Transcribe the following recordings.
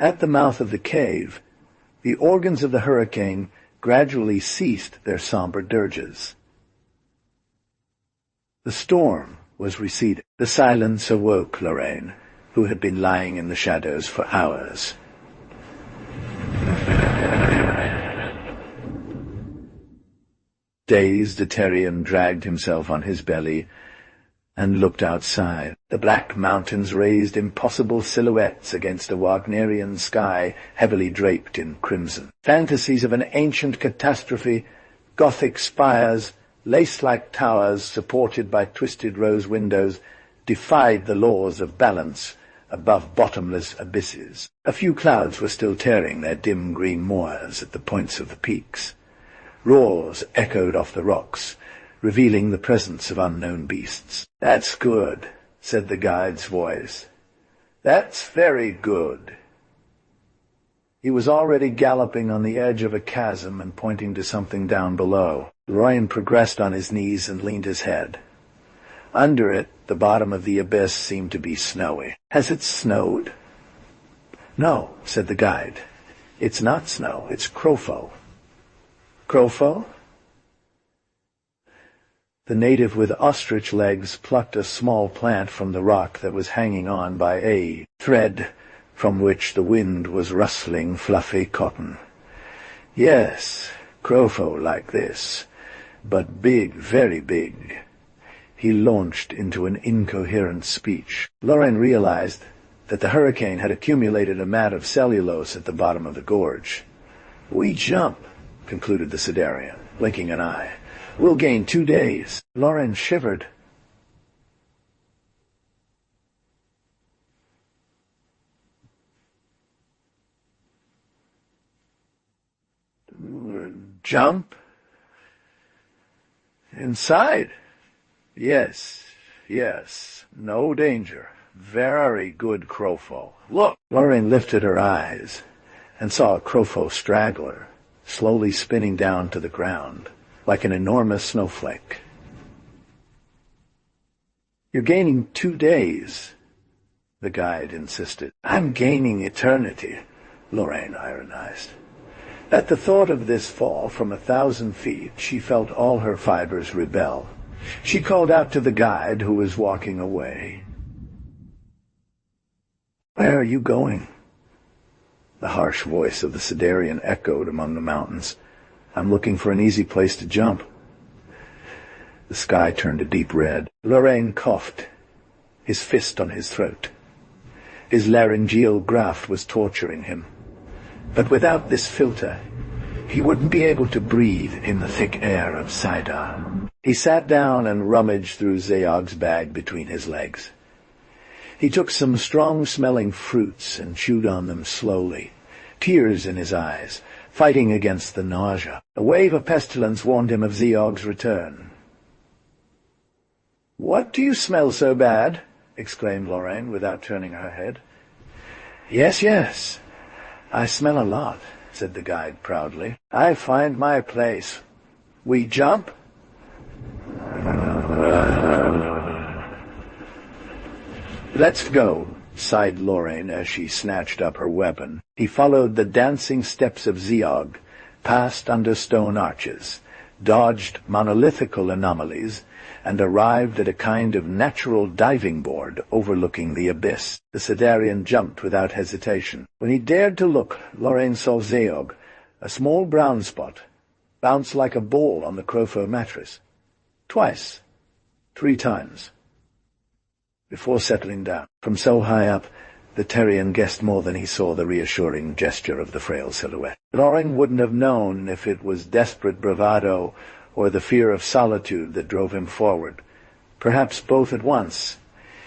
At the mouth of the cave, the organs of the hurricane gradually ceased their somber dirges. The storm was receding. The silence awoke Lorraine, who had been lying in the shadows for hours. Dazed, the Terrian dragged himself on his belly and looked outside. The black mountains raised impossible silhouettes against a Wagnerian sky heavily draped in crimson. Fantasies of an ancient catastrophe, Gothic spires, lace-like towers supported by twisted rose windows, defied the laws of balance above bottomless abysses. A few clouds were still tearing their dim green moors at the points of the peaks. Roars echoed off the rocks, revealing the presence of unknown beasts. "That's good," said the guide's voice. "That's very good." He was already galloping on the edge of a chasm and pointing to something down below. Lorraine progressed on his knees and leaned his head. Under it, the bottom of the abyss seemed to be snowy. "Has it snowed?" "No," said the guide. "It's not snow, it's crowfoe." "Crowfoe?" The native with ostrich legs plucked a small plant from the rock that was hanging on by a thread from which the wind was rustling fluffy cotton. "Yes, crowfoe like this, but big, very big." He launched into an incoherent speech. Lorraine realized that the hurricane had accumulated a mat of cellulose at the bottom of the gorge. "We jump," concluded the Sidarian, blinking an eye. "We'll gain 2 days." Lorraine shivered. "Jump? Inside? Yes, no danger. Very good crowfoe. Look!" Lorraine lifted her eyes and saw a crowfoe straggler slowly spinning down to the ground like an enormous snowflake. "You're gaining 2 days," the guide insisted. "I'm gaining eternity," Lorraine ironized. At the thought of this fall from 1,000 feet, she felt all her fibers rebel. She called out to the guide, who was walking away. "Where are you going?" The harsh voice of the Sidarian echoed among the mountains. "I'm looking for an easy place to jump." The sky turned a deep red. Lorraine coughed, his fist on his throat. His laryngeal graft was torturing him. But without this filter, he wouldn't be able to breathe in the thick air of Sidar. He sat down and rummaged through Zeog's bag between his legs. He took some strong-smelling fruits and chewed on them slowly, tears in his eyes, fighting against the nausea. A wave of pestilence warned him of Zeog's return. "What do you smell so bad?" exclaimed Lorraine without turning her head. Yes, I smell a lot," said the guide proudly. "I find my place. We jump?" "Let's go," sighed Lorraine as she snatched up her weapon. He followed the dancing steps of Zeog, passed under stone arches, dodged monolithical anomalies, and arrived at a kind of natural diving board overlooking the abyss. The Sidarian jumped without hesitation. When he dared to look, Lorraine saw Zeog, a small brown spot, bounce like a ball on the crowfoe mattress. Twice, 3 times, before settling down. From so high up, the Terrian guessed more than he saw the reassuring gesture of the frail silhouette. Lorraine wouldn't have known if it was desperate bravado or the fear of solitude that drove him forward. Perhaps both at once.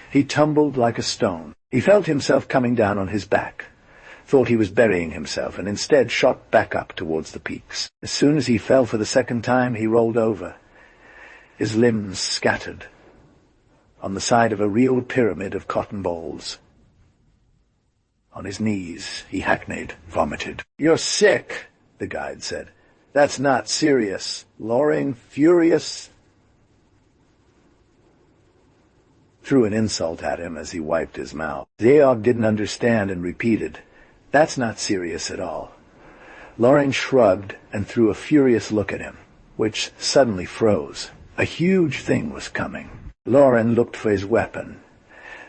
He tumbled like a stone. He felt himself coming down on his back, thought he was burying himself, and instead shot back up towards the peaks. As soon as he fell for the second time, he rolled over, his limbs scattered, on the side of a real pyramid of cotton balls. On his knees, he hackneyed, vomited. "You're sick," the guide said. "That's not serious." Lorraine, furious, threw an insult at him as he wiped his mouth. Zeog didn't understand and repeated, That's not serious at all. Lorraine shrugged and threw a furious look at him, which suddenly froze. A huge thing was coming. Lorraine looked for his weapon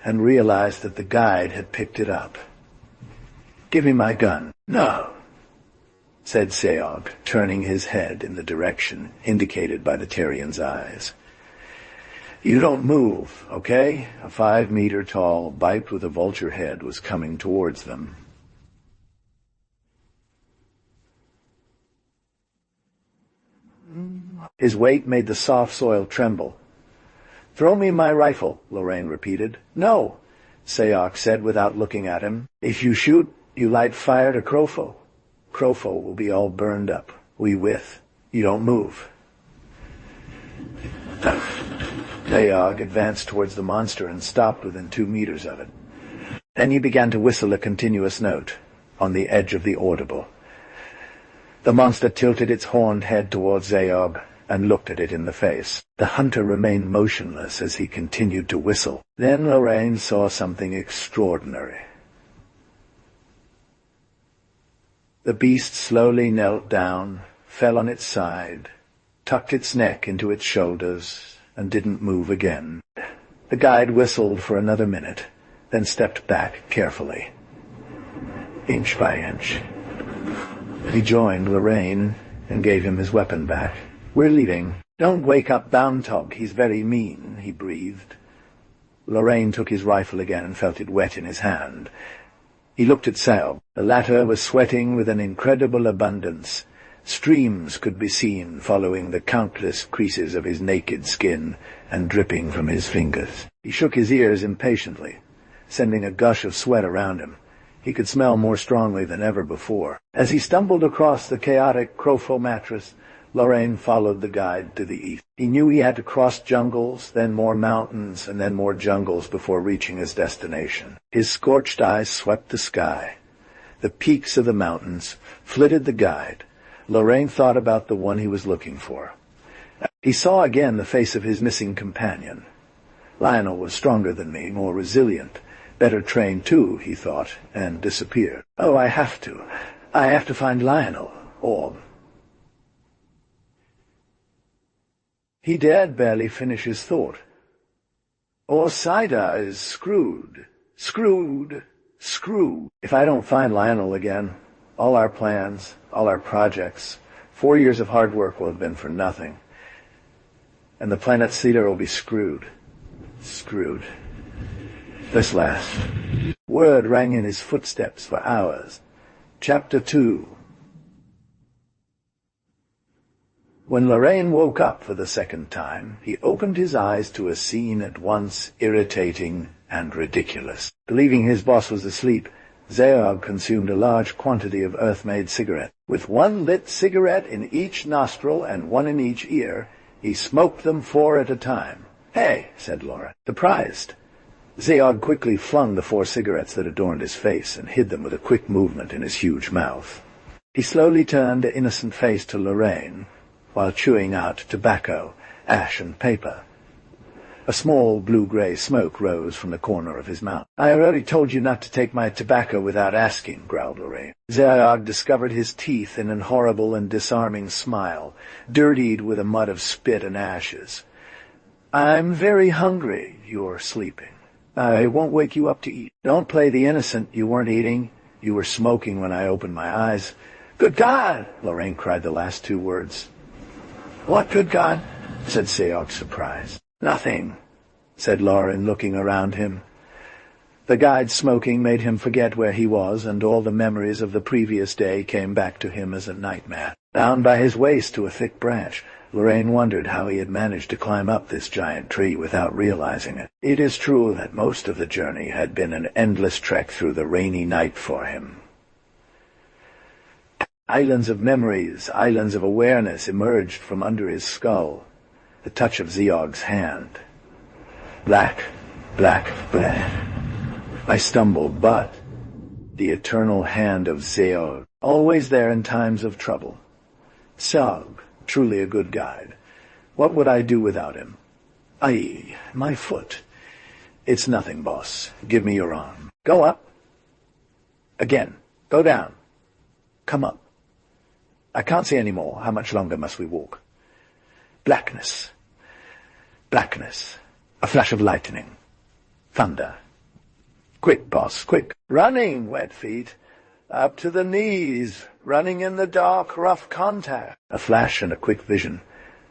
and realized that the guide had picked it up. "Give me my gun." "No," said Seog, turning his head in the direction indicated by the Terrian's eyes. "You don't move, okay?" A 5-meter-tall biped with a vulture head was coming towards them. His weight made the soft soil tremble. "Throw me my rifle," Lorraine repeated. "No," Seog said without looking at him. "If you shoot, you light fire to Crowfoe. Crowfoe will be all burned up. We with. You don't move." Seog advanced towards the monster and stopped within 2 meters of it. Then he began to whistle a continuous note, on the edge of the audible. The monster tilted its horned head towards Seog and looked at it in the face. The hunter remained motionless as he continued to whistle. Then Lorraine saw something extraordinary. The beast slowly knelt down, fell on its side, tucked its neck into its shoulders, and didn't move again. The guide whistled for another minute, then stepped back carefully, inch by inch. He joined Lorraine and gave him his weapon back. "We're leaving. Don't wake up Bountog. He's very mean," he breathed. Lorraine took his rifle again and felt it wet in his hand. He looked at Seog. The latter was sweating with an incredible abundance. Streams could be seen following the countless creases of his naked skin and dripping from his fingers. He shook his ears impatiently, sending a gush of sweat around him. He could smell more strongly than ever before. As he stumbled across the chaotic Crowfoe mattress, Lorraine followed the guide to the east. He knew he had to cross jungles, then more mountains, and then more jungles before reaching his destination. His scorched eyes swept the sky. The peaks of the mountains flitted the guide. Lorraine thought about the one he was looking for. He saw again the face of his missing companion. Lionel was stronger than me, more resilient, better trained too, he thought, and disappeared. "Oh, I have to find Lionel, or..." He dared barely finish his thought. "Or Sidar is screwed. Screwed. If I don't find Lionel again, all our plans, all our projects, 4 years of hard work will have been for nothing. And the planet Sidar will be screwed. Screwed. This last." Word rang in his footsteps for hours. Chapter 2. When Lorraine woke up for the second time, he opened his eyes to a scene at once irritating and ridiculous. Believing his boss was asleep, Seog consumed a large quantity of Earth-made cigarette. With 1 lit cigarette in each nostril and 1 in each ear, he smoked them 4 at a time. "Hey," said Laura, surprised. Seog quickly flung the 4 cigarettes that adorned his face and hid them with a quick movement in his huge mouth. He slowly turned an innocent face to Lorraine, while chewing out tobacco, ash, and paper. A small blue-gray smoke rose from the corner of his mouth. "I already told you not to take my tobacco without asking," growled Lorraine. Seog discovered his teeth in an horrible and disarming smile, dirtied with a mud of spit and ashes. "I'm very hungry. You're sleeping. I won't wake you up to eat. Don't play the innocent. You weren't eating. You were smoking when I opened my eyes." "Good God!" Lorraine cried the last 2 words. "What good God?" said Seog, surprised. "Nothing," said Lorraine, looking around him. The guide's smoking made him forget where he was, and all the memories of the previous day came back to him as a nightmare. Bound by his waist to a thick branch, Lorraine wondered how he had managed to climb up this giant tree without realizing it. It is true that most of the journey had been an endless trek through the rainy night for him. Islands of memories, islands of awareness emerged from under his skull. The touch of Seog's hand. Black. I stumbled, but the eternal hand of Seog, always there in times of trouble. Seog, truly a good guide. What would I do without him? Aye, my foot. It's nothing, boss. Give me your arm. Go up. Again. Go down. Come up. I can't see any more. How much longer must we walk? Blackness. Blackness. A flash of lightning. Thunder. Quick, boss, quick. Running, wet feet. Up to the knees. Running in the dark, rough contact. A flash and a quick vision.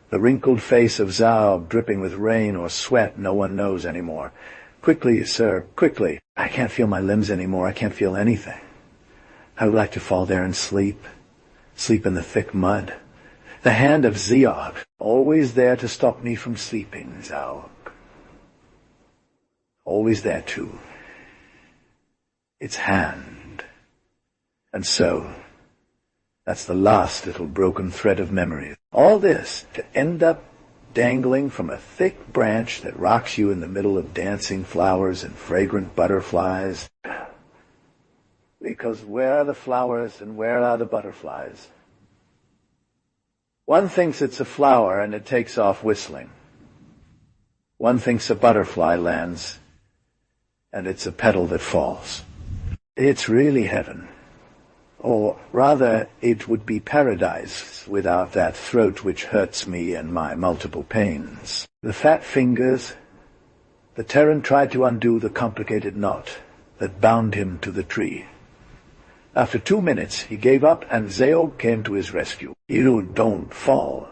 The wrinkled face of Zaub dripping with rain or sweat no one knows anymore. Quickly, sir, quickly. I can't feel my limbs anymore. I can't feel anything. I would like to fall there and sleep. Sleep in the thick mud. The hand of Ziog, always there to stop me from sleeping, Zaog. Always there, too. Its hand. And so, that's the last little broken thread of memory. All this to end up dangling from a thick branch that rocks you in the middle of dancing flowers and fragrant butterflies. Because where are the flowers and where are the butterflies? One thinks it's a flower and it takes off whistling. One thinks a butterfly lands and it's a petal that falls. It's really heaven. Or rather, it would be paradise without that throat which hurts me and my multiple pains. The fat fingers, the Terran tried to undo the complicated knot that bound him to the tree. After 2 minutes, he gave up and Zaog came to his rescue. You don't fall.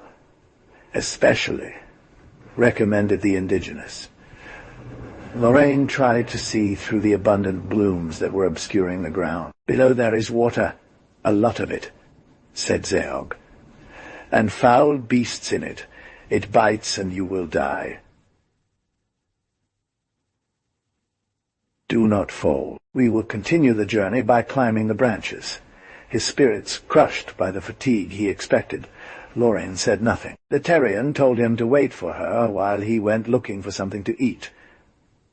Especially, recommended the indigenous. Lorraine tried to see through the abundant blooms that were obscuring the ground. Below there is water, a lot of it, said Zaog. And foul beasts in it. It bites and you will die. Do not fall. We will continue the journey by climbing the branches. His spirits crushed by the fatigue he expected. Lorraine said nothing. The Terrian told him to wait for her while he went looking for something to eat.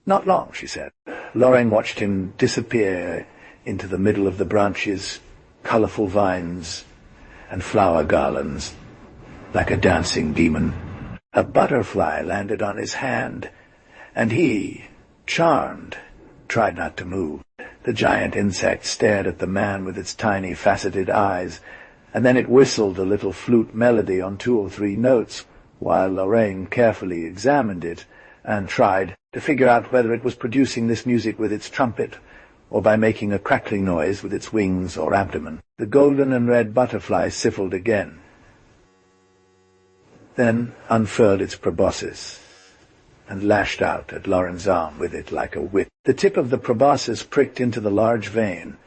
Not long, she said. Lorraine watched him disappear into the middle of the branches, colorful vines, and flower garlands, like a dancing demon. A butterfly landed on his hand, and he, charmed, tried not to move. The giant insect stared at the man with its tiny, faceted eyes, and then it whistled a little flute melody on 2 or 3 notes, while Lorraine carefully examined it and tried to figure out whether it was producing this music with its trumpet or by making a crackling noise with its wings or abdomen. The golden and red butterfly siffled again, then unfurled its proboscis and lashed out at Lauren's arm with it like a whip. The tip of the proboscis pricked into the large vein.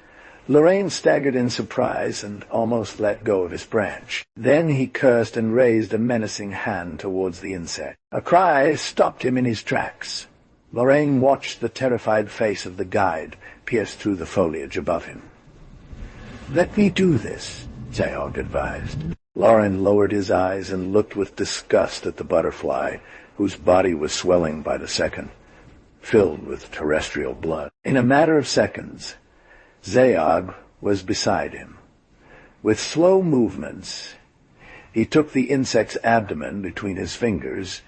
Lorraine staggered in surprise and almost let go of his branch. Then he cursed and raised a menacing hand towards the insect. A cry stopped him in his tracks. Lorraine watched the terrified face of the guide pierce through the foliage above him. "Let me do this," Zaog advised. Lorraine lowered his eyes and looked with disgust at the butterfly, whose body was swelling by the second, filled with terrestrial blood. In a matter of seconds, Zaog was beside him. With slow movements, he took the insect's abdomen between his fingers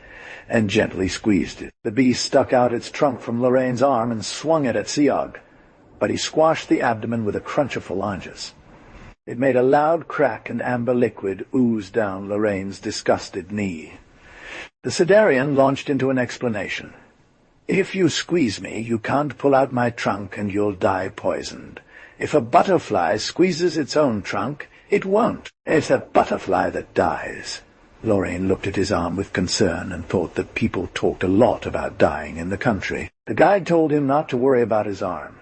and gently squeezed it. The beast stuck out its trunk from Lorraine's arm and swung it at Zaog, but he squashed the abdomen with a crunch of phalanges. It made a loud crack and amber liquid oozed down Lorraine's disgusted knee. The Sidarian launched into an explanation. "If you squeeze me, you can't pull out my trunk and you'll die poisoned. If a butterfly squeezes its own trunk, it won't. It's a butterfly that dies." Lorraine looked at his arm with concern and thought that people talked a lot about dying in the country. The guide told him not to worry about his arm.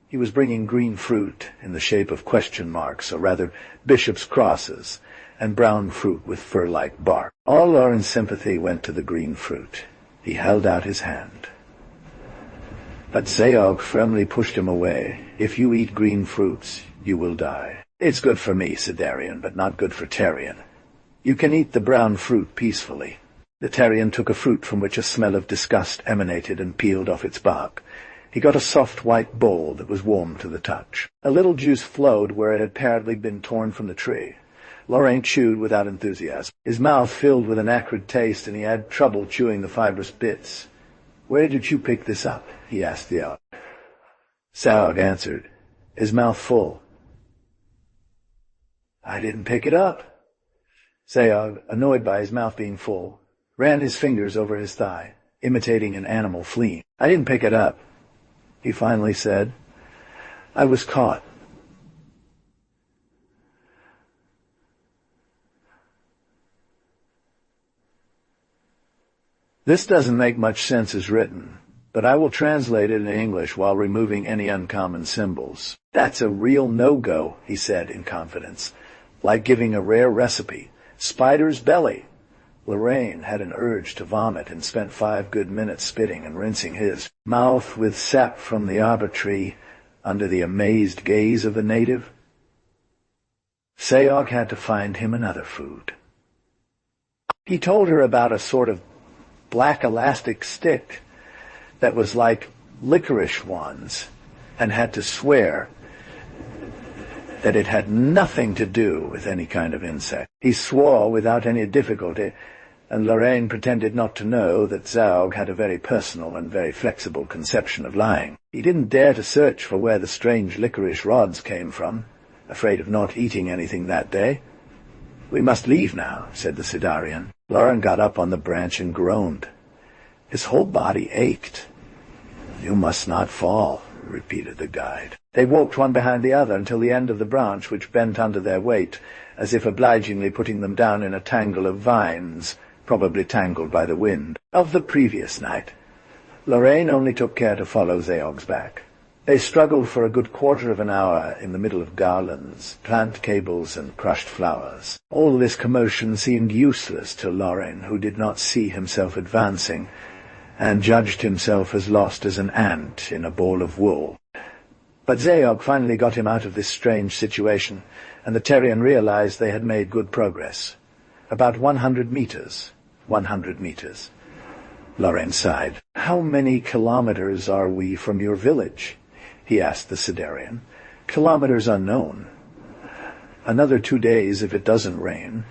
He was bringing green fruit in the shape of question marks, or rather bishop's crosses, and brown fruit with fur-like bark. All Lorraine's sympathy went to the green fruit. He held out his hand. But Zaog firmly pushed him away. "If you eat green fruits, you will die. It's good for me, Sidarian, but not good for Terrian. You can eat the brown fruit peacefully." The Terrian took a fruit from which a smell of disgust emanated and peeled off its bark. He got a soft white bowl that was warm to the touch. A little juice flowed where it had apparently been torn from the tree. Lorraine chewed without enthusiasm. His mouth filled with an acrid taste, and he had trouble chewing the fibrous bits. "Where did you pick this up?" he asked the elk. Zaog answered, his mouth full, I didn't pick it up. Zayog, annoyed by his mouth being full, ran his fingers over his thigh, imitating an animal fleeing. I didn't pick it up, he finally said. I was caught. This doesn't make much sense as written, but I will translate it in English while removing any uncommon symbols. That's a real no-go, he said in confidence, like giving a rare recipe. Spider's belly. Lorraine had an urge to vomit and spent 5 good minutes spitting and rinsing his mouth with sap from the arbor tree under the amazed gaze of the native. Sayog had to find him another food. He told her about a sort of black elastic stick that was like licorice wands, and had to swear that it had nothing to do with any kind of insect. He swore without any difficulty, and Lorraine pretended not to know that Zaug had a very personal and very flexible conception of lying. He didn't dare to search for where the strange licorice rods came from, afraid of not eating anything that day. "We must leave now," said the Sidarian. Lauren got up on the branch and groaned. His whole body ached. "You must not fall," repeated the guide. They walked one behind the other until the end of the branch, which bent under their weight, as if obligingly putting them down in a tangle of vines, probably tangled by the wind, of the previous night. Lorraine only took care to follow Zayog's back. They struggled for a good quarter of an hour in the middle of garlands, plant cables, and crushed flowers. All this commotion seemed useless to Lorraine, who did not see himself advancing, and judged himself as lost as an ant in a ball of wool. But Zayog finally got him out of this strange situation, and the Terrian realized they had made good progress. About 100 meters. 100 meters. Lorraine sighed. "How many kilometers are we from your village?" he asked the Sidarian. "Kilometers unknown. Another 2 days if it doesn't rain.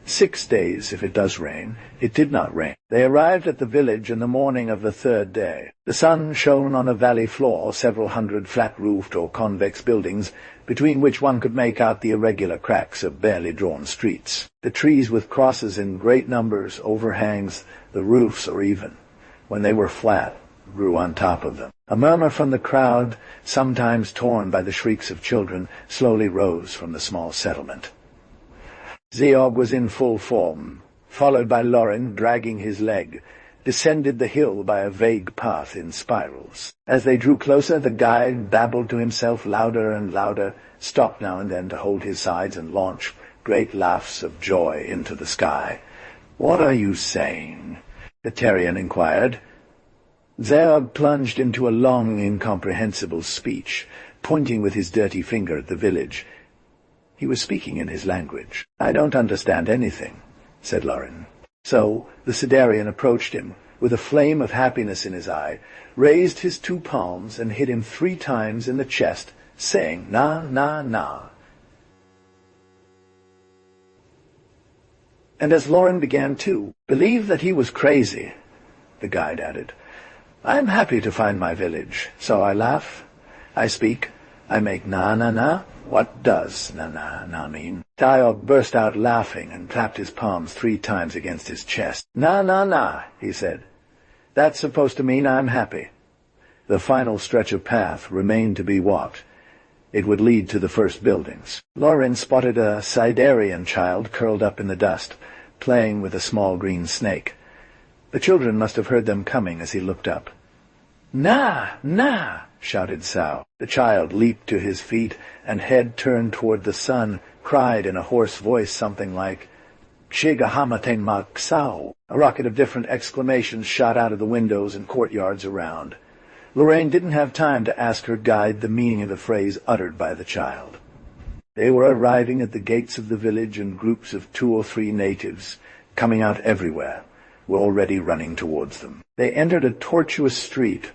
6 days if it does rain." It did not rain. They arrived at the village in the morning of the 3rd day. The sun shone on a valley floor, several hundred flat-roofed or convex buildings, between which one could make out the irregular cracks of barely drawn streets. The trees with crosses in great numbers, overhangs, the roofs, or even, when they were flat, grew on top of them. A murmur from the crowd, sometimes torn by the shrieks of children, slowly rose from the small settlement. Zayog was in full form, followed by Lauren dragging his leg, descended the hill by a vague path in spirals. As they drew closer, the guide babbled to himself louder and louder, stopped now and then to hold his sides and launch great laughs of joy into the sky. "What are you saying?" the Terrian inquired. Zayog plunged into a long, incomprehensible speech, pointing with his dirty finger at the village. He was speaking in his language. "I don't understand anything," said Lauren. So the Sidarian approached him, with a flame of happiness in his eye, raised his 2 palms and hit him 3 times in the chest, saying, "Na, na, na." And as Lauren began to believe that he was crazy, the guide added, "I am happy to find my village, so I laugh, I speak, I make na, na, na. What does na, na, na mean?" Zayog burst out laughing and clapped his palms 3 times against his chest. "Na, na, na," he said. "That's supposed to mean I'm happy." The final stretch of path remained to be walked. It would lead to the first buildings. Lauren spotted a Sidarian child curled up in the dust, playing with a small green snake. The children must have heard them coming as he looked up. "Na, na!" shouted Sao. The child leaped to his feet and, head turned toward the sun, cried in a hoarse voice something like, "Chigahamaten mak Sao." A rocket of different exclamations shot out of the windows and courtyards around. Lorraine didn't have time to ask her guide the meaning of the phrase uttered by the child. They were arriving at the gates of the village, and groups of 2 or 3 natives, coming out everywhere, were already running towards them. They entered a tortuous street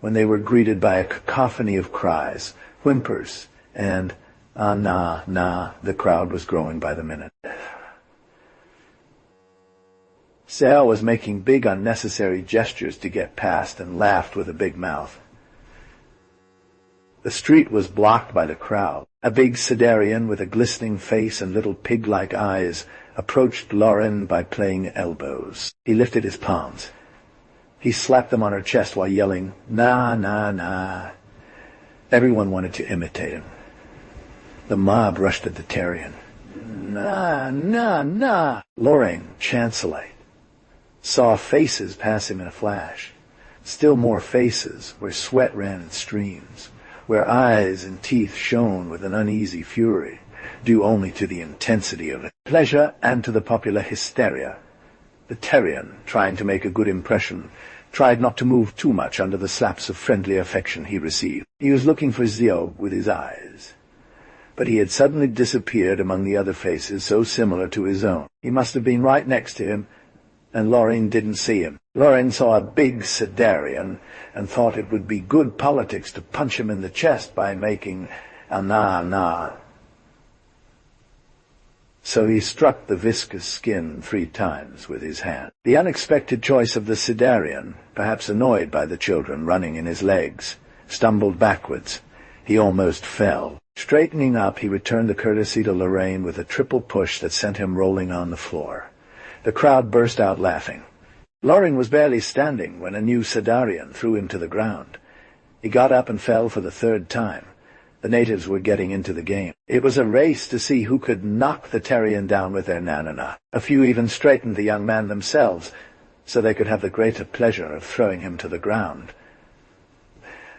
when they were greeted by a cacophony of cries, whimpers, and "ah, na, na." The crowd was growing by the minute. Sal was making big unnecessary gestures to get past and laughed with a big mouth. The street was blocked by the crowd. A big Sidarian with a glistening face and little pig-like eyes approached Lauren by playing elbows. He lifted his palms. He slapped them on her chest while yelling, "Na, na, na." Everyone wanted to imitate him. The mob rushed at the Terrian. "Na, na, na." Lorraine, chancelite, saw faces pass him in a flash. Still more faces, where sweat ran in streams, where eyes and teeth shone with an uneasy fury, due only to the intensity of it, pleasure and to the popular hysteria. The Terrian, trying to make a good impression, tried not to move too much under the slaps of friendly affection he received. He was looking for Ziog with his eyes. But he had suddenly disappeared among the other faces so similar to his own. He must have been right next to him, and Lorraine didn't see him. Lorraine saw a big Sidarian and thought it would be good politics to punch him in the chest by making a na-na. So he struck the viscous skin 3 times with his hand. The unexpected choice of the Sidarian, perhaps annoyed by the children running in his legs, stumbled backwards. He almost fell. Straightening up, he returned the courtesy to Lorraine with a triple push that sent him rolling on the floor. The crowd burst out laughing. Lorraine was barely standing when a new Sidarian threw him to the ground. He got up and fell for the 3rd time. The natives were getting into the game. It was a race to see who could knock the Terrian down with their nanana. A few even straightened the young man themselves, so they could have the greater pleasure of throwing him to the ground.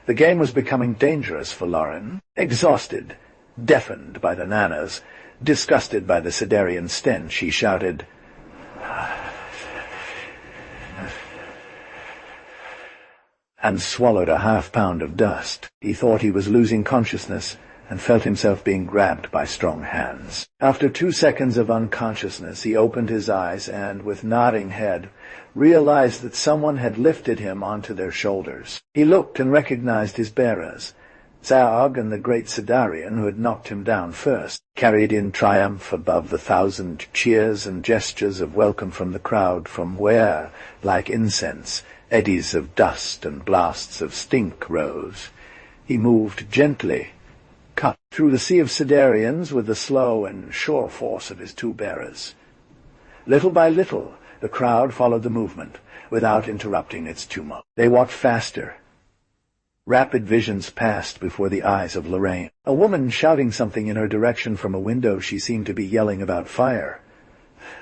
The game was becoming dangerous for Lauren. Exhausted, deafened by the nanas, disgusted by the Sidarian stench, he shouted, and swallowed a half-pound of dust. He thought he was losing consciousness and felt himself being grabbed by strong hands. After 2 seconds of unconsciousness, he opened his eyes and, with nodding head, realized that someone had lifted him onto their shoulders. He looked and recognized his bearers, Zaog and the great Sidarian who had knocked him down first, carried in triumph above the 1,000 cheers and gestures of welcome from the crowd, from where, like incense, eddies of dust and blasts of stink rose. He moved gently, cut through the sea of Sidarians with the slow and sure force of his 2 bearers. Little by little, the crowd followed the movement, without interrupting its tumult. They walked faster. Rapid visions passed before the eyes of Lorraine. A woman shouting something in her direction from a window, she seemed to be yelling about fire.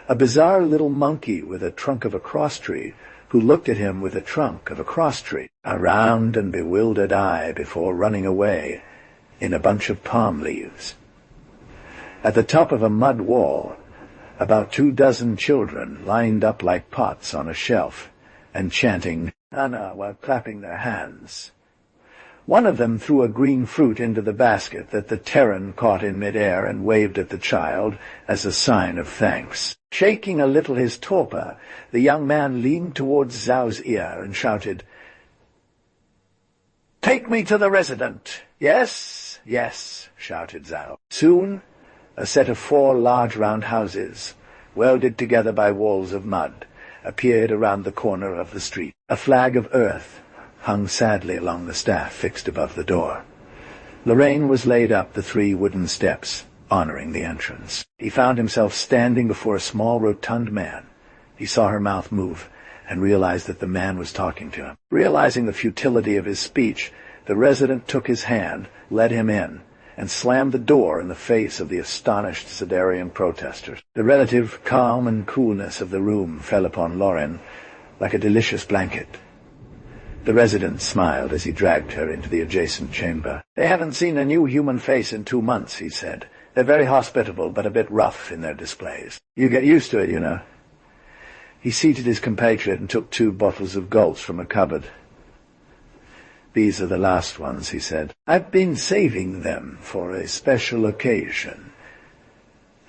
A bizarre little monkey with a trunk of a cross-tree, who looked at him with the trunk of a cross-tree, a round and bewildered eye before running away in a bunch of palm leaves. At the top of a mud wall, about 24 children lined up like pots on a shelf and chanting "Nana" while clapping their hands. One of them threw a green fruit into the basket that the Terran caught in midair and waved at the child as a sign of thanks. Shaking a little his torpor, the young man leaned towards Zhao's ear and shouted, "Take me to the resident." "Yes, yes," shouted Zhao. Soon, a set of 4 large round houses, welded together by walls of mud, appeared around the corner of the street. A flag of earth hung sadly along the staff fixed above the door. Lorraine was laid up the 3 wooden steps, honoring the entrance. He found himself standing before a small, rotund man. He saw her mouth move and realized that the man was talking to him. Realizing the futility of his speech, the resident took his hand, led him in, and slammed the door in the face of the astonished Sidarian protesters. The relative calm and coolness of the room fell upon Lauren like a delicious blanket. The resident smiled as he dragged her into the adjacent chamber. "They haven't seen a new human face in 2 months," he said. "They're very hospitable, but a bit rough in their displays. You get used to it, you know." He seated his compatriot and took 2 bottles of Gulch from a cupboard. "These are the last ones," he said. "I've been saving them for a special occasion.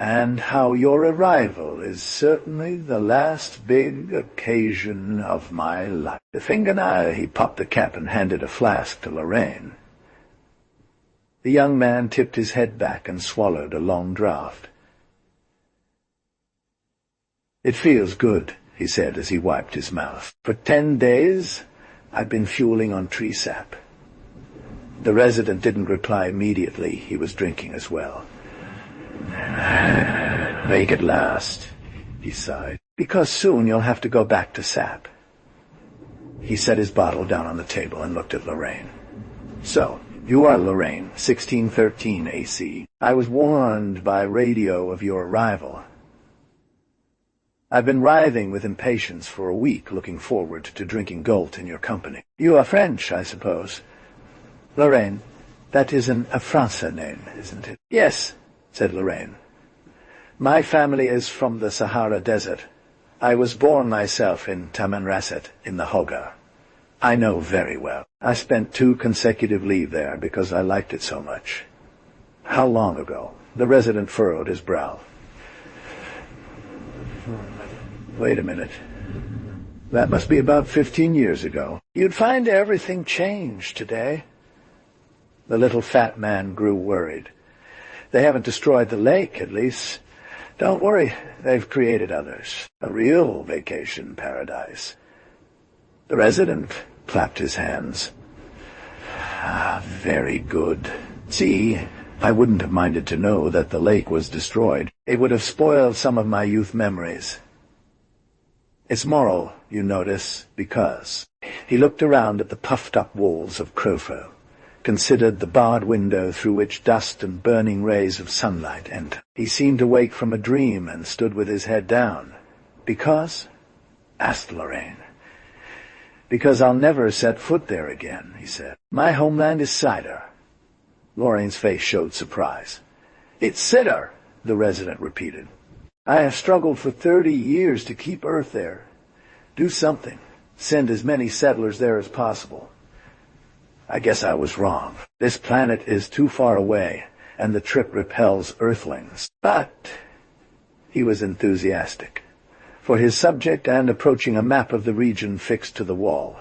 And how your arrival is certainly the last big occasion of my life." The fingernail, he popped the cap and handed a flask to Lorraine. The young man tipped his head back and swallowed a long draught. "It feels good," he said as he wiped his mouth. "For 10 days, I've been fueling on tree sap. The resident didn't reply immediately. He was drinking as well. "Make it last," he sighed. "Because soon you'll have to go back to SAP." He set his bottle down on the table and looked at Lorraine. "So, you are Lorraine, 1613 AC. I was warned by radio of your arrival. I've been writhing with impatience for a week, looking forward to drinking Gold in your company. You are French, I suppose?" "Lorraine, that isn't a Français name, isn't it?" "Yes," said Lorraine. "My family is from the Sahara Desert. I was born myself in Tamanrasset, in the Hogar. I know very well. I spent 2 consecutive leave there because I liked it so much." "How long ago?" The resident furrowed his brow. "Wait a minute. That must be about 15 years ago. You'd find everything changed today." The little fat man grew worried. "They haven't destroyed the lake, at least. Don't worry, they've created others. A real vacation paradise." The resident clapped his hands. "Very good. See, I wouldn't have minded to know that the lake was destroyed. It would have spoiled some of my youth memories. It's moral, you notice, because—" He looked around at the puffed-up walls of Crowford, considered the barred window through which dust and burning rays of sunlight entered. He seemed awake from a dream and stood with his head down. "Because?" asked Lorraine. "Because I'll never set foot there again," he said. "My homeland is Sidar." Lorraine's face showed surprise. "It's Sidar," the resident repeated. "I have struggled for 30 years to keep Earth there. Do something. Send as many settlers there as possible. I guess I was wrong. This planet is too far away, and the trip repels Earthlings." But he was enthusiastic, for his subject and approaching a map of the region fixed to the wall.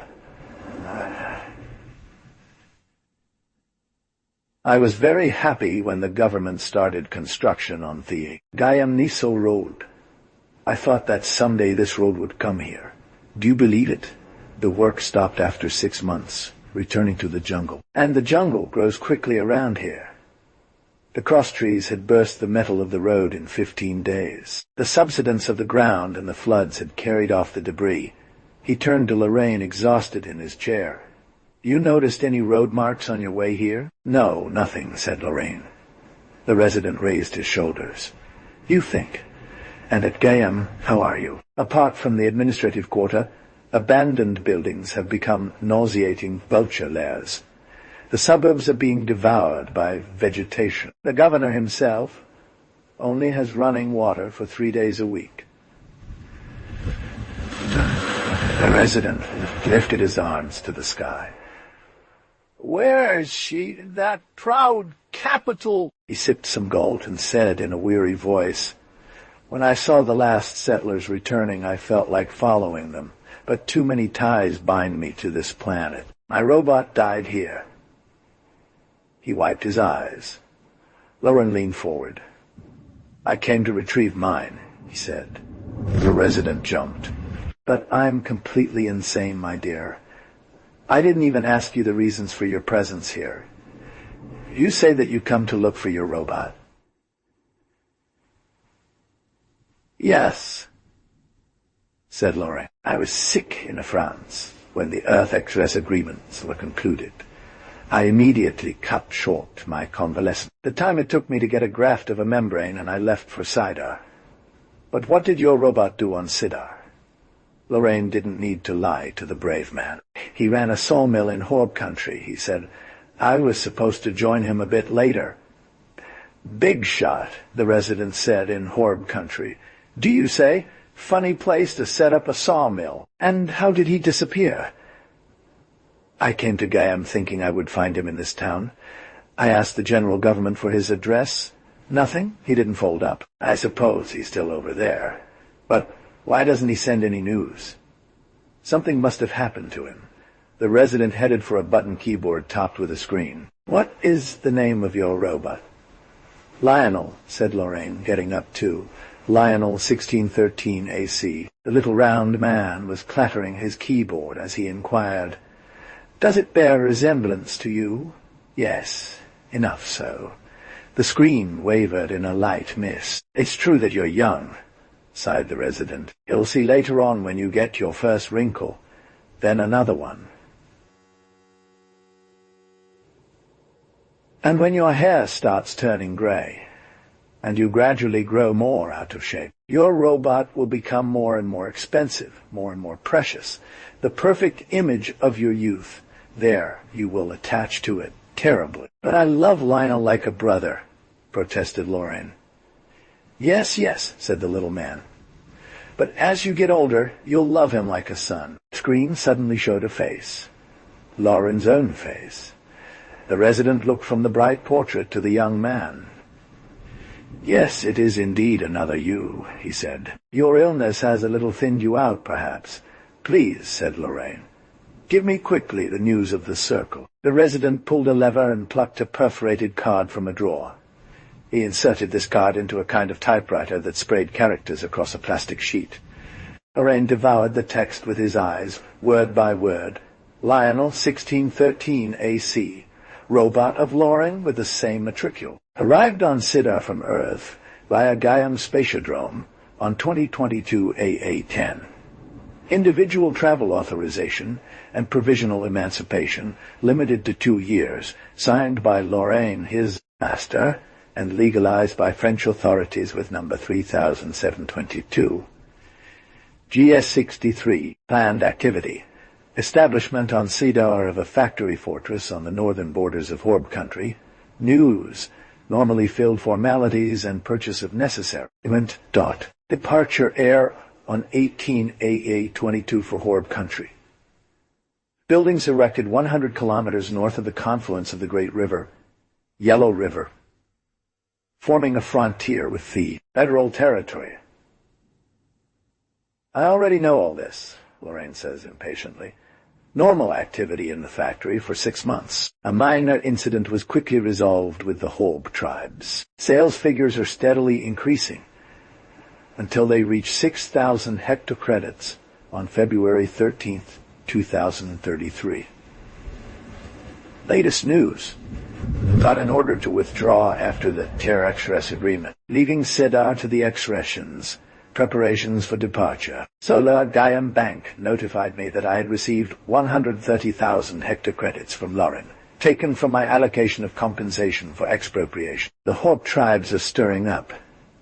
"I was very happy when the government started construction on the Gayam-Niso Road. I thought that someday this road would come here. Do you believe it? The work stopped after 6 months, returning to the jungle. And the jungle grows quickly around here. The cross-trees had burst the metal of the road in 15 days. The subsidence of the ground and the floods had carried off the debris." He turned to Lorraine, exhausted in his chair. "You noticed any road marks on your way here?" "No, nothing," said Lorraine. The resident raised his shoulders. "You think. And at Gayam, how are you? Apart from the administrative quarter, abandoned buildings have become nauseating vulture lairs. The suburbs are being devoured by vegetation. The governor himself only has running water for 3 days a week." The resident lifted his arms to the sky. "Where is she, that proud capital?" He sipped some Gold and said in a weary voice, "When I saw the last settlers returning, I felt like following them, but too many ties bind me to this planet. My robot died here." He wiped his eyes. Lauren leaned forward. "I came to retrieve mine," he said. The resident jumped. "But I'm completely insane, my dear. I didn't even ask you the reasons for your presence here. You say that you come to look for your robot." "Yes," said Lorraine. "I was sick in France when the Earth-Express agreements were concluded. I immediately cut short my convalescence. The time it took me to get a graft of a membrane, and I left for Sidar." "But what did your robot do on Sidar?" Lorraine didn't need to lie to the brave man. "He ran a sawmill in Horb country," he said. "I was supposed to join him a bit later." "Big shot," the resident said, "in Horb country. Do you say? Funny place to set up a sawmill. And how did he disappear?" "I came to Gayam thinking I would find him in this town. I asked the general government for his address. Nothing. He didn't fold up. I suppose he's still over there. But why doesn't he send any news?" Something must have happened to him. The resident headed for a button keyboard topped with a screen. "What is the name of your robot?" "Lionel," said Lorraine, getting up too. "Lionel 1613 AC." The little round man was clattering his keyboard as he inquired, "Does it bear resemblance to you? Yes, enough so. The screen wavered in a light mist. It's true that you're young, sighed the resident. You'll see later on when you get your first wrinkle, then another one. And when your hair starts turning grey, and you gradually grow more out of shape, your robot will become more and more expensive, more and more precious. The perfect image of your youth. There, you will attach to it terribly. But I love Lionel like a brother, protested Lorraine. Yes, yes, said the little man. But as you get older, you'll love him like a son. The screen suddenly showed a face. Lauren's own face. The resident looked from the bright portrait to the young man. Yes, it is indeed another you, he said. Your illness has a little thinned you out, perhaps. Please, said Lorraine. Give me quickly the news of the circle. The resident pulled a lever and plucked a perforated card from a drawer. He inserted this card into a kind of typewriter that sprayed characters across a plastic sheet. Lorraine devoured the text with his eyes, word by word. Lionel, 1613 AC. Robot of Lauren with the same matricule. Arrived on Sidar from Earth via Gaiam Spatiodrome on 2022 AA10. Individual travel authorization and provisional emancipation limited to 2 years, signed by Lorraine, his master, and legalized by French authorities with number 3722. GS-63, planned activity. Establishment on Sidar of a factory fortress on the northern borders of Horb country. News, normally filled formalities and purchase of necessary. Departure air on 18 AA22 for Horb country. Buildings erected 100 kilometers north of the confluence of the Great River, Yellow River, forming a frontier with the federal territory. I already know all this, Lorraine says impatiently. Normal activity in the factory for 6 months. A minor incident was quickly resolved with the Horb tribes. Sales figures are steadily increasing until they reach 6,000 hectocredits on February 13th, 2033. Latest news. Got an order to withdraw after the Ter-Exres agreement, leaving Sidar to the Exresians. Preparations for departure. Solar Gaiam Bank notified me that I had received 130,000 hectocredits from Lauren, taken from my allocation of compensation for expropriation. The Horb tribes are stirring up.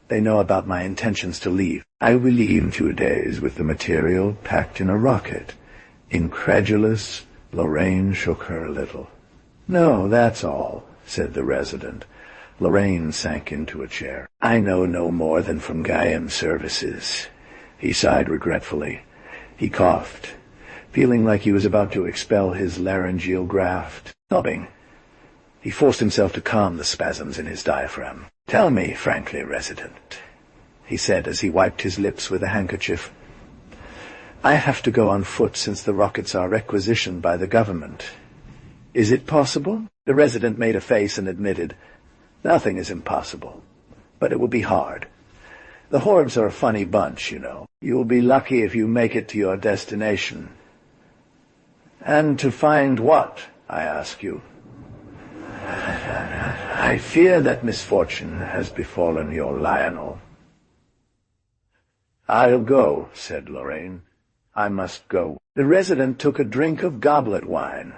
They know about my intentions to leave. I will leave in 2 days with the material packed in a rocket. Incredulous, Lorraine shook her a little. No, that's all, said the resident. Lorraine sank into a chair. I know no more than from Gaiam services. He sighed regretfully. He coughed, feeling like he was about to expel his laryngeal graft. Sobbing. He forced himself to calm the spasms in his diaphragm. Tell me frankly, resident, he said as he wiped his lips with a handkerchief. I have to go on foot since the rockets are requisitioned by the government. Is it possible? The resident made a face and admitted, Nothing is impossible, but it will be hard. The Horbs are a funny bunch, you know. You will be lucky if you make it to your destination. And to find what, I ask you? I fear that misfortune has befallen your Lionel. I'll go, said Lorraine. I must go. The resident took a drink of goblet wine.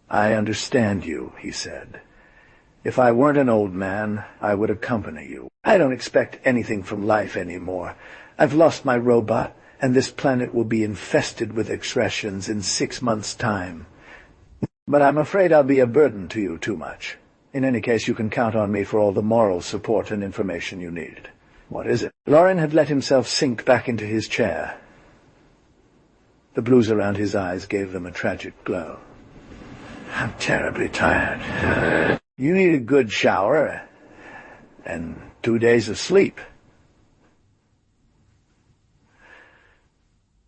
I understand you, he said. If I weren't an old man, I would accompany you. I don't expect anything from life anymore. I've lost my robot, and this planet will be infested with Exresians in 6 months' time. But I'm afraid I'll be a burden to you too much. In any case, you can count on me for all the moral support and information you need. What is it? Lauren had let himself sink back into his chair. The blues around his eyes gave them a tragic glow. I'm terribly tired. You need a good shower and 2 days of sleep.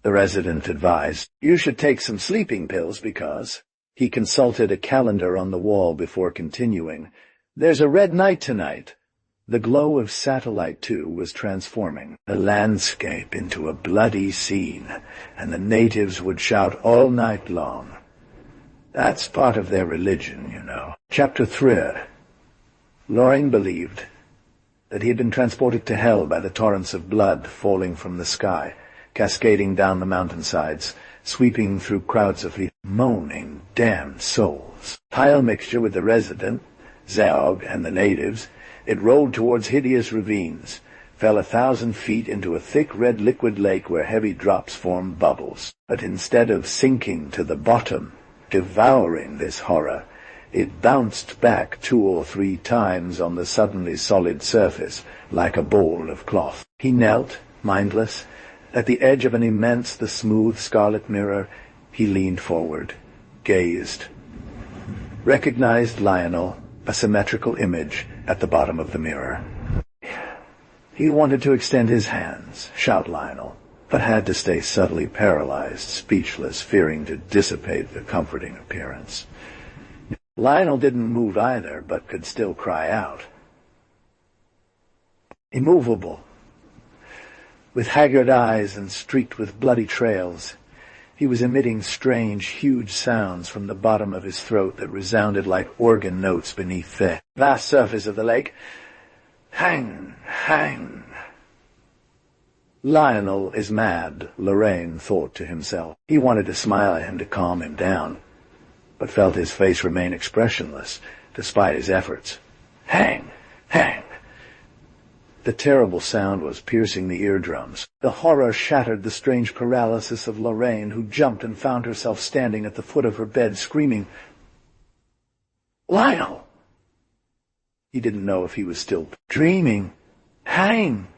The resident advised, you should take some sleeping pills because... He consulted a calendar on the wall before continuing. There's a red night tonight. The glow of Satellite 2 was transforming the landscape into a bloody scene, and the natives would shout all night long. That's part of their religion, you know. Chapter 3. Lorraine believed that he had been transported to hell by the torrents of blood falling from the sky, cascading down the mountainsides, sweeping through crowds of moaning, damned souls. Pile mixture with the resident, Zeog, and the natives, it rolled towards hideous ravines, fell 1,000 feet into a thick red liquid lake where heavy drops formed bubbles. But instead of sinking to the bottom, devouring this horror, it bounced back 2 or 3 times on the suddenly solid surface, like a ball of cloth. He knelt, mindless. At the edge of an immense, the smooth scarlet mirror, he leaned forward, gazed. Recognized Lionel, a symmetrical image at the bottom of the mirror. He wanted to extend his hands, shout Lionel, but had to stay subtly paralyzed, speechless, fearing to dissipate the comforting appearance. Lionel didn't move either, but could still cry out. Immovable, with haggard eyes and streaked with bloody trails, he was emitting strange, huge sounds from the bottom of his throat that resounded like organ notes beneath the vast surface of the lake. Hang, hang. Lionel is mad, Lorraine thought to himself. He wanted to smile at him to calm him down, but felt his face remain expressionless, despite his efforts. Hang! Hang! The terrible sound was piercing the eardrums. The horror shattered the strange paralysis of Lorraine, who jumped and found herself standing at the foot of her bed, screaming, Lionel! He didn't know if he was still dreaming. Hang!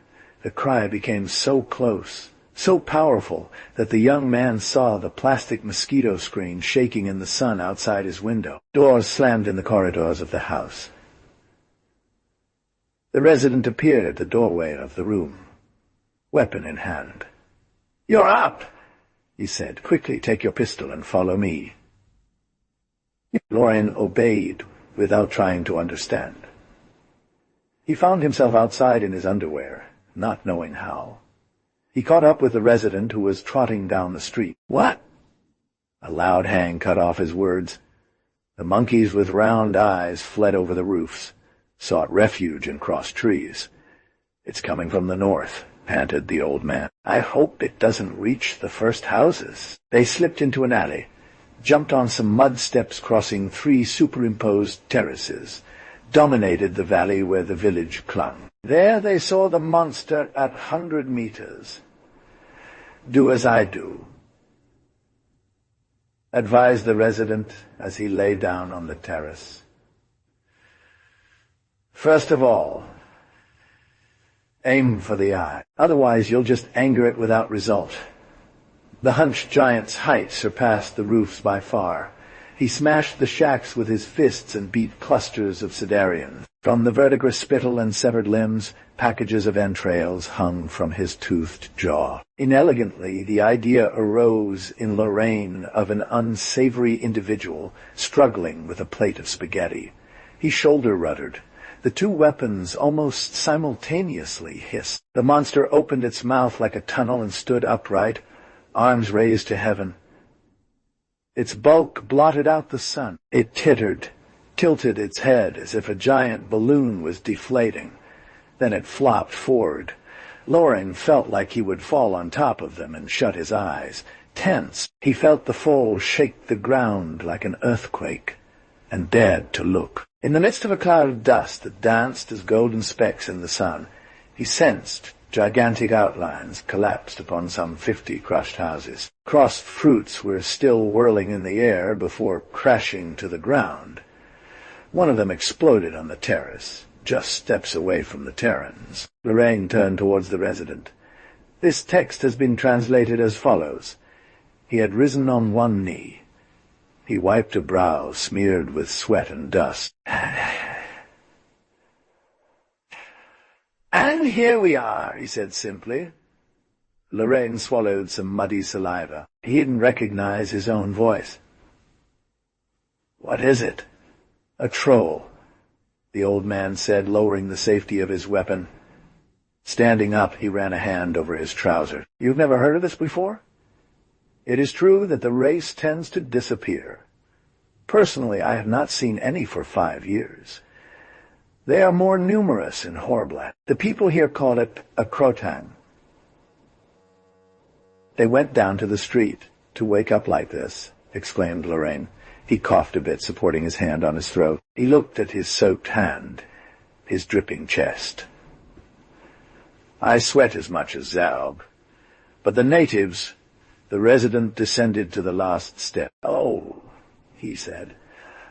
The cry became so close, so powerful, that the young man saw the plastic mosquito screen shaking in the sun outside his window. Doors slammed in the corridors of the house. The resident appeared at the doorway of the room, weapon in hand. "You're up," he said. "Quickly take your pistol and follow me." Lorraine obeyed without trying to understand. He found himself outside in his underwear, not knowing how. He caught up with the resident who was trotting down the street. "What?" A loud hang cut off his words. The monkeys with round eyes fled over the roofs, sought refuge and crossed trees. "It's coming from the north," panted the old man. "I hope it doesn't reach the first houses." They slipped into an alley, jumped on some mud steps crossing 3 superimposed terraces, dominated the valley where the village clung. There they saw the monster at 100 meters. "Do as I do," advised the resident as he lay down on the terrace. "First of all, aim for the eye. Otherwise you'll just anger it without result." The hunched giant's height surpassed the roofs by far. He smashed the shacks with his fists and beat clusters of Sidarians. From the vertebrate spittle and severed limbs, packages of entrails hung from his toothed jaw. Inelegantly, the idea arose in Lorraine of an unsavory individual struggling with a plate of spaghetti. He shoulder-ruddered. The 2 weapons almost simultaneously hissed. The monster opened its mouth like a tunnel and stood upright, arms raised to heaven. Its bulk blotted out the sun. It tittered, tilted its head as if a giant balloon was deflating. Then it flopped forward. Lorraine felt like he would fall on top of them and shut his eyes. Tense, he felt the fall shake the ground like an earthquake, and dared to look. In the midst of a cloud of dust that danced as golden specks in the sun, he sensed gigantic outlines collapsed upon some 50 crushed houses. Crossed fruits were still whirling in the air before crashing to the ground. One of them exploded on the terrace, just steps away from the Terrans. Lorraine turned towards the resident. This text has been translated as follows. He had risen on one knee. He wiped a brow smeared with sweat and dust. "And here we are," he said simply. Lorraine swallowed some muddy saliva. He didn't recognize his own voice. "What is it?" "A troll," the old man said, lowering the safety of his weapon. Standing up, he ran a hand over his trousers. "You've never heard of this before? It is true that the race tends to disappear. Personally, I have not seen any for 5 years. They are more numerous in Horblat. The people here call it a krotang. They went down to the street to wake up like this, exclaimed Lorraine. He coughed a bit, supporting his hand on his throat. He looked at his soaked hand, his dripping chest. I sweat as much as Zaub. But the natives, the resident descended to the last step. Oh, he said.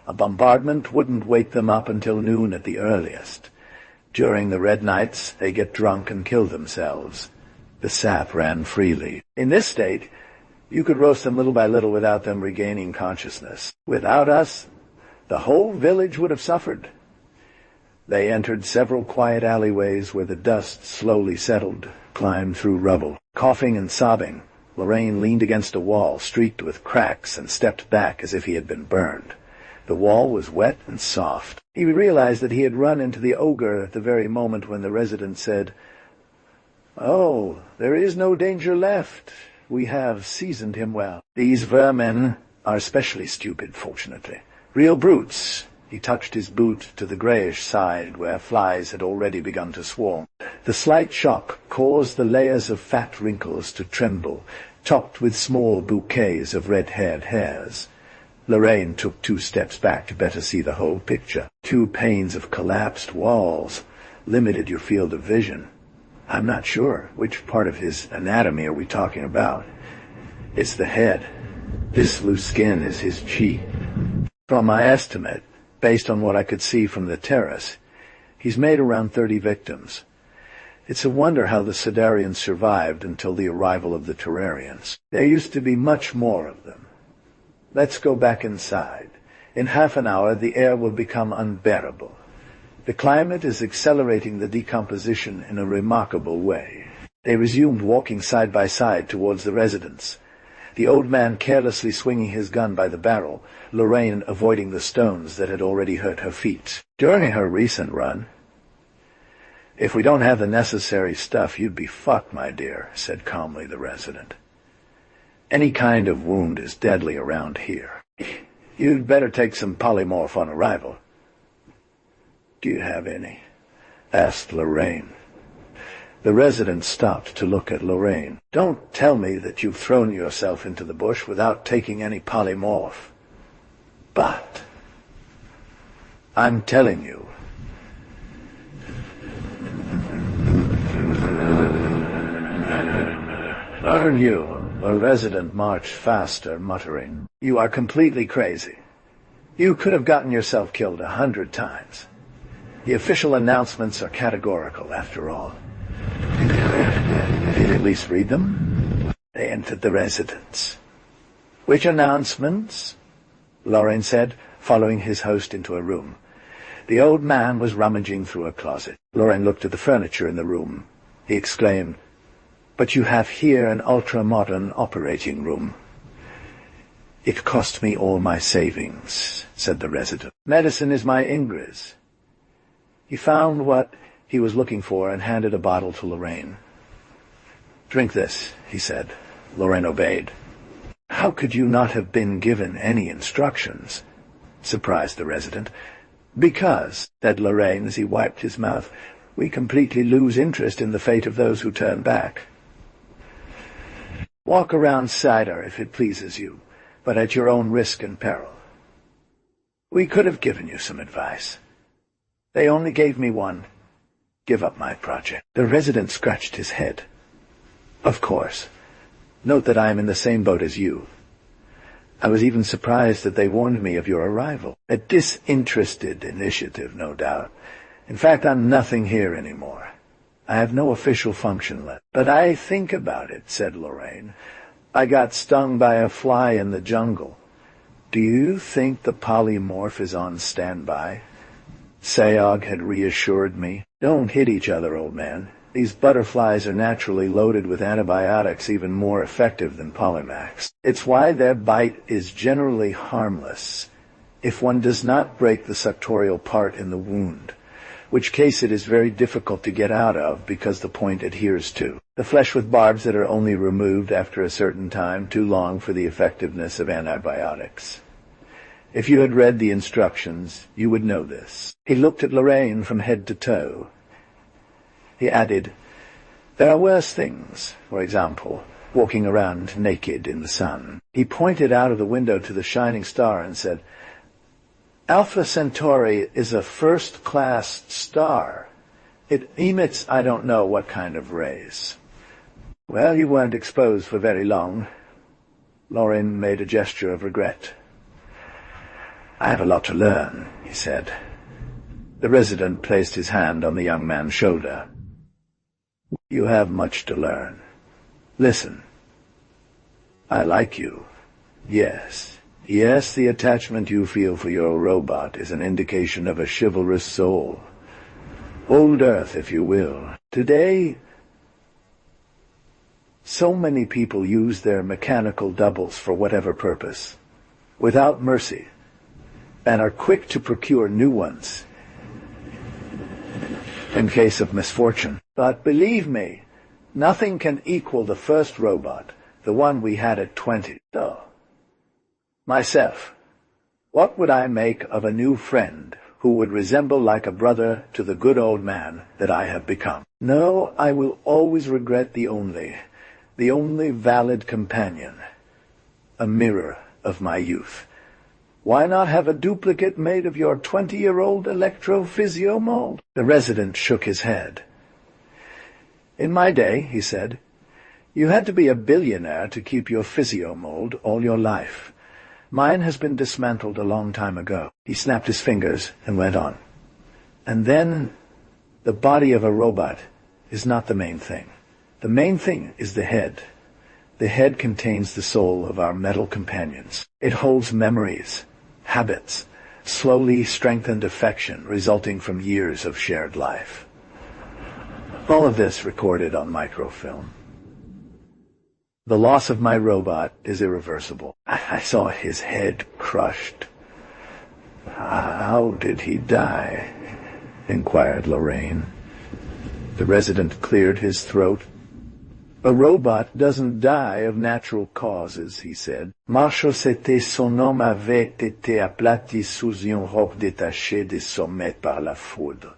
A bombardment wouldn't wake them up until noon at the earliest. During the red nights, they get drunk and kill themselves. The sap ran freely. In this state, you could roast them little by little without them regaining consciousness. Without us, the whole village would have suffered. They entered several quiet alleyways where the dust slowly settled, climbed through rubble. Coughing and sobbing, Lorraine leaned against a wall streaked with cracks and stepped back as if he had been burned. The wall was wet and soft. He realized that he had run into the ogre at the very moment when the resident said, "Oh, there is no danger left. We have seasoned him well. These vermin are especially stupid, fortunately. Real brutes." He touched his boot to the greyish side where flies had already begun to swarm. The slight shock caused the layers of fat wrinkles to tremble, topped with small bouquets of red-haired hairs. Lorraine took 2 steps back to better see the whole picture. 2 panes of collapsed walls limited your field of vision. I'm not sure. Which part of his anatomy are we talking about? It's the head. This loose skin is his cheek. From my estimate, based on what I could see from the terrace, he's made around 30 victims. It's a wonder how the Sidarians survived until the arrival of the Terrarians. There used to be much more of them. Let's go back inside. In half an hour, the air will become unbearable. The climate is accelerating the decomposition in a remarkable way. They resumed walking side by side towards the residence, the old man carelessly swinging his gun by the barrel, Lorraine avoiding the stones that had already hurt her feet. During her recent run, "If we don't have the necessary stuff, you'd be fucked, my dear," said calmly the resident. "Any kind of wound is deadly around here. You'd better take some polymorph on arrival." "Do you have any?" asked Lorraine. The resident stopped to look at Lorraine. "Don't tell me that you've thrown yourself into the bush without taking any polymorph." "But I'm telling you." "Learn you." The resident marched faster, muttering, "You are completely crazy. You could have gotten yourself killed 100 times. The official announcements are categorical, after all. Did you at least read them?" They entered the residence. "Which announcements?" Lorraine said, following his host into a room. The old man was rummaging through a closet. Lorraine looked at the furniture in the room. He exclaimed, "But you have here an ultra-modern operating room." "It cost me all my savings," said the resident. "Medicine is my Ingris." He found what he was looking for and handed a bottle to Lorraine. "Drink this," he said. Lorraine obeyed. "How could you not have been given any instructions?" surprised the resident. "Because," said Lorraine as he wiped his mouth, "we completely lose interest in the fate of those who turn back. Walk around Sidar if it pleases you, but at your own risk and peril. We could have given you some advice. They only gave me one. Give up my project." The resident scratched his head. "Of course. Note that I am in the same boat as you. I was even surprised that they warned me of your arrival. A disinterested initiative, no doubt. In fact, I'm nothing here anymore. I have no official function left." "But I think about it," said Lorraine. "I got stung by a fly in the jungle. Do you think the polymorph is on standby?" Sayog had reassured me. "Don't hit each other, old man. These butterflies are naturally loaded with antibiotics even more effective than Polymax. It's why their bite is generally harmless, if one does not break the suctorial part in the wound, which case it is very difficult to get out of because the point adheres to the flesh with barbs that are only removed after a certain time, too long for the effectiveness of antibiotics. If you had read the instructions, you would know this. He looked at Lorraine from head to toe. He added, "There are worse things, for example, walking around naked in the sun." He pointed out of the window to the shining star and said, "Alpha Centauri is a first-class star. It emits I don't know what kind of rays." "Well, you weren't exposed for very long." Lorraine made a gesture of regret. "I have a lot to learn," he said. The resident placed his hand on the young man's shoulder. "You have much to learn. Listen. I like you. Yes. Yes, the attachment you feel for your robot is an indication of a chivalrous soul. Old Earth, if you will. Today, so many people use their mechanical doubles for whatever purpose, without mercy, and are quick to procure new ones in case of misfortune. But believe me, nothing can equal the first robot, the one we had at 20. So, myself, what would I make of a new friend who would resemble like a brother to the good old man that I have become? No, I will always regret the only valid companion, a mirror of my youth. Why not have a duplicate made of your 20-year-old electro-physio mold?" The resident shook his head. "In my day," he said, "you had to be a billionaire to keep your physio mold all your life. Mine has been dismantled a long time ago." He snapped his fingers and went on. "And then, the body of a robot is not the main thing. The main thing is the head. The head contains the soul of our metal companions. It holds memories, habits, slowly strengthened affection resulting from years of shared life. All of this recorded on microfilm. The loss of my robot is irreversible. I saw his head crushed." "How did he die?" inquired Lorraine. The resident cleared his throat. "A robot doesn't die of natural causes," he said. "Marshall, c'était son homme avait été aplati sous une robe détachée des sommets par la foudre.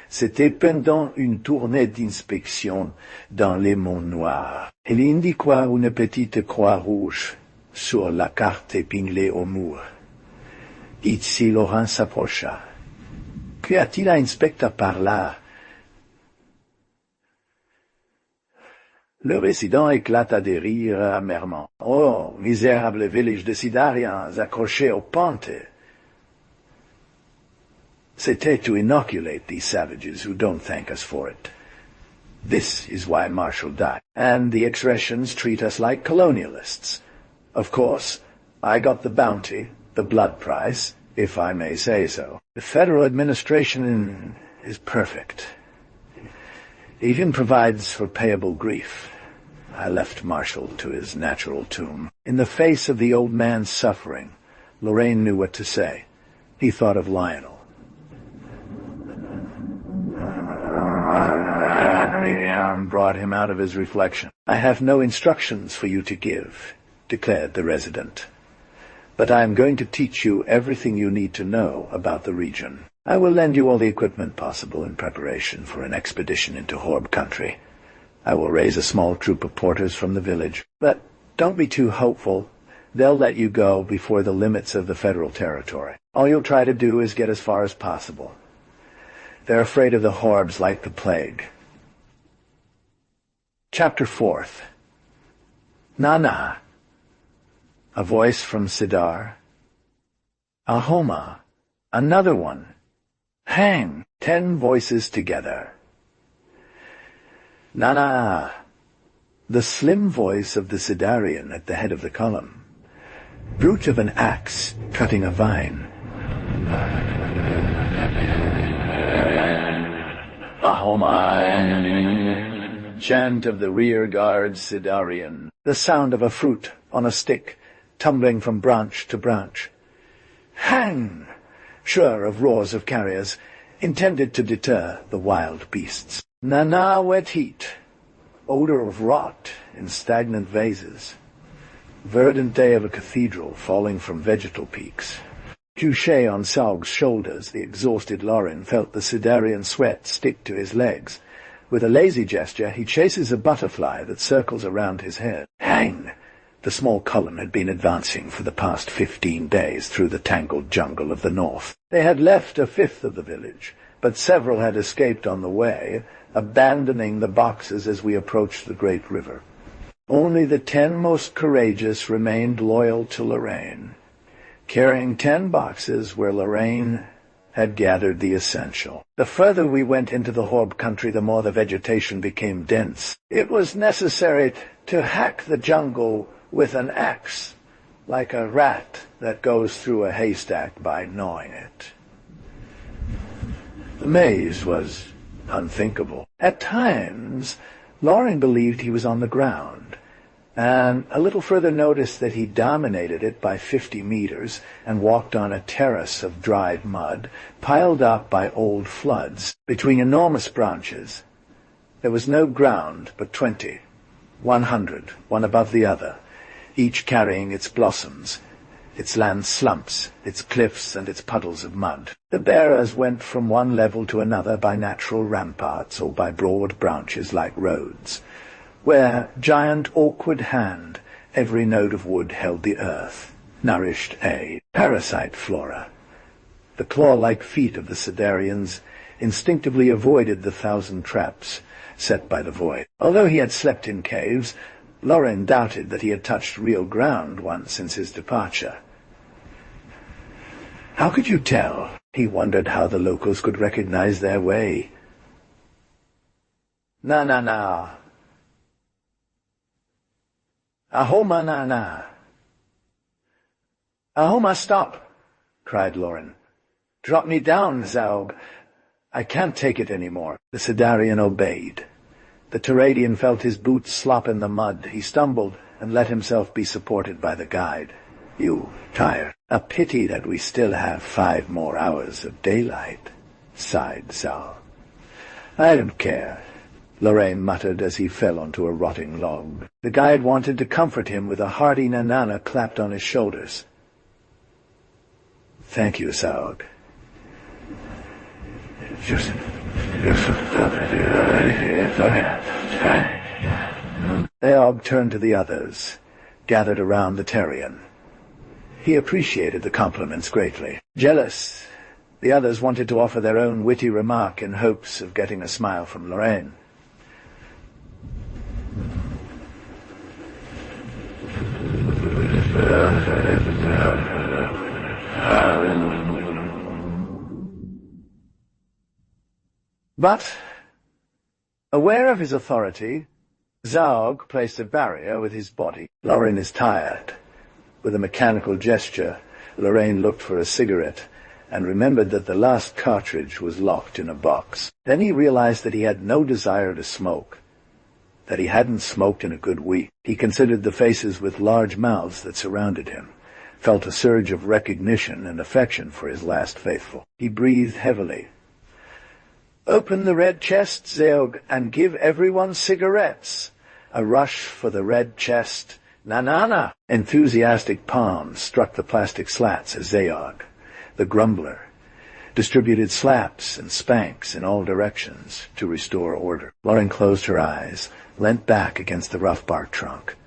C'était pendant une tournée d'inspection dans les monts noirs. Il indiqua une petite croix rouge sur la carte épinglée au mur. Ici, Laurent s'approcha. Qu'y a-t-il à inspecter par là?" Le résident éclata de rire amèrement. "Oh, misérable village de Sidariens accrochés aux pentes! C'était to inoculate these savages who don't thank us for it. This is why Marshall died. And the expressions treat us like colonialists. Of course, I got the bounty, the blood price, if I may say so. The federal administration is perfect. It even provides for payable grief." I left Marshall to his natural tomb. In the face of the old man's suffering, Lorraine knew what to say. He thought of Lionel. Brought him out of his reflection. "I have no instructions for you to give," declared the resident. "But I am going to teach you everything you need to know about the region. I will lend you all the equipment possible in preparation for an expedition into Horb country. I will raise a small troop of porters from the village. But don't be too hopeful. They'll let you go before the limits of the federal territory. All you'll try to do is get as far as possible. They're afraid of the Horbs like the plague." Chapter 4th. Nana. A voice from Sidar. Ahoma. Another one. Hang. 10 voices together. Nana. The slim voice of the Sidarian at the head of the column. Brute of an axe cutting a vine. Ahoma. Chant of the rear guard Sidarian. The sound of a fruit on a stick tumbling from branch to branch. Hang! Sure of roars of carriers, intended to deter the wild beasts. Nana wet heat, odor of rot in stagnant vases. Verdant day of a cathedral falling from vegetal peaks. Couché on Saug's shoulders, the exhausted Lorin felt the Sidarian sweat stick to his legs. With a lazy gesture, he chases a butterfly that circles around his head. Hang! The small column had been advancing for the past 15 days through the tangled jungle of the north. They had left a fifth of the village, but several had escaped on the way, abandoning the boxes as we approached the great river. Only the 10 most courageous remained loyal to Lorraine, carrying 10 boxes where Lorraine had gathered the essential. The further we went into the Horb country, the more the vegetation became dense. It was necessary to hack the jungle with an axe, like a rat that goes through a haystack by gnawing it. The maze was unthinkable. At times, Lorin believed he was on the ground, and a little further noticed that he dominated it by 50 meters and walked on a terrace of dried mud, piled up by old floods. Between enormous branches, there was no ground but 20, 100, one above the other, each carrying its blossoms, its land slumps, its cliffs, and its puddles of mud. The bearers went from one level to another by natural ramparts or by broad branches like roads, where, giant awkward hand, every node of wood held the earth, nourished a parasite flora. The claw-like feet of the Sidarians instinctively avoided the 1,000 traps set by the void. Although he had slept in caves, Lorin doubted that he had touched real ground once since his departure. How could you tell? He wondered how the locals could recognize their way. Na. Ahoma na. Ahoma, stop, cried Lorin. Drop me down, Zaug. I can't take it any more. The Sidarian obeyed. The Teradian felt his boots slop in the mud. He stumbled and let himself be supported by the guide. You tired. A pity that we still have 5 more hours of daylight, sighed Zaug. I don't care, Lorraine muttered as he fell onto a rotting log. The guide wanted to comfort him with a hearty nanana clapped on his shoulders. Thank you, Zaug. Zaug turned to the others, gathered around the Terrian. He appreciated the compliments greatly. Jealous, the others wanted to offer their own witty remark in hopes of getting a smile from Lorraine. But, aware of his authority, Zaug placed a barrier with his body. Lorin is tired. With a mechanical gesture, Lorraine looked for a cigarette and remembered that the last cartridge was locked in a box. Then he realized that he had no desire to smoke, that he hadn't smoked in a good week. He considered the faces with large mouths that surrounded him, felt a surge of recognition and affection for his last faithful. He breathed heavily. Open the red chest, Zaug, and give everyone cigarettes. A rush for the red chest. Na. Enthusiastic palms struck the plastic slats as Zaug, the grumbler, distributed slaps and spanks in all directions to restore order. Lorin closed her eyes, leant back against the rough bark trunk.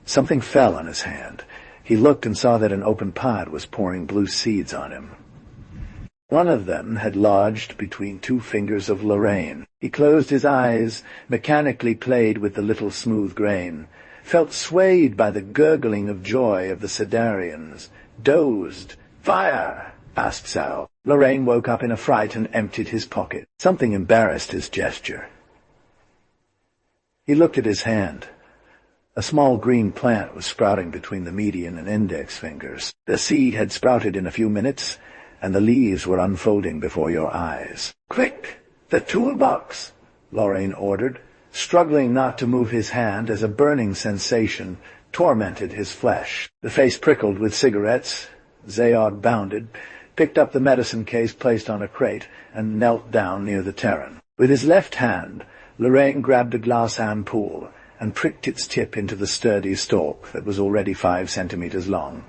Something fell on his hand. He looked and saw that an open pod was pouring blue seeds on him. One of them had lodged between 2 fingers of Lorraine. He closed his eyes, mechanically played with the little smooth grain, felt swayed by the gurgling of joy of the Sidarians, dozed. Fire! Asked Zaug. Lorraine woke up in a fright and emptied his pocket. Something embarrassed his gesture. He looked at his hand. A small green plant was sprouting between the median and index fingers. The seed had sprouted in a few minutes, and the leaves were unfolding before your eyes. Quick! The toolbox! Lorraine ordered, struggling not to move his hand as a burning sensation tormented his flesh. The face prickled with cigarettes. Zaug bounded, picked up the medicine case placed on a crate, and knelt down near the Terran. With his left hand, Lorraine grabbed a glass ampoule and pricked its tip into the sturdy stalk that was already 5 centimeters long.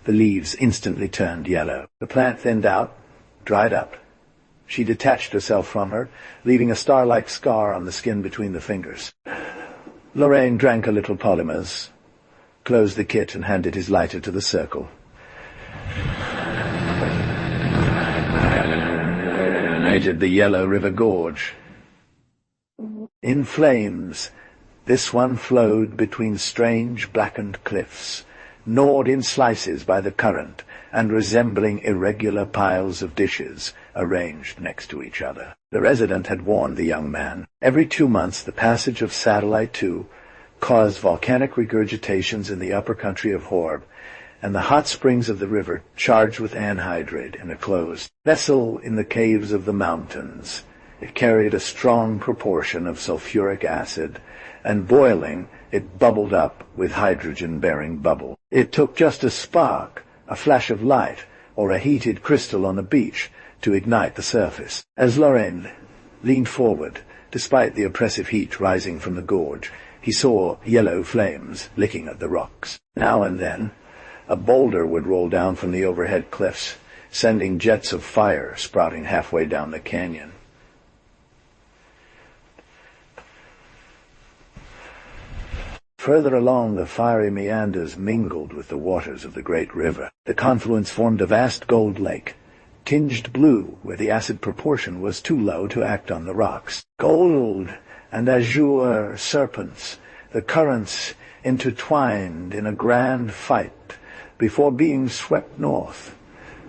The leaves instantly turned yellow. The plant thinned out, dried up. She detached herself from her, leaving a star-like scar on the skin between the fingers. Lorraine drank a little polymers, closed the kit and handed his lighter to the circle. Entered the yellow river gorge. In flames, this one flowed between strange blackened cliffs, gnawed in slices by the current and resembling irregular piles of dishes arranged next to each other. The resident had warned the young man. Every 2 months the passage of Satellite 2 caused volcanic regurgitations in the upper country of Horb, and the hot springs of the river charged with anhydride in a closed vessel in the caves of the mountains. It carried a strong proportion of sulfuric acid, and boiling, it bubbled up with hydrogen-bearing bubble. It took just a spark, a flash of light, or a heated crystal on a beach to ignite the surface. As Lorraine leaned forward, despite the oppressive heat rising from the gorge, he saw yellow flames licking at the rocks. Now and then, a boulder would roll down from the overhead cliffs, sending jets of fire sprouting halfway down the canyon. Further along, the fiery meanders mingled with the waters of the great river. The confluence formed a vast gold lake, tinged blue where the acid proportion was too low to act on the rocks. Gold and azure serpents, the currents intertwined in a grand fight before being swept north,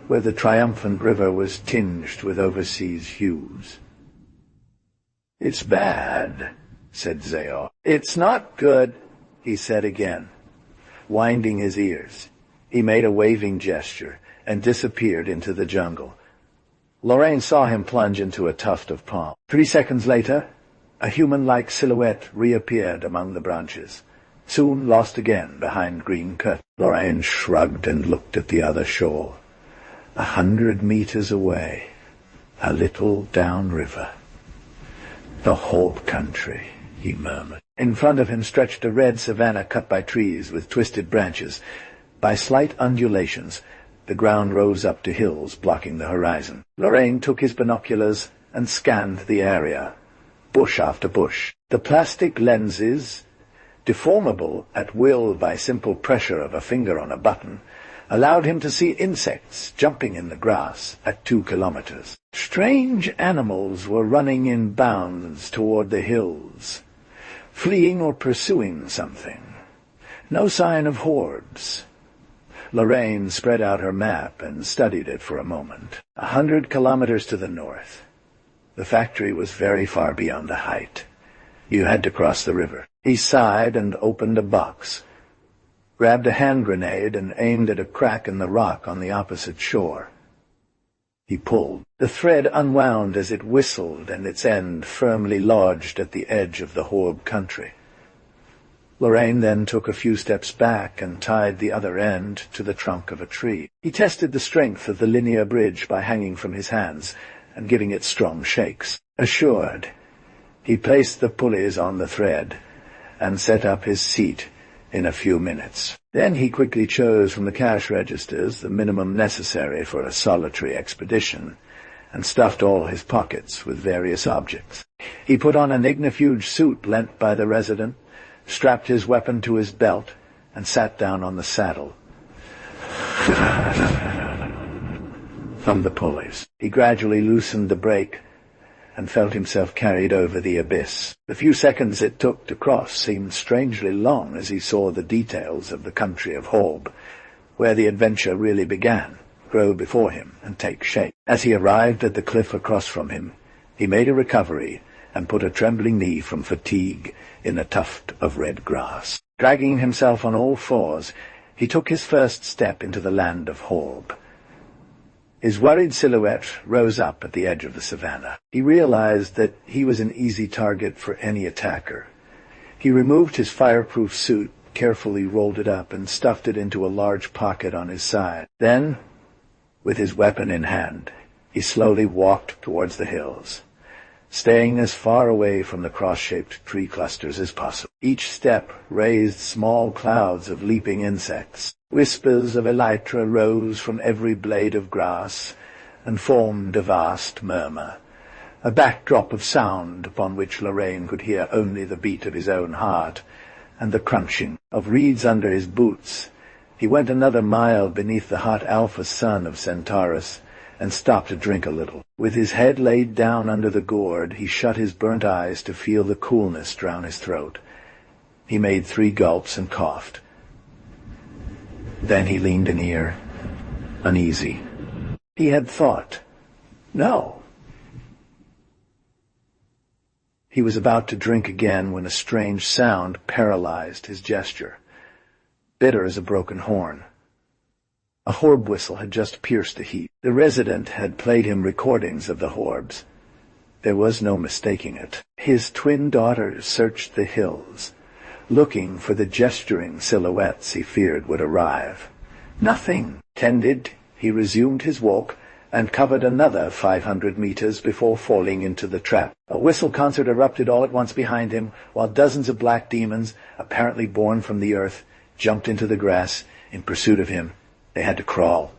where the triumphant river was tinged with overseas hues. "It's bad," said Zeo. "It's not good," he said again, winding his ears. He made a waving gesture and disappeared into the jungle. Lorraine saw him plunge into a tuft of palm. 3 seconds later, a human-like silhouette reappeared among the branches, soon lost again behind green curtains. Lorraine shrugged and looked at the other shore. 100 meters away, a little downriver. "The whole country," he murmured. In front of him stretched a red savanna cut by trees with twisted branches. By slight undulations, the ground rose up to hills blocking the horizon. Lorraine took his binoculars and scanned the area, bush after bush. The plastic lenses, deformable at will by simple pressure of a finger on a button, allowed him to see insects jumping in the grass at 2 kilometers. Strange animals were running in bounds toward the hills, fleeing or pursuing something. No sign of hordes. Lorraine spread out her map and studied it for a moment. 100 kilometers to the north. The factory was very far beyond the height. You had to cross the river. He sighed and opened a box, grabbed a hand grenade and aimed at a crack in the rock on the opposite shore. He pulled. The thread unwound as it whistled, and its end firmly lodged at the edge of the Horb country. Lorraine then took a few steps back and tied the other end to the trunk of a tree. He tested the strength of the linear bridge by hanging from his hands and giving it strong shakes. Assured, he placed the pulleys on the thread and set up his seat in a few minutes. Then he quickly chose from the cash registers the minimum necessary for a solitary expedition and stuffed all his pockets with various objects. He put on an ignifuge suit lent by the resident, strapped his weapon to his belt, and sat down on the saddle. From the pulleys, he gradually loosened the brake and felt himself carried over the abyss. The few seconds it took to cross seemed strangely long as he saw the details of the country of Horb, where the adventure really began, grow before him and take shape. As he arrived at the cliff across from him, he made a recovery and put a trembling knee from fatigue in a tuft of red grass. Dragging himself on all fours, he took his first step into the land of Horb. His worried silhouette rose up at the edge of the savannah. He realized that he was an easy target for any attacker. He removed his fireproof suit, carefully rolled it up, and stuffed it into a large pocket on his side. Then, with his weapon in hand, he slowly walked towards the hills. staying as far away from the cross-shaped tree clusters as possible. Each step raised small clouds of leaping insects. Whispers of elytra rose from every blade of grass and formed a vast murmur, a backdrop of sound upon which Lorraine could hear only the beat of his own heart and the crunching of reeds under his boots. He went another mile beneath the hot alpha sun of Centaurus and stopped to drink a little. With his head laid down under the gourd, he shut his burnt eyes to feel the coolness drown his throat. He made 3 gulps and coughed. Then he leaned an ear, uneasy. He had thought, no. He was about to drink again when a strange sound paralyzed his gesture, bitter as a broken horn. A horb whistle had just pierced the heat. The resident had played him recordings of the horbs. There was no mistaking it. His twin daughters searched the hills, looking for the gesturing silhouettes he feared would arrive. Nothing. Tended, he resumed his walk and covered another 500 meters before falling into the trap. A whistle concert erupted all at once behind him, while dozens of black demons, apparently born from the earth, jumped into the grass in pursuit of him. They had to crawl,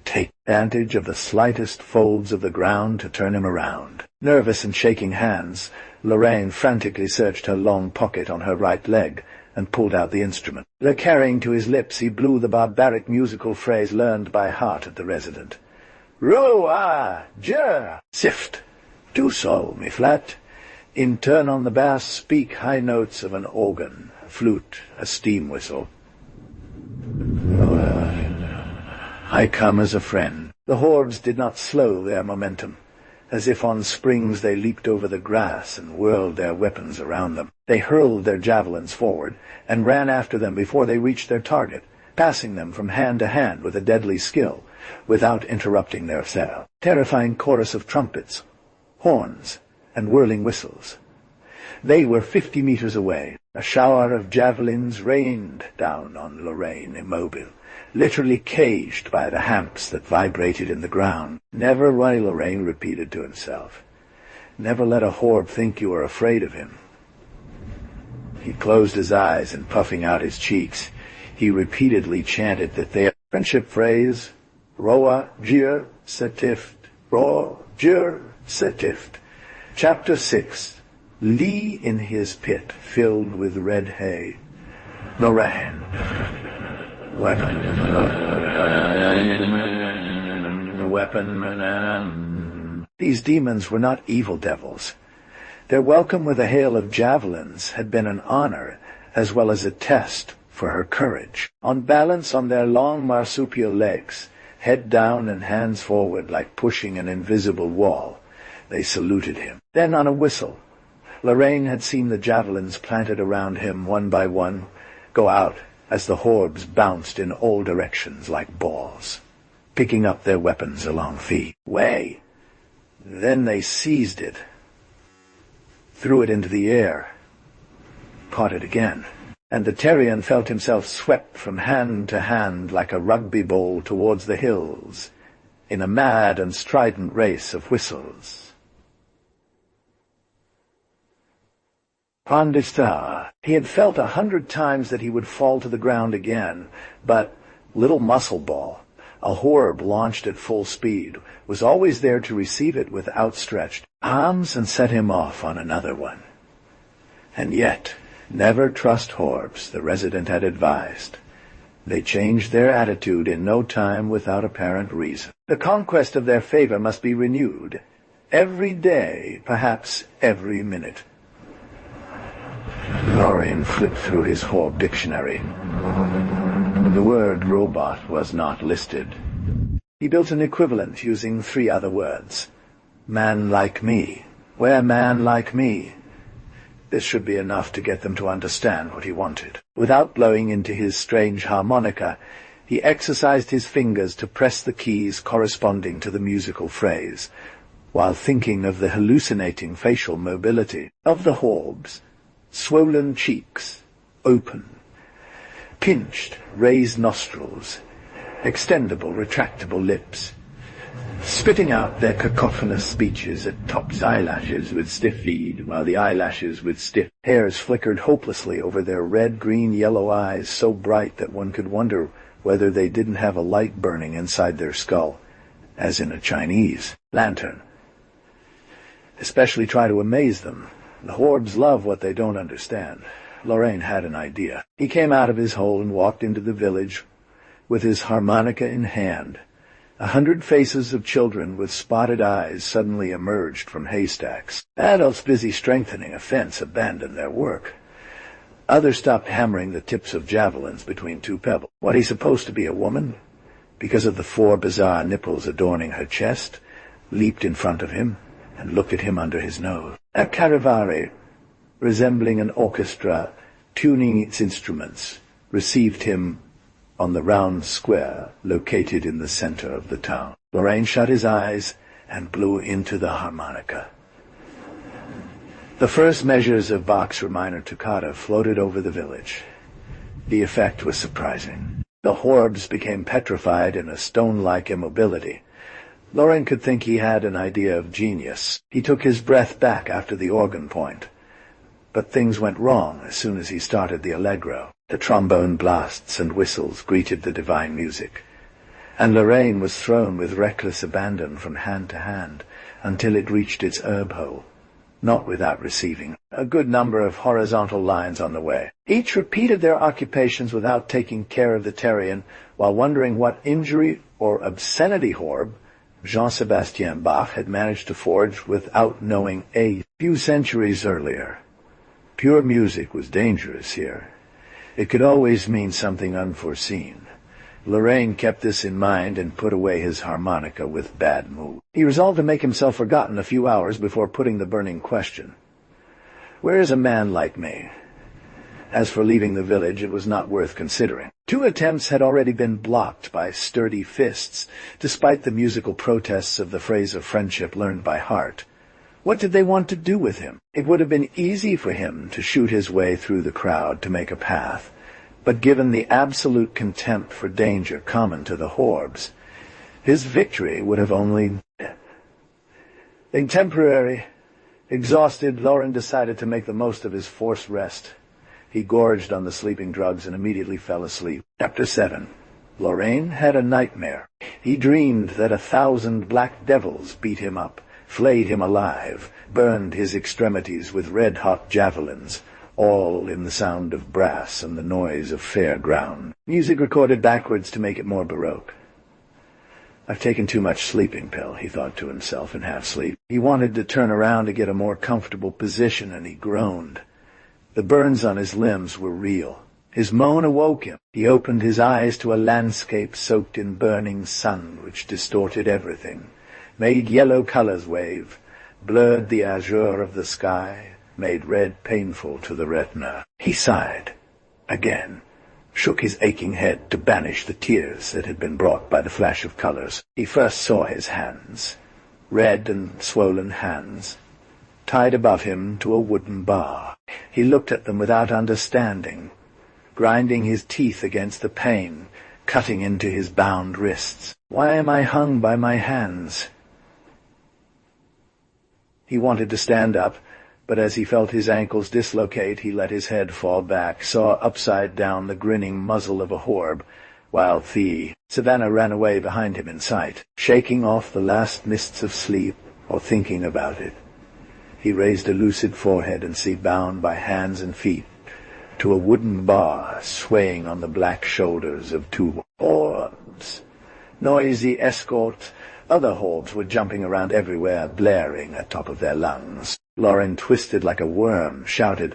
take advantage of the slightest folds of the ground to turn him around. Nervous and shaking hands, Lorraine frantically searched her long pocket on her right leg and pulled out the instrument. The carrying to his lips, he blew the barbaric musical phrase learned by heart at the resident. Ro-ah, jer, sift. Do so, me flat. In turn on the bass, speak high notes of an organ, a flute, a steam whistle. I come as a friend. The hordes did not slow their momentum. As if on springs they leaped over the grass and whirled their weapons around them. They hurled their javelins forward and ran after them before they reached their target, passing them from hand to hand with a deadly skill, without interrupting their sail. Terrifying chorus of trumpets, horns, and whirling whistles. They were 50 meters away. A shower of javelins rained down on Lorraine, immobile, literally caged by the hamps that vibrated in the ground. Never worry, Lorraine repeated to himself. Never let a horb think you are afraid of him. He closed his eyes and, puffing out his cheeks, he repeatedly chanted that their friendship phrase, Roa Jir Setift, Roa Jir Setift. Chapter 6. Lee in his pit, filled with red hay. Lorraine. Weapon. These demons were not evil devils. Their welcome with a hail of javelins had been an honor as well as a test for her courage. On balance on their long marsupial legs, head down and hands forward like pushing an invisible wall, they saluted him. Then on a whistle, Lorraine had seen the javelins planted around him one by one go out as the horbs bounced in all directions like balls, picking up their weapons along feet. Way! Then they seized it, threw it into the air, caught it again, and the Terrian felt himself swept from hand to hand like a rugby ball towards the hills, in a mad and strident race of whistles. Pandista. He had felt 100 times that he would fall to the ground again, but little muscle ball, a horb launched at full speed, was always there to receive it with outstretched arms and set him off on another one. And yet, never trust horbs, the resident had advised. They changed their attitude in no time without apparent reason. The conquest of their favor must be renewed, every day, perhaps every minute. Lorraine flipped through his Horb dictionary. The word robot was not listed. He built an equivalent using 3 other words. Man like me. Where man like me? This should be enough to get them to understand what he wanted. Without blowing into his strange harmonica, he exercised his fingers to press the keys corresponding to the musical phrase, while thinking of the hallucinating facial mobility of the Horbs. Swollen cheeks, open, pinched, raised nostrils, extendable, retractable lips, spitting out their cacophonous speeches at Top's eyelashes with stiff feed, while the eyelashes with stiff hairs flickered hopelessly over their red, green, yellow eyes, so bright that one could wonder whether they didn't have a light burning inside their skull, as in a Chinese lantern. Especially try to amaze them. The Horbs love what they don't understand. Lorraine had an idea. He came out of his hole and walked into the village with his harmonica in hand. 100 faces of children with spotted eyes suddenly emerged from haystacks. Adults busy strengthening a fence abandoned their work. Others stopped hammering the tips of javelins between two pebbles. What, he supposed to be a woman? Because of the 4 bizarre nipples adorning her chest, leaped in front of him and looked at him under his nose. A caravare, resembling an orchestra tuning its instruments, received him on the round square located in the center of the town. Lorraine shut his eyes and blew into the harmonica. The first measures of Bach's minor toccata floated over the village. The effect was surprising. The Horbs became petrified in a stone-like immobility. Lorraine could think he had an idea of genius. He took his breath back after the organ point. But things went wrong as soon as he started the allegro. The trombone blasts and whistles greeted the divine music, and Lorraine was thrown with reckless abandon from hand to hand until it reached its herb hole, not without receiving a good number of horizontal lines on the way. Each repeated their occupations without taking care of the Terrian, while wondering what injury or obscenity Horb Jean-Sébastien Bach had managed to forge without knowing a few centuries earlier. Pure music was dangerous here. It could always mean something unforeseen. Lorraine kept this in mind and put away his harmonica with bad mood. He resolved to make himself forgotten a few hours before putting the burning question. Where is a man like me? As for leaving the village, it was not worth considering. 2 attempts had already been blocked by sturdy fists, despite the musical protests of the phrase of friendship learned by heart. What did they want to do with him? It would have been easy for him to shoot his way through the crowd to make a path, but given the absolute contempt for danger common to the Horbs, his victory would have only... In temporary, exhausted, Lauren decided to make the most of his forced rest. He gorged on the sleeping drugs and immediately fell asleep. Chapter 7. Lorraine had a nightmare. He dreamed that 1,000 black devils beat him up, flayed him alive, burned his extremities with red-hot javelins, all in the sound of brass and the noise of fair ground. Music recorded backwards to make it more baroque. I've taken too much sleeping pill, he thought to himself in half-sleep. He wanted to turn around to get a more comfortable position, and he groaned. The burns on his limbs were real. His moan awoke him. He opened his eyes to a landscape soaked in burning sun, which distorted everything, made yellow colors wave, blurred the azure of the sky, made red painful to the retina. He sighed again, shook his aching head to banish the tears that had been brought by the flash of colors. He first saw his hands, red and swollen hands, tied above him to a wooden bar. He looked at them without understanding, grinding his teeth against the pain, cutting into his bound wrists. Why am I hung by my hands? He wanted to stand up, but as he felt his ankles dislocate, he let his head fall back, saw upside down the grinning muzzle of a Horb, while Savannah ran away behind him in sight, shaking off the last mists of sleep or thinking about it. He raised a lucid forehead and see bound by hands and feet to a wooden bar swaying on the black shoulders of 2 Horbs. Noisy escort. Other Horbs were jumping around everywhere, blaring at top of their lungs. Lauren twisted like a worm, shouted,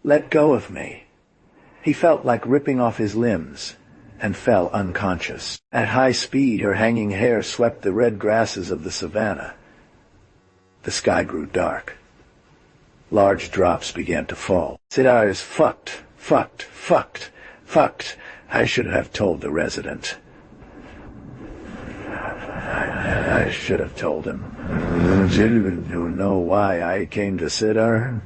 "Let go of me." He felt like ripping off his limbs, and fell unconscious. At high speed, her hanging hair swept the red grasses of the savannah. The sky grew dark. Large drops began to fall. Sidar is fucked. I should have told the resident. I should have told him. Do you know why I came to Sidar?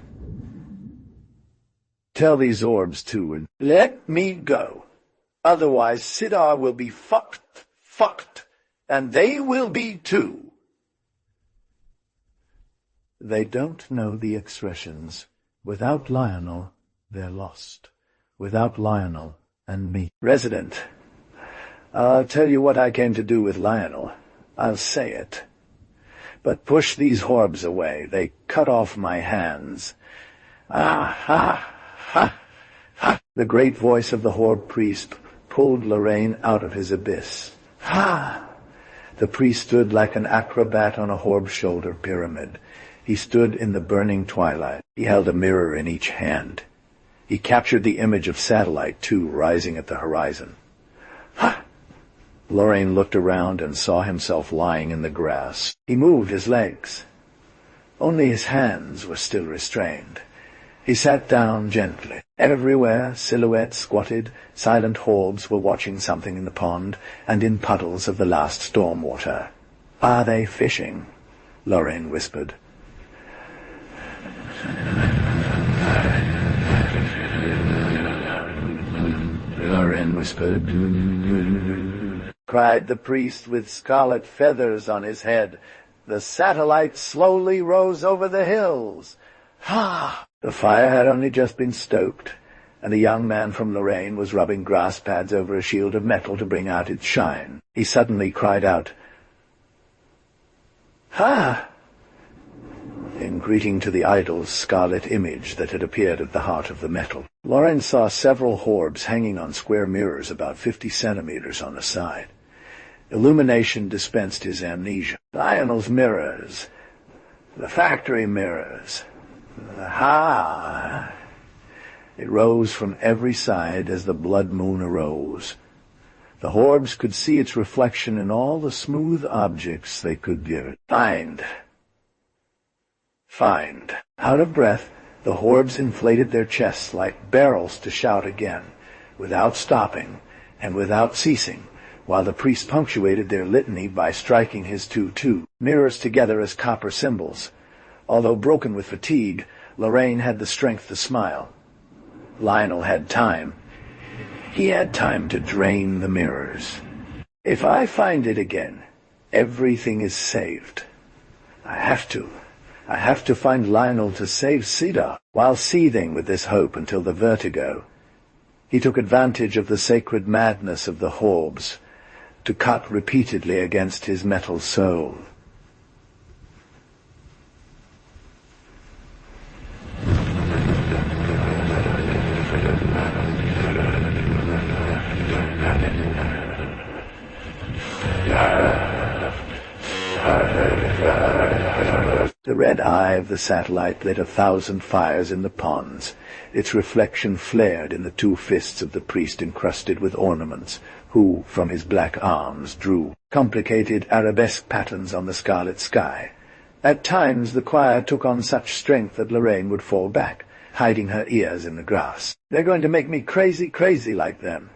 Tell these Orbs too, and let me go. Otherwise Sidar will be fucked. And they will be too. They don't know the expressions. Without Lionel, they're lost. Without Lionel and me. Resident, I'll tell you what I came to do with Lionel. I'll say it. But push these Horbs away. They cut off my hands. Ah, ha, ha, ha. The great voice of the Horb priest pulled Lorraine out of his abyss. Ha! The priest stood like an acrobat on a Horb shoulder pyramid. He stood in the burning twilight. He held a mirror in each hand. He captured the image of Satellite, too, rising at the horizon. Ha! Lorraine looked around and saw himself lying in the grass. He moved his legs. Only his hands were still restrained. He sat down gently. Everywhere, silhouettes squatted, silent Horbs were watching something in the pond and in puddles of the last storm water. "Are they fishing?" Lorraine whispered. Lorraine whispered. Cried the priest with scarlet feathers on his head. The Satellite slowly rose over the hills. Ha! The fire had only just been stoked, and a young man from Lorraine was rubbing grass pads over a shield of metal to bring out its shine. He suddenly cried out, "Ha!" in greeting to the idol's scarlet image that had appeared at the heart of the metal. Lorraine saw several Horbs hanging on square mirrors about 50 centimeters on the side. Illumination dispensed his amnesia. Lionel's mirrors. The factory mirrors. Ha! It rose from every side as the blood moon arose. The Horbs could see its reflection in all the smooth objects they could give it. Find. Out of breath, the Horbs inflated their chests like barrels to shout again, without stopping and without ceasing, while the priest punctuated their litany by striking his 2-2 mirrors together as copper cymbals. Although broken with fatigue, Lorraine had the strength to smile. Lionel had time. He had time to drain the mirrors. If I find it again, everything is saved. I have to find Lionel to save Sidar. While seething with this hope until the vertigo, he took advantage of the sacred madness of the Horbs to cut repeatedly against his metal soul. The red eye of the Satellite lit 1,000 fires in the ponds. Its reflection flared in the 2 fists of the priest encrusted with ornaments, who, from his black arms, drew complicated arabesque patterns on the scarlet sky. At times the choir took on such strength that Lorraine would fall back, hiding her ears in the grass. They're going to make me crazy like them.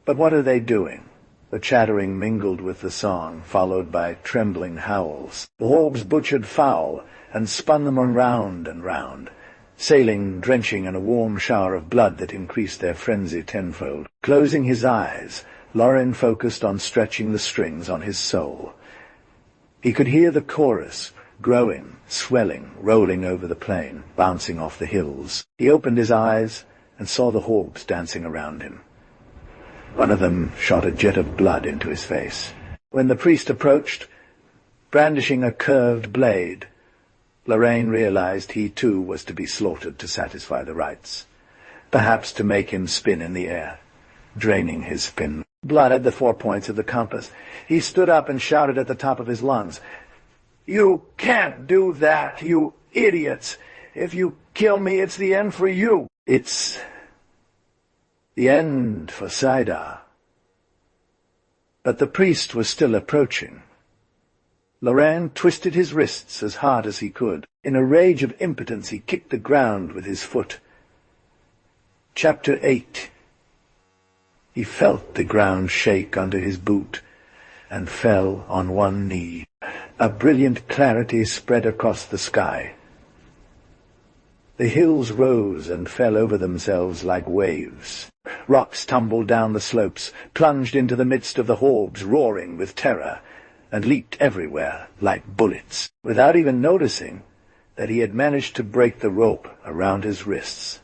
But what are they doing? The chattering mingled with the song, followed by trembling howls. The Horbs butchered fowl and spun them around and round, sailing, drenching in a warm shower of blood that increased their frenzy tenfold. Closing his eyes, Lorraine focused on stretching the strings on his soul. He could hear the chorus, growing, swelling, rolling over the plain, bouncing off the hills. He opened his eyes and saw the Horbs dancing around him. One of them shot a jet of blood into his face. When the priest approached, brandishing a curved blade, Lorraine realized he too was to be slaughtered to satisfy the rites, perhaps to make him spin in the air, draining his spin. Blood at the 4 points of the compass. He stood up and shouted at the top of his lungs, "You can't do that, you idiots! If you kill me, it's the end for you. It's the end for Sidar." But the priest was still approaching. Lorraine twisted his wrists as hard as he could. In a rage of impotence he kicked the ground with his foot. Chapter 8. He felt the ground shake under his boot and fell on one knee. A brilliant clarity spread across the sky. The hills rose and fell over themselves like waves. Rocks tumbled down the slopes, plunged into the midst of the horbs, roaring with terror, and leaped everywhere like bullets, without even noticing that he had managed to break the rope around his wrists.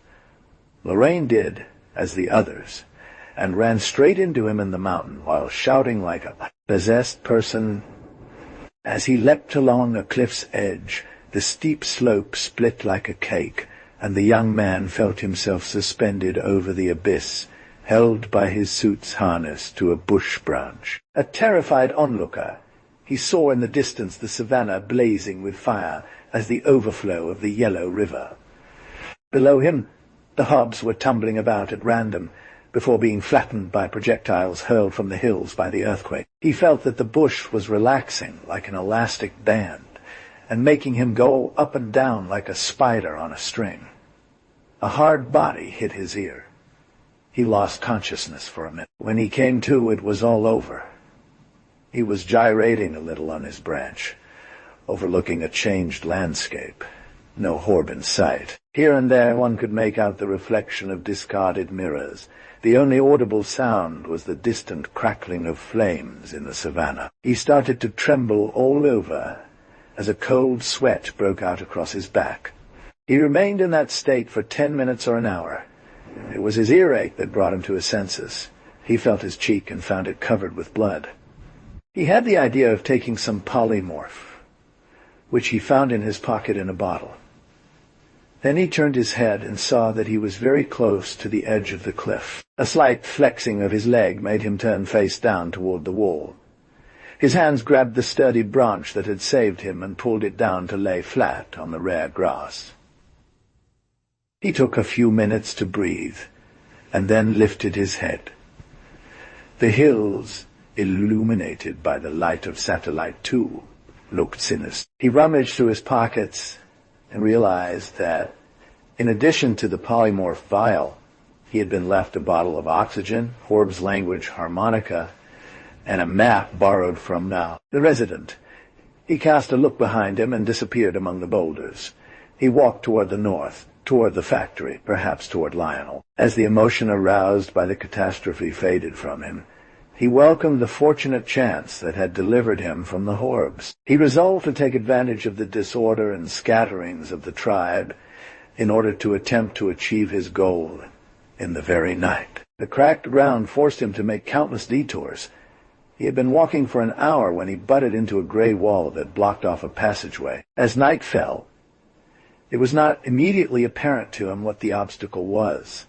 Lorraine did as the others, and ran straight into him in the mountain while shouting like a possessed person. As he leapt along a cliff's edge, the steep slope split like a cake, and the young man felt himself suspended over the abyss, held by his suit's harness to a bush branch. A terrified onlooker, he saw in the distance the savannah blazing with fire as the overflow of the yellow river. Below him, the hobs were tumbling about at random, before being flattened by projectiles hurled from the hills by the earthquake. He felt that the bush was relaxing like an elastic band, and making him go up and down like a spider on a string. A hard body hit his ear. He lost consciousness for a minute. When he came to, it was all over. He was gyrating a little on his branch, overlooking a changed landscape. No horb in sight. Here and there one could make out the reflection of discarded mirrors. The only audible sound was the distant crackling of flames in the savannah. He started to tremble all over as a cold sweat broke out across his back. He remained in that state for 10 minutes or an hour. It was his earache that brought him to his senses. He felt his cheek and found it covered with blood. He had the idea of taking some polymorph, which he found in his pocket in a bottle. Then he turned his head and saw that he was very close to the edge of the cliff. A slight flexing of his leg made him turn face down toward the wall. His hands grabbed the sturdy branch that had saved him and pulled it down to lay flat on the rare grass. He took a few minutes to breathe, and then lifted his head. The hills, illuminated by the light of Satellite 2, looked sinister. He rummaged through his pockets and realized that, in addition to the polymorph vial, he had been left a bottle of oxygen, Horb's language harmonica, and a map borrowed from the resident. He cast a look behind him and disappeared among the boulders. He walked toward the north, toward the factory, perhaps toward Lionel. As the emotion aroused by the catastrophe faded from him, he welcomed the fortunate chance that had delivered him from the Horbs. He resolved to take advantage of the disorder and scatterings of the tribe in order to attempt to achieve his goal in the very night. The cracked ground forced him to make countless detours. He had been walking for an hour when he butted into a gray wall that blocked off a passageway. As night fell, it was not immediately apparent to him what the obstacle was.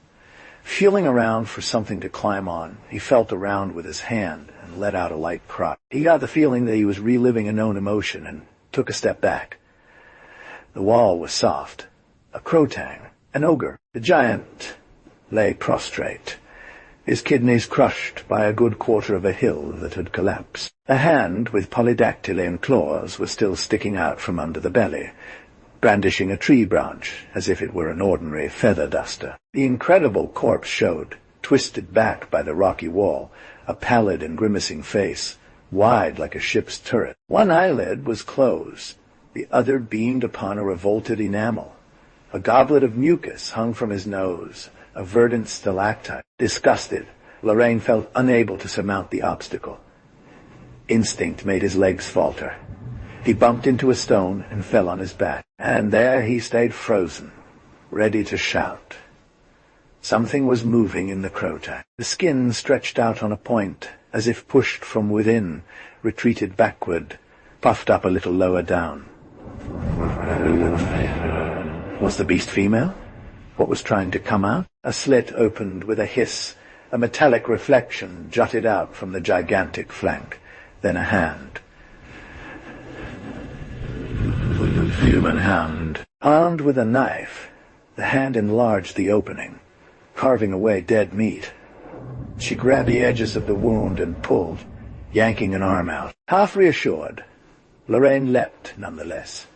Feeling around for something to climb on, he felt around with his hand and let out a light cry. He got the feeling that he was reliving a known emotion and took a step back. The wall was soft. A crotang, an ogre. The giant lay prostrate, his kidneys crushed by a good quarter of a hill that had collapsed. A hand with polydactyly claws was still sticking out from under the belly, brandishing a tree branch as if it were an ordinary feather duster. The incredible corpse showed, twisted back by the rocky wall, a pallid and grimacing face, wide like a ship's turret. One eyelid was closed, the other beamed upon a revolted enamel. A goblet of mucus hung from his nose, a verdant stalactite. Disgusted, Lorraine felt unable to surmount the obstacle. Instinct made his legs falter. He bumped into a stone and fell on his back, and there he stayed frozen, ready to shout. Something was moving in the crotang. The skin stretched out on a point, as if pushed from within, retreated backward, puffed up a little lower down. Was the beast female? What was trying to come out? A slit opened with a hiss. A metallic reflection jutted out from the gigantic flank. Then a hand. Human hand. Armed with a knife, the hand enlarged the opening, carving away dead meat. She grabbed the edges of the wound and pulled, yanking an arm out. Half reassured, Lorraine leapt nonetheless.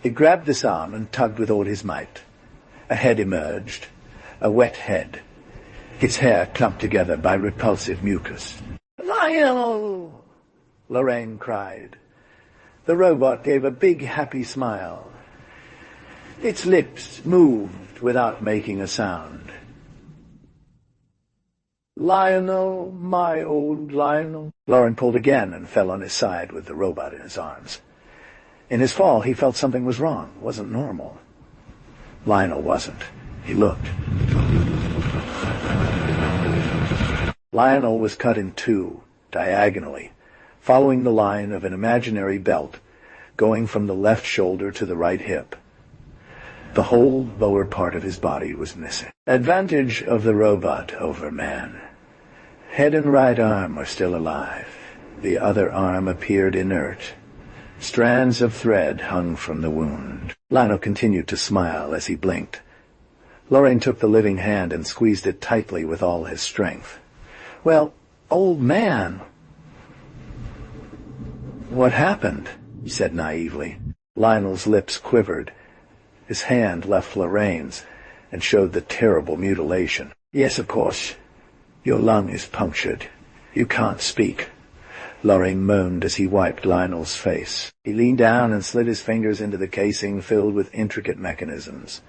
He grabbed this arm and tugged with all his might. A head emerged, a wet head, its hair clumped together by repulsive mucus. "Lionel!" Lorraine cried. The robot gave a big, happy smile. Its lips moved without making a sound. "Lionel, my old Lionel." Loren pulled again and fell on his side with the robot in his arms. In his fall, he felt something was wrong, wasn't normal. Lionel wasn't. He looked. Lionel was cut in two, diagonally, following the line of an imaginary belt, going from the left shoulder to the right hip. The whole lower part of his body was missing. Advantage of the robot over man. Head and right arm were still alive. The other arm appeared inert. Strands of thread hung from the wound. Lionel continued to smile as he blinked. Loren took the living hand and squeezed it tightly with all his strength. "Well, old man." "What happened?" he said naively. Lionel's lips quivered. His hand left Lorraine's and showed the terrible mutilation. "Yes, of course. Your lung is punctured. You can't speak." Lorraine moaned as he wiped Lionel's face. He leaned down and slid his fingers into the casing filled with intricate mechanisms.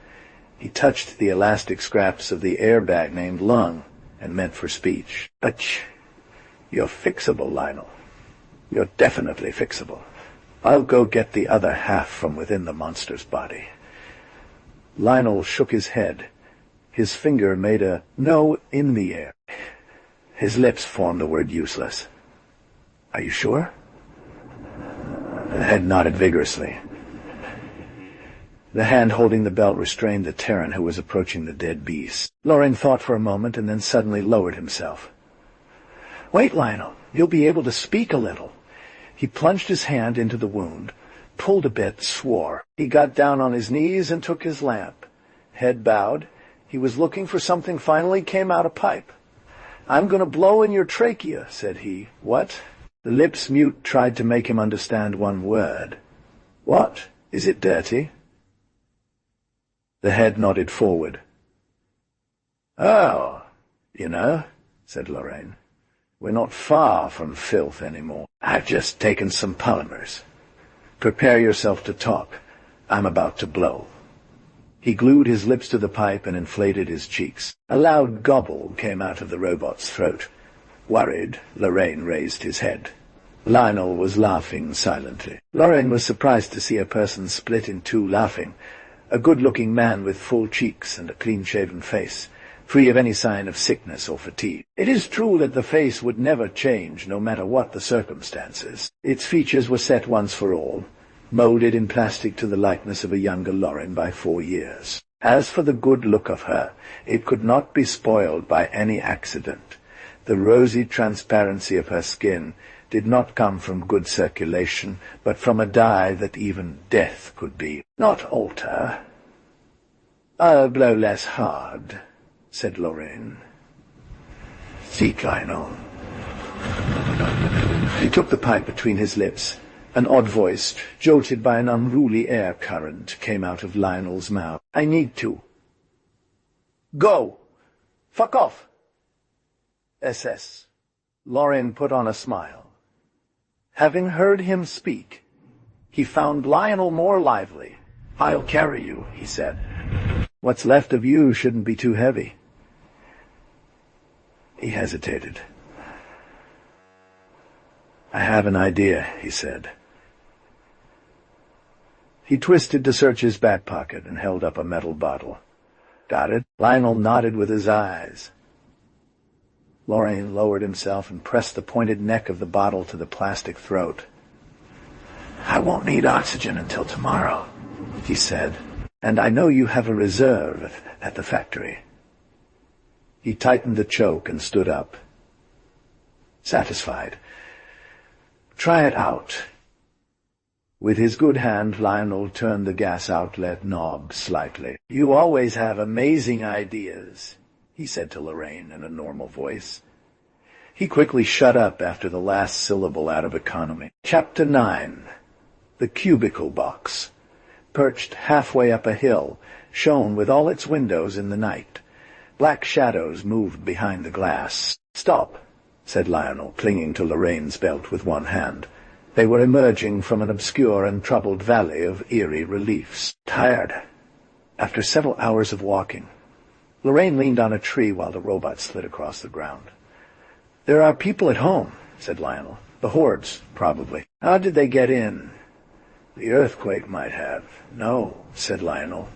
He touched the elastic scraps of the airbag named lung and meant for speech. "But you're fixable, Lionel. You're definitely fixable. I'll go get the other half from within the monster's body." Lionel shook his head. His finger made a no in the air. His lips formed the word useless. "Are you sure?" The head nodded vigorously. The hand holding the belt restrained the Terran who was approaching the dead beast. Loren thought for a moment and then suddenly lowered himself. "Wait, Lionel. You'll be able to speak a little." He plunged his hand into the wound, pulled a bit, swore. He got down on his knees and took his lamp. Head bowed. He was looking for something, finally came out a pipe. "I'm going to blow in your trachea," said he. "What?" The lips mute tried to make him understand one word. "What? Is it dirty?" The head nodded forward. "Oh, you know," said Lorraine, "we're not far from filth anymore. I've just taken some polymers. Prepare yourself to talk. I'm about to blow." He glued his lips to the pipe and inflated his cheeks. A loud gobble came out of the robot's throat. Worried, Lorraine raised his head. Lionel was laughing silently. Lorraine was surprised to see a person split in two laughing, a good-looking man with full cheeks and a clean-shaven face, free of any sign of sickness or fatigue. It is true that the face would never change, no matter what the circumstances. Its features were set once for all, molded in plastic to the likeness of a younger Lorraine by 4 years. As for the good look of her, it could not be spoiled by any accident. The rosy transparency of her skin did not come from good circulation, but from a dye that even death could not alter. "I'll blow less hard," said Lorraine. "Seek, Lionel." He took the pipe between his lips. An odd voice, jolted by an unruly air current, came out of Lionel's mouth. "I need to." "Go! Fuck off!" SS. Lorraine put on a smile. Having heard him speak, he found Lionel more lively. "I'll carry you," he said. "What's left of you shouldn't be too heavy." He hesitated. "I have an idea," he said. He twisted to search his back pocket and held up a metal bottle. "Got it?" Lionel nodded with his eyes. Lorraine lowered himself and pressed the pointed neck of the bottle to the plastic throat. "I won't need oxygen until tomorrow," he said. "And I know you have a reserve at the factory." He tightened the choke and stood up. Satisfied. "Try it out." With his good hand, Lionel turned the gas outlet knob slightly. "You always have amazing ideas," he said to Lorraine in a normal voice. He quickly shut up after the last syllable out of economy. Chapter 9. The Cubicle Box. Perched halfway up a hill, shone with all its windows in the night. Black shadows moved behind the glass. "Stop," said Lionel, clinging to Lorraine's belt with one hand. They were emerging from an obscure and troubled valley of eerie reliefs. Tired, after several hours of walking, Lorraine leaned on a tree while the robot slid across the ground. "There are people at home," said Lionel. "The hordes, probably. How did they get in?" "The earthquake might have." "No," said Lionel.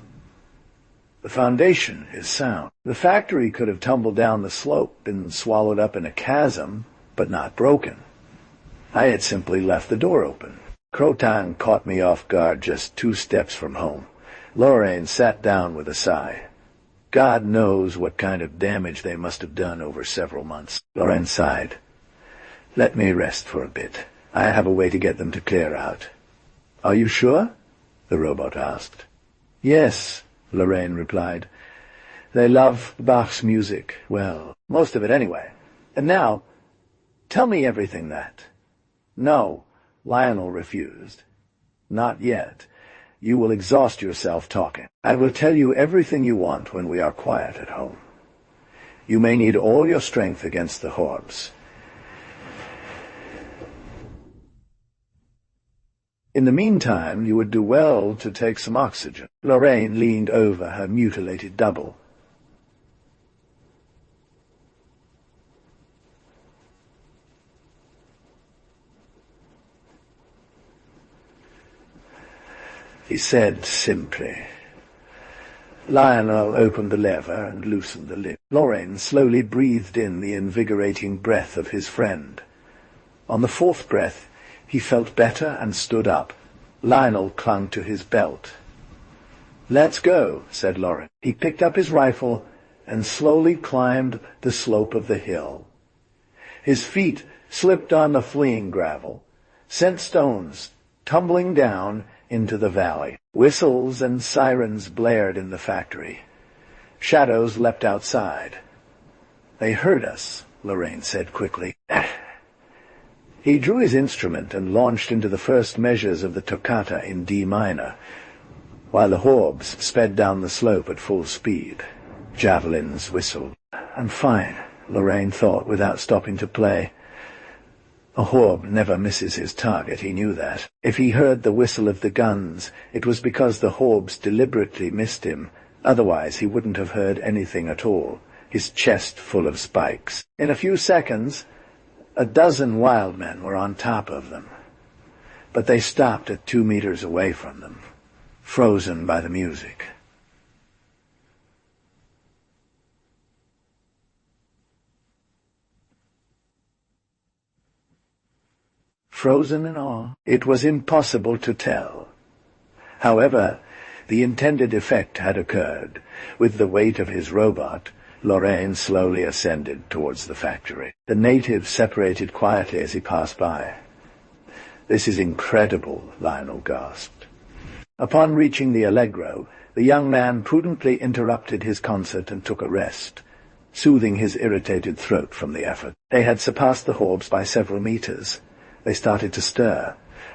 "The foundation is sound. The factory could have tumbled down the slope, been swallowed up in a chasm, but not broken. I had simply left the door open. Croton caught me off guard just 2 steps from home." Lorraine sat down with a sigh. "God knows what kind of damage they must have done over several months." Lorraine sighed. "Let me rest for a bit. I have a way to get them to clear out." "Are you sure?" the robot asked. "Yes," Lorraine replied. "They love Bach's music. Well, most of it anyway. And now, tell me everything that—" "No," Lionel refused. "Not yet. You will exhaust yourself talking. I will tell you everything you want when we are quiet at home. You may need all your strength against the Horbs. In the meantime, you would do well to take some oxygen." Lorraine leaned over her mutilated double. He said simply. Lionel opened the lever and loosened the lid. Lorraine slowly breathed in the invigorating breath of his friend. On the 4th breath, he felt better and stood up. Lionel clung to his belt. "Let's go," said Lorraine. He picked up his rifle and slowly climbed the slope of the hill. His feet slipped on the fleeing gravel, sent stones tumbling down into the valley. Whistles and sirens blared in the factory. Shadows leapt outside. "They heard us," Lorraine said quickly. He drew his instrument and launched into the first measures of the toccata in D minor, while the Horbs sped down the slope at full speed. Javelins whistled. "I'm fine," Lorraine thought without stopping to play. A Horb never misses his target, he knew that. If he heard the whistle of the guns, it was because the Horbs deliberately missed him. Otherwise he wouldn't have heard anything at all, his chest full of spikes. In a few seconds, a dozen wild men were on top of them. But they stopped at 2 meters away from them, frozen by the music. Frozen in awe. It was impossible to tell. However, the intended effect had occurred. With the weight of his robot, Lorraine slowly ascended towards the factory. The natives separated quietly as he passed by. "This is incredible," Lionel gasped. Upon reaching the Allegro, the young man prudently interrupted his concert and took a rest, soothing his irritated throat from the effort. They had surpassed the Horbs by several meters. They started to stir.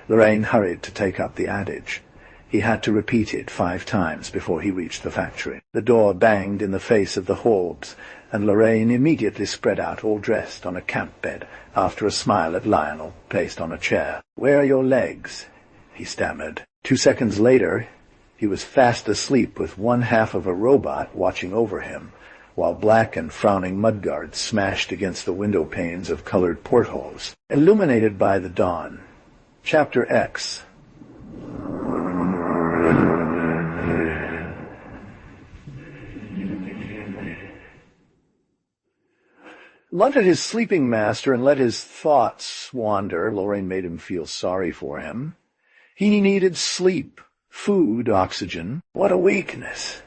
Lorraine hurried to take up the adage. He had to repeat it 5 times before he reached the factory. The door banged in the face of the Horbs, and Lorraine immediately spread out all dressed on a camp bed, after a smile at Lionel, placed on a chair. "Where are your legs?" he stammered. 2 seconds later, he was fast asleep with one half of a robot watching over him, while black and frowning mudguards smashed against the window panes of colored portholes. Illuminated by the dawn. Chapter X. Let his sleeping master and let his thoughts wander. Lorraine made him feel sorry for him. He needed sleep, food, oxygen. What a weakness!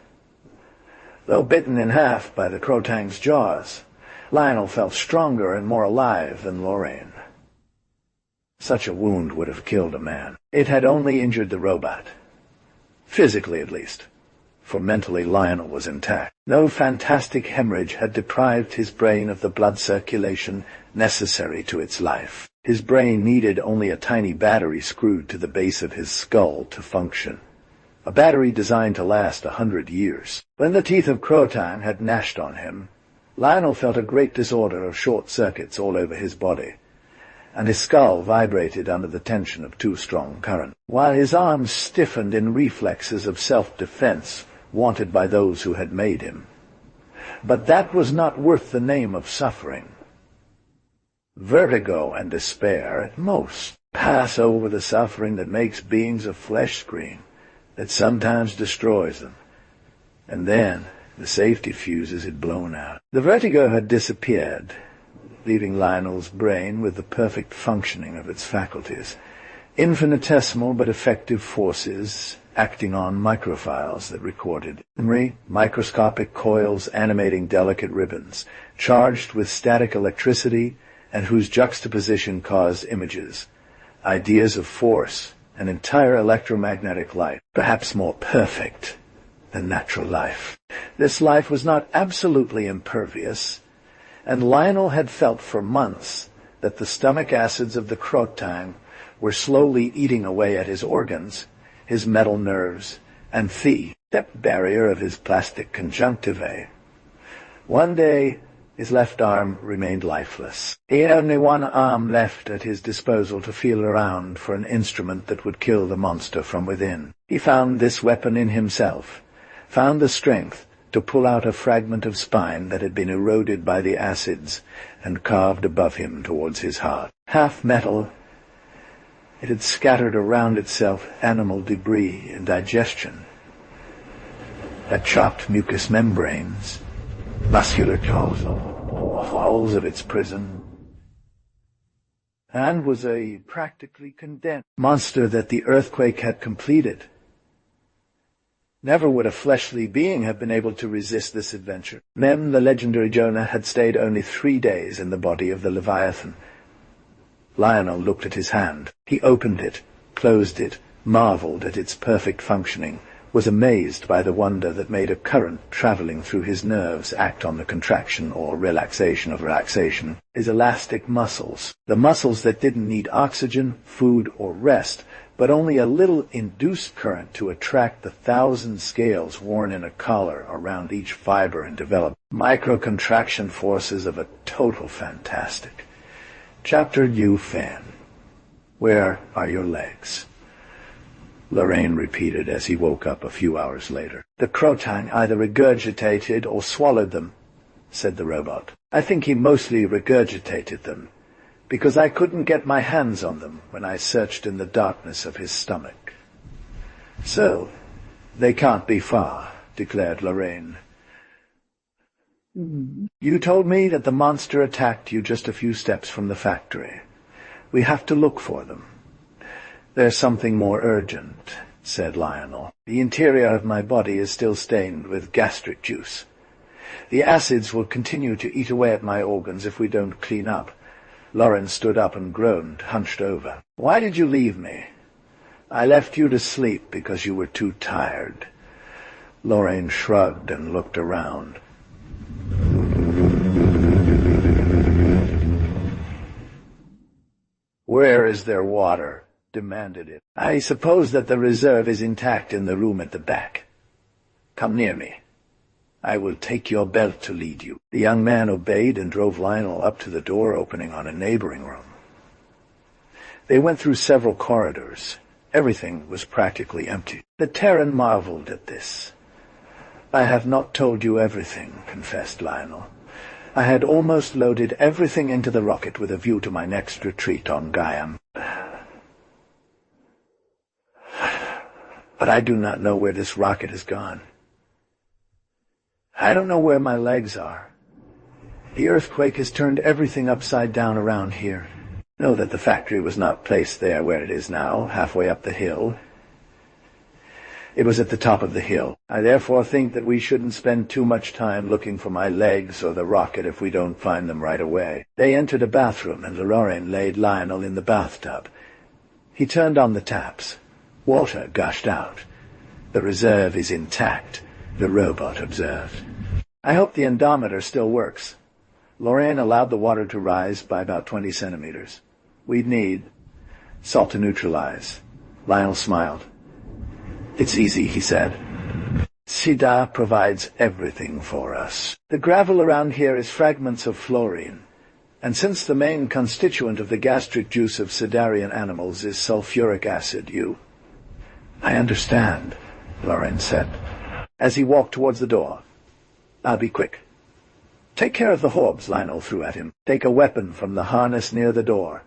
Though bitten in half by the Crotang's jaws, Lionel felt stronger and more alive than Lorraine. Such a wound would have killed a man. It had only injured the robot. Physically, at least. For mentally Lionel was intact. No fantastic hemorrhage had deprived his brain of the blood circulation necessary to its life. His brain needed only a tiny battery screwed to the base of his skull to function. A battery designed to last 100 years. When the teeth of Croton had gnashed on him, Lionel felt a great disorder of short circuits all over his body, and his skull vibrated under the tension of 2 strong currents, while his arms stiffened in reflexes of self-defense wanted by those who had made him. But that was not worth the name of suffering. Vertigo and despair, at most, pass over the suffering that makes beings of flesh scream, that sometimes destroys them. And then the safety fuses had blown out. The vertigo had disappeared, leaving Lionel's brain with the perfect functioning of its faculties. Infinitesimal but effective forces acting on microfiles that recorded memory, microscopic coils animating delicate ribbons, charged with static electricity and whose juxtaposition caused images, ideas of force, an entire electromagnetic life, perhaps more perfect than natural life. This life was not absolutely impervious, and Lionel had felt for months that the stomach acids of the Crotang were slowly eating away at his organs, his metal nerves, and the step barrier of his plastic conjunctivae. One day, his left arm remained lifeless. He had only one arm left at his disposal to feel around for an instrument that would kill the monster from within. He found this weapon in himself, found the strength to pull out a fragment of spine that had been eroded by the acids and carved above him towards his heart. Half metal, it had scattered around itself animal debris and digestion, had chopped mucous membranes, muscular walls of its prison, and was a practically condensed monster that the earthquake had completed. Never would a fleshly being have been able to resist this adventure. Mem, the legendary Jonah, had stayed only 3 days in the body of the Leviathan. Lionel looked at his hand. He opened it, closed it, marveled at its perfect functioning, was amazed by the wonder that made a current traveling through his nerves act on the contraction or relaxation of relaxation. His elastic muscles, the muscles that didn't need oxygen, food, or rest, but only a little induced current to attract the 1,000 scales worn in a collar around each fiber and develop micro-contraction forces of a total fantastic. Chapter Yu Fan. Where are your legs? Lorraine repeated as he woke up a few hours later. The Crotang either regurgitated or swallowed them, said the robot. I think he mostly regurgitated them, because I couldn't get my hands on them when I searched in the darkness of his stomach. So, they can't be far, declared Lorraine. You told me that the monster attacked you just a few steps from the factory. We have to look for them. There's something more urgent, said Lionel. The interior of my body is still stained with gastric juice. The acids will continue to eat away at my organs if we don't clean up. Lauren stood up and groaned, hunched over. Why did you leave me? I left you to sleep because you were too tired. Lorraine shrugged and looked around. Where is their water? Demanded it. I suppose that the reserve is intact in the room at the back. Come near me. I will take your belt to lead you. The young man obeyed and drove Lionel up to the door opening on a neighboring room. They went through several corridors. Everything was practically empty. The Terran marveled at this. I have not told you everything, confessed Lionel. I had almost loaded everything into the rocket with a view to my next retreat on Gaiam. But I do not know where this rocket has gone. I don't know where my legs are. The earthquake has turned everything upside down around here. Know that the factory was not placed there where it is now, halfway up the hill. It was at the top of the hill. I therefore think that we shouldn't spend too much time looking for my legs or the rocket if we don't find them right away. They entered a bathroom, and Lorraine laid Lionel in the bathtub. He turned on the taps. Water gushed out. The reserve is intact, the robot observed. I hope the endometer still works. Lorraine allowed the water to rise by about 20 centimeters. We'd need salt to neutralize. Lionel smiled. It's easy, he said. Sidar provides everything for us. The gravel around here is fragments of fluorine, and since the main constituent of the gastric juice of Sidarian animals is sulfuric acid, I understand, Lorraine said, as he walked towards the door. I'll be quick. "Take care of the Horbs," Lionel threw at him. "Take a weapon from the harness near the door."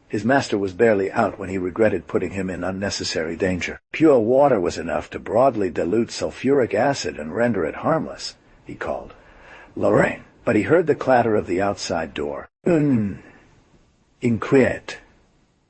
His master was barely out when he regretted putting him in unnecessary danger. Pure water was enough to broadly dilute sulfuric acid and render it harmless, he called. "Lorraine." But he heard the clatter of the outside door. Inquiet.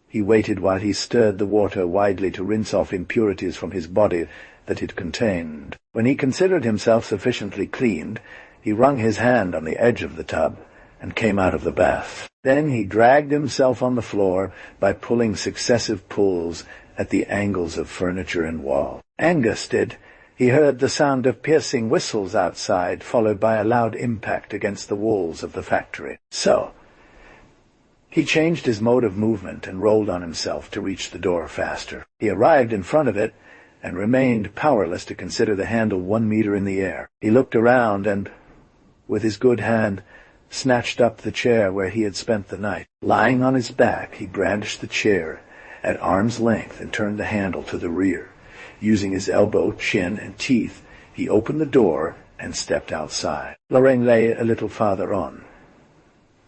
He waited while he stirred the water widely to rinse off impurities from his body that it contained. When he considered himself sufficiently cleaned, he wrung his hand on the edge of the tub and came out of the bath. Then he dragged himself on the floor by pulling successive pulls at the angles of furniture and wall. Angus did. He heard the sound of piercing whistles outside, followed by a loud impact against the walls of the factory. So he changed his mode of movement and rolled on himself to reach the door faster. He arrived in front of it and remained powerless to consider the handle 1 meter in the air. He looked around and, with his good hand, snatched up the chair where he had spent the night. Lying on his back, he brandished the chair at arm's length and turned the handle to the rear. Using his elbow, chin, and teeth, he opened the door and stepped outside. Lorraine lay a little farther on.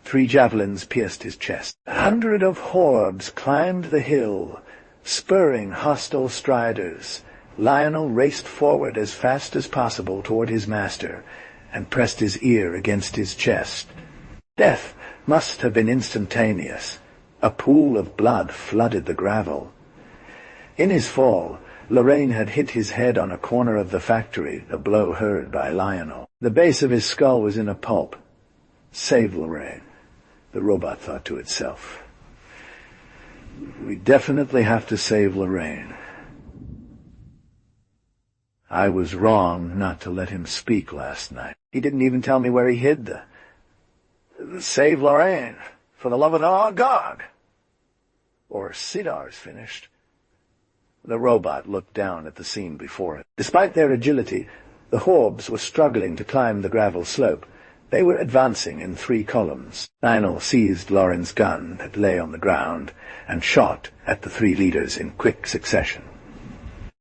3 javelins pierced his chest. 100 of Horbs climbed the hill, spurring hostile striders. Lionel raced forward as fast as possible toward his master and pressed his ear against his chest. Death must have been instantaneous. A pool of blood flooded the gravel. In his fall, Lorraine had hit his head on a corner of the factory, a blow heard by Lionel. The base of his skull was in a pulp. Save Lorraine, the robot thought to itself. We definitely have to save Lorraine. I was wrong not to let him speak last night. He didn't even tell me where he hid the save Lorraine, for the love of the God. Or Sidar's finished. The robot looked down at the scene before it. Despite their agility, the Horbs were struggling to climb the gravel slope. They were advancing in 3 columns. Lionel seized Lauren's gun that lay on the ground and shot at the 3 leaders in quick succession.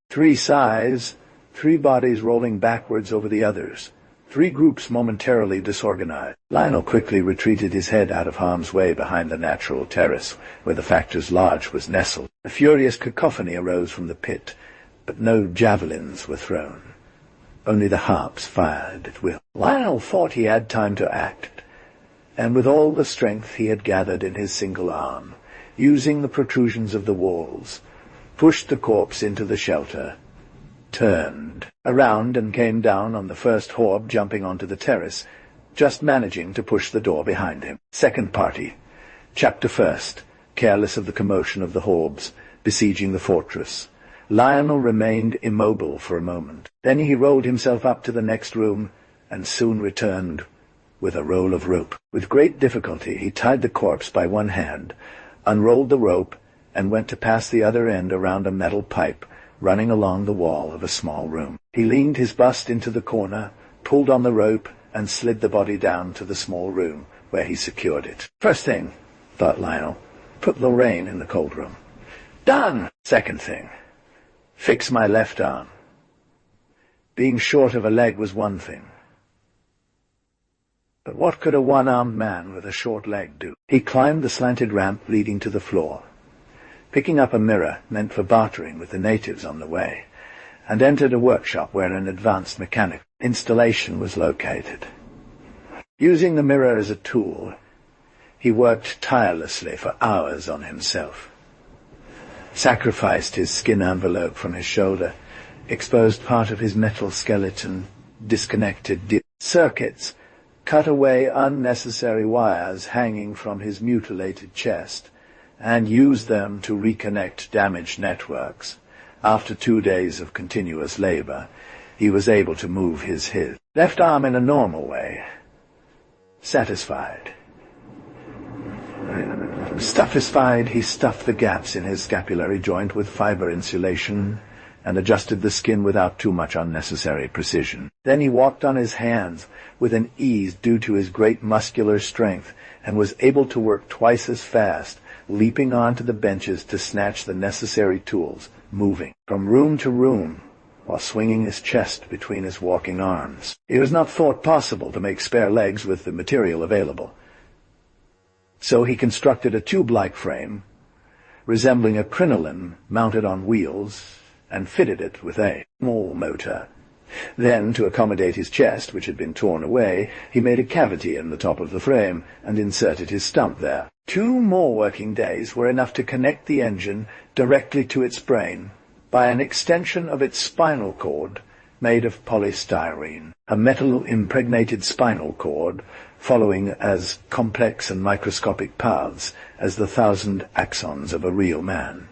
3 sighs, 3 bodies rolling backwards over the others. 3 groups momentarily disorganized. Lionel quickly retreated his head out of harm's way behind the natural terrace where the factor's lodge was nestled. A furious cacophony arose from the pit, but no javelins were thrown. Only the harps fired at will. Lionel thought he had time to act, and with all the strength he had gathered in his single arm, using the protrusions of the walls, pushed the corpse into the shelter, turned around and came down on the first Horb jumping onto the terrace, just managing to push the door behind him. Second party. Chapter 1st. Careless of the commotion of the Horbs besieging the fortress. Lionel remained immobile for a moment. Then he rolled himself up to the next room and soon returned with a roll of rope. With great difficulty he tied the corpse by one hand, unrolled the rope, and went to pass the other end around a metal pipe running along the wall of a small room. He leaned his bust into the corner, pulled on the rope, and slid the body down to the small room, where he secured it. First thing, thought Lionel, put Lorraine in the cold room. Done! Second thing, fix my left arm. Being short of a leg was one thing. But what could a one-armed man with a short leg do? He climbed the slanted ramp leading to the floor, picking up a mirror meant for bartering with the natives on the way, and entered a workshop where an advanced mechanic installation was located. Using the mirror as a tool, he worked tirelessly for hours on himself. Sacrificed his skin envelope from his shoulder, exposed part of his metal skeleton, disconnected circuits, cut away unnecessary wires hanging from his mutilated chest, and used them to reconnect damaged networks. After 2 days of continuous labor, he was able to move his left arm in a normal way. Satisfied, he stuffed the gaps in his scapulary joint with fiber insulation and adjusted the skin without too much unnecessary precision. Then he walked on his hands with an ease due to his great muscular strength and was able to work twice as fast, leaping onto the benches to snatch the necessary tools, moving from room to room while swinging his chest between his walking arms. It was not thought possible to make spare legs with the material available. So he constructed a tube-like frame, resembling a crinoline mounted on wheels, and fitted it with a small motor. Then, to accommodate his chest, which had been torn away, he made a cavity in the top of the frame and inserted his stump there. 2 more working days were enough to connect the engine directly to its brain by an extension of its spinal cord made of polystyrene, a metal-impregnated spinal cord following as complex and microscopic paths as the 1,000 axons of a real man.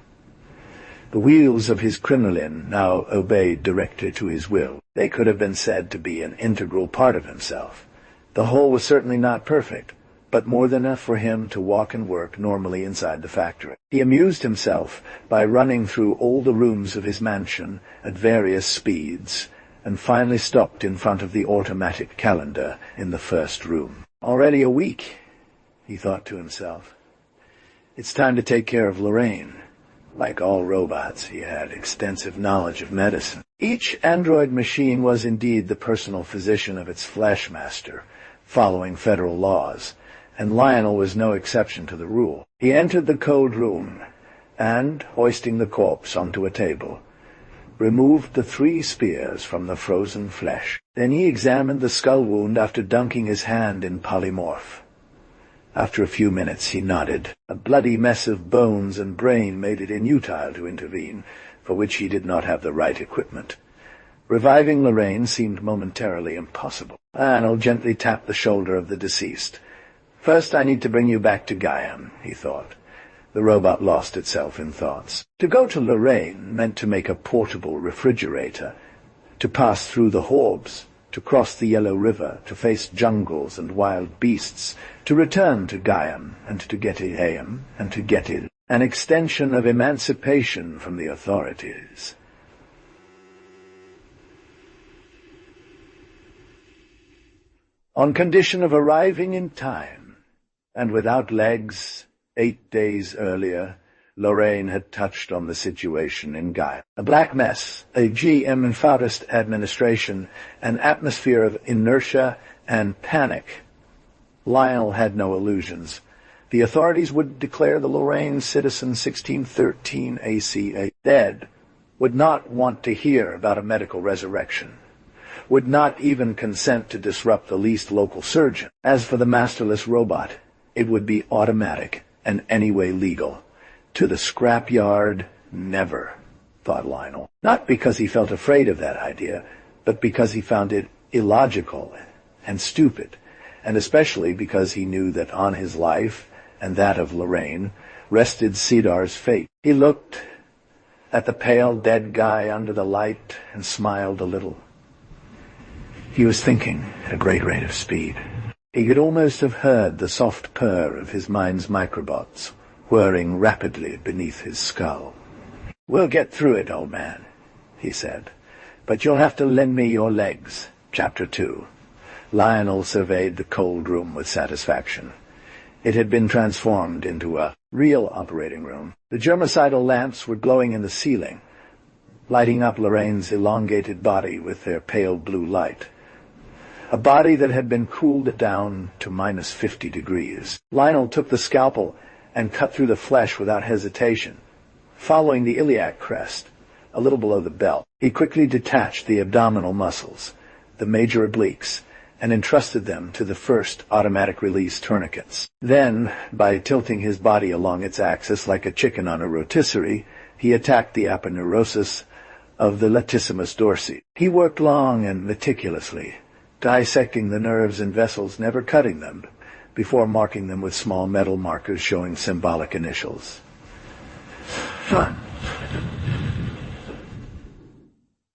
The wheels of his crinoline now obeyed directly to his will. They could have been said to be an integral part of himself. The whole was certainly not perfect, but more than enough for him to walk and work normally inside the factory. He amused himself by running through all the rooms of his mansion at various speeds, and finally stopped in front of the automatic calendar in the first room. Already a week, he thought to himself. It's time to take care of Lorraine. Like all robots, he had extensive knowledge of medicine. Each android machine was indeed the personal physician of its flesh master, following federal laws, and Lionel was no exception to the rule. He entered the cold room, and, hoisting the corpse onto a table, removed the 3 spears from the frozen flesh. Then he examined the skull wound after dunking his hand in polymorph. After a few minutes he nodded. A bloody mess of bones and brain made it inutile to intervene, for which he did not have the right equipment. Reviving Lorraine seemed momentarily impossible. Lionel gently tapped the shoulder of the deceased. First I need to bring you back to Gaiam, he thought. The robot lost itself in thoughts. To go to Lorraine meant to make a portable refrigerator, to pass through the Horbs, to cross the Yellow River, to face jungles and wild beasts, to return to Gaiam, and to get Gaiam, and to get it, an extension of emancipation from the authorities. On condition of arriving in time, and without legs, 8 days earlier, Lorraine had touched on the situation in Gaia. A black mess, a GM and Faust administration, an atmosphere of inertia and panic. Lionel had no illusions. The authorities would declare the Lorraine citizen 1613 ACA dead, would not want to hear about a medical resurrection, would not even consent to disrupt the least local surgeon. As for the masterless robot, it would be automatic and anyway legal. To the scrapyard, never, thought Lionel. Not because he felt afraid of that idea, but because he found it illogical and stupid, and especially because he knew that on his life and that of Lorraine rested Sidar's fate. He looked at the pale, dead guy under the light and smiled a little. He was thinking at a great rate of speed. He could almost have heard the soft purr of his mind's microbots whirring rapidly beneath his skull. "We'll get through it, old man," he said, "but you'll have to lend me your legs." Chapter 2. Lionel surveyed the cold room with satisfaction. It had been transformed into a real operating room. The germicidal lamps were glowing in the ceiling, lighting up Lorraine's elongated body with their pale blue light. A body that had been cooled down to minus 50 degrees. Lionel took the scalpel and cut through the flesh without hesitation. Following the iliac crest, a little below the belt, he quickly detached the abdominal muscles, the major obliques, and entrusted them to the first automatic release tourniquets. Then, by tilting his body along its axis like a chicken on a rotisserie, he attacked the aponeurosis of the latissimus dorsi. He worked long and meticulously, dissecting the nerves and vessels, never cutting them, before marking them with small metal markers showing symbolic initials.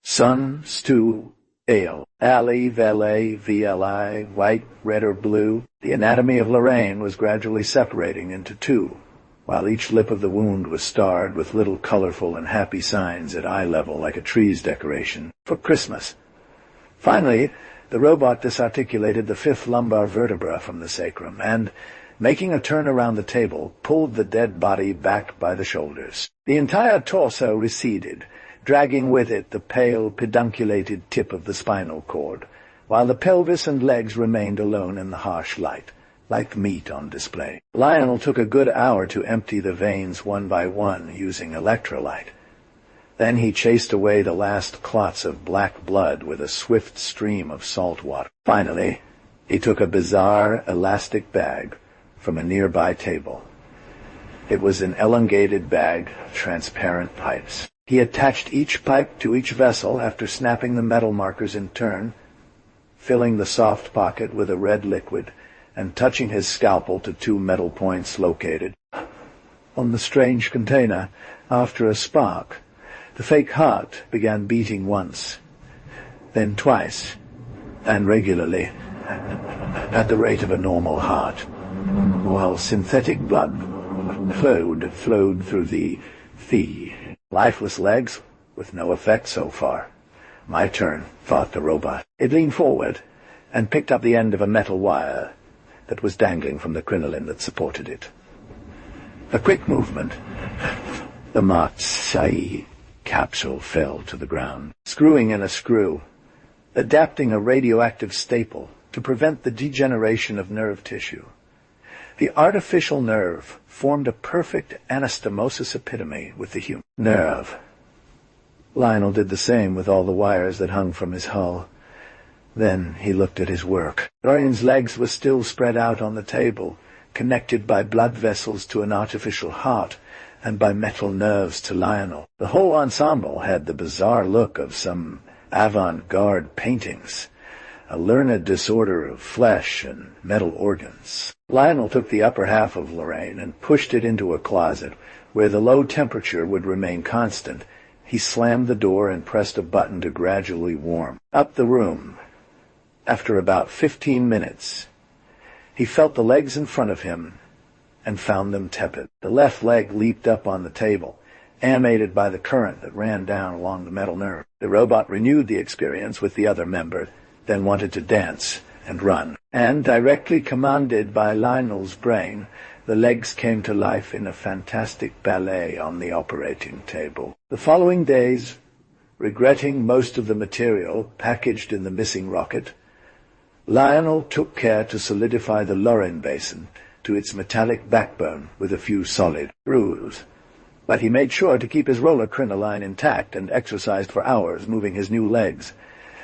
Sun, stew, ale, alley, valet, VLI, white, red, or blue. The anatomy of Lorraine was gradually separating into 2, while each lip of the wound was starred with little colorful and happy signs at eye level like a tree's decoration for Christmas. Finally, the robot disarticulated the 5th lumbar vertebra from the sacrum and, making a turn around the table, pulled the dead body back by the shoulders. The entire torso receded, dragging with it the pale, pedunculated tip of the spinal cord, while the pelvis and legs remained alone in the harsh light, like meat on display. Lionel took a good hour to empty the veins one by one using electrolyte. Then he chased away the last clots of black blood with a swift stream of salt water. Finally, he took a bizarre elastic bag from a nearby table. It was an elongated bag of transparent pipes. He attached each pipe to each vessel after snapping the metal markers in turn, filling the soft pocket with a red liquid, and touching his scalpel to two metal points located on the strange container. After a spark, the fake heart began beating once, then twice, and regularly, at the rate of a normal heart, while synthetic blood flowed through the lifeless legs, with no effect so far. "My turn," thought the robot. It leaned forward and picked up the end of a metal wire that was dangling from the crinoline that supported it. A quick movement. The marked Sai capsule fell to the ground. Screwing in a screw, adapting a radioactive staple to prevent the degeneration of nerve tissue. The artificial nerve formed a perfect anastomosis epitome with the human nerve. Lionel did the same with all the wires that hung from his hull. Then he looked at his work. Lorraine's legs were still spread out on the table, connected by blood vessels to an artificial heart and by metal nerves to Lionel. The whole ensemble had the bizarre look of some avant-garde paintings, a learned disorder of flesh and metal organs. Lionel took the upper half of Lorraine and pushed it into a closet where the low temperature would remain constant. He slammed the door and pressed a button to gradually warm up the room. After about 15 minutes, he felt the legs in front of him and found them tepid. The left leg leaped up on the table, animated by the current that ran down along the metal nerve. The robot renewed the experience with the other member, then wanted to dance and run. And, directly commanded by Lionel's brain, the legs came to life in a fantastic ballet on the operating table. The following days, regretting most of the material packaged in the missing rocket, Lionel took care to solidify the Lorraine basin to its metallic backbone with a few solid screws. But he made sure to keep his roller crinoline intact and exercised for hours, moving his new legs,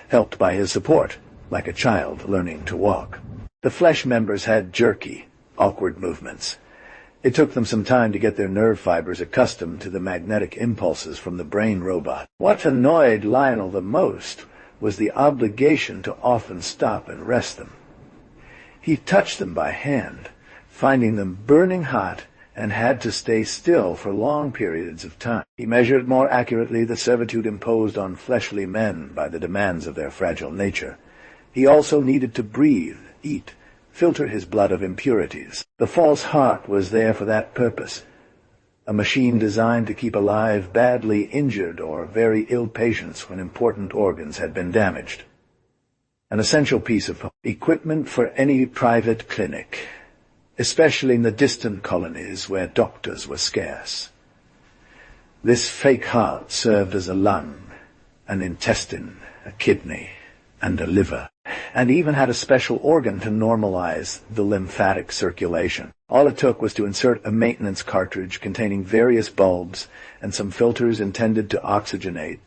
helped by his support, like a child learning to walk. The flesh members had jerky, awkward movements. It took them some time to get their nerve fibers accustomed to the magnetic impulses from the brain robot. What annoyed Lionel the most was the obligation to often stop and rest them. He touched them by hand, finding them burning hot, and had to stay still for long periods of time. He measured more accurately the servitude imposed on fleshly men by the demands of their fragile nature. He also needed to breathe, eat, filter his blood of impurities. The false heart was there for that purpose, a machine designed to keep alive badly injured or very ill patients when important organs had been damaged. An essential piece of equipment for any private clinic, especially in the distant colonies where doctors were scarce. This fake heart served as a lung, an intestine, a kidney, and a liver, and even had a special organ to normalize the lymphatic circulation. All it took was to insert a maintenance cartridge containing various bulbs and some filters intended to oxygenate,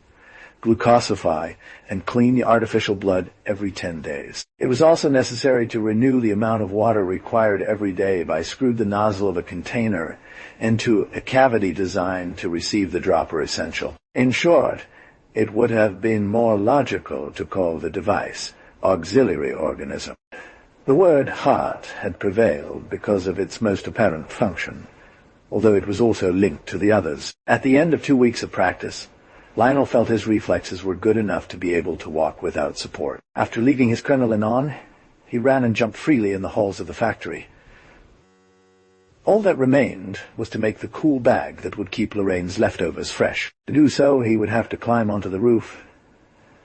glucosify, and clean the artificial blood every 10 days. It was also necessary to renew the amount of water required every day by screwing the nozzle of a container into a cavity designed to receive the dropper essential. In short, it would have been more logical to call the device auxiliary organism. The word heart had prevailed because of its most apparent function, although it was also linked to the others. At the end of 2 weeks of practice, Lionel felt his reflexes were good enough to be able to walk without support. After leaving his crinoline on, he ran and jumped freely in the halls of the factory. All that remained was to make the cool bag that would keep Lorraine's leftovers fresh. To do so, he would have to climb onto the roof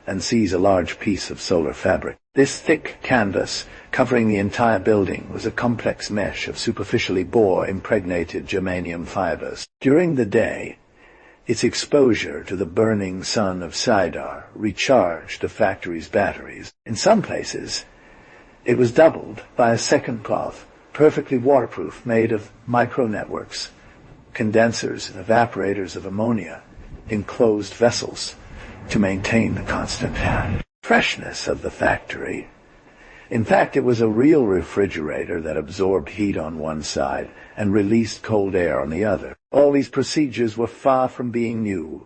and seize a large piece of solar fabric. This thick canvas covering the entire building was a complex mesh of superficially Bohr-impregnated germanium fibers. During the day, Its exposure to the burning sun of Sidar recharged the factory's batteries. In some places, it was doubled by a second cloth, perfectly waterproof, made of micro-networks, condensers and evaporators of ammonia in closed vessels to maintain the constant freshness of the factory. In fact, it was a real refrigerator that absorbed heat on one side and released cold air on the other. All these procedures were far from being new.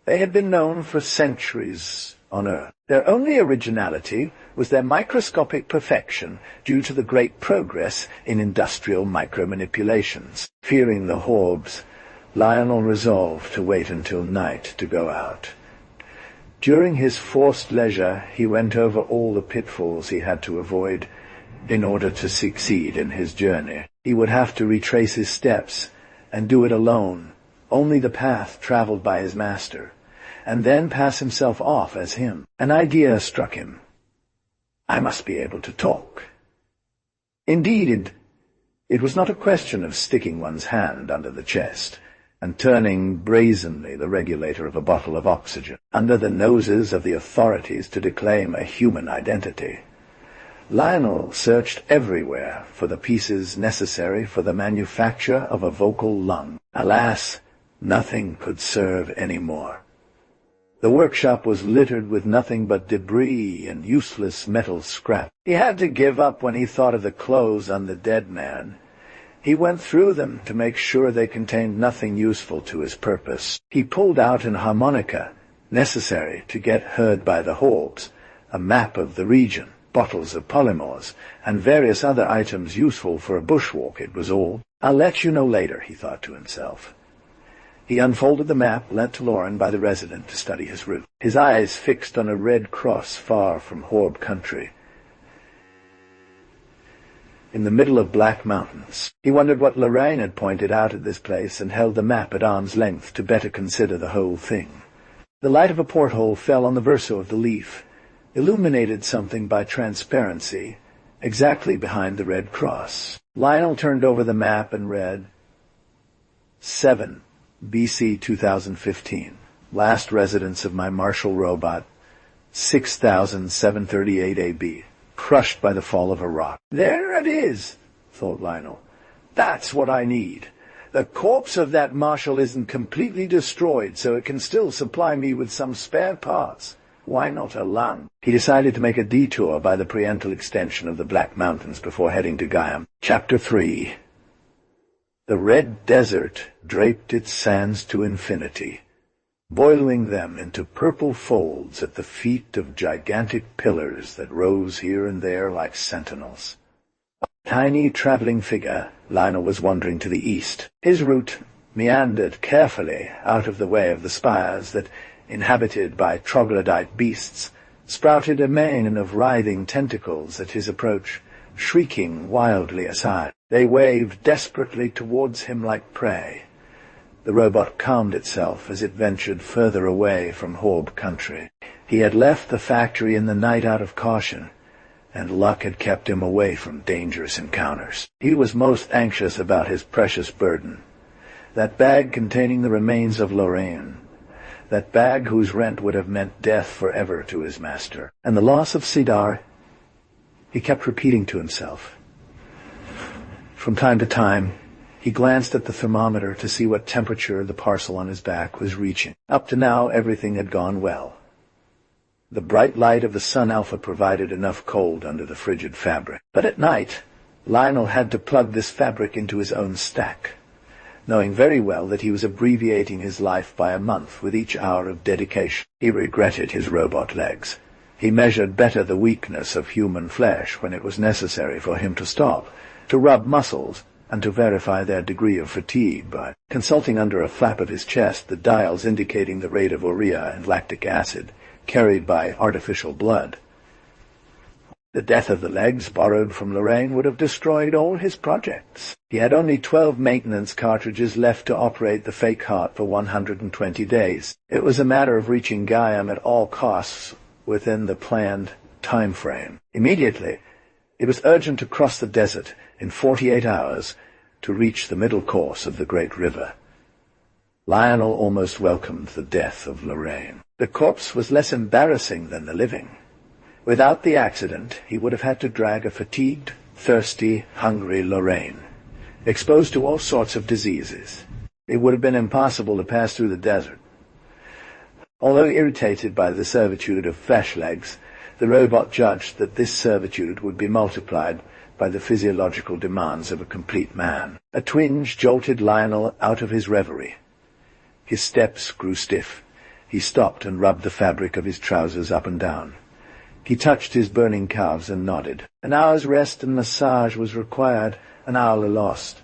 They had been known for centuries on Earth. Their only originality was their microscopic perfection due to the great progress in industrial micromanipulations. Fearing the Horbs, Lionel resolved to wait until night to go out. During his forced leisure, he went over all the pitfalls he had to avoid in order to succeed in his journey. He would have to retrace his steps and do it alone, only the path traveled by his master, and then pass himself off as him. An idea struck him. I must be able to talk. Indeed, it was not a question of sticking one's hand under the chest and turning brazenly the regulator of a bottle of oxygen under the noses of the authorities to declaim a human identity. Lionel searched everywhere for the pieces necessary for the manufacture of a vocal lung. Alas, nothing could serve any more. The workshop was littered with nothing but debris and useless metal scrap. He had to give up when he thought of the clothes on the dead man. He went through them to make sure they contained nothing useful to his purpose. He pulled out an harmonica, necessary to get heard by the Horbs, a map of the region, bottles of polymers, and various other items useful for a bushwalk, it was all. I'll let you know later, he thought to himself. He unfolded the map lent to Lauren by the resident to study his route, his eyes fixed on a red cross far from Horb country, in the middle of black mountains. He wondered what Lorraine had pointed out at this place and held the map at arm's length to better consider the whole thing. The light of a porthole fell on the verso of the leaf, illuminated something by transparency, exactly behind the red cross. Lionel turned over the map and read, 7 BC 2015. Last residence of my Marshall robot, 6738 AB. Crushed by the fall of a rock. There it is, thought Lionel. That's what I need. The corpse of that Marshal isn't completely destroyed, so it can still supply me with some spare parts. Why not a lung? He decided to make a detour by the Priental extension of the Black Mountains before heading to Gaiam. Chapter 3. The red desert draped its sands to infinity, boiling them into purple folds at the feet of gigantic pillars that rose here and there like sentinels. A tiny traveling figure, Lionel was wandering to the east. His route meandered carefully out of the way of the spires that, inhabited by troglodyte beasts, sprouted a mane of writhing tentacles at his approach, shrieking wildly aside. They waved desperately towards him like prey. The robot calmed itself as it ventured further away from Horb country. He had left the factory in the night out of caution, and luck had kept him away from dangerous encounters. He was most anxious about his precious burden, that bag containing the remains of Lorraine, that bag whose rent would have meant death forever to his master, and the loss of Sidar. He kept repeating to himself. From time to time, he glanced at the thermometer to see what temperature the parcel on his back was reaching. Up to now, everything had gone well. The bright light of the sun alpha provided enough cold under the frigid fabric. But at night, Lionel had to plug this fabric into his own stack, knowing very well that he was abbreviating his life by a month with each hour of dedication. He regretted his robot legs. He measured better the weakness of human flesh when it was necessary for him to stop, to rub muscles, and to verify their degree of fatigue by consulting under a flap of his chest the dials indicating the rate of urea and lactic acid carried by artificial blood. The death of the legs borrowed from Lorraine would have destroyed all his projects. He had only 12 maintenance cartridges left to operate the fake heart for 120 days. It was a matter of reaching Gaiam at all costs within the planned time frame. Immediately, it was urgent to cross the desert in 48 hours to reach the middle course of the great river. Lionel almost welcomed the death of Lorraine. The corpse was less embarrassing than the living. Without the accident, he would have had to drag a fatigued, thirsty, hungry Lorraine, exposed to all sorts of diseases. It would have been impossible to pass through the desert. Although irritated by the servitude of flesh legs, the robot judged that this servitude would be multiplied by the physiological demands of a complete man. A twinge jolted Lionel out of his reverie. His steps grew stiff. He stopped and rubbed the fabric of his trousers up and down. He touched his burning calves and nodded. An hour's rest and massage was required, an hour lost.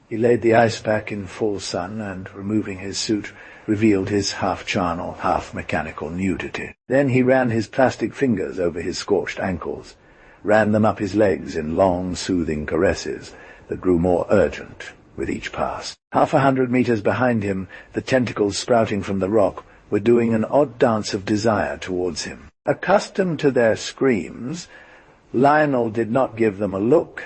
He laid the ice pack in full sun and, removing his suit, revealed his half-charnel, half-mechanical nudity. Then he ran his plastic fingers over his scorched ankles, ran them up his legs in long, soothing caresses that grew more urgent with each pass. 100 meters behind him, the tentacles sprouting from the rock were doing an odd dance of desire towards him. Accustomed to their screams, Lionel did not give them a look,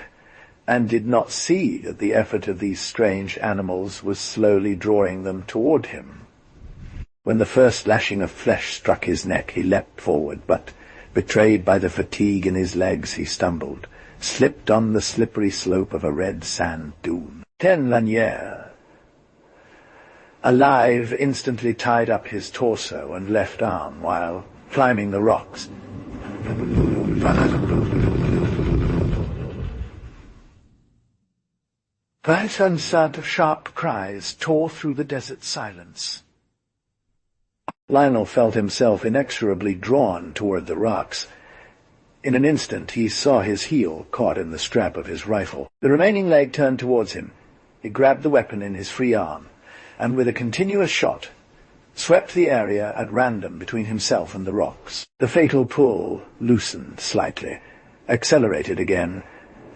and did not see that the effort of these strange animals was slowly drawing them toward him. When the first lashing of flesh struck his neck, he leapt forward, but, betrayed by the fatigue in his legs, he stumbled, slipped on the slippery slope of a red sand dune. Lanier, alive, instantly tied up his torso and left arm while climbing the rocks. Bright and sad sharp cries tore through the desert silence. Lionel felt himself inexorably drawn toward the rocks. In an instant he saw his heel caught in the strap of his rifle. The remaining leg turned towards him. He grabbed the weapon in his free arm, and with a continuous shot, swept the area at random between himself and the rocks. The fatal pull loosened slightly, accelerated again,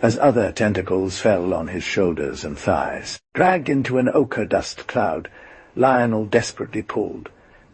as other tentacles fell on his shoulders and thighs. Dragged into an ochre dust cloud, Lionel desperately pulled,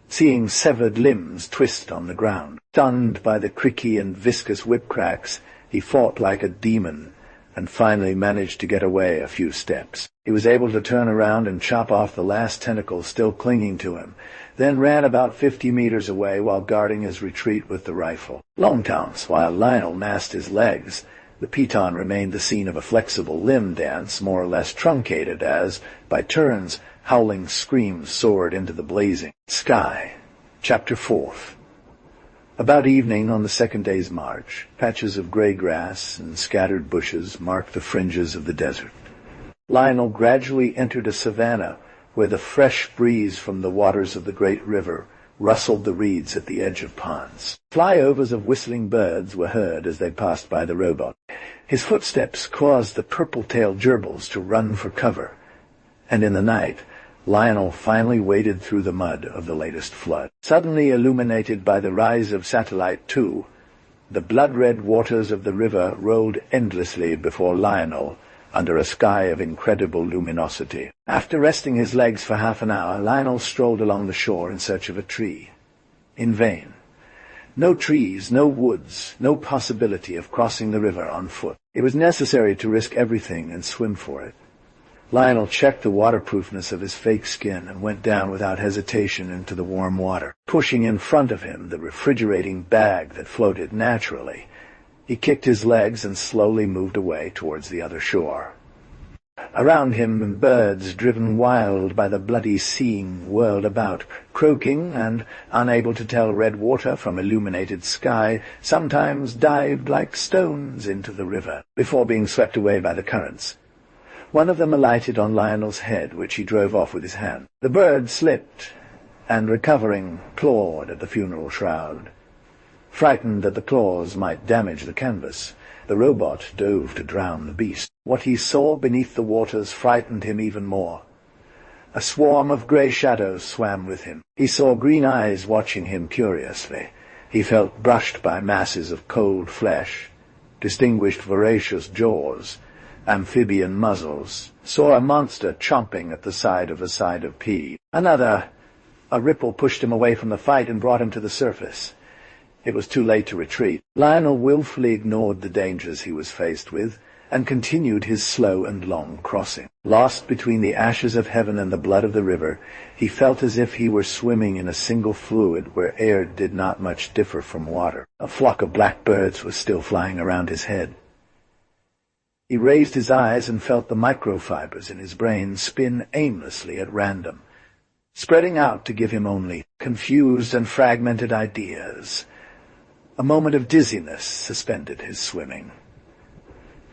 seeing severed limbs twist on the ground. Stunned by the creaky and viscous whip cracks, he fought like a demon, and finally managed to get away a few steps. He was able to turn around and chop off the last tentacle still clinging to him, then ran about 50 meters away while guarding his retreat with the rifle. Long dance, while Lionel massed his legs, the piton remained the scene of a flexible limb dance, more or less truncated as, by turns, howling screams soared into the blazing sky. Chapter 4. About evening on the second day's march, patches of gray grass and scattered bushes marked the fringes of the desert. Lionel gradually entered a savanna where the fresh breeze from the waters of the great river rustled the reeds at the edge of ponds. Flyovers of whistling birds were heard as they passed by the robot. His footsteps caused the purple-tailed gerbils to run for cover, and in the night Lionel finally waded through the mud of the latest flood. Suddenly illuminated by the rise of Satellite 2, the blood-red waters of the river rolled endlessly before Lionel under a sky of incredible luminosity. After resting his legs for half an hour, Lionel strolled along the shore in search of a tree. In vain. No trees, no woods, no possibility of crossing the river on foot. It was necessary to risk everything and swim for it. Lionel checked the waterproofness of his fake skin and went down without hesitation into the warm water, pushing in front of him the refrigerating bag that floated naturally. He kicked his legs and slowly moved away towards the other shore. Around him, birds, driven wild by the bloody seeing, whirled about, croaking and, unable to tell red water from illuminated sky, sometimes dived like stones into the river, before being swept away by the currents. One of them alighted on Lionel's head, which he drove off with his hand. The bird slipped, and recovering, clawed at the funeral shroud. Frightened that the claws might damage the canvas, the robot dove to drown the beast. What he saw beneath the waters frightened him even more. A swarm of grey shadows swam with him. He saw green eyes watching him curiously. He felt brushed by masses of cold flesh, distinguished voracious jaws, amphibian muzzles, saw a monster chomping at the side of a side of pea. A ripple pushed him away from the fight and brought him to the surface. It was too late to retreat. Lionel willfully ignored the dangers he was faced with, and continued his slow and long crossing. Lost between the ashes of heaven and the blood of the river, he felt as if he were swimming in a single fluid where air did not much differ from water. A flock of blackbirds was still flying around his head. He raised his eyes and felt the microfibers in his brain spin aimlessly at random, spreading out to give him only confused and fragmented ideas. A moment of dizziness suspended his swimming.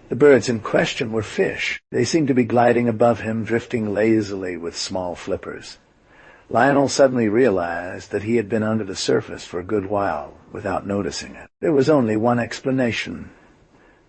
The birds in question were fish. They seemed to be gliding above him, drifting lazily with small flippers. Lionel suddenly realized that he had been under the surface for a good while without noticing it. There was only one explanation.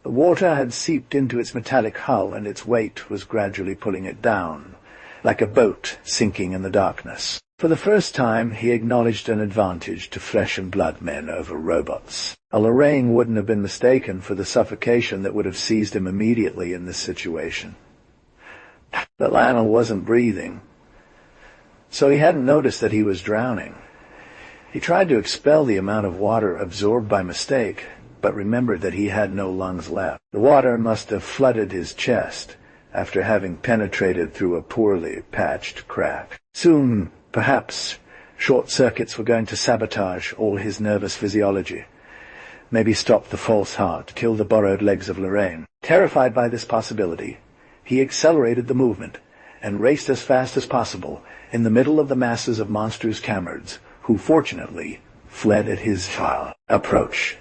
The water had seeped into its metallic hull, and its weight was gradually pulling it down, like a boat sinking in the darkness. For the first time, he acknowledged an advantage to flesh-and-blood men over robots. A Lorraine wouldn't have been mistaken for the suffocation that would have seized him immediately in this situation. But Lionel wasn't breathing, so he hadn't noticed that he was drowning. He tried to expel the amount of water absorbed by mistake, but remembered that he had no lungs left. The water must have flooded his chest after having penetrated through a poorly patched crack. Soon, perhaps, short circuits were going to sabotage all his nervous physiology. Maybe stop the false heart, kill the borrowed legs of Lorraine. Terrified by this possibility, he accelerated the movement and raced as fast as possible in the middle of the masses of monstrous camerds, who fortunately fled at his approach.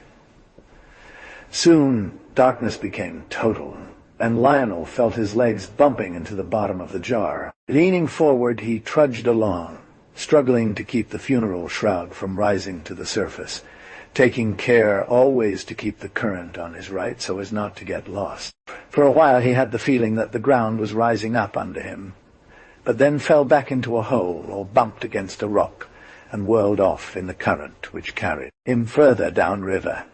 Soon, darkness became total, and Lionel felt his legs bumping into the bottom of the jar. Leaning forward, he trudged along, struggling to keep the funeral shroud from rising to the surface, taking care always to keep the current on his right so as not to get lost. For a while he had the feeling that the ground was rising up under him, but then fell back into a hole or bumped against a rock and whirled off in the current which carried him further downriver.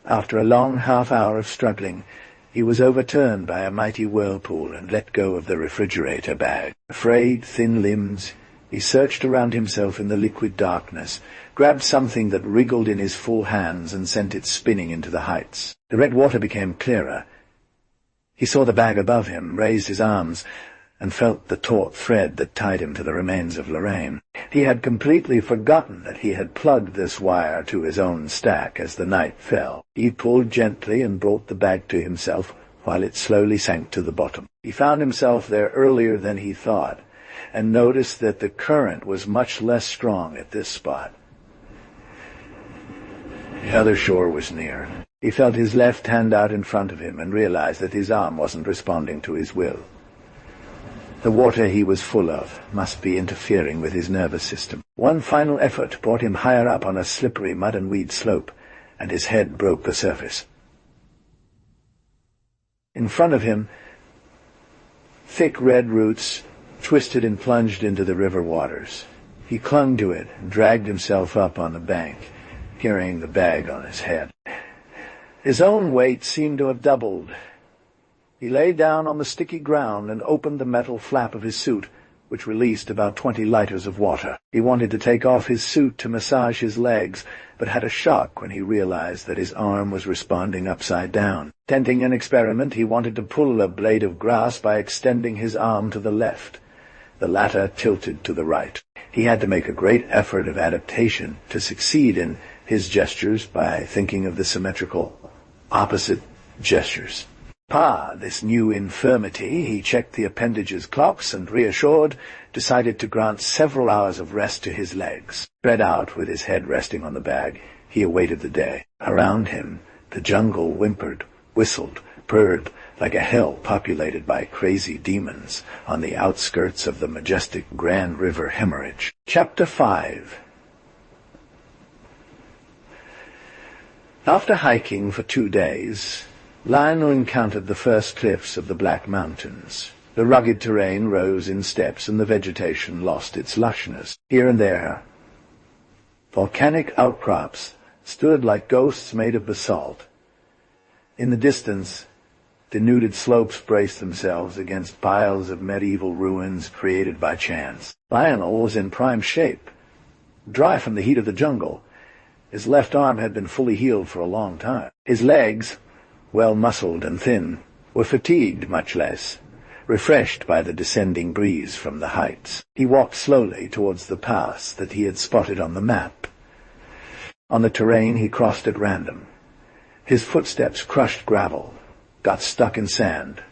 After a long half-hour of struggling, he was overturned by a mighty whirlpool and let go of the refrigerator bag. Afraid, thin-limbed, he searched around himself in the liquid darkness, grabbed something that wriggled in his full hands and sent it spinning into the heights. The red water became clearer. He saw the bag above him, raised his arms, and felt the taut thread that tied him to the remains of Lorraine. He had completely forgotten that he had plugged this wire to his own stack as the night fell. He pulled gently and brought the bag to himself while it slowly sank to the bottom. He found himself there earlier than he thought, and noticed that the current was much less strong at this spot. The other shore was near. He felt his left hand out in front of him and realized that his arm wasn't responding to his will. The water he was full of must be interfering with his nervous system. One final effort brought him higher up on a slippery mud and weed slope, and his head broke the surface. In front of him, thick red roots twisted and plunged into the river waters. He clung to it and dragged himself up on the bank, carrying the bag on his head. His own weight seemed to have doubled. He lay down on the sticky ground and opened the metal flap of his suit, which released about 20 liters of water. He wanted to take off his suit to massage his legs, but had a shock when he realized that his arm was responding upside down. Tenting an experiment, he wanted to pull a blade of grass by extending his arm to the left. The latter tilted to the right. He had to make a great effort of adaptation to succeed in his gestures by thinking of the symmetrical opposite gestures. This new infirmity, he checked the appendage's clocks and, reassured, decided to grant several hours of rest to his legs. Spread out with his head resting on the bag, he awaited the day. Around him, the jungle whimpered, whistled, purred like a hell populated by crazy demons on the outskirts of the majestic Grand River hemorrhage. Chapter 5. After hiking for 2 days, Lionel encountered the first cliffs of the Black Mountains. The rugged terrain rose in steps, and the vegetation lost its lushness. Here and there, volcanic outcrops stood like ghosts made of basalt. In the distance, denuded slopes braced themselves against piles of medieval ruins created by chance. Lionel was in prime shape, dry from the heat of the jungle, His left arm had been fully healed for a long time. His legs, well muscled and thin, were fatigued much less, refreshed by the descending breeze from the heights. He walked slowly towards the pass that he had spotted on the map. On the terrain he crossed at random. His footsteps crushed gravel, got stuck in sand,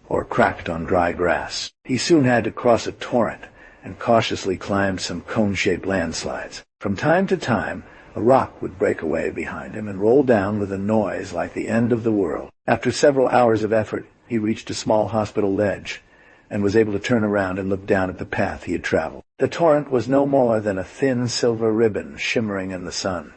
or cracked on dry grass. He soon had to cross a torrent and cautiously climbed some cone-shaped landslides. From time to time, a rock would break away behind him and roll down with a noise like the end of the world. After several hours of effort, he reached a small hospital ledge and was able to turn around and look down at the path he had traveled. The torrent was no more than a thin silver ribbon shimmering in the sun,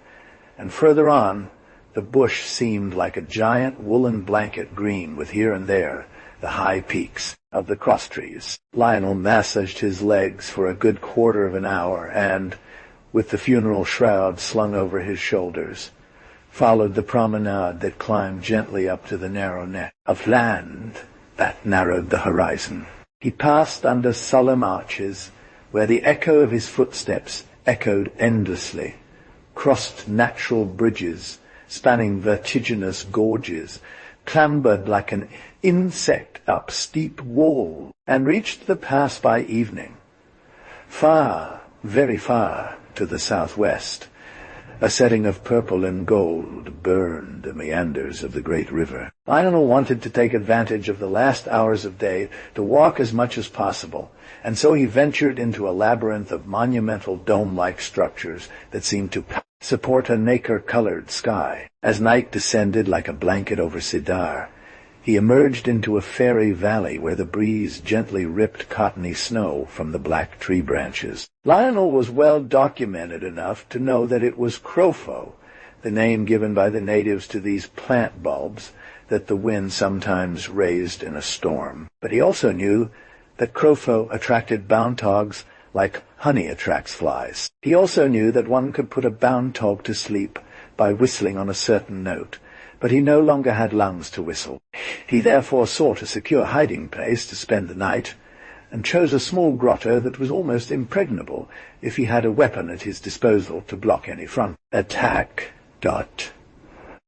and further on, the bush seemed like a giant woolen blanket green with here and there the high peaks of the crosstrees. Lionel massaged his legs for a good quarter of an hour and, with the funeral shroud slung over his shoulders, followed the promenade that climbed gently up to the narrow neck of land that narrowed the horizon. He passed under solemn arches where the echo of his footsteps echoed endlessly, crossed natural bridges spanning vertiginous gorges, clambered like an insect up steep wall, and reached the pass by evening. Far, very far to the southwest, a setting of purple and gold burned the meanders of the great river. Lionel wanted to take advantage of the last hours of day to walk as much as possible, and so he ventured into a labyrinth of monumental dome-like structures that seemed to support a nacre-colored sky. As night descended like a blanket over Sidar, he emerged into a fairy valley where the breeze gently ripped cottony snow from the black tree branches. Lionel was well documented enough to know that it was Crofo, the name given by the natives to these plant bulbs that the wind sometimes raised in a storm. But he also knew that Crofo attracted bound-togs like honey attracts flies. He also knew that one could put a bound-tog to sleep by whistling on a certain note, but he no longer had lungs to whistle. He therefore sought a secure hiding place to spend the night, and chose a small grotto that was almost impregnable if he had a weapon at his disposal to block any front attack.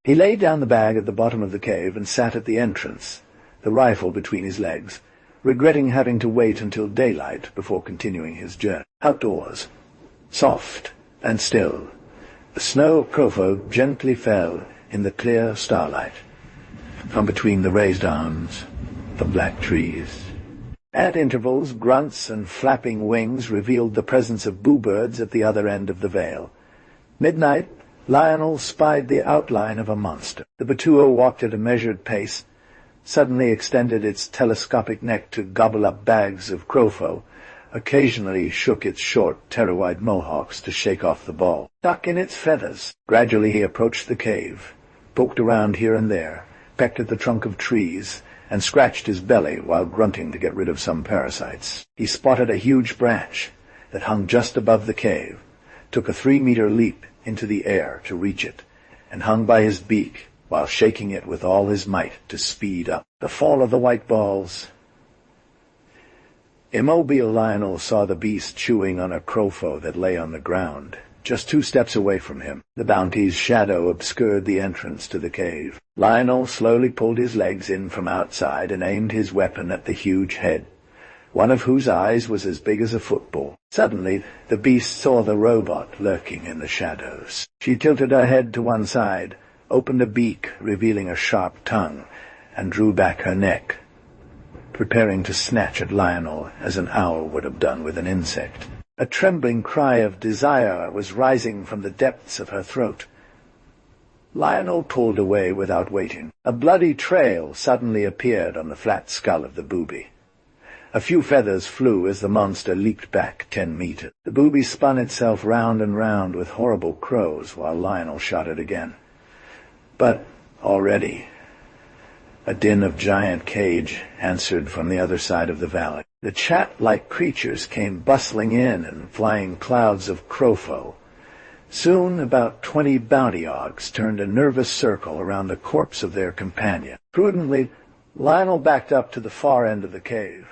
He laid down the bag at the bottom of the cave and sat at the entrance, the rifle between his legs, regretting having to wait until daylight before continuing his journey. Outdoors, soft and still, the snow of Crofo gently fell in the clear starlight, from between the raised arms of black trees. At intervals, grunts and flapping wings revealed the presence of bluebirds at the other end of the vale. Midnight, Lionel spied the outline of a monster. The Batuo walked at a measured pace, suddenly extended its telescopic neck to gobble up bags of Crofo, occasionally shook its short, terror-wide mohawks to shake off the ball. Stuck in its feathers. Gradually he approached the cave, poked around here and there, pecked at the trunk of trees, and scratched his belly while grunting to get rid of some parasites. He spotted a huge branch that hung just above the cave, took a 3-meter leap into the air to reach it, and hung by his beak while shaking it with all his might to speed up. The fall of the white balls. Immobile Lionel saw the beast chewing on a Crofo that lay on the ground, just 2 steps away from him. The bounty's shadow obscured the entrance to the cave. Lionel slowly pulled his legs in from outside and aimed his weapon at the huge head, one of whose eyes was as big as a football. Suddenly, the beast saw the robot lurking in the shadows. She tilted her head to one side, opened a beak revealing a sharp tongue, and drew back her neck, preparing to snatch at Lionel as an owl would have done with an insect. A trembling cry of desire was rising from the depths of her throat. Lionel pulled away without waiting. A bloody trail suddenly appeared on the flat skull of the booby. A few feathers flew as the monster leaped back 10 meters. The booby spun itself round and round with horrible crows while Lionel shot it again. But already a din of giant cage answered from the other side of the valley. The chat-like creatures came bustling in and flying clouds of Crofo. Soon about 20 bounty-ogs turned a nervous circle around the corpse of their companion. Prudently, Lionel backed up to the far end of the cave.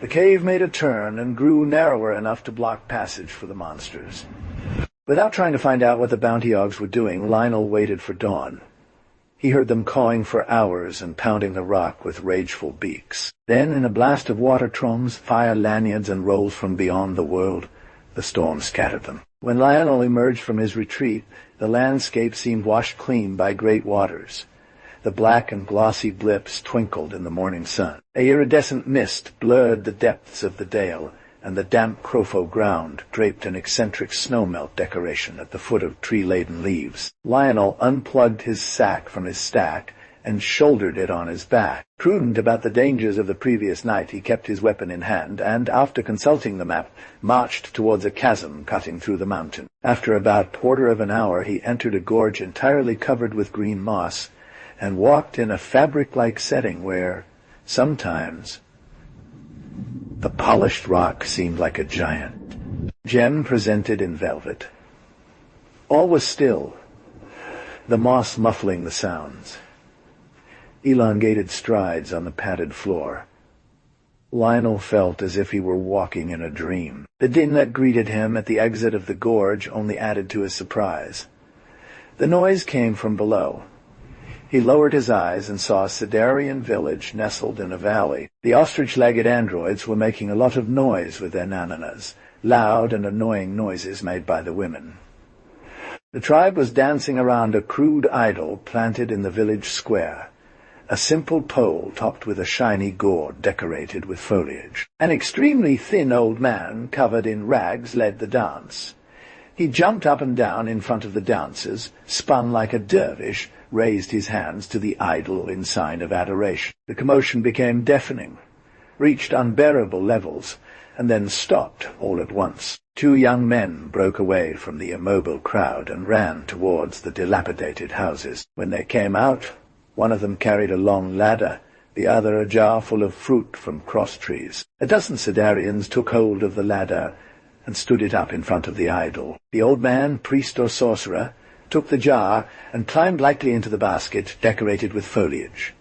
The cave made a turn and grew narrower enough to block passage for the monsters. Without trying to find out what the bounty hogs were doing, Lionel waited for dawn. He heard them cawing for hours and pounding the rock with rageful beaks. Then, in a blast of water trommes, fire lanyards, and rolls from beyond the world, the storm scattered them. When Lionel emerged from his retreat, the landscape seemed washed clean by great waters. The black and glossy blips twinkled in the morning sun. A iridescent mist blurred the depths of the dale, and the damp crofo ground draped an eccentric snowmelt decoration at the foot of tree-laden leaves. Lionel unplugged his sack from his stack and shouldered it on his back. Prudent about the dangers of the previous night, he kept his weapon in hand and, after consulting the map, marched towards a chasm cutting through the mountain. After about quarter of an hour, he entered a gorge entirely covered with green moss and walked in a fabric-like setting where, sometimes, the polished rock seemed like a giant, gem presented in velvet. All was still, the moss muffling the sounds. Elongated strides on the padded floor. Lionel felt as if he were walking in a dream. The din that greeted him at the exit of the gorge only added to his surprise. The noise came from below. He lowered his eyes and saw a Sidarian village nestled in a valley. The ostrich-legged androids were making a lot of noise with their nananas, loud and annoying noises made by the women. The tribe was dancing around a crude idol planted in the village square, a simple pole topped with a shiny gourd decorated with foliage. An extremely thin old man covered in rags led the dance. He jumped up and down in front of the dancers, spun like a dervish, raised his hands to the idol in sign of adoration. The commotion became deafening, reached unbearable levels, and then stopped all at once. Two young men broke away from the immobile crowd and ran towards the dilapidated houses. When they came out, one of them carried a long ladder, the other a jar full of fruit from cross-trees. A dozen Sidarians took hold of the ladder and stood it up in front of the idol. The old man, priest or sorcerer, took the jar and climbed lightly into the basket decorated with foliage.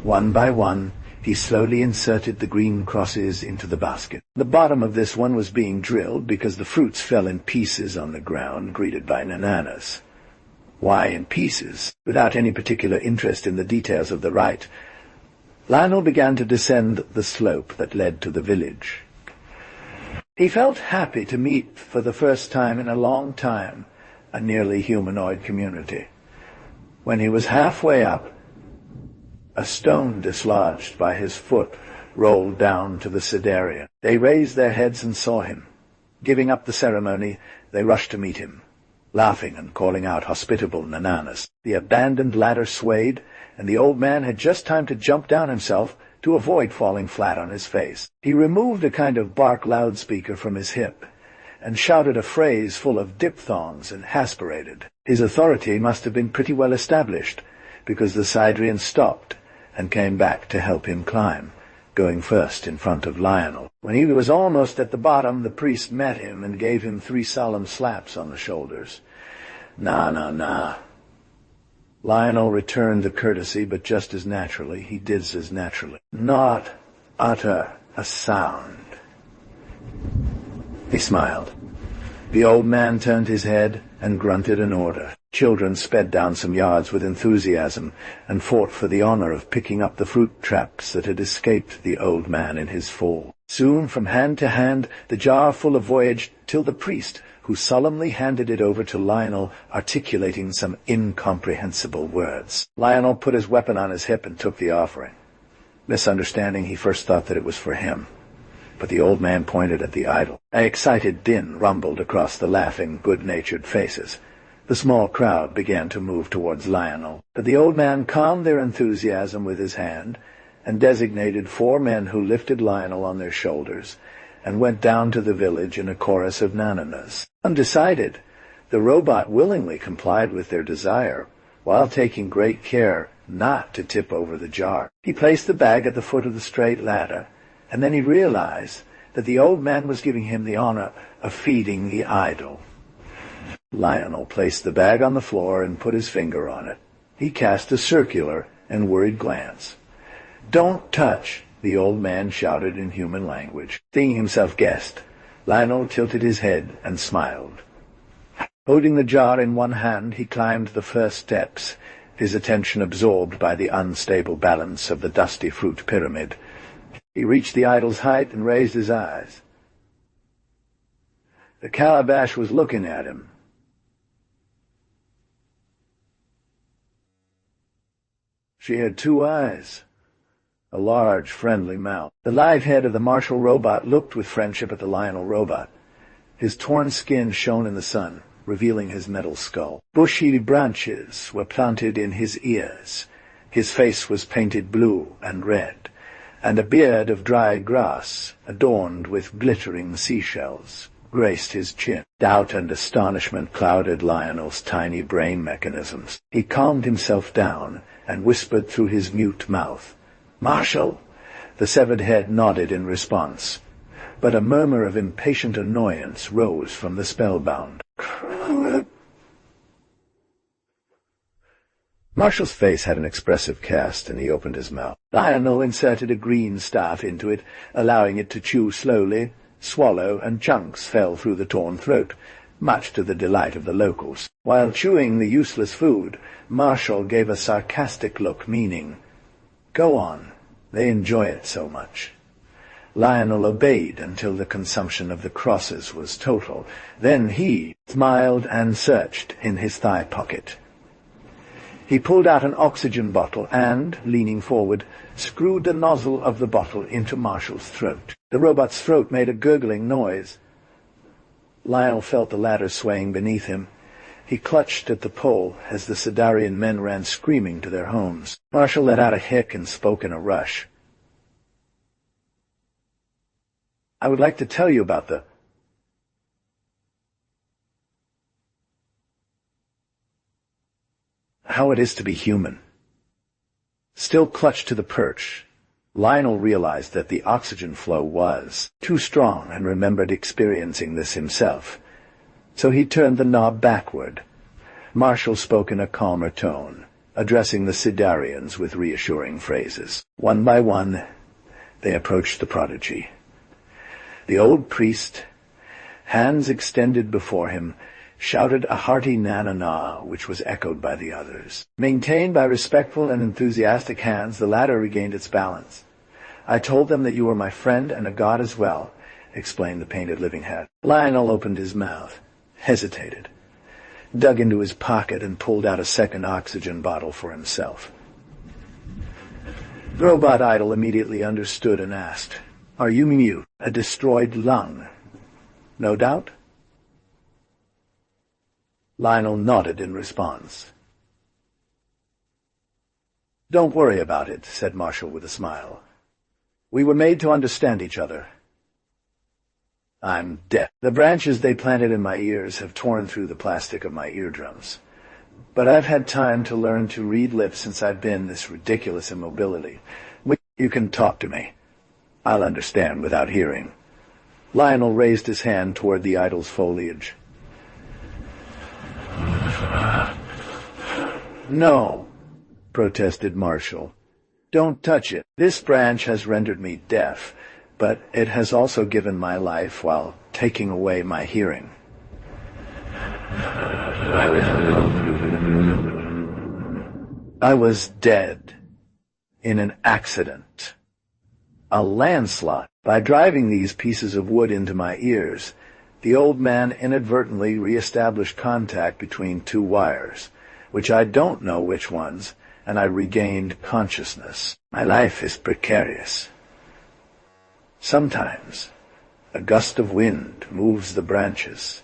One by one, he slowly inserted the green crosses into the basket. The bottom of this one was being drilled because the fruits fell in pieces on the ground, greeted by nananas. Why in pieces? Without any particular interest in the details of the rite, Lionel began to descend the slope that led to the village. He felt happy to meet, for the first time in a long time, a nearly humanoid community. When he was halfway up, a stone dislodged by his foot rolled down to the Sidarian. They raised their heads and saw him. Giving up the ceremony, they rushed to meet him, laughing and calling out hospitable nananas. The abandoned ladder swayed, and the old man had just time to jump down himself to avoid falling flat on his face. He removed a kind of bark loudspeaker from his hip and shouted a phrase full of diphthongs and aspirated. His authority must have been pretty well established, because the Sidarian stopped and came back to help him climb, going first in front of Lionel. When he was almost at the bottom, the priest met him and gave him 3 solemn slaps on the shoulders. "Na. Lionel returned the courtesy, but just as naturally, he did as naturally. "Not utter a sound." He smiled. The old man turned his head and grunted an order. Children sped down some yards with enthusiasm and fought for the honor of picking up the fruit traps that had escaped the old man in his fall. Soon, from hand to hand, the jar full of voyaged till the priest, who solemnly handed it over to Lionel, articulating some incomprehensible words. Lionel put his weapon on his hip and took the offering. Misunderstanding, he first thought that it was for him, but the old man pointed at the idol. An excited din rumbled across the laughing, good-natured faces. The small crowd began to move towards Lionel, but the old man calmed their enthusiasm with his hand and designated 4 men who lifted Lionel on their shoulders and went down to the village in a chorus of nananas. Undecided, the robot willingly complied with their desire, while taking great care not to tip over the jar. He placed the bag at the foot of the straight ladder, and then he realized that the old man was giving him the honor of feeding the idol. Lionel placed the bag on the floor and put his finger on it. He cast a circular and worried glance. "Don't touch," the old man shouted in human language. Seeing himself guessed, Lionel tilted his head and smiled. Holding the jar in one hand, he climbed the first steps, his attention absorbed by the unstable balance of the dusty fruit pyramid. He reached the idol's height and raised his eyes. The calabash was looking at him. She had two eyes, a large, friendly mouth. The live head of the martial robot looked with friendship at the Lionel robot. His torn skin shone in the sun, revealing his metal skull. Bushy branches were planted in his ears. His face was painted blue and red, and a beard of dry grass, adorned with glittering seashells, graced his chin. Doubt and astonishment clouded Lionel's tiny brain mechanisms. He calmed himself down and whispered through his mute mouth, "Marshal!" The severed head nodded in response, but a murmur of impatient annoyance rose from the spellbound. Marshall's face had an expressive cast, and he opened his mouth. Lionel inserted a green staff into it, allowing it to chew slowly, swallow, and chunks fell through the torn throat, much to the delight of the locals. While chewing the useless food, Marshall gave a sarcastic look, meaning, "Go on, they enjoy it so much." Lionel obeyed until the consumption of the crosses was total. Then he smiled and searched in his thigh pocket. He pulled out an oxygen bottle and, leaning forward, screwed the nozzle of the bottle into Marshall's throat. The robot's throat made a gurgling noise. Lionel felt the ladder swaying beneath him. He clutched at the pole as the Sidarian men ran screaming to their homes. Marshall let out a hic and spoke in a rush. "I would like to tell you about how it is to be human." Still clutched to the perch, Lionel realized that the oxygen flow was too strong and remembered experiencing this himself. So he turned the knob backward. Marshall spoke in a calmer tone, addressing the Sidarians with reassuring phrases. One by one, they approached the prodigy. The old priest, hands extended before him, shouted a hearty na-na-na, which was echoed by the others. Maintained by respectful and enthusiastic hands, the latter regained its balance. "I told them that you were my friend and a god as well," explained the painted living head. Lionel opened his mouth, hesitated, dug into his pocket, and pulled out a second oxygen bottle for himself. The robot idol immediately understood and asked, "Are you mute? A destroyed lung? No doubt?" Lionel nodded in response. "Don't worry about it," said Marshall with a smile. "We were made to understand each other. I'm deaf. The branches they planted in my ears have torn through the plastic of my eardrums. But I've had time to learn to read lips since I've been this ridiculous immobility. You can talk to me. I'll understand without hearing." Lionel raised his hand toward the idol's foliage. "No," protested Marshall. "Don't touch it. This branch has rendered me deaf, but it has also given my life while taking away my hearing." "I was dead in an accident. A landslide. By driving these pieces of wood into my ears, the old man inadvertently re-established contact between two wires, which I don't know which ones, and I regained consciousness. My life is precarious. Sometimes a gust of wind moves the branches,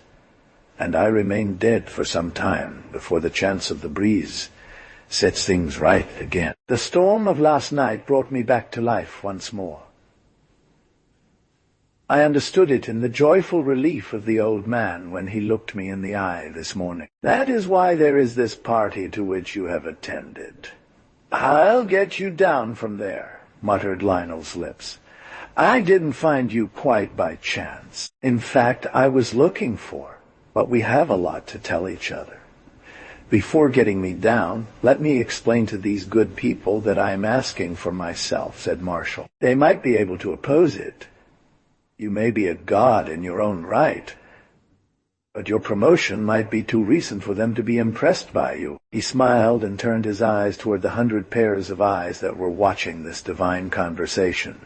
and I remain dead for some time before the chance of the breeze sets things right again. The storm of last night brought me back to life once more. I understood it in the joyful relief of the old man when he looked me in the eye this morning. That is why there is this party to which you have attended." "I'll get you down from there," muttered Lionel's lips. "I didn't find you quite by chance. In fact, I was looking for, but we have a lot to tell each other. Before getting me down, let me explain to these good people that I am asking for myself," said Marshall. "They might be able to oppose it. You may be a god in your own right, But your promotion might be too recent for them to be impressed by you." He smiled and turned his eyes toward the 100 pairs of eyes that were watching this divine conversation.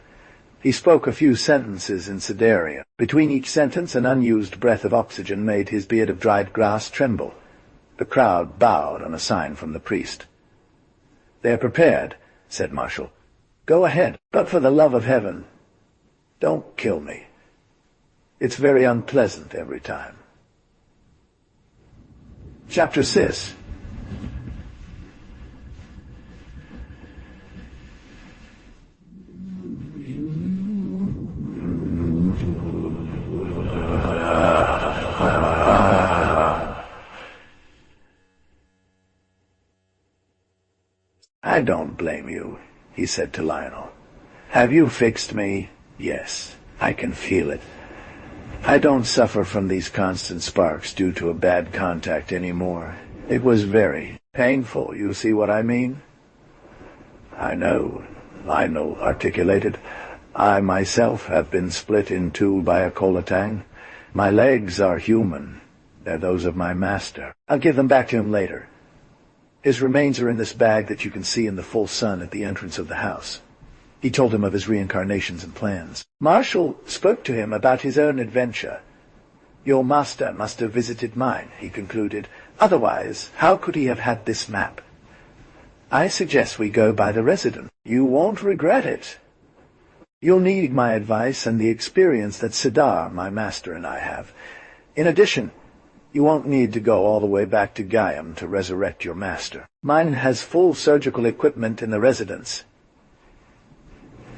He spoke a few sentences in Sidarian. Between each sentence an unused breath of oxygen made his beard of dried grass tremble. The crowd bowed on a sign from the priest. "They are prepared," said Marshall. "Go ahead, but for the love of heaven, don't kill me. It's very unpleasant every time." Chapter 6. "I don't blame you," he said to Lionel. "Have you fixed me? Yes, I can feel it. I don't suffer from these constant sparks due to a bad contact anymore. It was very painful, you see what I mean?" "I know," Lionel articulated. "I myself have been split in two by a kolatang. My legs are human. They're those of my master. I'll give them back to him later. His remains are in this bag that you can see in the full sun at the entrance of the house." He told him of his reincarnations and plans. Marshall spoke to him about his own adventure. "Your master must have visited mine," he concluded. "Otherwise, how could he have had this map? I suggest we go by the resident. You won't regret it. You'll need my advice and the experience that Sidar, my master, and I have. In addition, you won't need to go all the way back to Gaiam to resurrect your master. Mine has full surgical equipment in the residence."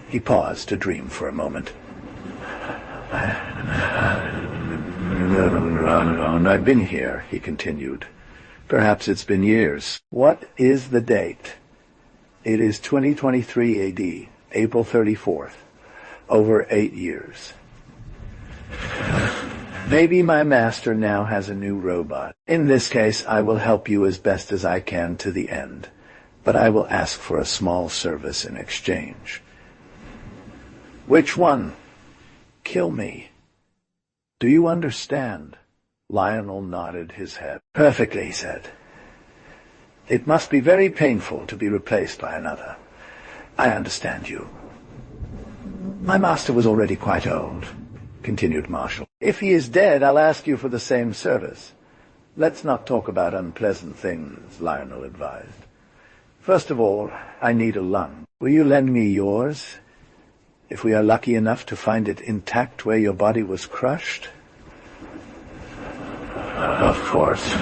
He paused to dream for a moment. "I've been here," he continued. "Perhaps it's been years. What is the date?" "It is 2023 AD, April 34th. Over 8 years. Maybe my master now has a new robot. In this case, I will help you as best as I can to the end, but I will ask for a small service in exchange." "Which one?" "Kill me. Do you understand?" Lionel nodded his head. "Perfectly," he said. "It must be very painful to be replaced by another. I understand you." "My master was already quite old," continued Marshall. "If he is dead, I'll ask you for the same service." "Let's not talk about unpleasant things," Lionel advised. "First of all, I need a lung. Will you lend me yours? If we are lucky enough to find it intact where your body was crushed?" "Of course.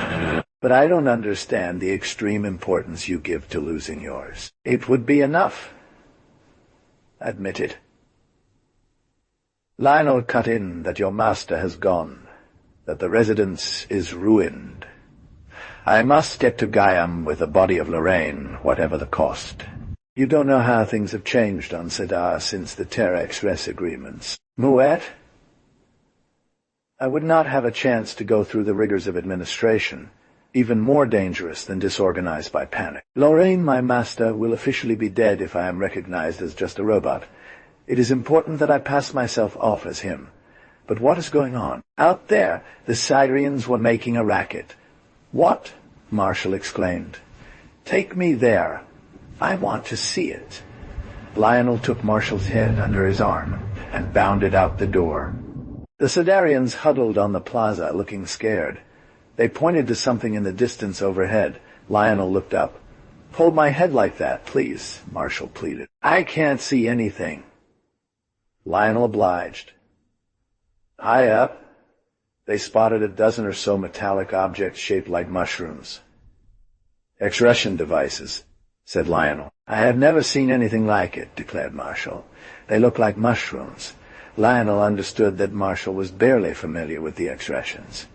But I don't understand the extreme importance you give to losing yours. It would be enough. Admit it." Lionel cut in that your master has gone, that the residence is ruined. I must get to Gaiam with the body of Lorraine, whatever the cost. You don't know how things have changed on Sidar since the Terex-Res agreements. Moet? I would not have a chance to go through the rigors of administration, even more dangerous than disorganized by panic. Lorraine, my master, will officially be dead if I am recognized as just a robot. It is important that I pass myself off as him. But what is going on? Out there, the Sidarians were making a racket. "What?" Marshall exclaimed. "Take me there. I want to see it." Lionel took Marshall's head under his arm and bounded out the door. The Sidarians huddled on the plaza, looking scared. They pointed to something in the distance overhead. Lionel looked up. "Hold my head like that, please," Marshall pleaded. "I can't see anything." Lionel obliged. High up, they spotted a dozen or so metallic objects shaped like mushrooms. "Expression devices," said Lionel. "I have never seen anything like it," declared Marshall. "They look like mushrooms." Lionel understood that Marshall was barely familiar with the expressions.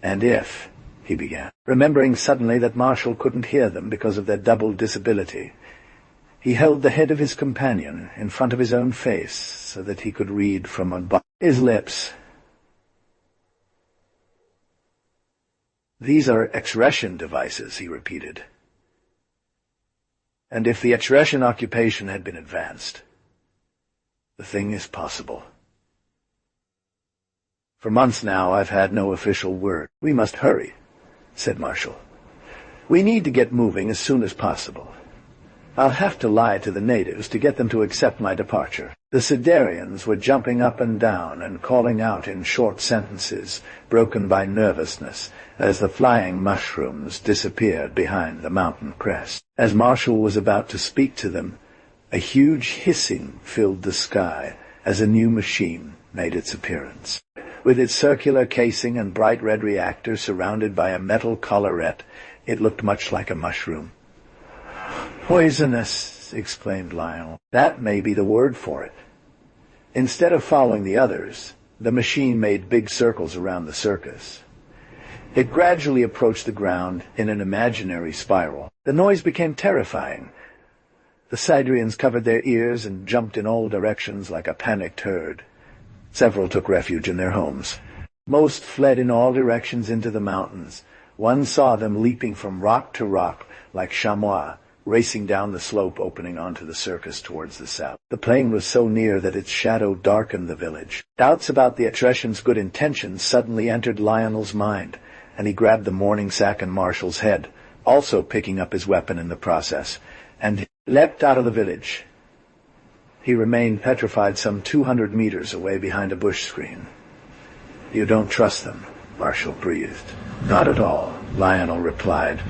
"And if," he began, remembering suddenly that Marshall couldn't hear them because of their double disability. He held the head of his companion in front of his own face so that he could read from above his lips. "These are expression devices," he repeated. "And if the expression occupation had been advanced, the thing is possible." For months now I've had no official word. We must hurry, said Marshall. We need to get moving as soon as possible. I'll have to lie to the natives to get them to accept my departure. The Sidarians were jumping up and down and calling out in short sentences, broken by nervousness, as the flying mushrooms disappeared behind the mountain crest. As Marshall was about to speak to them, a huge hissing filled the sky as a new machine made its appearance. With its circular casing and bright red reactor surrounded by a metal collarette, it looked much like a mushroom. "Poisonous," exclaimed Lionel. "That may be the word for it." Instead of following the others, the machine made big circles around the circus. It gradually approached the ground in an imaginary spiral. The noise became terrifying. The Sidarians covered their ears and jumped in all directions like a panicked herd. Several took refuge in their homes. Most fled in all directions into the mountains. One saw them leaping from rock to rock like chamois, racing down the slope opening onto the circus towards the south. The plane was so near that its shadow darkened the village. Doubts about the Etruscans' good intentions suddenly entered Lionel's mind, and he grabbed the mourning sack and Marshall's head, also picking up his weapon in the process, and leapt out of the village. He remained petrified some 200 meters away behind a bush screen. "You don't trust them," Marshall breathed. "Not at all," Lionel replied.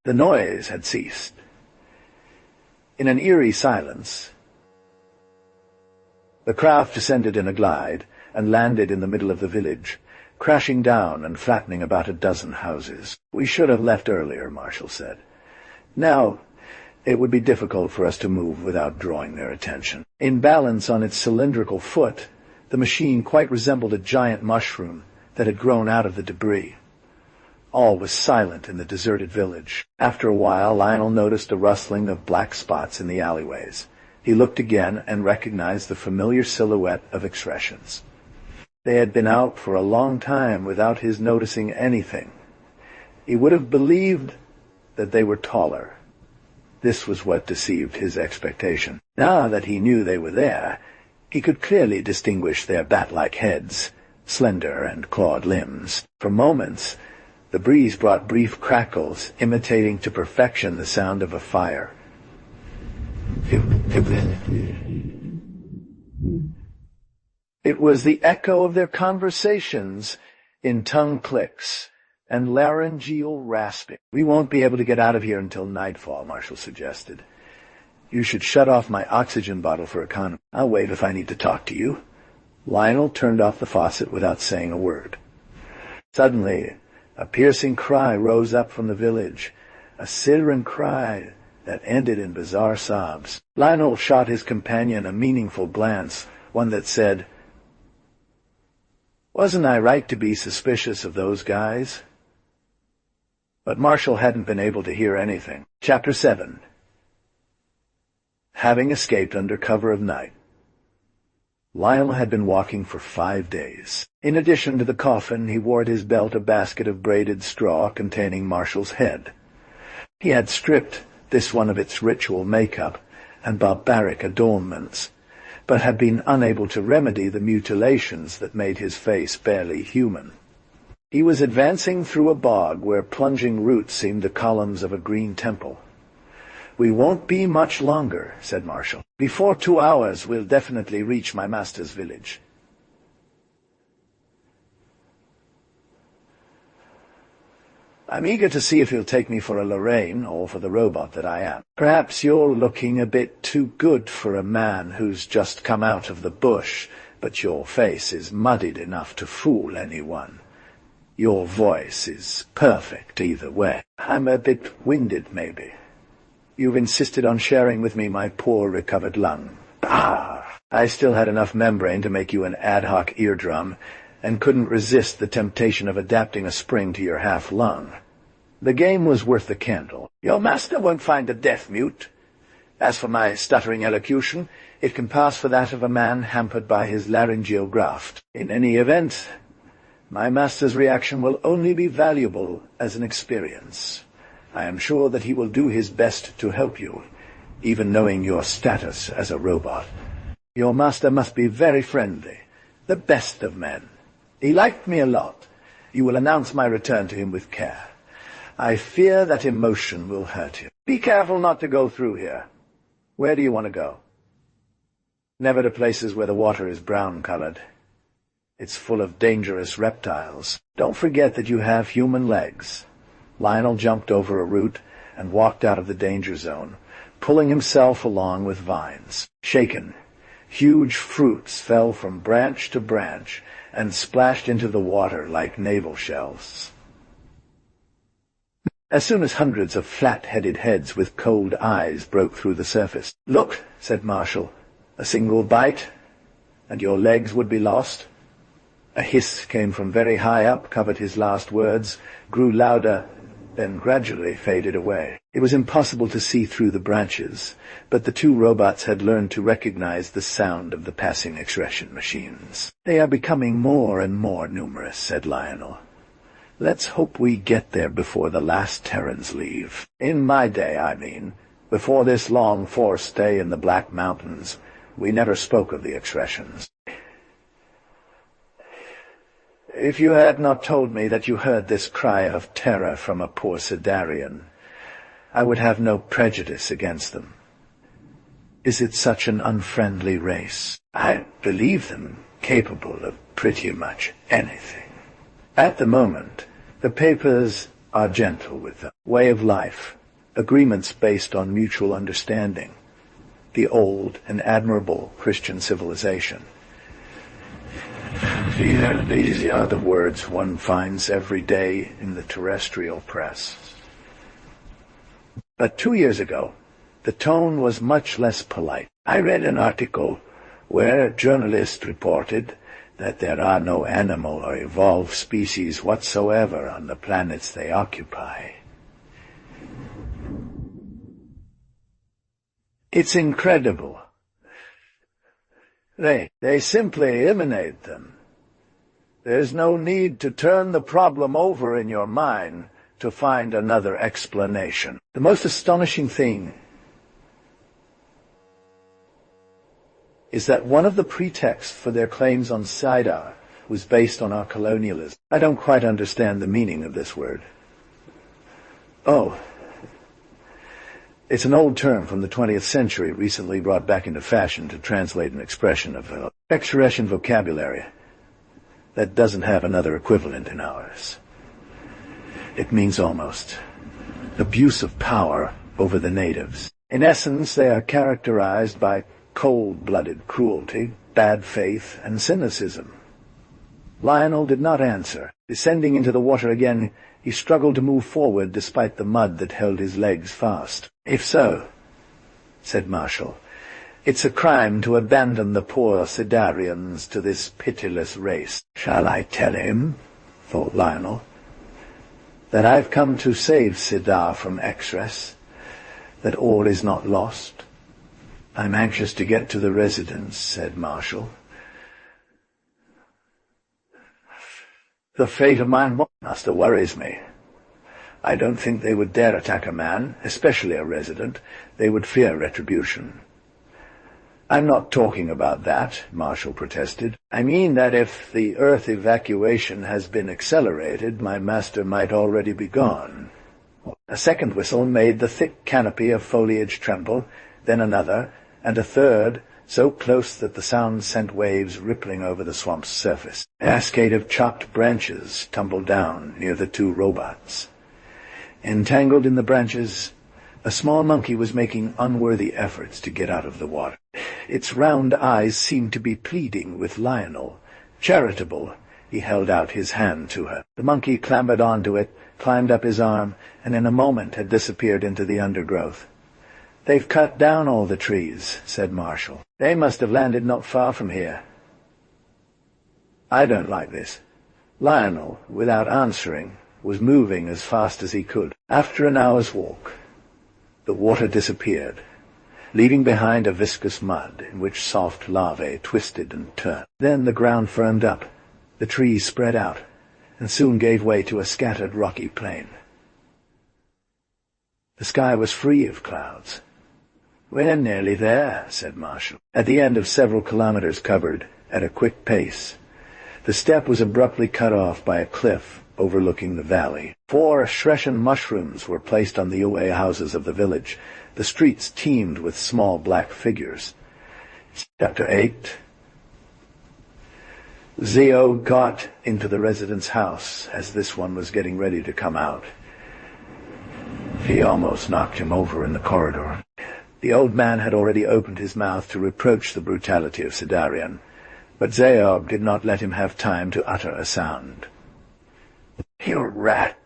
The noise had ceased. In an eerie silence, the craft descended in a glide and landed in the middle of the village, crashing down and flattening about a dozen houses. "We should have left earlier," Marshall said. "Now, it would be difficult for us to move without drawing their attention." In balance on its cylindrical foot, the machine quite resembled a giant mushroom that had grown out of the debris. All was silent in the deserted village. After a while, Lionel noticed a rustling of black spots in the alleyways. He looked again and recognized the familiar silhouette of Expressions. They had been out for a long time without his noticing anything. He would have believed that they were taller. This was what deceived his expectation. Now that he knew they were there, he could clearly distinguish their bat-like heads, slender and clawed limbs. For moments, the breeze brought brief crackles, imitating to perfection the sound of a fire. It was the echo of their conversations in tongue clicks and laryngeal rasping. "We won't be able to get out of here until nightfall," Marshall suggested. "You should shut off my oxygen bottle for economy. I'll wait if I need to talk to you." Lionel turned off the faucet without saying a word. Suddenly, a piercing cry rose up from the village, a siren cry that ended in bizarre sobs. Lionel shot his companion a meaningful glance, one that said, "Wasn't I right to be suspicious of those guys?" But Marshall hadn't been able to hear anything. Chapter 7. Having escaped under cover of night, Lionel had been walking for 5 days. In addition to the coffin, he wore at his belt a basket of braided straw containing Marshall's head. He had stripped this one of its ritual makeup and barbaric adornments, but had been unable to remedy the mutilations that made his face barely human. He was advancing through a bog where plunging roots seemed the columns of a green temple. "We won't be much longer," said Marshall. "Before 2 hours we'll definitely reach my master's village." "I'm eager to see if he'll take me for a Lorraine or for the robot that I am. Perhaps you're looking a bit too good for a man who's just come out of the bush, but your face is muddied enough to fool anyone. Your voice is perfect either way. I'm a bit winded, maybe. You've insisted on sharing with me my poor recovered lung. I still had enough membrane to make you an ad hoc eardrum, and couldn't resist the temptation of adapting a spring to your half-lung. The game was worth the candle. Your master won't find a deaf mute. As for my stuttering elocution, it can pass for that of a man hampered by his laryngeal graft. In any event, my master's reaction will only be valuable as an experience. I am sure that he will do his best to help you, even knowing your status as a robot. Your master must be very friendly, the best of men. He liked me a lot. You will announce my return to him with care. I fear that emotion will hurt him. Be careful not to go through here. Where do you want to go? Never to places where the water is brown-colored. It's full of dangerous reptiles. Don't forget that you have human legs. Lionel jumped over a root and walked out of the danger zone, pulling himself along with vines. Shaken, huge fruits fell from branch to branch and splashed into the water like navel shells. As soon as hundreds of flat-headed heads with cold eyes broke through the surface. "Look," said Marshall, "a single bite, and your legs would be lost." A hiss came from very high up, covered his last words, grew louder, then gradually faded away. It was impossible to see through the branches, but the two robots had learned to recognize the sound of the passing expression machines. "They are becoming more and more numerous," said Lionel. "Let's hope we get there before the last Terrans leave. In my day, I mean, before this long forced stay in the Black Mountains, we never spoke of the expressions. If you had not told me that you heard this cry of terror from a poor Sidarian, I would have no prejudice against them. Is it such an unfriendly race? I believe them capable of pretty much anything. At the moment, the papers are gentle with them. Way of life, agreements based on mutual understanding, the old and admirable Christian civilization. These are the words one finds every day in the terrestrial press. But 2 years ago, the tone was much less polite. I read an article where journalists reported that there are no animal or evolved species whatsoever on the planets they occupy. It's incredible. They simply eliminate them. There's no need to turn the problem over in your mind to find another explanation. The most astonishing thing is that one of the pretexts for their claims on Sidar was based on our colonialism. I don't quite understand the meaning of this word. Oh, it's an old term from the 20th century, recently brought back into fashion to translate an expression of expression vocabulary that doesn't have another equivalent in ours. It means almost abuse of power over the natives. In essence, they are characterized by cold-blooded cruelty, bad faith, and cynicism. Lionel did not answer. Descending into the water again, he struggled to move forward despite the mud that held his legs fast. "If so," said Marshall, "it's a crime to abandon the poor Sidarians to this pitiless race." "Shall I tell him," thought Lionel, "that I've come to save Sidar from Exres, that all is not lost?" "I'm anxious to get to the residence," said Marshall. "The fate of my master worries me. I don't think they would dare attack a man, especially a resident. They would fear retribution." "I'm not talking about that," Marshall protested. "I mean that if the Earth evacuation has been accelerated, my master might already be gone." A second whistle made the thick canopy of foliage tremble, then another, and a third, so close that the sound sent waves rippling over the swamp's surface. A cascade of chopped branches tumbled down near the two robots. Entangled in the branches, a small monkey was making unworthy efforts to get out of the water. Its round eyes seemed to be pleading with Lionel. Charitable, he held out his hand to her. The monkey clambered onto it, climbed up his arm, and in a moment had disappeared into the undergrowth. "They've cut down all the trees," said Marshall. "They must have landed not far from here." "I don't like this." Lionel, without answering, was moving as fast as he could. After an hour's walk, the water disappeared, leaving behind a viscous mud in which soft larvae twisted and turned. Then the ground firmed up, the trees spread out, and soon gave way to a scattered rocky plain. The sky was free of clouds. "We're nearly there," said Marshall. At the end of several kilometers covered, at a quick pace, The step was abruptly cut off by a cliff overlooking the valley. 4 Shreshan mushrooms were placed on the away houses of the village. The streets teemed with small black figures. Chapter 8. Zio got into the resident's house as this one was getting ready to come out. He almost knocked him over in the corridor. The old man had already opened his mouth to reproach the brutality of Sidarian, but Zeog did not let him have time to utter a sound. "You rat!"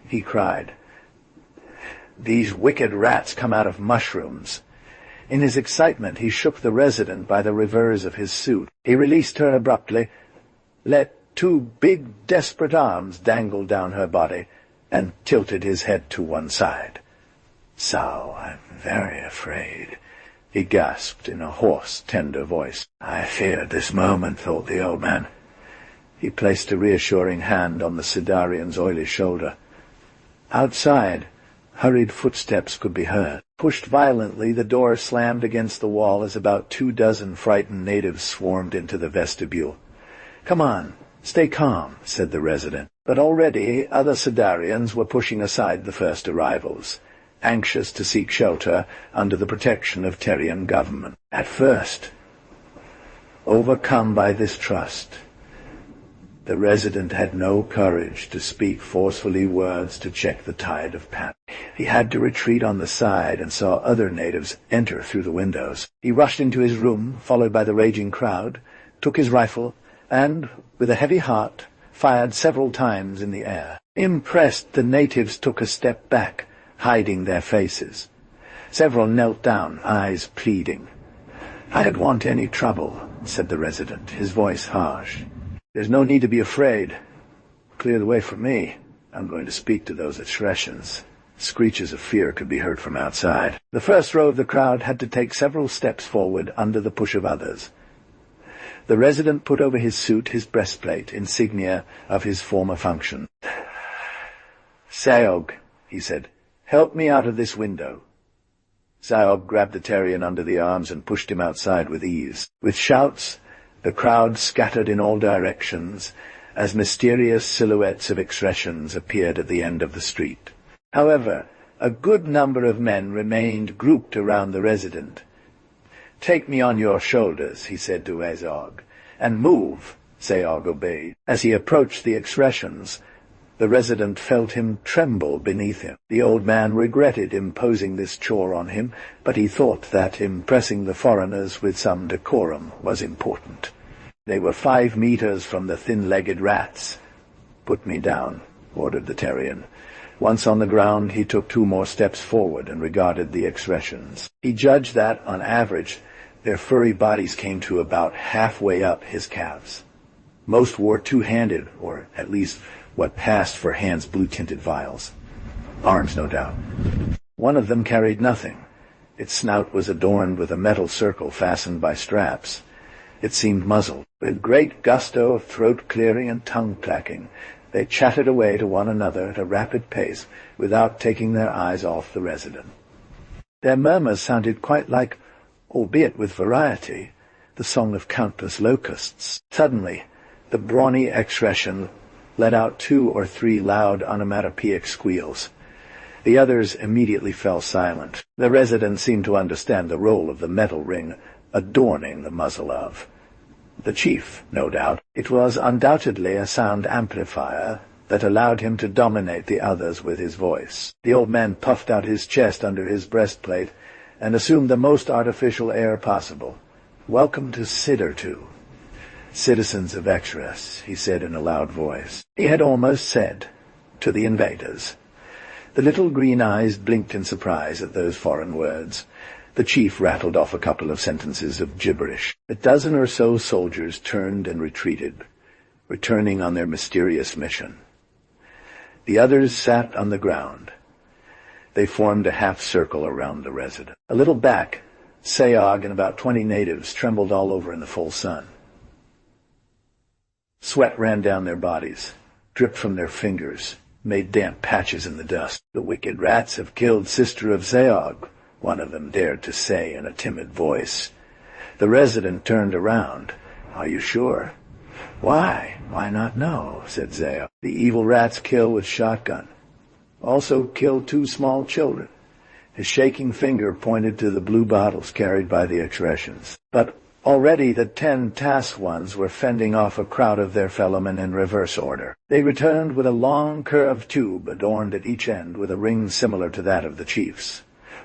he cried. "These wicked rats come out of mushrooms." In his excitement, he shook the resident by the revers of his suit. He released her abruptly, let 2 big, desperate arms dangle down her body, and tilted his head to one side. "So, I'm very afraid," he gasped in a hoarse, tender voice. "I feared this moment," thought the old man. He placed a reassuring hand on the Sidarian's oily shoulder. Outside, hurried footsteps could be heard. Pushed violently, the door slammed against the wall as about 24 frightened natives swarmed into the vestibule. "Come on, stay calm," said the resident. But already other Sidarians were pushing aside the first arrivals, anxious to seek shelter under the protection of Terrian government. At first, overcome by this trust, the resident had no courage to speak forcefully words to check the tide of panic. He had to retreat on the side and saw other natives enter through the windows. He rushed into his room, followed by the raging crowd, took his rifle, and, with a heavy heart, fired several times in the air. Impressed, the natives took a step back, hiding their faces. Several knelt down, eyes pleading. "I don't want any trouble," said the resident, his voice harsh. "There's no need to be afraid. Clear the way for me. I'm going to speak to those at Shreshans." Screeches of fear could be heard from outside. The first row of the crowd had to take several steps forward under the push of others. The resident put over his suit his breastplate, insignia of his former function. "Sayog," he said, "help me out of this window." Sayog grabbed the Terrian under the arms and pushed him outside with ease. With shouts, the crowd scattered in all directions as mysterious silhouettes of Exreshans appeared at the end of the street. However, a good number of men remained grouped around the resident. "Take me on your shoulders," he said to Azog, "and move." Sayog obeyed. As he approached the Exreshans, the resident felt him tremble beneath him. The old man regretted imposing this chore on him, but he thought that impressing the foreigners with some decorum was important. They were 5 meters from the thin-legged rats. "Put me down," ordered the Terrian. Once on the ground, he took 2 more steps forward and regarded the Exreshans. He judged that, on average, their furry bodies came to about halfway up his calves. Most wore 2-handed, or at least what passed for hands blue-tinted vials. Arms, no doubt. One of them carried nothing. Its snout was adorned with a metal circle fastened by straps. It seemed muzzled. With great gusto of throat-clearing and tongue-clacking, they chatted away to one another at a rapid pace without taking their eyes off the resident. Their murmurs sounded quite like, albeit with variety, the song of countless locusts. Suddenly, the brawny Exreshan let out 2 or 3 loud onomatopoeic squeals. The others immediately fell silent. The resident seemed to understand the role of the metal ring adorning the muzzle of the chief, no doubt. It was undoubtedly a sound amplifier that allowed him to dominate the others with his voice. The old man puffed out his chest under his breastplate and assumed the most artificial air possible. "Welcome to Sidar, too. Citizens of Exres," he said in a loud voice. He had almost said, "to the invaders." The little green eyes blinked in surprise at those foreign words. The chief rattled off a couple of sentences of gibberish. A dozen or so soldiers turned and retreated, returning on their mysterious mission. The others sat on the ground. They formed a half-circle around the resident. A little back, Sayog and about 20 natives trembled all over in the full sun. Sweat ran down their bodies, dripped from their fingers, made damp patches in the dust. "The wicked rats have killed Sister of Sayog," one of them dared to say in a timid voice. The resident turned around. "Are you sure?" "Why? Why not know?" said Zeo. "The evil rats kill with shotgun. Also kill 2 small children." His shaking finger pointed to the blue bottles carried by the excretions. But already the 10 tasked ones were fending off a crowd of their fellowmen in reverse order. They returned with a long curved tube adorned at each end with a ring similar to that of the chief's.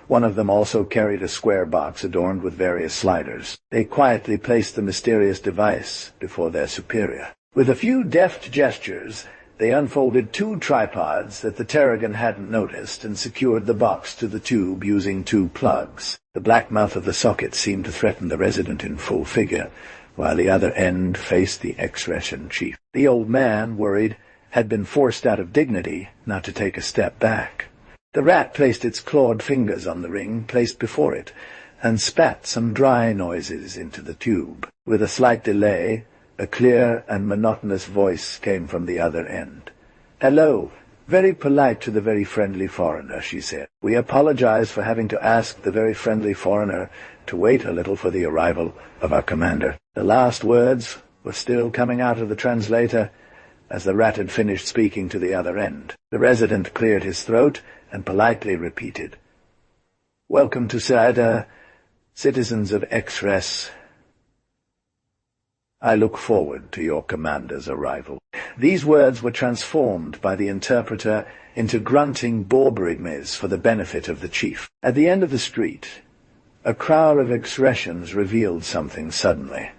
One of them also carried a square box adorned with various sliders. They quietly placed the mysterious device before their superior. With a few deft gestures, they unfolded 2 tripods that the Terrigan hadn't noticed and secured the box to the tube using 2 plugs. The black mouth of the socket seemed to threaten the resident in full figure, while the other end faced the excretion chief. The old man, worried, had been forced out of dignity not to take a step back. The rat placed its clawed fingers on the ring placed before it, and spat some dry noises into the tube. With a slight delay, a clear and monotonous voice came from the other end. "Hello. Very polite to the very friendly foreigner," she said. "We apologize for having to ask the very friendly foreigner to wait a little for the arrival of our commander." The last words were still coming out of the translator as the rat had finished speaking to the other end. The resident cleared his throat and politely repeated, "Welcome to Sidar, citizens of Exres. I look forward to your commander's arrival." These words were transformed by the interpreter into grunting Borborigmes for the benefit of the chief. At the end of the street, a crowd of excretions revealed something suddenly.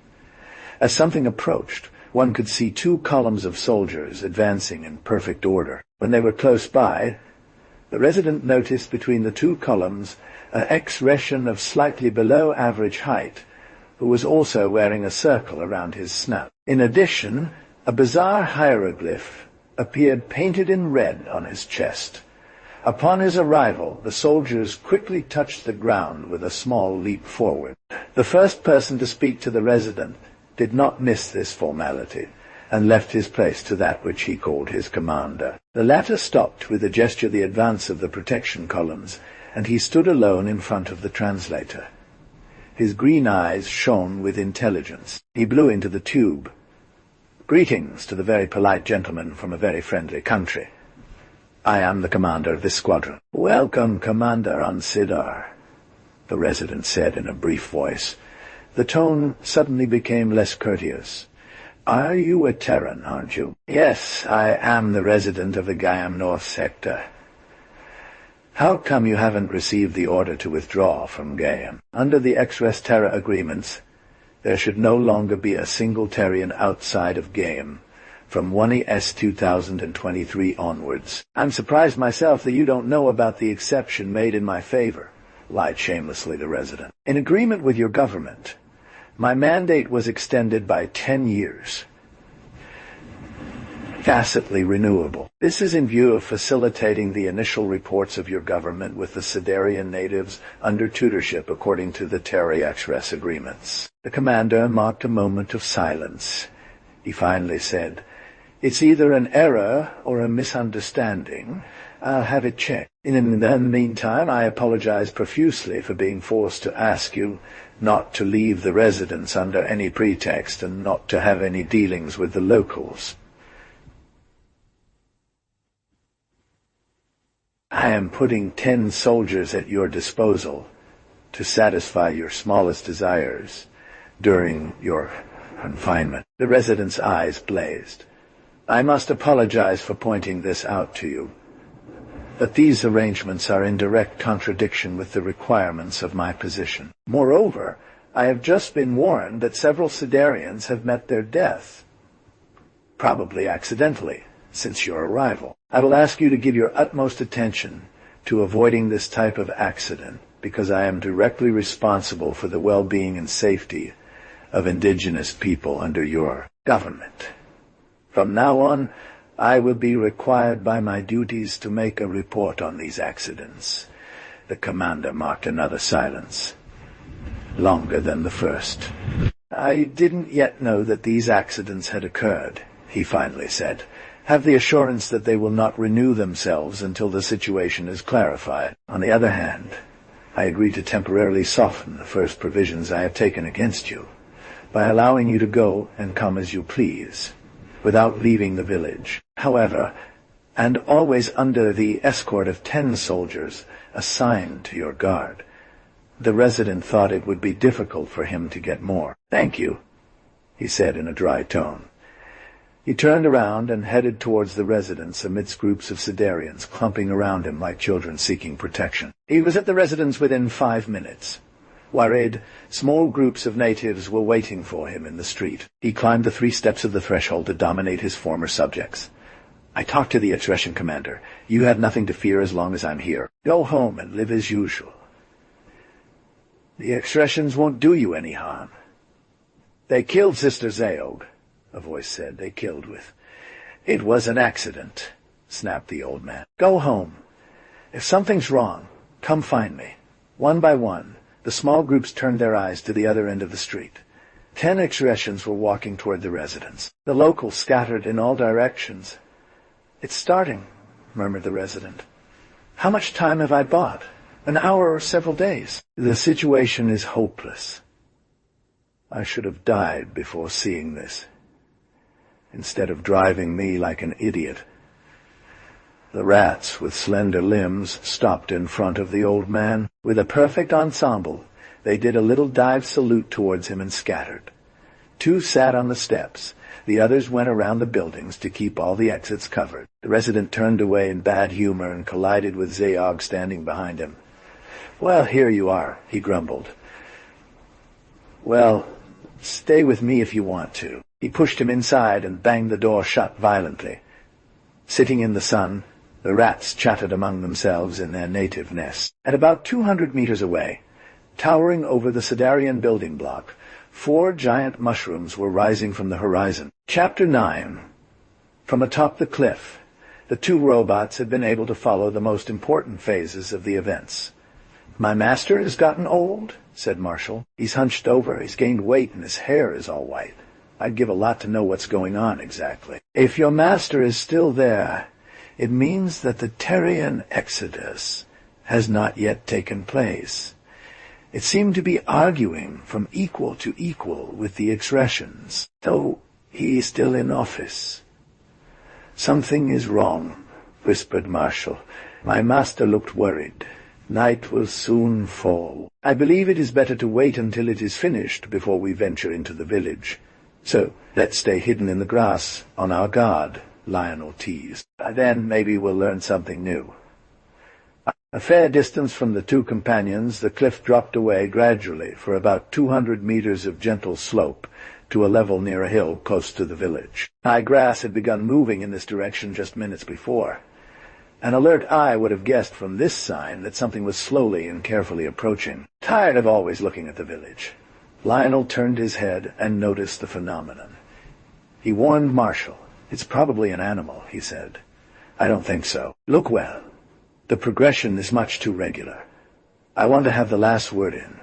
As something approached, one could see 2 columns of soldiers advancing in perfect order. When they were close by, the resident noticed between the 2 columns an excretion of slightly below average height, who was also wearing a circle around his snout. In addition, a bizarre hieroglyph appeared painted in red on his chest. Upon his arrival, the soldiers quickly touched the ground with a small leap forward. The first person to speak to the resident did not miss this formality, and left his place to that which he called his commander. The latter stopped with a gesture the advance of the protection columns, and he stood alone in front of the translator. His green eyes shone with intelligence. He blew into the tube. "Greetings to the very polite gentleman from a very friendly country. I am the commander of this squadron." "Welcome, Commander on Sidar," the resident said in a brief voice. The tone suddenly became less courteous. "Are you a Terran, aren't you?" "Yes, I am the resident of the Gaiam North sector." "How come you haven't received the order to withdraw from Gaiam? Under the Exres Terra agreements, there should no longer be a single Terrian outside of Gaiam from 1ES 2023 onwards." "I'm surprised myself that you don't know about the exception made in my favor," lied shamelessly the resident. "In agreement with your government, my mandate was extended by 10 years. Tacitly renewable. This is in view of facilitating the initial reports of your government with the Sidarian natives under tutorship according to the Terry Express agreements." The commander marked a moment of silence. He finally said, "It's either an error or a misunderstanding. I'll have it checked. In the meantime, I apologize profusely for being forced to ask you not to leave the residence under any pretext and not to have any dealings with the locals. I am putting 10 soldiers at your disposal to satisfy your smallest desires during your confinement." The resident's eyes blazed. "I must apologize for pointing this out to you, but these arrangements are in direct contradiction with the requirements of my position. Moreover, I have just been warned that several Sidarians have met their death, probably accidentally, since your arrival. I will ask you to give your utmost attention to avoiding this type of accident, because I am directly responsible for the well-being and safety of indigenous people under your government. From now on, I will be required by my duties to make a report on these accidents." The commander marked another silence, longer than the first. "I didn't yet know that these accidents had occurred," he finally said. "Have the assurance that they will not renew themselves until the situation is clarified. On the other hand, I agree to temporarily soften the first provisions I have taken against you. by allowing you to go and come as you please, without leaving the village. However, and always under the escort of 10 soldiers assigned to your guard. The resident thought it would be difficult for him to get more. "Thank you," he said in a dry tone. He turned around and headed towards the residence amidst groups of Sidarians clumping around him like children seeking protection. He was at the residence within 5 minutes. Worried, small groups of natives were waiting for him in the street. He climbed the 3 steps of the threshold to dominate his former subjects. "I talked to the extraction commander. You have nothing to fear as long as I'm here. Go home and live as usual. The extractions won't do you any harm." "They killed Sister Zeog," a voice said. "They killed with—" "It was an accident," snapped the old man. "Go home. If something's wrong, come find me." One by one, the small groups turned their eyes to the other end of the street. 10 extrations were walking toward the residence. The locals scattered in all directions. "It's starting," murmured the resident. "How much time have I bought? An hour or several days?" "The situation is hopeless. I should have died before seeing this, instead of driving me like an idiot." The rats with slender limbs stopped in front of the old man. With a perfect ensemble, they did a little dive salute towards him and scattered. 2 sat on the steps. The others went around the buildings to keep all the exits covered. The resident turned away in bad humor and collided with Zeog standing behind him. "Well, here you are," he grumbled. "Well, stay with me if you want to." He pushed him inside and banged the door shut violently. Sitting in the sun, the rats chatted among themselves in their native nests. At about 200 meters away, towering over the Sidarian building block, 4 giant mushrooms were rising from the horizon. Chapter 9. From atop the cliff, the 2 robots had been able to follow the most important phases of the events. "My master has gotten old," said Marshall. "He's hunched over, he's gained weight, and his hair is all white. I'd give a lot to know what's going on exactly." "If your master is still there, it means that the Terrian exodus has not yet taken place. It seemed to be arguing from equal to equal with the expressions, though he is still in office." "Something is wrong," whispered Marshall. "My master looked worried. Night will soon fall. I believe it is better to wait until it is finished before we venture into the village. So let's stay hidden in the grass, on our guard," Lionel teased. "Then maybe we'll learn something new." A fair distance from the 2 companions, the cliff dropped away gradually for about 200 meters of gentle slope to a level near a hill close to the village. High grass had begun moving in this direction just minutes before. An alert eye would have guessed from this sign that something was slowly and carefully approaching. Tired of always looking at the village, Lionel turned his head and noticed the phenomenon. He warned Marshall. "It's probably an animal," he said. "I don't think so. Look well. The progression is much too regular. I want to have the last word in.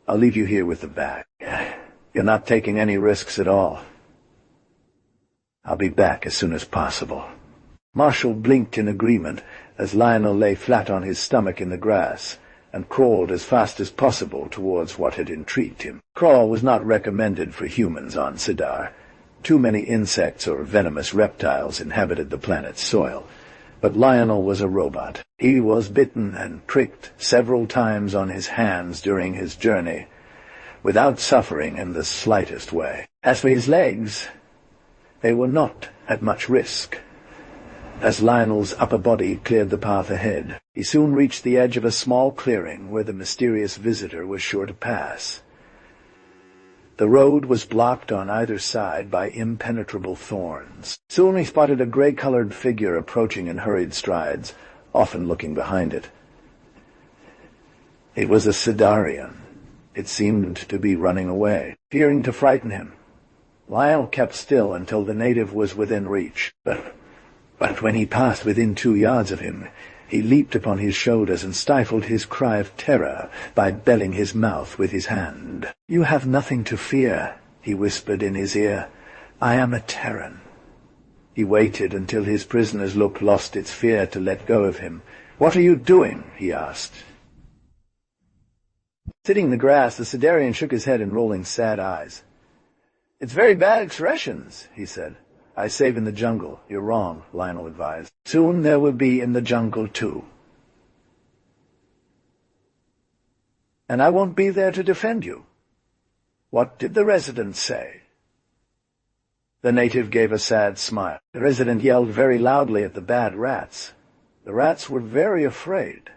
I'll leave you here with the bag. You're not taking any risks at all. I'll be back as soon as possible." Marshall blinked in agreement as Lionel lay flat on his stomach in the grass and crawled as fast as possible towards what had intrigued him. Crawl was not recommended for humans on Sidar. Too many insects or venomous reptiles inhabited the planet's soil. But Lionel was a robot. He was bitten and pricked several times on his hands during his journey, without suffering in the slightest way. As for his legs, they were not at much risk. As Lionel's upper body cleared the path ahead, he soon reached the edge of a small clearing where the mysterious visitor was sure to pass. The road was blocked on either side by impenetrable thorns. Soon he spotted a gray-colored figure approaching in hurried strides, often looking behind it. It was a Sidarian. It seemed to be running away, fearing to frighten him. Lionel kept still until the native was within reach, but when he passed within 2 yards of him, he leaped upon his shoulders and stifled his cry of terror by belling his mouth with his hand. "You have nothing to fear," he whispered in his ear. "I am a Terran." He waited until his prisoner's look lost its fear to let go of him. "What are you doing?" he asked. Sitting in the grass, the Sidarian shook his head and rolling sad eyes. It's very bad expressions, he said. I save in the jungle. You're wrong, Lionel advised. Soon there will be in the jungle too. And I won't be there to defend you. What did the resident say? The native gave a sad smile. The resident yelled very loudly at the bad rats. The rats were very afraid.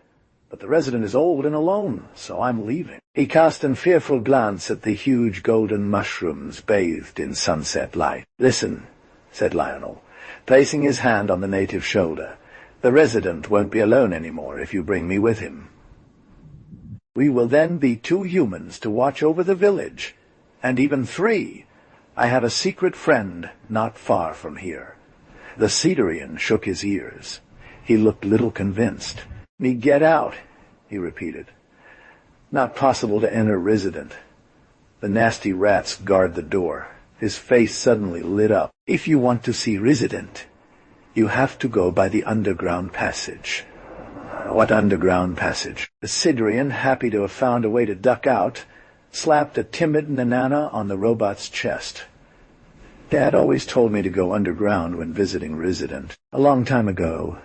But the resident is old and alone, so I'm leaving. He cast a fearful glance at the huge golden mushrooms bathed in sunset light. Listen, said Lionel, placing his hand on the native's shoulder. The resident won't be alone anymore if you bring me with him. We will then be 2 humans to watch over the village, and even 3. I have a secret friend not far from here. The Sidarian shook his ears. He looked little convinced. Me get out, he repeated. Not possible to enter resident. The nasty rats guard the door. His face suddenly lit up. If you want to see resident, you have to go by the underground passage. What underground passage? The Sidarian, happy to have found a way to duck out, slapped a timid Nanana on the robot's chest. Dad always told me to go underground when visiting resident. A long time ago,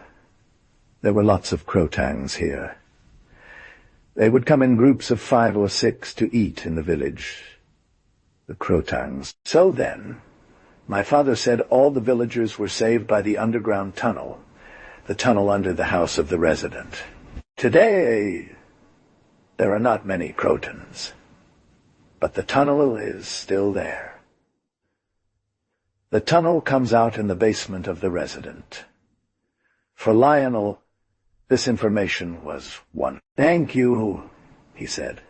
there were lots of Crotangs here. They would come in groups of 5 or 6 to eat in the village. The Crotangs. So then, my father said all the villagers were saved by the underground tunnel, the tunnel under the house of the resident. Today, there are not many Crotons, but the tunnel is still there. The tunnel comes out in the basement of the resident. For Lionel, this information was one. Thank you, he said.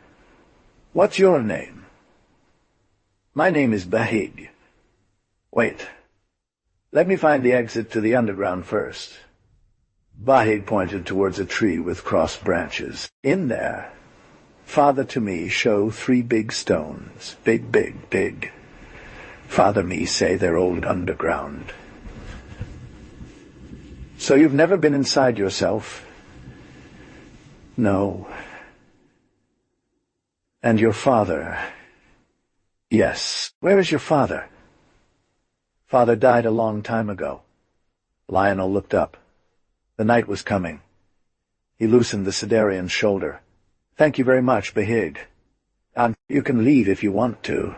What's your name? My name is Bahig. Wait. Let me find the exit to the underground first. Bahig pointed towards a tree with crossed branches. In there, Father to me show 3 big stones. Big, big, big. Father me say they're old underground. So you've never been inside yourself? No. And your father? Yes. Where is your father? Father died a long time ago. Lionel looked up. The night was coming. He loosened the Sidarian's shoulder. Thank you very much, Bahig. You can leave if you want to.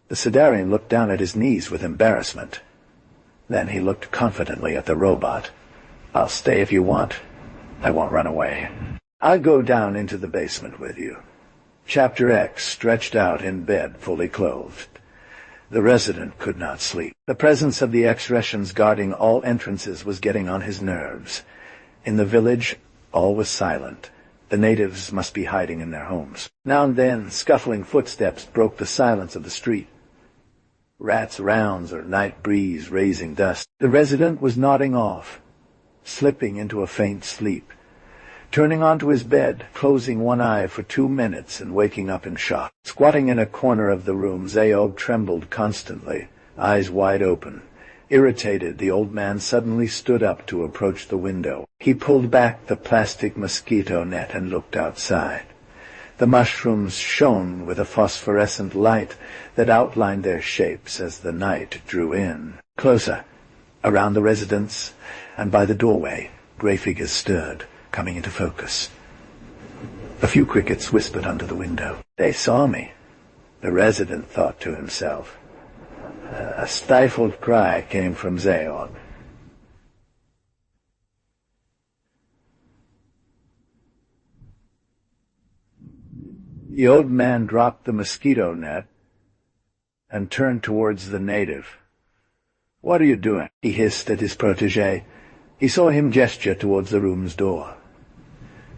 The Sidarian looked down at his knees with embarrassment. Then he looked confidently at the robot. I'll stay if you want. I won't run away. I'll go down into the basement with you. Chapter X stretched out in bed, fully clothed. The resident could not sleep. The presence of the X-Russians guarding all entrances was getting on his nerves. In the village, all was silent. The natives must be hiding in their homes. Now and then, scuffling footsteps broke the silence of the street. Rats' rounds or night breeze raising dust. The resident was nodding off, slipping into a faint sleep, turning onto his bed, closing one eye for 2 minutes and waking up in shock. Squatting in a corner of the room, Zayog trembled constantly, eyes wide open. Irritated, the old man suddenly stood up to approach the window. He pulled back the plastic mosquito net and looked outside. The mushrooms shone with a phosphorescent light that outlined their shapes as the night drew in. Closer, around the residence, and by the doorway, gray figures stirred, coming into focus. A few crickets whispered under the window. They saw me, the resident thought to himself. A stifled cry came from Zayog. The old man dropped the mosquito net and turned towards the native. What are you doing? He hissed at his protege. He saw him gesture towards the room's door.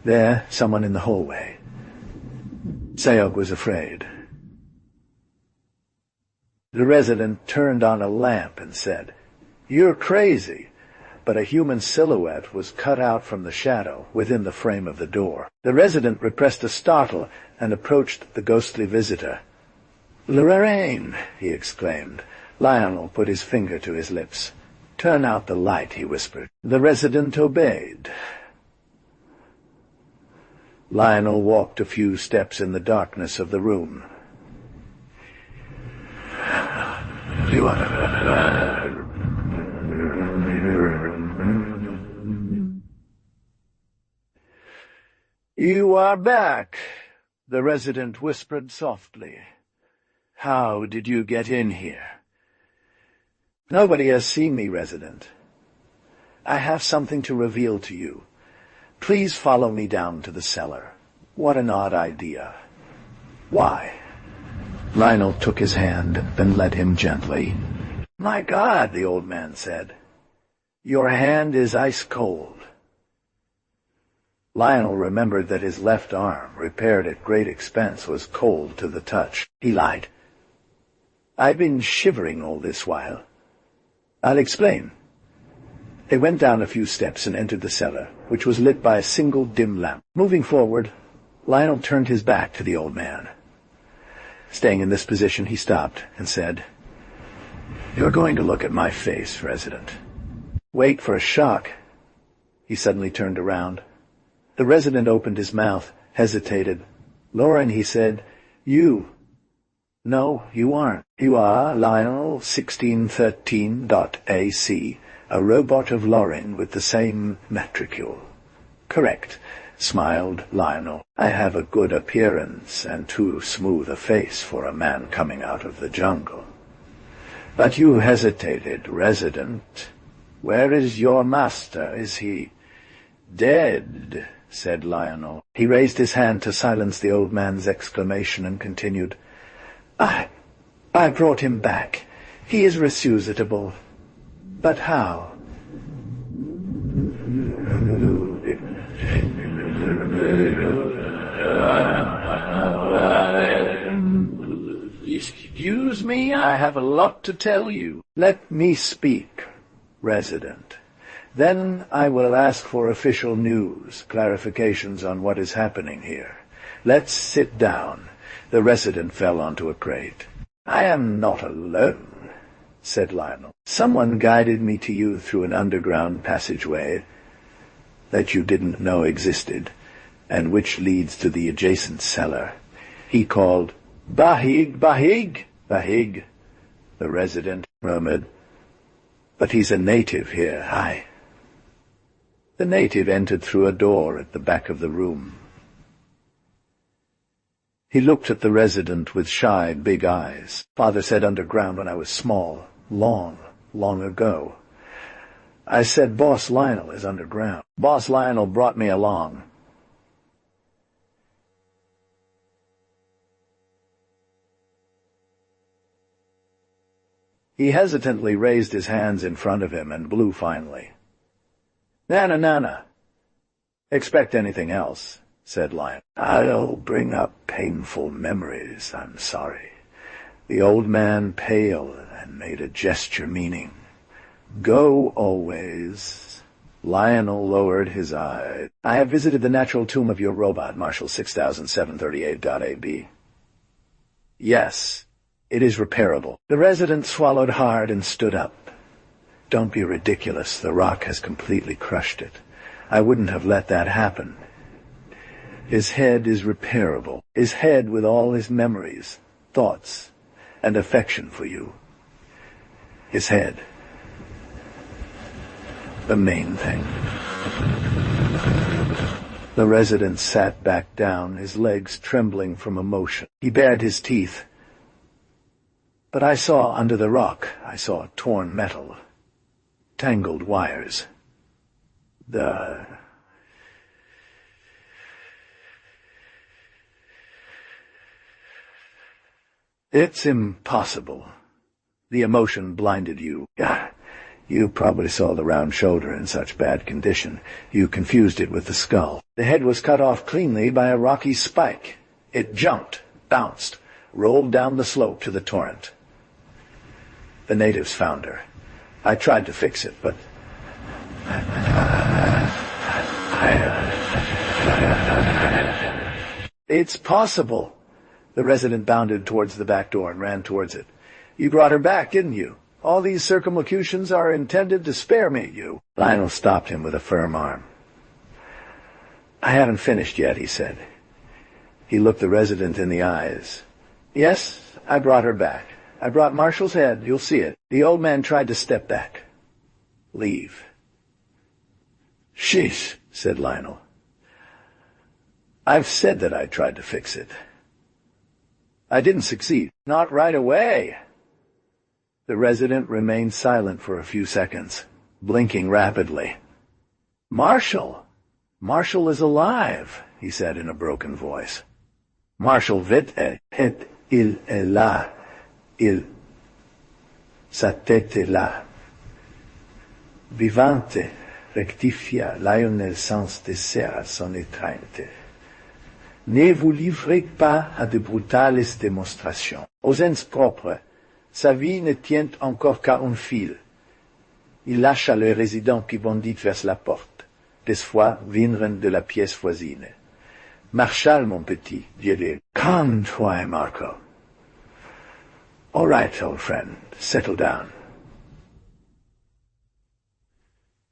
There, someone in the hallway. Zayog was afraid. The resident turned on a lamp and said, You're crazy. But a human silhouette was cut out from the shadow within the frame of the door. The resident repressed a startle and approached the ghostly visitor. Lorraine, he exclaimed. Lionel put his finger to his lips. Turn out the light, he whispered. The resident obeyed. Lionel walked a few steps in the darkness of the room. You are back, the resident whispered softly. How did you get in here? Nobody has seen me, resident. I have something to reveal to you. Please follow me down to the cellar. What an odd idea. Why? Lionel took his hand, then led him gently. My God, the old man said. Your hand is ice cold. Lionel remembered that his left arm, repaired at great expense, was cold to the touch. He lied. I've been shivering all this while. I'll explain. They went down a few steps and entered the cellar, which was lit by a single dim lamp. Moving forward, Lionel turned his back to the old man. Staying in this position, he stopped and said, You're going to look at my face, resident. Wait for a shock. He suddenly turned around. The resident opened his mouth, hesitated. Lauren, he said, You. No, you aren't. You are Lionel 1613.AC, a robot of Lauren with the same matricule. Correct, smiled Lionel. I have a good appearance and too smooth a face for a man coming out of the jungle. But you hesitated, resident. Where is your master? Is he dead? Said Lionel. He raised his hand to silence the old man's exclamation and continued, I brought him back. He is resuscitable. But how? Excuse me, I have a lot to tell you. Let me speak, resident. Then I will ask for official news, clarifications on what is happening here. Let's sit down. The resident fell onto a crate. I am not alone, said Lionel. Someone guided me to you through an underground passageway that you didn't know existed, and which leads to the adjacent cellar. He called, Bahig, Bahig, Bahig. The resident murmured, But he's a native here, aye. The native entered through a door at the back of the room. He looked at the resident with shy, big eyes. Father said underground when I was small, long ago. I said Boss Lionel is underground. Boss Lionel brought me along. He hesitantly raised his hands in front of him and blew finally. Nana, Nana. Expect anything else, said Lionel. I'll bring up painful memories, I'm sorry. The old man paled and made a gesture meaning. Go always. Lionel lowered his eyes. I have visited the natural tomb of your robot, Marshal 6738.AB. Yes, it is repairable. The resident swallowed hard and stood up. Don't be ridiculous. The rock has completely crushed it. I wouldn't have let that happen. His head is repairable. His head with all his memories, thoughts, and affection for you. His head. The main thing. The resident sat back down, his legs trembling from emotion. He bared his teeth. But I saw under the rock, I saw torn metal. Tangled wires. It's impossible. The emotion blinded you. You probably saw the round shoulder in such bad condition. You confused it with the skull. The head was cut off cleanly by a rocky spike. It jumped, bounced, rolled down the slope to the torrent. The natives found her. I tried to fix it, but... It's possible. The resident bounded towards the back door and ran towards it. You brought her back, didn't you? All these circumlocutions are intended to spare me, you. Lionel stopped him with a firm arm. I haven't finished yet, he said. He looked the resident in the eyes. Yes, I brought her back. I brought Marshall's head. You'll see it. The old man tried to step back. Leave. Sheesh, said Lionel. I've said that I tried to fix it. I didn't succeed. Not right away. The resident remained silent for a few seconds, blinking rapidly. Marshall! Marshall is alive, he said in a broken voice. Marshall vit et il est là. Sa tête est là. Vivante, rectifia Lionel sans dessert son étreinte. Ne vous livrez pas à de brutales démonstrations. Aux ens propres, sa vie ne tient encore qu'à un fil. Il lâcha le résident qui bondit vers la porte. Des fois vinrent de la pièce voisine. Marshal, mon petit, dit-il. Calme-toi, Marco. All right, old friend, settle down.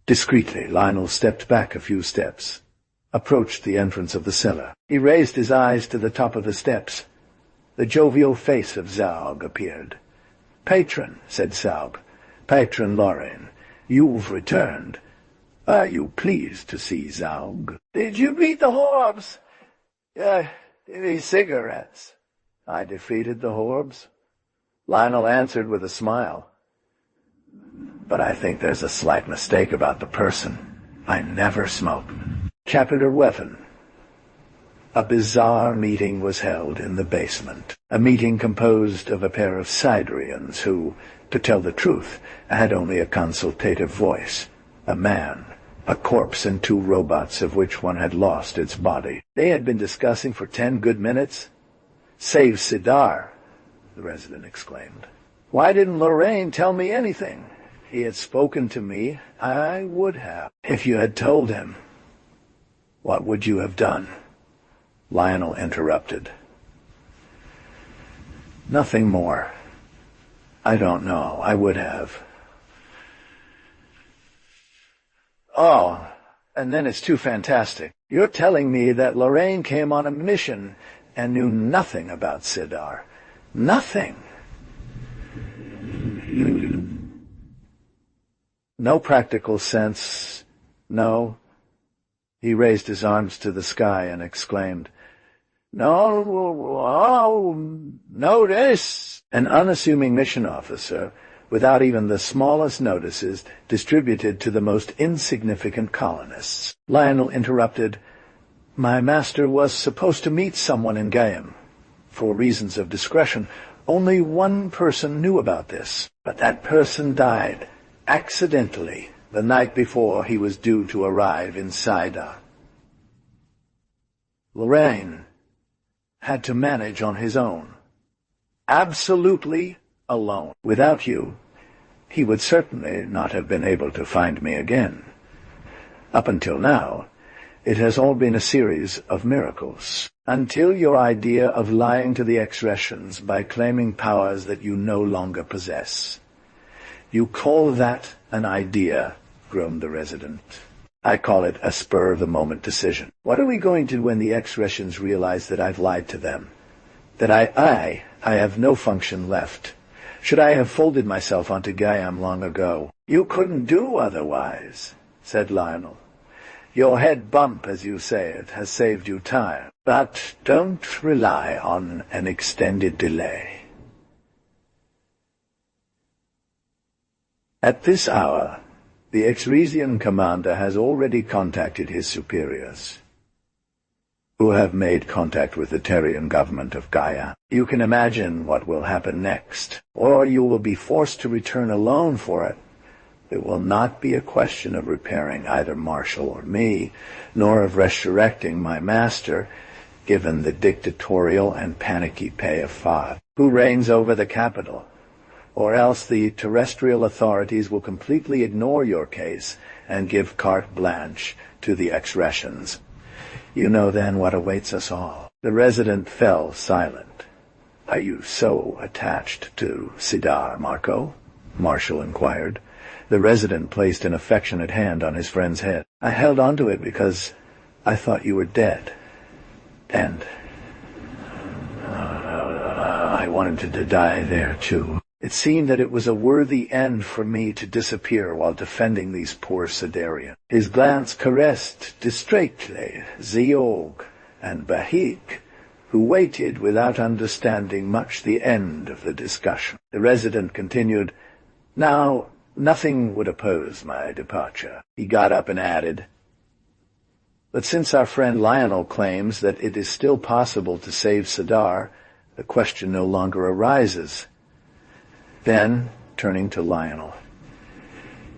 Discreetly, Lionel stepped back a few steps, approached the entrance of the cellar. He raised his eyes to the top of the steps. The jovial face of Zaug appeared. Patron, said Zaug. Patron Lorraine, you've returned. Are you pleased to see Zaug? Did you beat the Horbs? Any cigarettes? I defeated the Horbs. Lionel answered with a smile. But I think there's a slight mistake about the person. I never smoke. Chapter 11. A bizarre meeting was held in the basement. A meeting composed of a pair of Sidarians who, to tell the truth, had only a consultative voice. A man, a corpse, and 2 robots of which one had lost its body. They had been discussing for 10 good minutes. Save Sidar, the resident exclaimed. Why didn't Lorraine tell me anything? He had spoken to me. I would have. If you had told him. What would you have done? Lionel interrupted. Nothing more. I don't know. I would have. Oh, and then it's too fantastic. You're telling me that Lorraine came on a mission and knew nothing about Sidar. Nothing. No practical sense. No. He raised his arms to the sky and exclaimed, No, notice! An unassuming mission officer, without even the smallest notices, distributed to the most insignificant colonists. Lionel interrupted, My master was supposed to meet someone in Gaiam. For reasons of discretion, only one person knew about this, but that person died, accidentally, the night before he was due to arrive in Sidar. Lorraine had to manage on his own. Absolutely alone. Without you, he would certainly not have been able to find me again. Up until now, it has all been a series of miracles. Until your idea of lying to the Exressions by claiming powers that you no longer possess. You call that an idea, groaned the resident. I call it a spur-of-the-moment decision. What are we going to do when the Exressions realize that I've lied to them? That I have no function left. Should I have folded myself onto Gaiam long ago? You couldn't do otherwise, said Lionel. Your head bump, as you say it, has saved you time. But don't rely on an extended delay. At this hour, the Exresian commander has already contacted his superiors, who have made contact with the Terrian government of Gaia. You can imagine what will happen next, or you will be forced to return alone for it. It will not be a question of repairing either Marshall or me, nor of resurrecting my master, given the dictatorial and panicky pay of Fad, who reigns over the capital. Or else the terrestrial authorities will completely ignore your case and give carte blanche to the Exressions. You know then what awaits us all. The resident fell silent. Are you so attached to Sidar, Marco? Marshall inquired. The resident placed an affectionate hand on his friend's head. I held on to it because I thought you were dead. And I I wanted to die there, too. It seemed that it was a worthy end for me to disappear while defending these poor Sidarians. His glance caressed distraitly Ziog and Bahik, who waited without understanding much the end of the discussion. The resident continued, "Now, nothing would oppose my departure." He got up and added, "But since our friend Lionel claims that it is still possible to save Sidar, the question no longer arises." Then, turning to Lionel,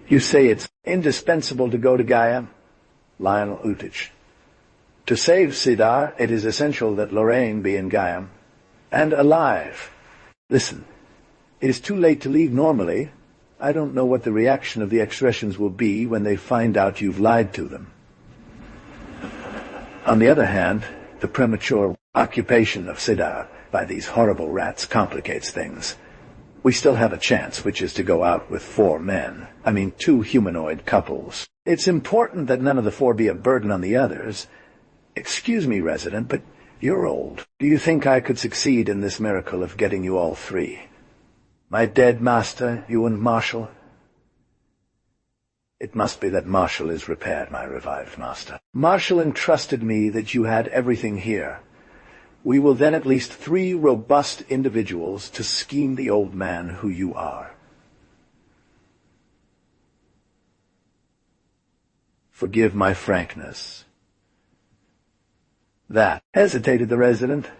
"You say it's indispensable to go to Gaia?" Lionel Utich, "To save Sidar, it is essential that Lorraine be in Gaia, and alive. Listen, it is too late to leave normally. I don't know what the reaction of the expressions will be when they find out you've lied to them. On the other hand, the premature occupation of Sidar by these horrible rats complicates things. We still have a chance, which is to go out with 4 men. I mean 2 humanoid couples. It's important that none of the 4 be a burden on the others. Excuse me, resident, but you're old. Do you think I could succeed in this miracle of getting you all 3? My dead master, you and Marshall? It must be that Marshall is repaired, my revived master. Marshall entrusted me that you had everything here. We will then at least 3 robust individuals to scheme the old man who you are. Forgive my frankness." "That," hesitated the resident.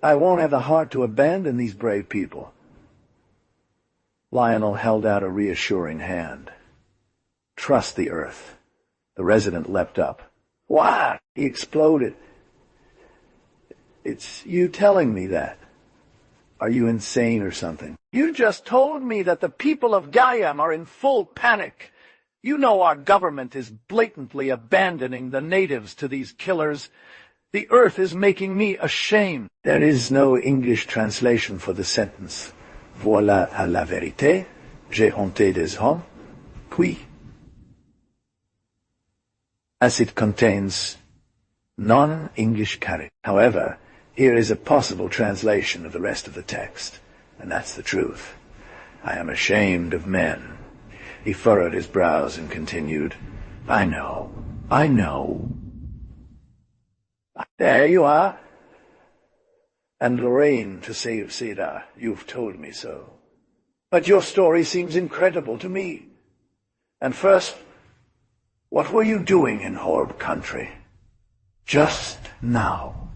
"I won't have the heart to abandon these brave people." Lionel held out a reassuring hand. "Trust the earth." The resident leapt up. "What?" he exploded. "It's you telling me that. Are you insane or something? You just told me that the people of Gaiam are in full panic. You know our government is blatantly abandoning the natives to these killers. The earth is making me ashamed." "There is no English translation for the sentence. Voilà à la vérité. J'ai honte des hommes. Puis, as it contains non-English characters. However, here is a possible translation of the rest of the text, and that's the truth. I am ashamed of men." He furrowed his brows and continued, I know. There you are. And Lorraine to save Sidar, you've told me so. But your story seems incredible to me. And first, what were you doing in Horb country? "Just now,"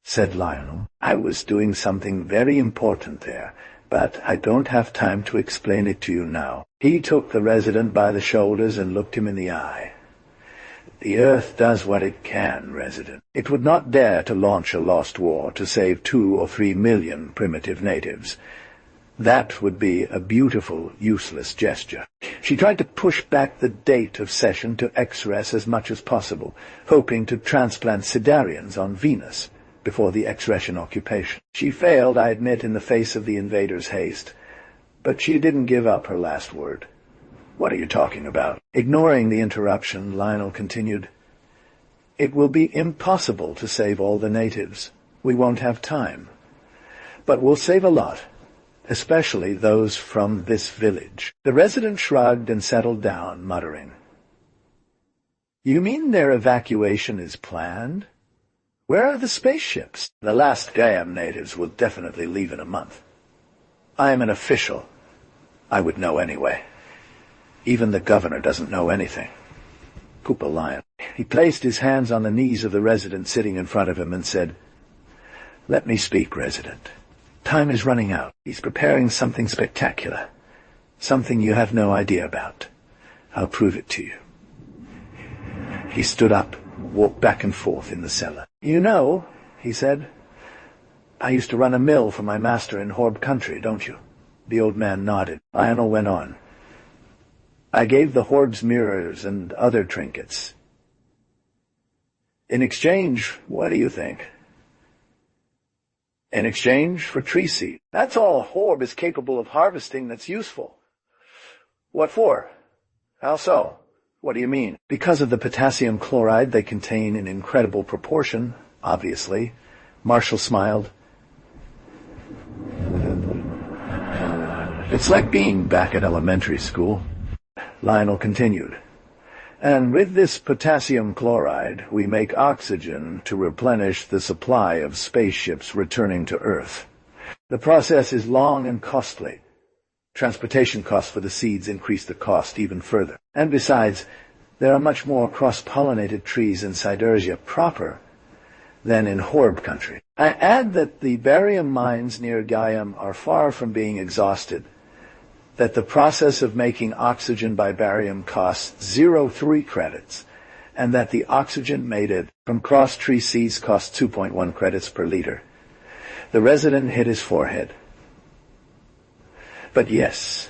said Lionel. "I was doing something very important there, but I don't have time to explain it to you now." He took the resident by the shoulders and looked him in the eye. "The earth does what it can, resident. It would not dare to launch a lost war to save 2 or 3 million primitive natives. That would be a beautiful, useless gesture." She tried to push back the date of session to Xres as much as possible, hoping to transplant Sidarians on Venus before the Xresian occupation. She failed, I admit, in the face of the invaders' haste, but she didn't give up her last word. "What are you talking about?" Ignoring the interruption, Lionel continued, "It will be impossible to save all the natives. We won't have time. But we'll save a lot, especially those from this village." The resident shrugged and settled down, muttering, "You mean their evacuation is planned? Where are the spaceships?" "The last Gaiam natives will definitely leave in a month. I am an official. I would know anyway. Even the governor doesn't know anything." Koopa Lion. He placed his hands on the knees of the resident sitting in front of him and said, "Let me speak, resident. Time is running out. He's preparing something spectacular. Something you have no idea about. I'll prove it to you." He stood up, walked back and forth in the cellar. "You know," he said, "I used to run a mill for my master in Horb country, don't you?" The old man nodded. Lionel went on. "I gave the Horbs mirrors and other trinkets. In exchange, what do you think?" "In exchange for tree seed. That's all Horb is capable of harvesting that's useful." "What for? How so? What do you mean?" "Because of the potassium chloride they contain in incredible proportion, obviously." Marshall smiled. It's like being back at elementary school. Lionel continued. And with this potassium chloride, we make oxygen to replenish the supply of spaceships returning to Earth. The process is long and costly. Transportation costs for the seeds increase the cost even further. And besides, there are much more cross-pollinated trees in Sidersia proper than in Horb country. I add that the barium mines near Gaiam are far from being exhausted, that the process of making oxygen by barium costs 0.3 credits, and that the oxygen made from cross-tree seeds costs 2.1 credits per liter. The resident hit his forehead. But yes,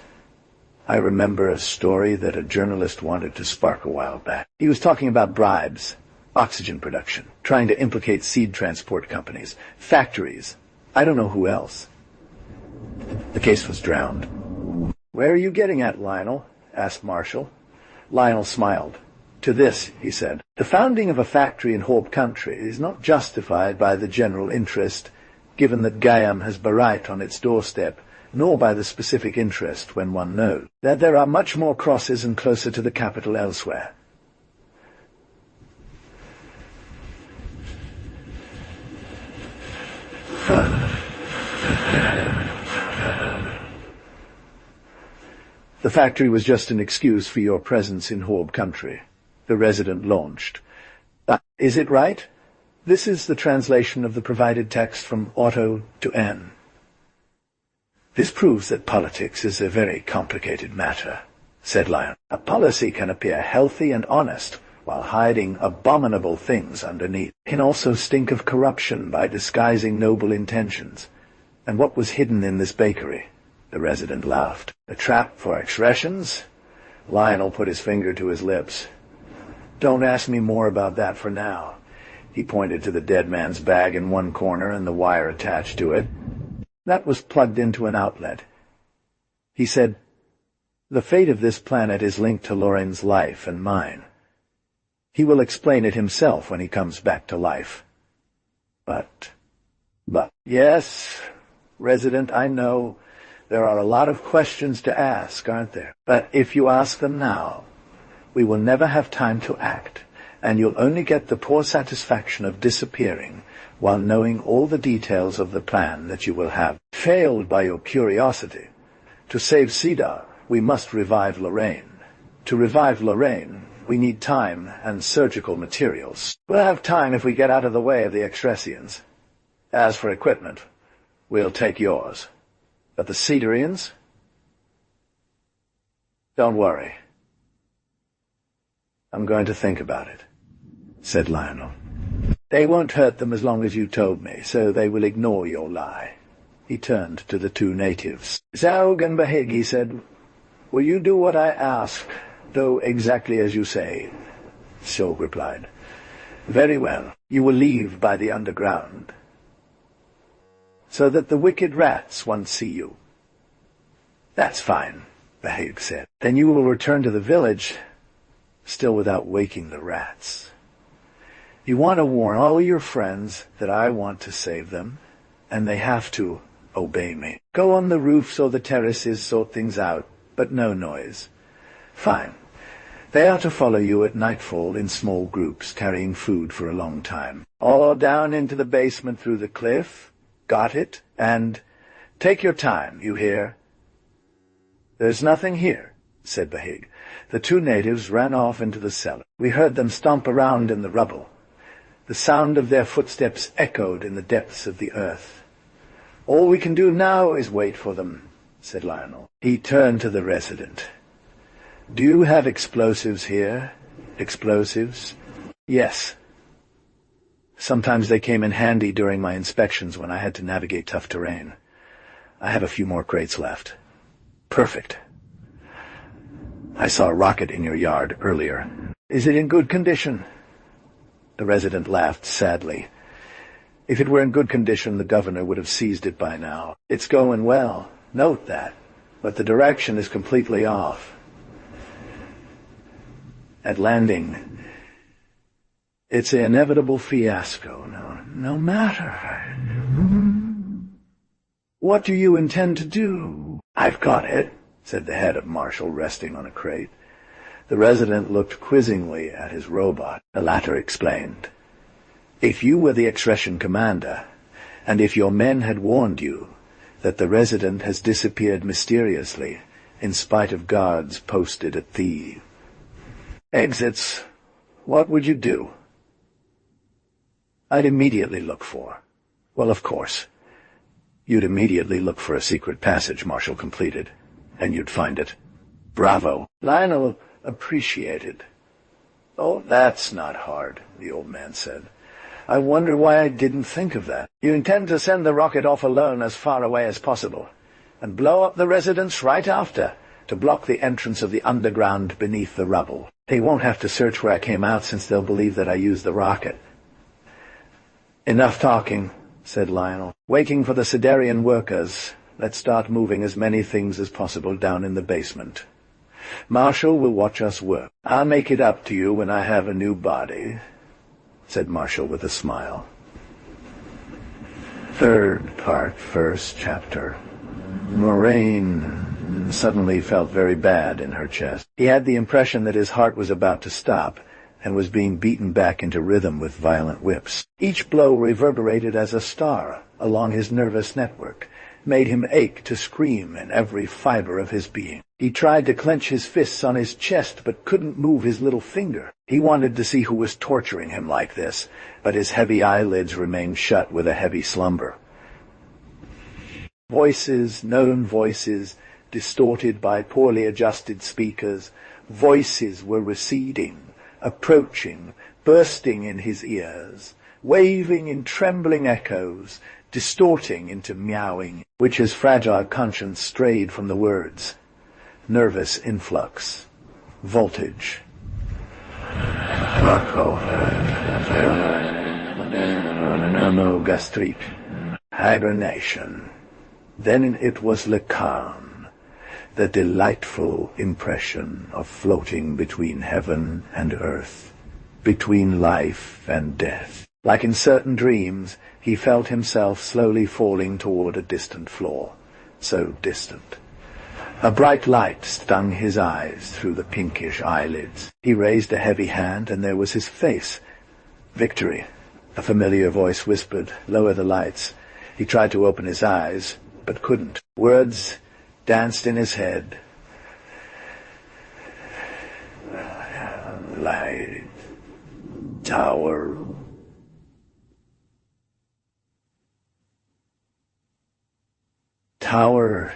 I remember a story that a journalist wanted to spark a while back. He was talking about bribes, oxygen production, trying to implicate seed transport companies, factories, I don't know who else. The case was drowned. Where are you getting at, Lionel? Asked Marshall. Lionel smiled. To this, he said, the founding of a factory in Horb country is not justified by the general interest, given that Gaiam has Baryte on its doorstep, nor by the specific interest when one knows that there are much more crosses and closer to the capital elsewhere. The factory was just an excuse for your presence in Horb country. The resident launched. Is it right? This is the translation of the provided text from Otto to N. This proves that politics is a very complicated matter, said Lyon. A policy can appear healthy and honest while hiding abominable things underneath. It can also stink of corruption by disguising noble intentions. And what was hidden in this bakery? The resident laughed. A trap for expressions? Lionel put his finger to his lips. Don't ask me more about that for now. He pointed to the dead man's bag in one corner and the wire attached to it. That was plugged into an outlet. He said, the fate of this planet is linked to Lorraine's life and mine. He will explain it himself when he comes back to life. But, yes, resident, I know there are a lot of questions to ask, aren't there? But if you ask them now, we will never have time to act, and you'll only get the poor satisfaction of disappearing while knowing all the details of the plan that you will have failed by your curiosity. To save Sidar, we must revive Lorraine. To revive Lorraine, we need time and surgical materials. We'll have time if we get out of the way of the Extresians. As for equipment, we'll take yours. But the Sidarians? Don't worry. I'm going to think about it, said Lionel. They won't hurt them as long as you told me, so they will ignore your lie. He turned to the two natives. Zaug and Bahig, he said, will you do what I ask, though exactly as you say? Zaug replied. Very well. You will leave by the underground, so that the wicked rats won't see you. That's fine, Bahig said. Then you will return to the village, still without waking the rats. You want to warn all your friends that I want to save them, and they have to obey me. Go on the roofs or the terraces, sort things out, but no noise. Fine. They are to follow you at nightfall in small groups, carrying food for a long time. Or down into the basement through the cliff. Got it? And take your time, you hear? There's nothing here, said Bahig. The two natives ran off into the cellar. We heard them stomp around in the rubble. The sound of their footsteps echoed in the depths of the earth. All we can do now is wait for them, said Lionel. He turned to the resident. Do you have explosives here? Explosives? Yes. Sometimes they came in handy during my inspections when I had to navigate tough terrain. I have a few more crates left. Perfect. I saw a rocket in your yard earlier. Is it in good condition? The resident laughed sadly. If it were in good condition, the governor would have seized it by now. It's going well. Note that. But the direction is completely off. At landing, it's an inevitable fiasco. No matter. What do you intend to do? "I've got it," said the head of Marshal, resting on a crate. The resident looked quizzingly at his robot. The latter explained. "If you were the expression commander, and if your men had warned you that the resident has disappeared mysteriously in spite of guards posted at the exits, what would you do?" "I'd immediately look for—" "Well, of course. You'd immediately look for a secret passage," Marshall completed, "and you'd find it." "Bravo." Lionel appreciated. "Oh, that's not hard," the old man said. "I wonder why I didn't think of that. You intend to send the rocket off alone as far away as possible, and blow up the residence right after, to block the entrance of the underground beneath the rubble. They won't have to search where I came out, since they'll believe that I used the rocket." "Enough talking," said Lionel. "Waiting for the Sidarian workers, let's start moving as many things as possible down in the basement. Marshall will watch us work. I'll make it up to you when I have a new body," said Marshall with a smile. Third part, first chapter. Moraine suddenly felt very bad in her chest. He had the impression that his heart was about to stop and was being beaten back into rhythm with violent whips. Each blow reverberated as a star along his nervous network, made him ache to scream in every fiber of his being. He tried to clench his fists on his chest, but couldn't move his little finger. He wanted to see who was torturing him like this, but his heavy eyelids remained shut with a heavy slumber. Voices, known voices, distorted by poorly adjusted speakers, voices were receding, approaching, bursting in his ears, waving in trembling echoes, distorting into meowing, which his fragile conscience strayed from the words. Nervous influx, voltage. Gastrique, hibernation. Then it was le calme, the delightful impression of floating between heaven and earth, between life and death. Like in certain dreams, he felt himself slowly falling toward a distant floor, so distant. A bright light stung his eyes through the pinkish eyelids. He raised a heavy hand, and there was his face. "Victory," a familiar voice whispered. "Lower the lights." He tried to open his eyes, but couldn't. Words danced in his head. Light, tower, tower.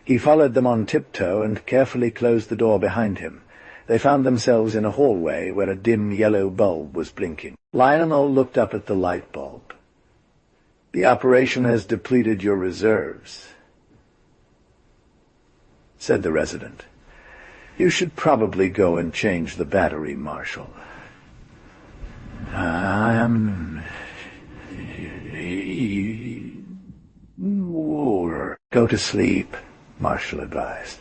He followed them on tiptoe and carefully closed the door behind him. They found themselves in a hallway where a dim yellow bulb was blinking. Lionel looked up at the light bulb. "The operation has depleted your reserves," said the resident. "You should probably go and change the battery, Marshal." "Go to sleep," Marshall advised.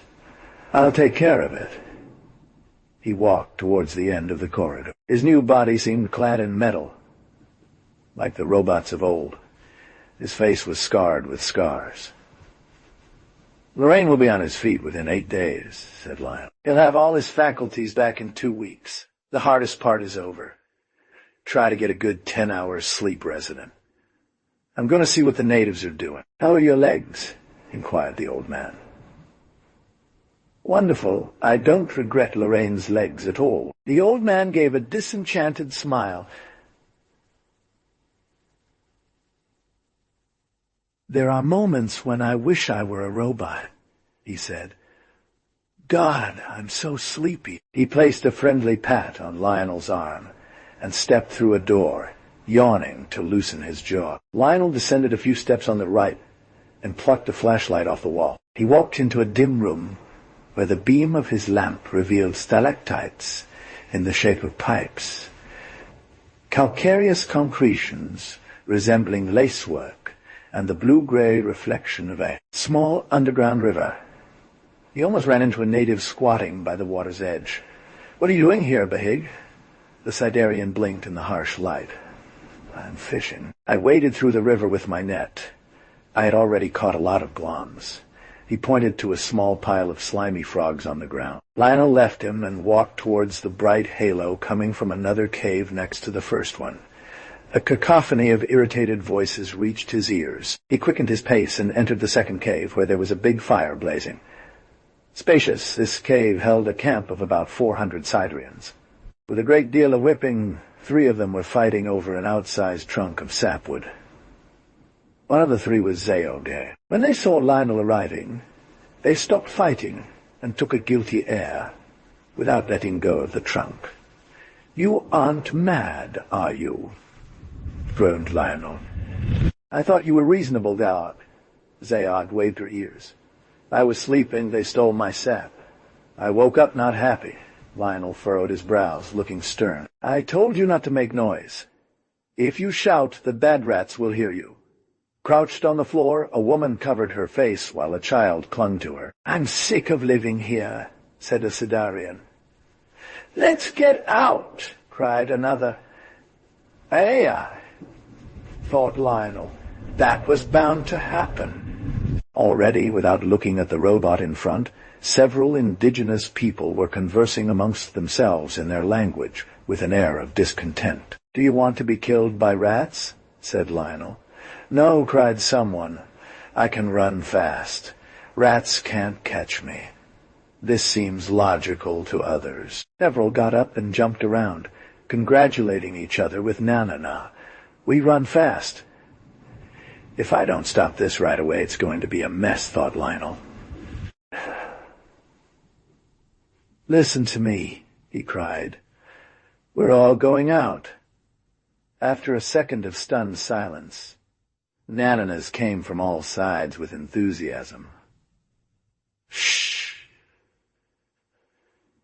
"I'll take care of it." He walked towards the end of the corridor. His new body seemed clad in metal, like the robots of old. His face was scarred with scars. "Lorraine will be on his feet within 8 days, said Lionel. "He'll have all his faculties back in 2 weeks. The hardest part is over. Try to get a good 10 hours sleep, resident. I'm going to see what the natives are doing." "How are your legs?" inquired the old man. "Wonderful. I don't regret Lorraine's legs at all." The old man gave a disenchanted smile. "There are moments when I wish I were a robot," he said. "God, I'm so sleepy." He placed a friendly pat on Lionel's arm and stepped through a door, yawning to loosen his jaw. Lionel descended a few steps on the right and plucked a flashlight off the wall. He walked into a dim room where the beam of his lamp revealed stalactites in the shape of pipes, calcareous concretions resembling lacework, and the blue-gray reflection of a small underground river. He almost ran into a native squatting by the water's edge. "What are you doing here, Bahig?" The Sidarian blinked in the harsh light. "I'm fishing." I waded through the river with my net. I had already caught a lot of gloms. He pointed to a small pile of slimy frogs on the ground. Lionel left him and walked towards the bright halo coming from another cave next to the first one. A cacophony of irritated voices reached his ears. He quickened his pace and entered the second cave, where there was a big fire blazing. Spacious, this cave held a camp of about 400 Sidarians. With a great deal of whipping, 3 of them were fighting over an outsized trunk of sapwood. One of the 3 was Zeog. When they saw Lionel arriving, they stopped fighting and took a guilty air, without letting go of the trunk. "You aren't mad, are you?" groaned Lionel. "I thought you were reasonable, Zeog." Zeog waved her ears. "I was sleeping, they stole my sap. I woke up not happy." Lionel furrowed his brows, looking stern. "I told you not to make noise. If you shout, the bad rats will hear you." Crouched on the floor, a woman covered her face while a child clung to her. "I'm sick of living here," said a Sidarian. "Let's get out," cried another. "Ai," thought Lionel. That was bound to happen. Already, without looking at the robot in front, several indigenous people were conversing amongst themselves in their language, with an air of discontent. "Do you want to be killed by rats?" said Lionel. "No," cried someone. "I can run fast. Rats can't catch me." This seems logical to others. Several got up and jumped around, congratulating each other with "na-na-na." "We run fast." "If I don't stop this right away, it's going to be a mess," thought Lionel. "Listen to me," he cried. "We're all going out." After a second of stunned silence, "na-na-nas" came from all sides with enthusiasm. "Shh!"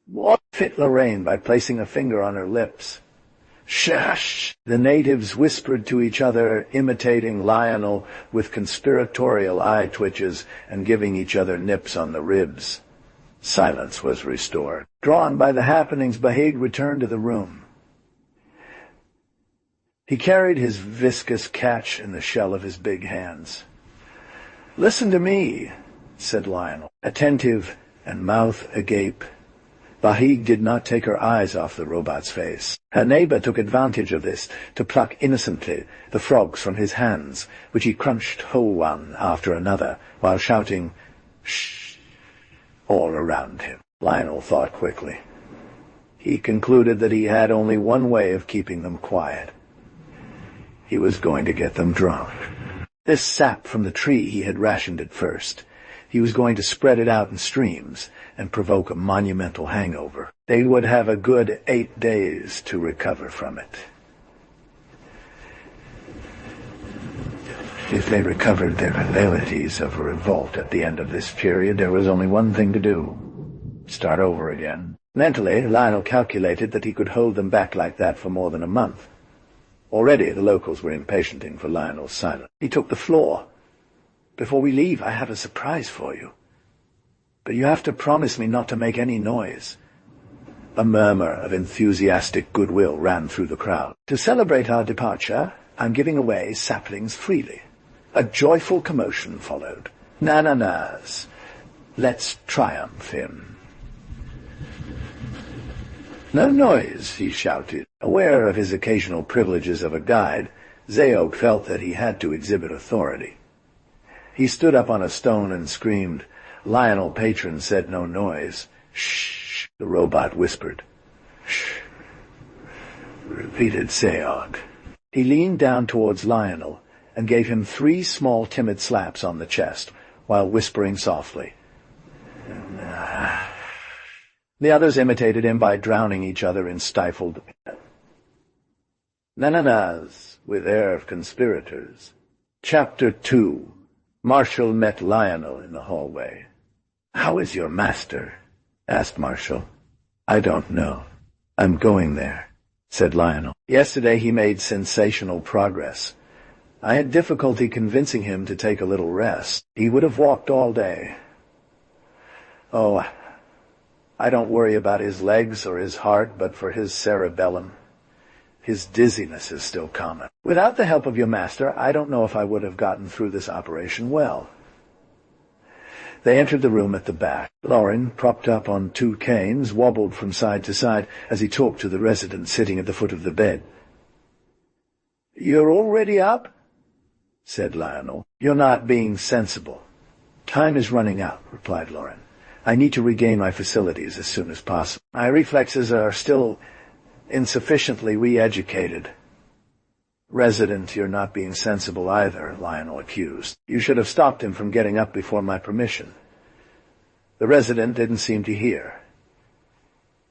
What fit Lorraine by placing a finger on her lips. "Shush!" The natives whispered to each other, imitating Lionel with conspiratorial eye twitches and giving each other nips on the ribs. Silence was restored. Drawn by the happenings, Bahig returned to the room. He carried his viscous catch in the shell of his big hands. "Listen to me," said Lionel, attentive and mouth agape. Bahig did not take her eyes off the robot's face. Her neighbor took advantage of this to pluck innocently the frogs from his hands, which he crunched whole one after another, while shouting, "Shh!" all around him. Lionel thought quickly. He concluded that he had only one way of keeping them quiet. He was going to get them drunk. This sap from the tree he had rationed at first. He was going to spread it out in streams and provoke a monumental hangover. They would have a good 8 days to recover from it. If they recovered their abilities of revolt at the end of this period, there was only one thing to do: start over again. Mentally, Lionel calculated that he could hold them back like that for more than a month. Already the locals were impatienting for Lionel's silence. He took the floor. "Before we leave, I have a surprise for you. But you have to promise me not to make any noise." A murmur of enthusiastic goodwill ran through the crowd. "To celebrate our departure, I'm giving away saplings freely." A joyful commotion followed. "Na-na-nas, let's triumph him." "No noise," he shouted. Aware of his occasional privileges of a guide, Zeog felt that he had to exhibit authority. He stood up on a stone and screamed. Lionel patron said no noise. "Shh," the robot whispered. "Shh," repeated Zeog. He leaned down towards Lionel and gave him 3 small timid slaps on the chest, while whispering softly. The others imitated him by drowning each other in stifled na-na-nas with air of conspirators. Chapter 2. Marshall met Lionel in the hallway. "How is your master?" asked Marshall. "I don't know. I'm going there," said Lionel. "Yesterday he made sensational progress. I had difficulty convincing him to take a little rest. He would have walked all day." Oh, I don't worry about his legs or his heart, but for his cerebellum. His dizziness is still common. Without the help of your master, I don't know if I would have gotten through this operation well. They entered the room at the back. Loren, propped up on 2 canes, wobbled from side to side as he talked to the resident sitting at the foot of the bed. "You're already up?" said Lionel. "You're not being sensible." "Time is running out," replied Loren. "I need to regain my facilities as soon as possible. My reflexes are still insufficiently re-educated." "Resident, you're not being sensible either," Lionel accused. "You should have stopped him from getting up before my permission." The resident didn't seem to hear.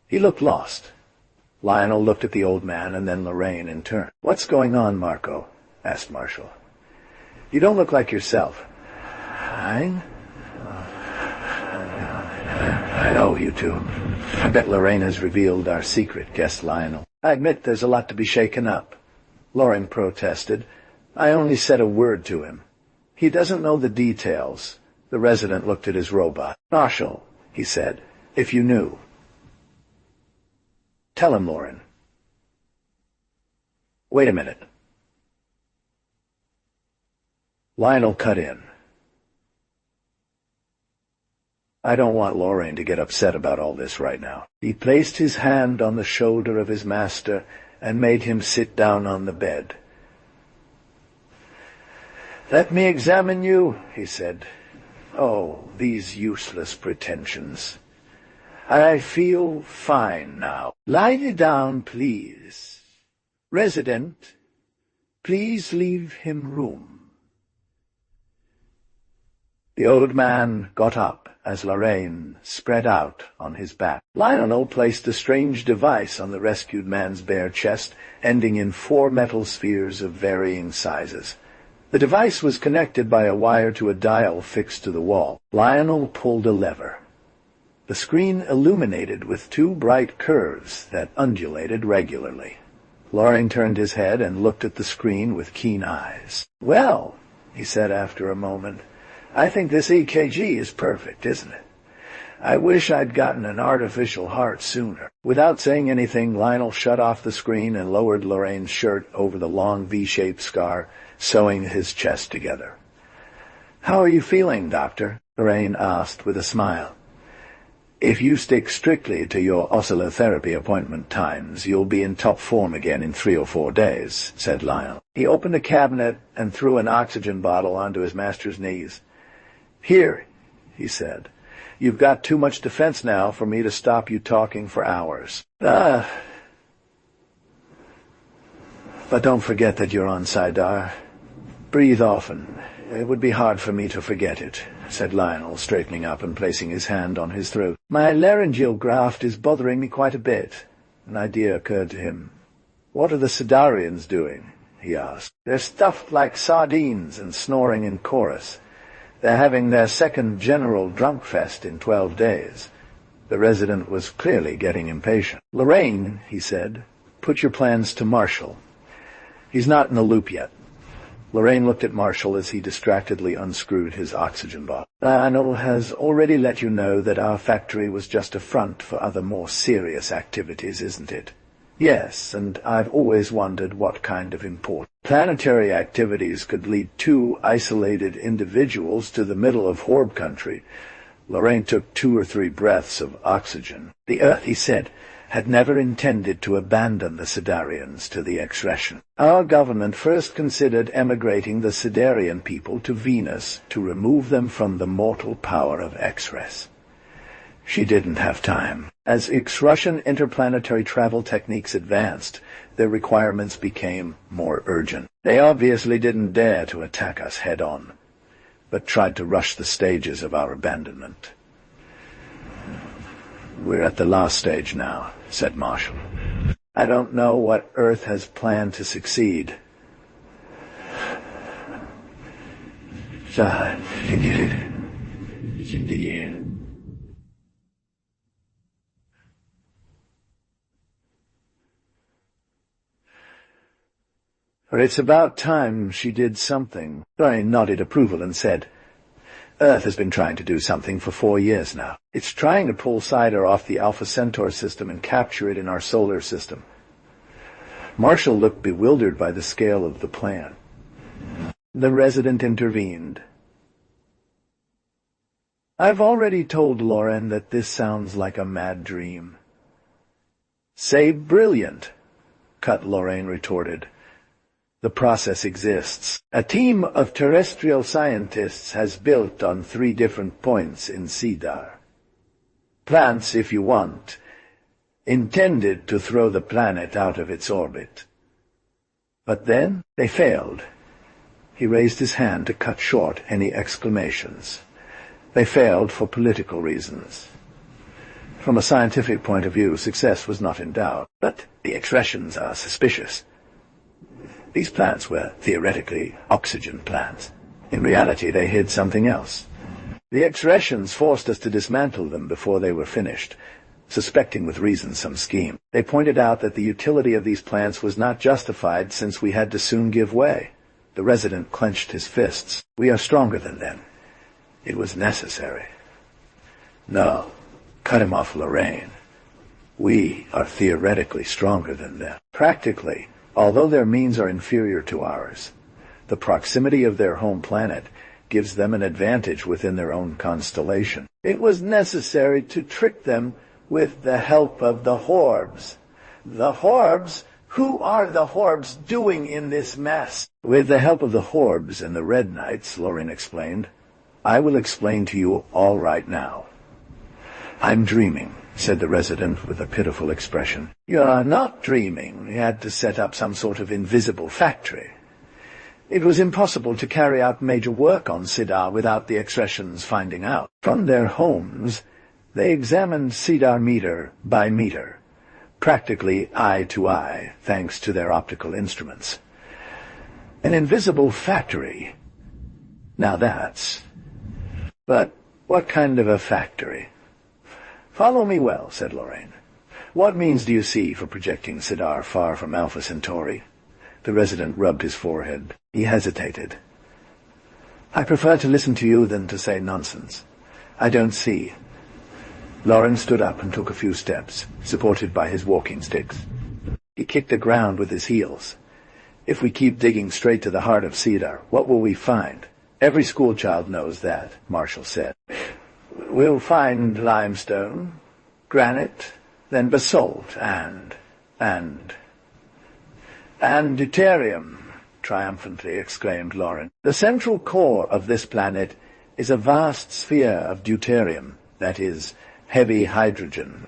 He looked lost. Lionel looked at the old man and then Lorraine in turn. "What's going on, Marco?" asked Marshall. "You don't look like yourself." "Hein? I know you two. I bet Lorraine has revealed our secret," guessed Lionel. "I admit there's a lot to be shaken up." Loren protested. "I only said a word to him. He doesn't know the details." The resident looked at his robot. "Marshall," he said, "if you knew." "Tell him, Loren." "Wait a minute." Lionel cut in. "I don't want Lorraine to get upset about all this right now." He placed his hand on the shoulder of his master and made him sit down on the bed. "Let me examine you," he said. "Oh, these useless pretensions. I feel fine now. Lie down, please. Resident, please leave him room." The old man got up as Lorraine spread out on his back. Lionel placed a strange device on the rescued man's bare chest, ending in 4 metal spheres of varying sizes. The device was connected by a wire to a dial fixed to the wall. Lionel pulled a lever. The screen illuminated with 2 bright curves that undulated regularly. Lorraine turned his head and looked at the screen with keen eyes. "Well," he said after a moment, "I think this EKG is perfect, isn't it? I wish I'd gotten an artificial heart sooner." Without saying anything, Lionel shut off the screen and lowered Lorraine's shirt over the long V-shaped scar, sewing his chest together. "How are you feeling, Doctor?" Lorraine asked with a smile. "If you stick strictly to your oscillotherapy appointment times, you'll be in top form again in 3 or 4 days," said Lionel. He opened a cabinet and threw an oxygen bottle onto his master's knees. "Here," he said. "You've got too much defense now for me to stop you talking for hours." But don't forget that you're on Sidar. Breathe often. It would be hard for me to forget it," said Lionel, straightening up and placing his hand on his throat. "My laryngeal graft is bothering me quite a bit." An idea occurred to him. "What are the Sidarians doing?" he asked. "They're stuffed like sardines and snoring in chorus. They're having their second general drunk fest in 12 days. The resident was clearly getting impatient. "Lorraine," he said, "put your plans to Marshall. He's not in the loop yet." Lorraine looked at Marshall as he distractedly unscrewed his oxygen bottle. "Lionel has already let you know that our factory was just a front for other more serious activities, isn't it?" "Yes, and I've always wondered what kind of import. Planetary activities could lead 2 isolated individuals to the middle of Horb country." Lorraine took 2 or 3 breaths of oxygen. "The Earth," he said, "had never intended to abandon the Sidarians to the Exression. Our government first considered emigrating the Sidarian people to Venus to remove them from the mortal power of Exres. She didn't have time. As X-Russian interplanetary travel techniques advanced, their requirements became more urgent. They obviously didn't dare to attack us head-on, but tried to rush the stages of our abandonment." "We're at the last stage now," said Marshall. "I don't know what Earth has planned to succeed." "But it's about time she did something." Lorraine nodded approval and said, Earth has been trying to do something for 4 years now. It's trying to pull Sidar off the Alpha Centaur system and capture it in our solar system. Marshall looked bewildered by the scale of the plan. The resident intervened. I've already told Lauren that this sounds like a mad dream. Say brilliant, Cut Lorraine retorted. The process exists. A team of terrestrial scientists has built on 3 different points in Sidar. Plants, if you want, intended to throw the planet out of its orbit. But then they failed. He raised his hand to cut short any exclamations. They failed for political reasons. From a scientific point of view, success was not in doubt, but the expressions are suspicious. These plants were theoretically oxygen plants. In reality, they hid something else. The expressions forced us to dismantle them before they were finished, suspecting with reason some scheme. They pointed out that the utility of these plants was not justified since we had to soon give way. The resident clenched his fists. We are stronger than them. It was necessary. No, cut him off, Lorraine. We are theoretically stronger than them. Practically, although their means are inferior to ours, the proximity of their home planet gives them an advantage within their own constellation. It was necessary to trick them with the help of the Horbs. The Horbs? Who are the Horbs doing in this mess? With the help of the Horbs and the Red Knights, Lorraine explained. I will explain to you all right now. I'm dreaming, said the resident with a pitiful expression. You are not dreaming. You had to set up some sort of invisible factory. It was impossible to carry out major work on Sidar without the Expressions finding out. From their homes, they examined Sidar meter by meter, practically eye to eye, thanks to their optical instruments. An invisible factory. Now that's... But what kind of a factory? Follow me well, said Lorraine. What means do you see for projecting Sidar far from Alpha Centauri? The resident rubbed his forehead. He hesitated. I prefer to listen to you than to say nonsense. I don't see. Lauren stood up and took a few steps, supported by his walking sticks. He kicked the ground with his heels. If we keep digging straight to the heart of Sidar, what will we find? Every schoolchild knows that, Marshall said. We'll find limestone, granite, then basalt, and deuterium, triumphantly exclaimed Lauren. The central core of this planet is a vast sphere of deuterium, that is, heavy hydrogen.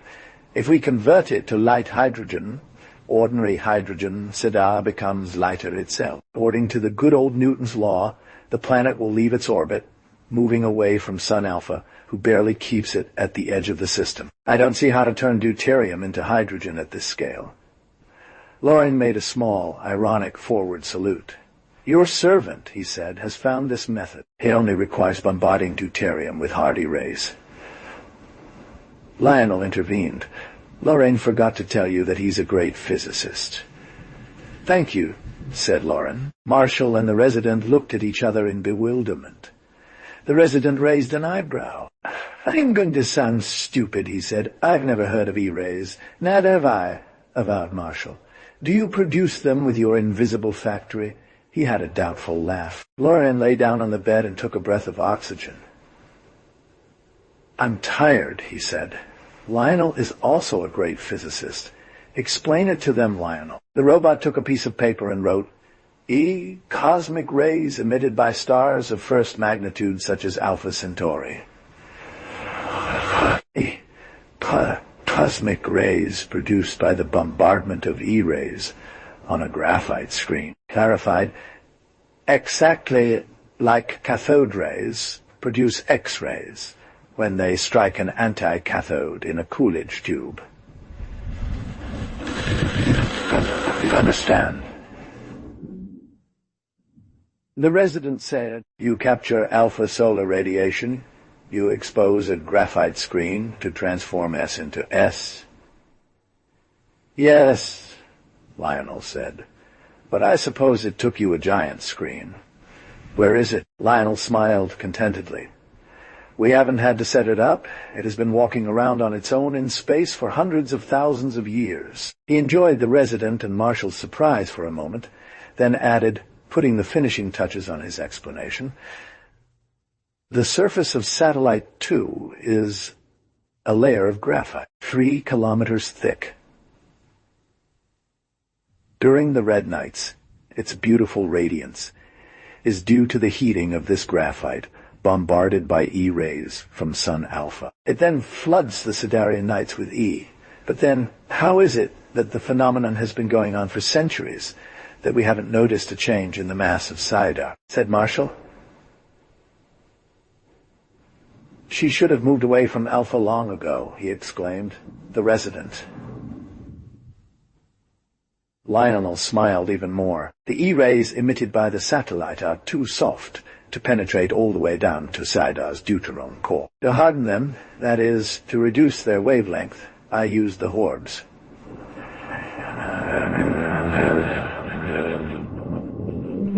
If we convert it to light hydrogen, ordinary hydrogen, Sidar becomes lighter itself. According to the good old Newton's law, the planet will leave its orbit, moving away from Sun Alpha, who barely keeps it at the edge of the system. I don't see how to turn deuterium into hydrogen at this scale. Lauren made a small, ironic forward salute. Your servant, he said, has found this method. It only requires bombarding deuterium with hardy rays. Lionel intervened. Lorraine forgot to tell you that he's a great physicist. Thank you, said Lauren. Marshall and the resident looked at each other in bewilderment. The resident raised an eyebrow. I'm going to sound stupid, he said. I've never heard of E-rays. Neither have I, avowed Marshall. Do you produce them with your invisible factory? He had a doubtful laugh. Lauren lay down on the bed and took a breath of oxygen. I'm tired, he said. Lionel is also a great physicist. Explain it to them, Lionel. The robot took a piece of paper and wrote, E. Cosmic rays emitted by stars of first magnitude such as Alpha Centauri. Cosmic rays produced by the bombardment of E-rays on a graphite screen. Clarified, exactly like cathode rays produce X-rays when they strike an anti-cathode in a Coolidge tube. You understand? The resident said, you capture alpha solar radiation, you expose a graphite screen to transform S into S. Yes, Lionel said, but I suppose it took you a giant screen. Where is it? Lionel smiled contentedly. We haven't had to set it up. It has been walking around on its own in space for hundreds of thousands of years. He enjoyed the resident and Marshall's surprise for a moment, then added, putting the finishing touches on his explanation, "The surface of Satellite 2 is a layer of graphite, 3 kilometers thick. During the red nights, its beautiful radiance is due to the heating of this graphite, bombarded by E-rays from Sun Alpha. It then floods the Sidarian nights with E. But then, how is it that the phenomenon has been going on for centuries, that we haven't noticed a change in the mass of Sidar?" said Marshall. "She should have moved away from Alpha long ago," he exclaimed. "The resident." Lionel smiled even more. "The E-rays emitted by the satellite are too soft to penetrate all the way down to Sidar's deuteron core. To harden them, that is, to reduce their wavelength, I used the Horbs."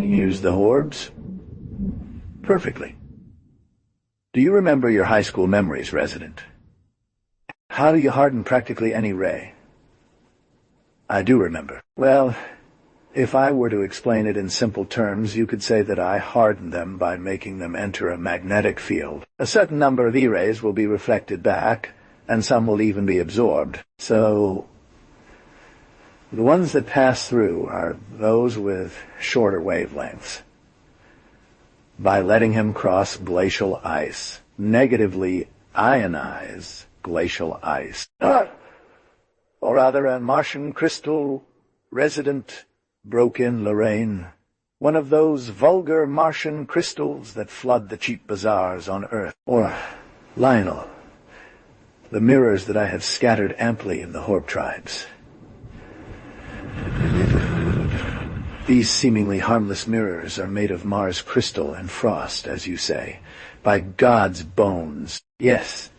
"Use the Horbs?" "Perfectly. Do you remember your high school memories, resident? How do you harden practically any ray?" "I do remember." "Well, if I were to explain it in simple terms, you could say that I harden them by making them enter a magnetic field. A certain number of E-rays will be reflected back, and some will even be absorbed. So the ones that pass through are those with shorter wavelengths. By letting him cross glacial ice, negatively ionize glacial ice. Or rather, a Martian crystal resident," broke in Lorraine. "One of those vulgar Martian crystals that flood the cheap bazaars on Earth. Or, Lionel, the mirrors that I have scattered amply in the Horb tribes. These seemingly harmless mirrors are made of Mars crystal and frost, as you say, by God's bones. Yes,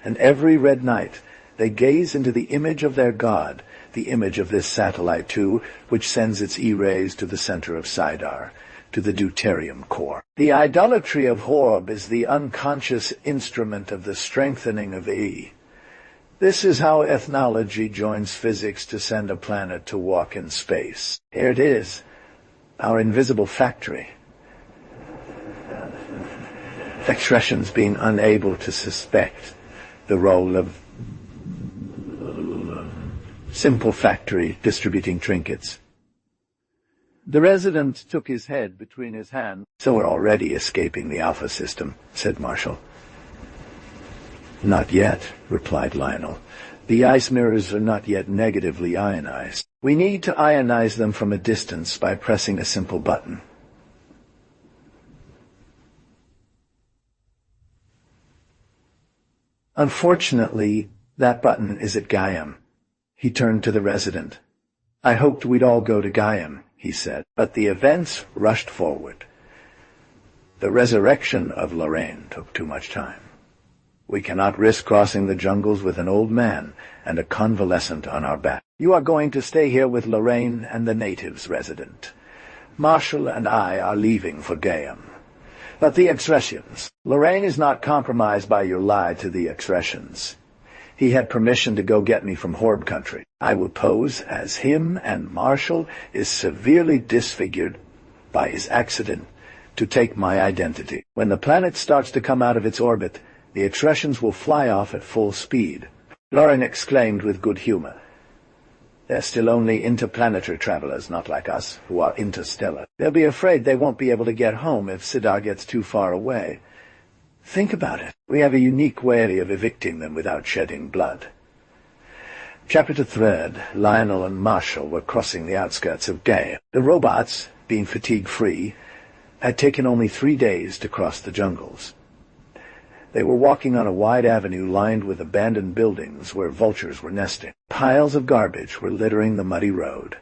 and every red night they gaze into the image of their God, the image of this satellite too, which sends its E-rays to the center of Sidar, to the deuterium core. The idolatry of Horb is the unconscious instrument of the strengthening of E. This is how ethnology joins physics to send a planet to walk in space. Here it is, our invisible factory. Expressions being unable to suspect the role of simple factory distributing trinkets." The resident took his head between his hands. "So we're already escaping the Alpha system," said Marshall. "Not yet," replied Lionel. "The ice mirrors are not yet negatively ionized. We need to ionize them from a distance by pressing a simple button. Unfortunately, that button is at Gaiam." He turned to the resident. "I hoped we'd all go to Gaiam," he said, "but the events rushed forward. The resurrection of Lorraine took too much time. We cannot risk crossing the jungles with an old man and a convalescent on our back. You are going to stay here with Lorraine and the natives, resident. Marshall and I are leaving for Gaiam. But the Exresians. Lorraine is not compromised by your lie to the Exresians. He had permission to go get me from Horb country. I will pose as him, and Marshall is severely disfigured by his accident to take my identity. When the planet starts to come out of its orbit, the Exresians will fly off at full speed." Lauren exclaimed with good humor. "They're still only interplanetary travelers, not like us, who are interstellar. They'll be afraid they won't be able to get home if Sidar gets too far away. Think about it. We have a unique way of evicting them without shedding blood." Chapter 3. Lionel and Marshall were crossing the outskirts of Gaiam. The robots, being fatigue-free, had taken only 3 days to cross the jungles. They were walking on a wide avenue lined with abandoned buildings where vultures were nesting. Piles of garbage were littering the muddy road.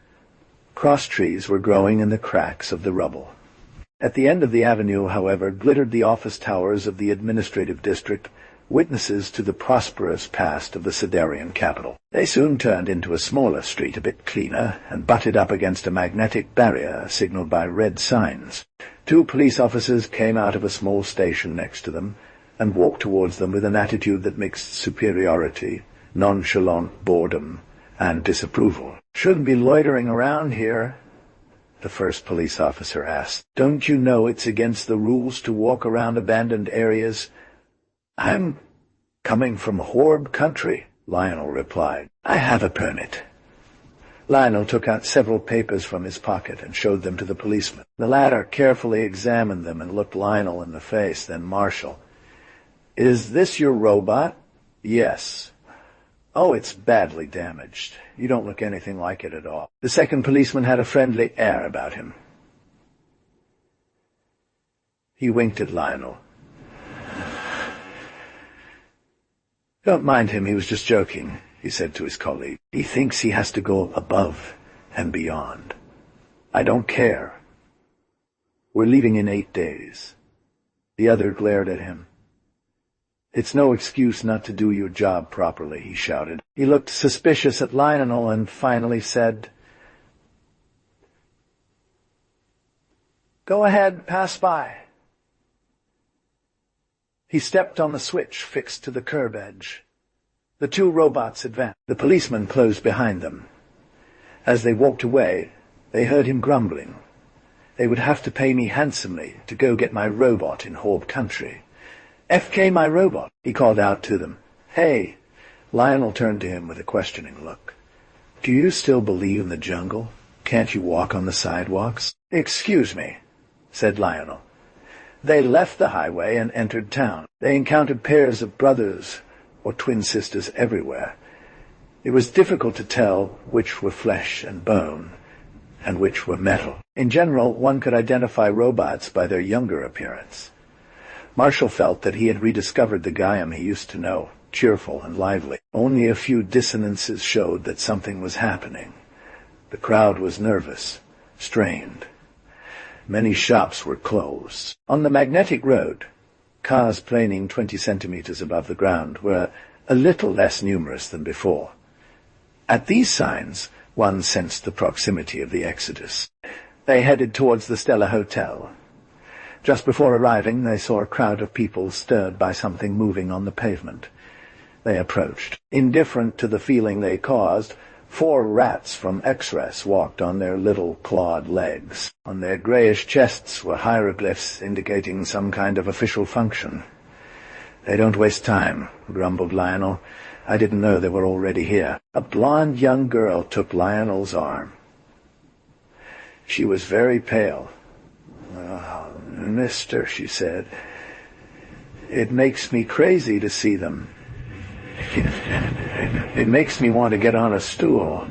Cross trees were growing in the cracks of the rubble. At the end of the avenue, however, glittered the office towers of the administrative district, witnesses to the prosperous past of the Sidarian capital. They soon turned into a smaller street, a bit cleaner, and butted up against a magnetic barrier signaled by red signs. 2 police officers came out of a small station next to them, and walked towards them with an attitude that mixed superiority, nonchalant boredom, and disapproval. "Shouldn't be loitering around here," the first police officer asked. "Don't you know it's against the rules to walk around abandoned areas?" "I'm coming from Horb country," Lionel replied. "I have a permit." Lionel took out several papers from his pocket and showed them to the policeman. The latter carefully examined them and looked Lionel in the face, then Marshall. "Is this your robot?" "Yes." "Oh, it's badly damaged. You don't look anything like it at all." The second policeman had a friendly air about him. He winked at Lionel. "Don't mind him, he was just joking," he said to his colleague. "He thinks he has to go above and beyond. I don't care. We're leaving in 8 days. The other glared at him. "It's no excuse not to do your job properly," he shouted. He looked suspicious at Lionel and finally said, "Go ahead, pass by." He stepped on the switch fixed to the curb edge. The two robots advanced. The policeman closed behind them. As they walked away, they heard him grumbling. They would have to pay me handsomely to go get my robot in Horb country. "FK my robot," he called out to them. "Hey!" Lionel turned to him with a questioning look. "Do you still believe in the jungle? Can't you walk on the sidewalks?" "Excuse me," said Lionel. They left the highway and entered town. They encountered pairs of brothers or twin sisters everywhere. It was difficult to tell which were flesh and bone and which were metal. In general, one could identify robots by their younger appearance. Marshall felt that he had rediscovered the Gaiam he used to know, cheerful and lively. Only a few dissonances showed that something was happening. The crowd was nervous, strained. Many shops were closed. On the magnetic road, cars planing 20 centimeters above the ground were a little less numerous than before. At these signs, one sensed the proximity of the exodus. They headed towards the Stella Hotel. Just before arriving, they saw a crowd of people stirred by something moving on the pavement. They approached. Indifferent to the feeling they caused, 4 rats from X-Res walked on their little clawed legs. On their grayish chests were hieroglyphs indicating some kind of official function. "They don't waste time," grumbled Lionel. "I didn't know they were already here." A blonde young girl took Lionel's arm. She was very pale. "Oh, mister," she said, "it makes me crazy to see them. It makes me want to get on a stool."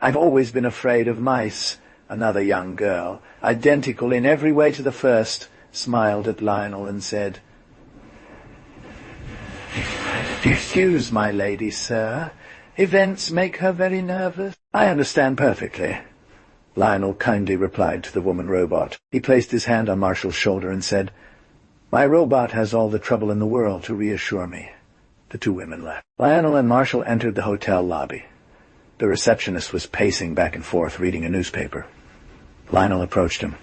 "I've always been afraid of mice," another young girl, identical in every way to the first, smiled at Lionel and said, "Excuse my lady, sir. Events make her very nervous." "I understand perfectly," Lionel kindly replied to the woman robot. He placed his hand on Marshall's shoulder and said, "My robot has all the trouble in the world to reassure me." The two women left. Lionel and Marshall entered the hotel lobby. The receptionist was pacing back and forth, reading a newspaper. Lionel approached him.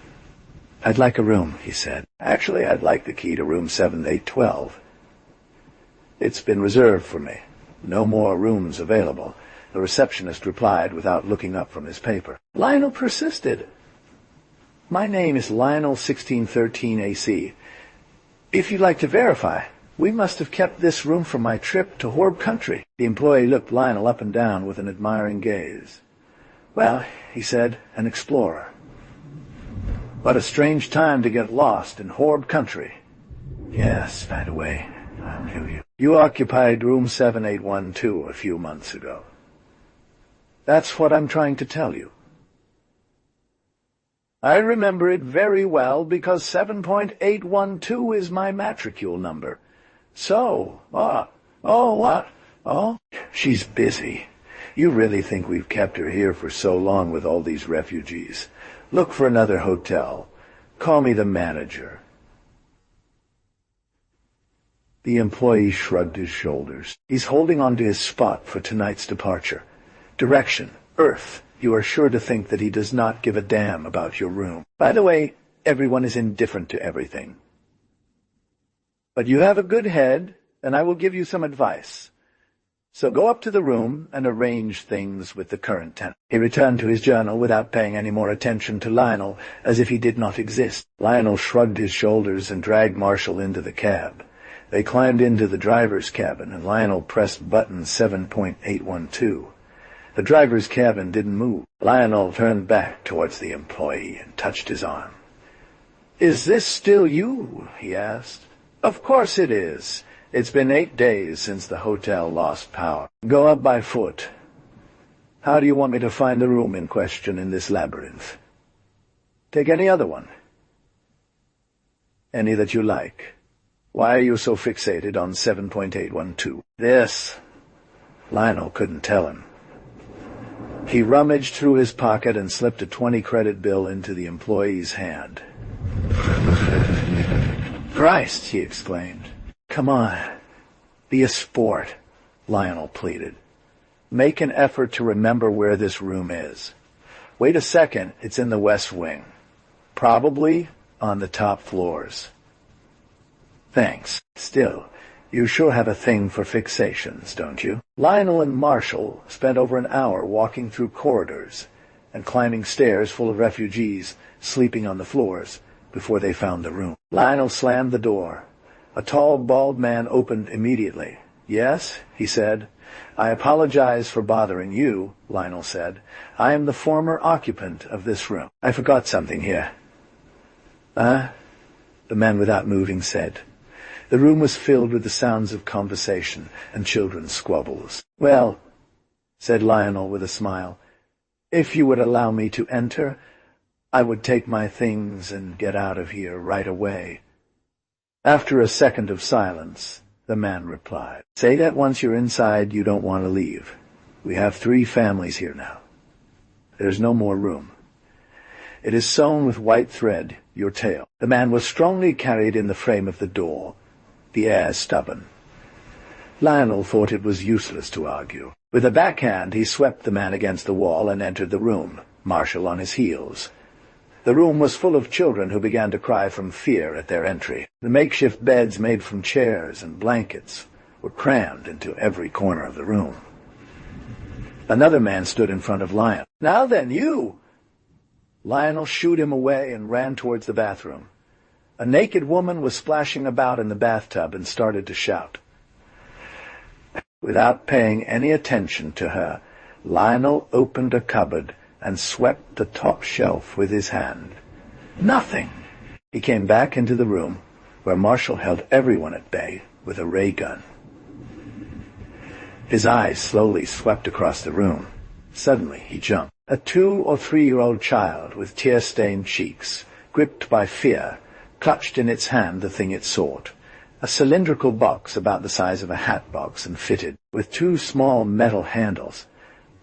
"I'd like a room," he said. "Actually, I'd like the key to room 7812. It's been reserved for me. No more rooms available," the receptionist replied without looking up from his paper. Lionel persisted. "My name is Lionel 1613 AC. If you'd like to verify, we must have kept this room from my trip to Horb country." The employee looked Lionel up and down with an admiring gaze. "Well," he said, "an explorer. What a strange time to get lost in Horb country." "Yes, by the way, I knew you. You occupied room 7812 a few months ago." "That's what I'm trying to tell you." "I remember it very well because 7.812 is my matricule number. So, what? Oh, she's busy. You really think we've kept her here for so long with all these refugees? Look for another hotel. Call me the manager." The employee shrugged his shoulders. "He's holding on to his spot for tonight's departure. Direction, Earth. You are sure to think that he does not give a damn about your room. By the way, everyone is indifferent to everything. But you have a good head, and I will give you some advice. So go up to the room and arrange things with the current tenant. He returned to his journal without paying any more attention to Lionel, as if he did not exist. Lionel shrugged his shoulders and dragged Marshall into the cab. They climbed into the driver's cabin, and Lionel pressed button 7.812. The driver's cabin didn't move. Lionel turned back towards the employee and touched his arm. "Is this still you?" he asked. "Of course it is. It's been 8 days since the hotel lost power. Go up by foot. How do you want me to find the room in question in this labyrinth? Take any other one. Any that you like. Why are you so fixated on 7.812? This." Lionel couldn't tell him. He rummaged through his pocket and slipped a 20-credit bill into the employee's hand. "Christ!" he exclaimed. "Come on. Be a sport," Lionel pleaded. "Make an effort to remember where this room is. Wait a second, it's in the west wing. Probably on the top floors." "Thanks. Still, you sure have a thing for fixations, don't you?" Lionel and Marshall spent over an hour walking through corridors and climbing stairs full of refugees sleeping on the floors before they found the room. Lionel slammed the door. A tall, bald man opened immediately. "Yes," he said. "I apologize for bothering you," Lionel said. "I am the former occupant of this room. I forgot something here." "Huh?" the man without moving said. The room was filled with the sounds of conversation and children's squabbles. "Well," said Lionel with a smile, "if you would allow me to enter, I would take my things and get out of here right away." After a second of silence, the man replied, "Say that once you're inside you don't want to leave. We have 3 families here now. There's no more room. It is sewn with white thread, your tail." The man was strongly carried in the frame of the door, the air stubborn. Lionel thought it was useless to argue. With a backhand he swept the man against the wall and entered the room, Marshall on his heels. The room was full of children who began to cry from fear at their entry. The makeshift beds made from chairs and blankets were crammed into every corner of the room. Another man stood in front of Lionel. "Now then, you!" Lionel shooed him away and ran towards the bathroom. A naked woman was splashing about in the bathtub and started to shout. Without paying any attention to her, Lionel opened a cupboard and swept the top shelf with his hand. Nothing! He came back into the room, where Marshall held everyone at bay with a ray gun. His eyes slowly swept across the room. Suddenly he jumped. A 2- or 3-year-old child with tear-stained cheeks, gripped by fear, clutched in its hand the thing it sought, a cylindrical box about the size of a hat box and fitted, with 2 small metal handles.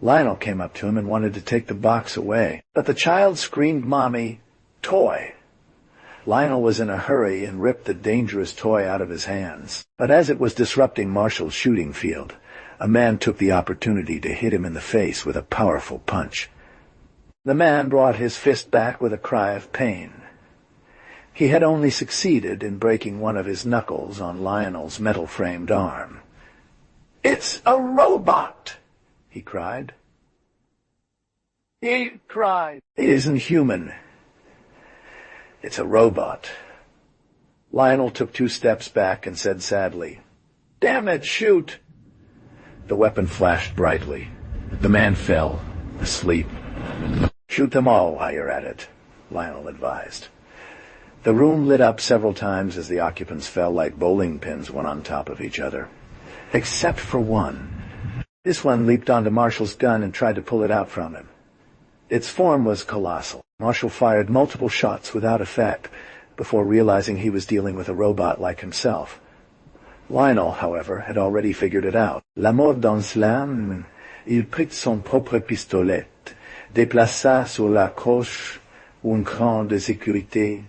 Lionel came up to him and wanted to take the box away, but the child screamed, "Mommy, toy!" Lionel was in a hurry and ripped the dangerous toy out of his hands. But as it was disrupting Marshall's shooting field, a man took the opportunity to hit him in the face with a powerful punch. The man brought his fist back with a cry of pain. He had only succeeded in breaking one of his knuckles on Lionel's metal-framed arm. "It's a robot!" he cried. It isn't human. It's a robot. Lionel took 2 steps back and said sadly, "Damn it, shoot!" The weapon flashed brightly. The man fell, asleep. "Shoot them all while you're at it," Lionel advised. The room lit up several times as the occupants fell like bowling pins one on top of each other. Except for one. This one leaped onto Marshall's gun and tried to pull it out from him. Its form was colossal. Marshall fired multiple shots without effect before realizing he was dealing with a robot like himself. Lionel, however, had already figured it out. La mort dans l'âme, il prit son propre pistolet, déplaça sur la coche un cran de sécurité,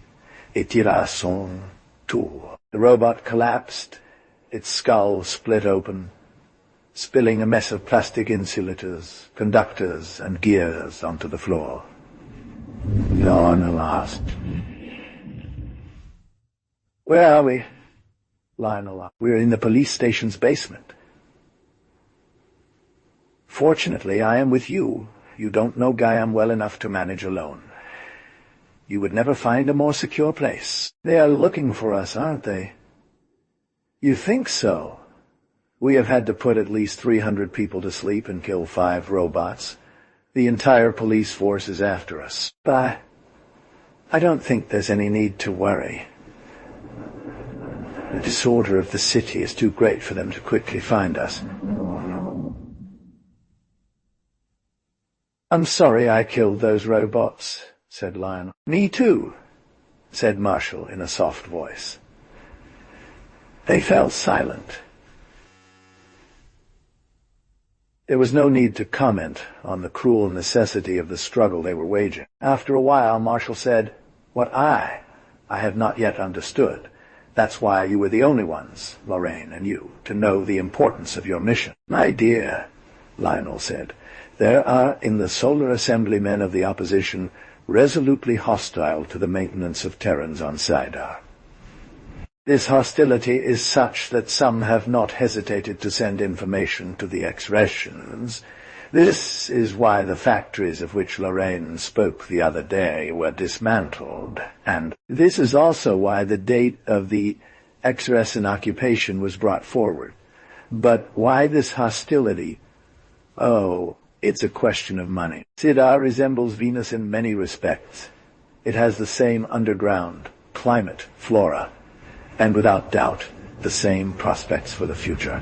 et tira à son tour. The robot collapsed, its skull split open, spilling a mess of plastic insulators, conductors, and gears onto the floor. Gone at last. "Where are we?" Lionel. We're in the police station's basement. Fortunately, I am with you. You don't know Gaiam well enough to manage alone. You would never find a more secure place. They are looking for us, aren't they? You think so? We have had to put at least 300 people to sleep and kill 5 robots. The entire police force is after us. But I don't think there's any need to worry. The disorder of the city is too great for them to quickly find us. I'm sorry I killed those robots, said Lionel. Me too, said Marshall in a soft voice. They fell silent. There was no need to comment on the cruel necessity of the struggle they were waging. After a while, Marshall said, "What I have not yet understood. That's why you were the only ones, Lorraine and you, to know the importance of your mission." "My dear," Lionel said, "there are in the Solar Assembly men of the opposition resolutely hostile to the maintenance of Terrans on Sidar. This hostility is such that some have not hesitated to send information to the X-Retians. This is why the factories of which Lorraine spoke the other day were dismantled, and this is also why the date of the X-Resin occupation was brought forward. But why this hostility? Oh, it's a question of money. Sidar resembles Venus in many respects. It has the same underground, climate, flora, and without doubt, the same prospects for the future.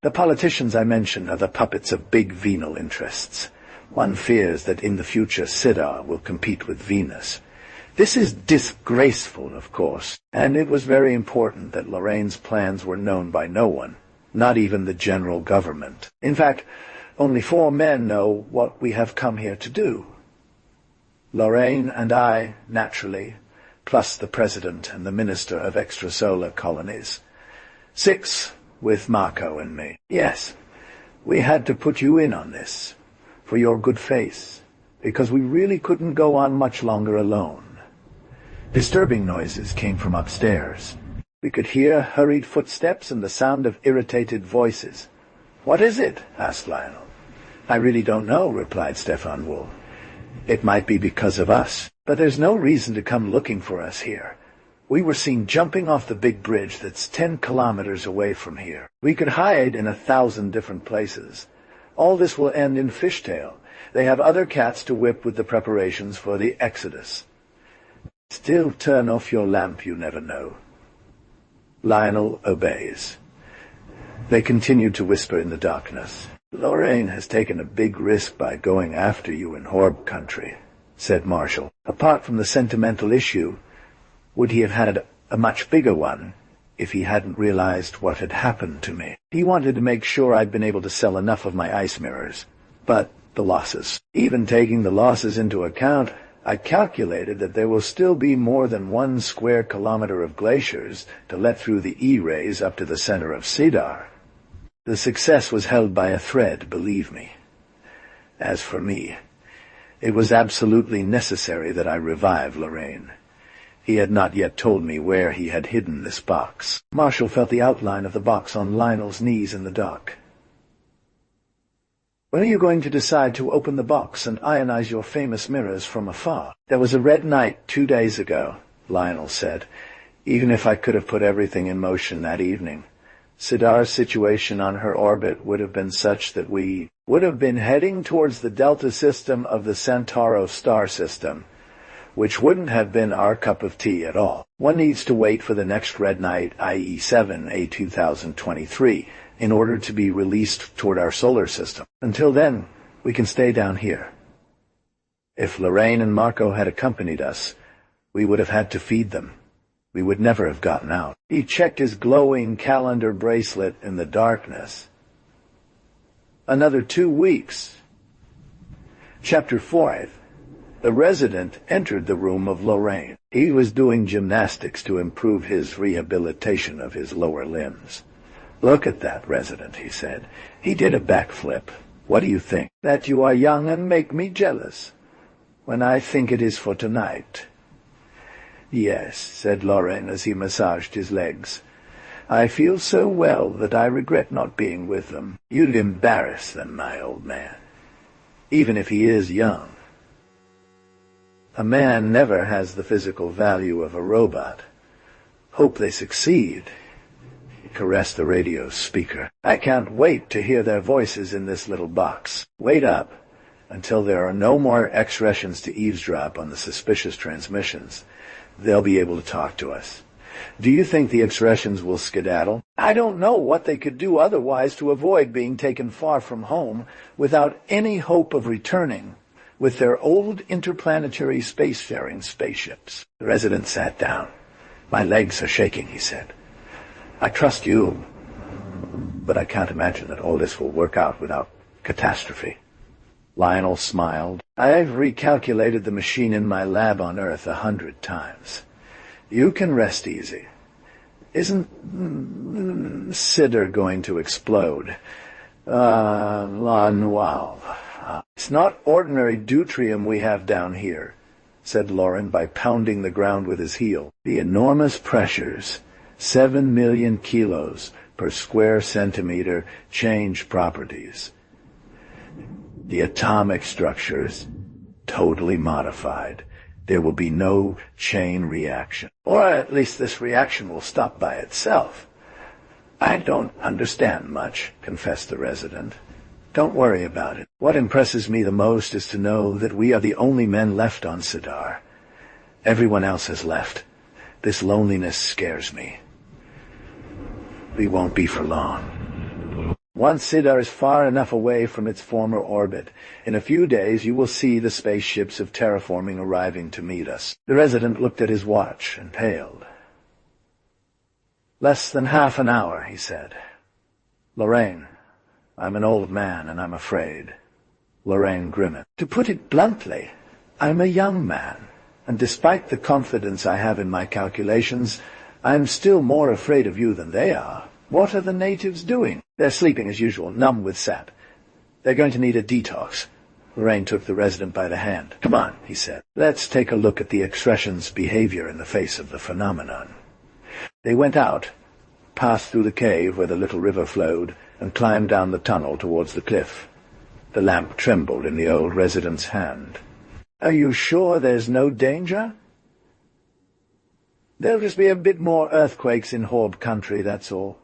The politicians I mentioned are the puppets of big venal interests. One fears that in the future Sidar will compete with Venus. This is disgraceful, of course, and it was very important that Lorraine's plans were known by no one, not even the general government. In fact, only 4 men know what we have come here to do. Lorraine and I, naturally, plus the President and the Minister of Extrasolar Colonies. 6 with Marco and me. Yes, we had to put you in on this, for your good face, because we really couldn't go on much longer alone. Disturbing noises came from upstairs. We could hear hurried footsteps and the sound of irritated voices. "What is it?" asked Lionel. "I really don't know," replied Stefan Wul. "It might be because of us, but there's no reason to come looking for us here. We were seen jumping off the big bridge that's 10 kilometers away from here. We could hide in 1,000 different places. All this will end in Fishtail. They have other cats to whip with the preparations for the Exodus. Still turn off your lamp, you never know." Lionel obeys. They continued to whisper in the darkness. "Lorraine has taken a big risk by going after you in Horb country," said Marshall. "Apart from the sentimental issue, would he have had a much bigger one if he hadn't realized what had happened to me? He wanted to make sure I'd been able to sell enough of my ice mirrors. But the losses. Even taking the losses into account, I calculated that there will still be more than 1 square kilometer of glaciers to let through the E-rays up to the center of Sidar. The success was held by a thread, believe me. As for me, it was absolutely necessary that I revive Lorraine. He had not yet told me where he had hidden this box." Marshall felt the outline of the box on Lionel's knees in the dark. "When are you going to decide to open the box and ionize your famous mirrors from afar?" "There was a red night 2 days ago," Lionel said, "even if I could have put everything in motion that evening. Sidar's situation on her orbit would have been such that we would have been heading towards the delta system of the Centauro star system, which wouldn't have been our cup of tea at all. One needs to wait for the next red night, i.e. 7A 2023, in order to be released toward our solar system. Until then, we can stay down here. If Lorraine and Marco had accompanied us, we would have had to feed them. We would never have gotten out." He checked his glowing calendar bracelet in the darkness. "Another 2 weeks. Chapter 5. The resident entered the room of Lorraine. He was doing gymnastics to improve his rehabilitation of his lower limbs. "Look at that resident," he said. "He did a backflip. What do you think?" "That you are young and make me jealous. When I think it is for tonight." "Yes," said Lorraine as he massaged his legs. I feel so well that I regret not being with them. You'd embarrass them, my old man, even if he is young. A man never has the physical value of a robot. Hope they succeed. He caressed the radio speaker. I can't wait to hear their voices in this little box. Wait up until there are no more X-Russians to eavesdrop on the suspicious transmissions. They'll be able to talk to us. Do you think the X-Russians will skedaddle? I don't know what they could do otherwise to avoid being taken far from home without any hope of returning with their old interplanetary spacefaring spaceships. The resident sat down. My legs are shaking, he said. I trust you, but I can't imagine that all this will work out without catastrophe. Lionel smiled. I've recalculated the machine in my lab on Earth 100 times. You can rest easy. Isn't Sidar going to explode? La Noire. It's not ordinary deuterium we have down here, said Lauren by pounding the ground with his heel. The enormous pressures, 7 million kilos per square centimeter, change properties. The atomic structures, totally modified. There will be no chain reaction. Or at least this reaction will stop by itself. I don't understand much, confessed the resident. Don't worry about it. What impresses me the most is to know that we are the only men left on Sidar. Everyone else has left. This loneliness scares me. We won't be for long. Once Sidar is far enough away from its former orbit, in a few days you will see the spaceships of terraforming arriving to meet us. The resident looked at his watch and paled. Less than half an hour, he said. Lorraine, I'm an old man and I'm afraid. Lorraine grimaced. To put it bluntly, I'm a young man, and despite the confidence I have in my calculations, I'm still more afraid of you than they are. What are the natives doing? They're sleeping as usual, numb with sap. They're going to need a detox. Lorraine took the resident by the hand. Come on, he said. Let's take a look at the X-Russians' behavior in the face of the phenomenon. They went out, passed through the cave where the little river flowed, and climbed down the tunnel towards the cliff. The lamp trembled in the old resident's hand. Are you sure there's no danger? There'll just be a bit more earthquakes in Horb country, that's all.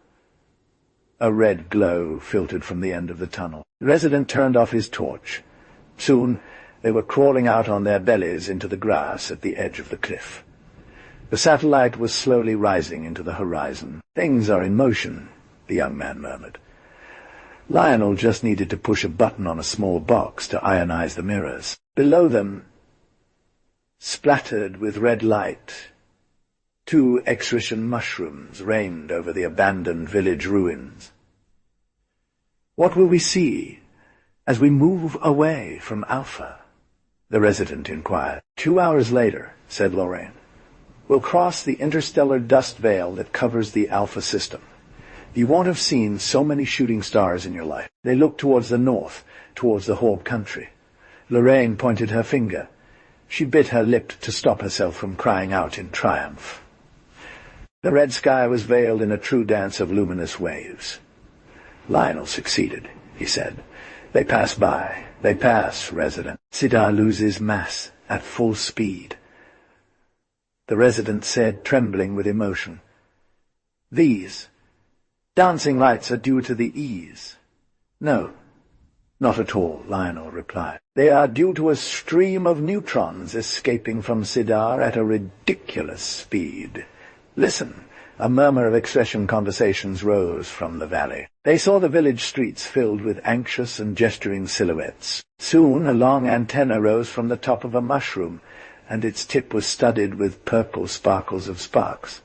A red glow filtered from the end of the tunnel. The resident turned off his torch. Soon they were crawling out on their bellies into the grass at the edge of the cliff. The satellite was slowly rising into the horizon. Things are in motion, the young man murmured. Lionel just needed to push a button on a small box to ionize the mirrors. Below them, splattered with red light, 2 X-Russian mushrooms reigned over the abandoned village ruins. What will we see as we move away from Alpha? The resident inquired. 2 hours later, said Lorraine, we'll cross the interstellar dust veil that covers the Alpha system. You won't have seen so many shooting stars in your life. They look towards the north, towards the Horb country. Lorraine pointed her finger. She bit her lip to stop herself from crying out in triumph. The red sky was veiled in a true dance of luminous waves. Lionel succeeded, he said. They pass by. They pass, resident. Sidar loses mass at full speed. The resident said, trembling with emotion. These dancing lights are due to the ease. No, not at all, Lionel replied. They are due to a stream of neutrons escaping from Sidar at a ridiculous speed. Listen. A murmur of X-Russian conversations rose from the valley. They saw the village streets filled with anxious and gesturing silhouettes. Soon a long antenna rose from the top of a mushroom, and its tip was studded with purple sparkles of sparks.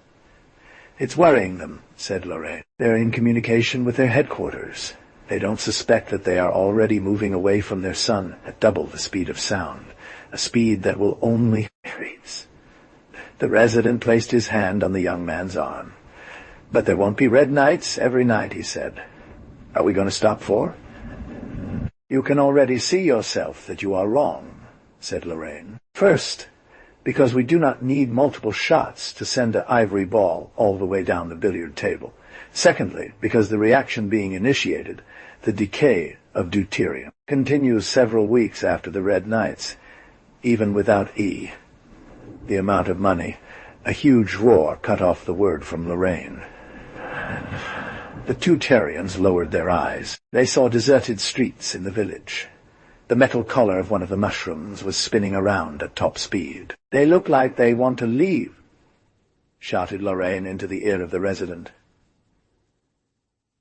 It's worrying them, said Lorraine. They're in communication with their headquarters. They don't suspect that they are already moving away from their sun at double the speed of sound, a speed that will only increase. The resident placed his hand on the young man's arm. But there won't be red nights every night, he said. Are we going to stop for? You can already see yourself that you are wrong, said Lorraine. First, because we do not need multiple shots to send an ivory ball all the way down the billiard table. Secondly, because the reaction being initiated, the decay of deuterium, continues several weeks after the Red Nights, even without E. The amount of money. A huge roar cut off the word from Lorraine. The two Terrians lowered their eyes. They saw deserted streets in the village. The metal collar of one of the mushrooms was spinning around at top speed. "They look like they want to leave," shouted Lorraine into the ear of the resident.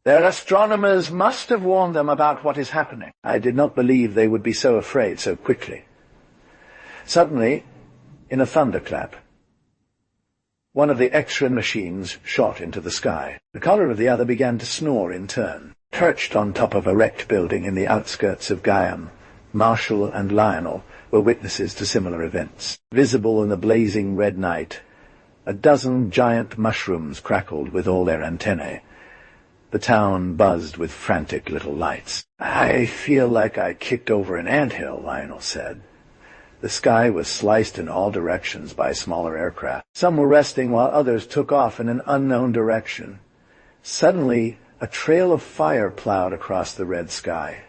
"Their astronomers must have warned them about what is happening." I did not believe they would be so afraid so quickly. Suddenly, in a thunderclap, one of the X-ray machines shot into the sky. The collar of the other began to snore in turn. Perched on top of a wrecked building in the outskirts of Gaiam, Marshall and Lionel were witnesses to similar events. Visible in the blazing red night, a dozen giant mushrooms crackled with all their antennae. The town buzzed with frantic little lights. "I feel like I kicked over an anthill," Lionel said. The sky was sliced in all directions by smaller aircraft. Some were resting while others took off in an unknown direction. Suddenly, a trail of fire plowed across the red sky.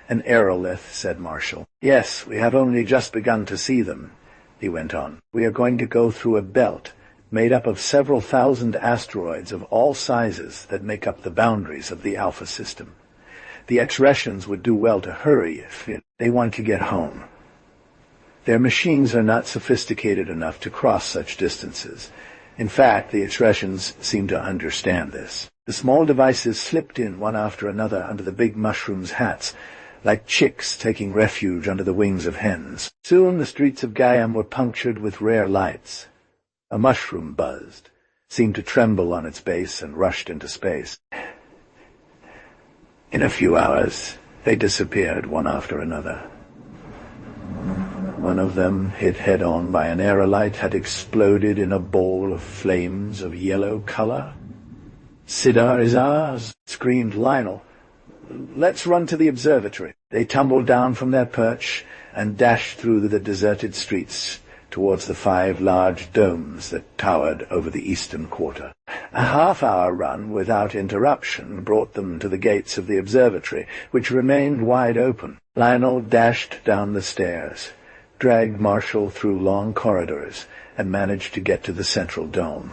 "An aerolith," said Marshall. "Yes, we have only just begun to see them," he went on. "We are going to go through a belt made up of several thousand asteroids of all sizes that make up the boundaries of the Alpha system. The X-Retians would do well to hurry if they want to get home. Their machines are not sophisticated enough to cross such distances. In fact, the X-Retians seem to understand this. The small devices slipped in one after another under the big mushrooms' hats, like chicks taking refuge under the wings of hens. Soon the streets of Gaiam were punctured with rare lights. A mushroom buzzed, seemed to tremble on its base, and rushed into space. In a few hours, they disappeared one after another. One of them, hit head-on by an aerolite, had exploded in a ball of flames of yellow color. "Sidar is ours," screamed Lionel. "Let's run to the observatory." They tumbled down from their perch and dashed through the deserted streets towards the 5 large domes that towered over the eastern quarter. A half-hour run without interruption brought them to the gates of the observatory, which remained wide open. Lionel dashed down the stairs, dragged Marshall through long corridors, and managed to get to the central dome.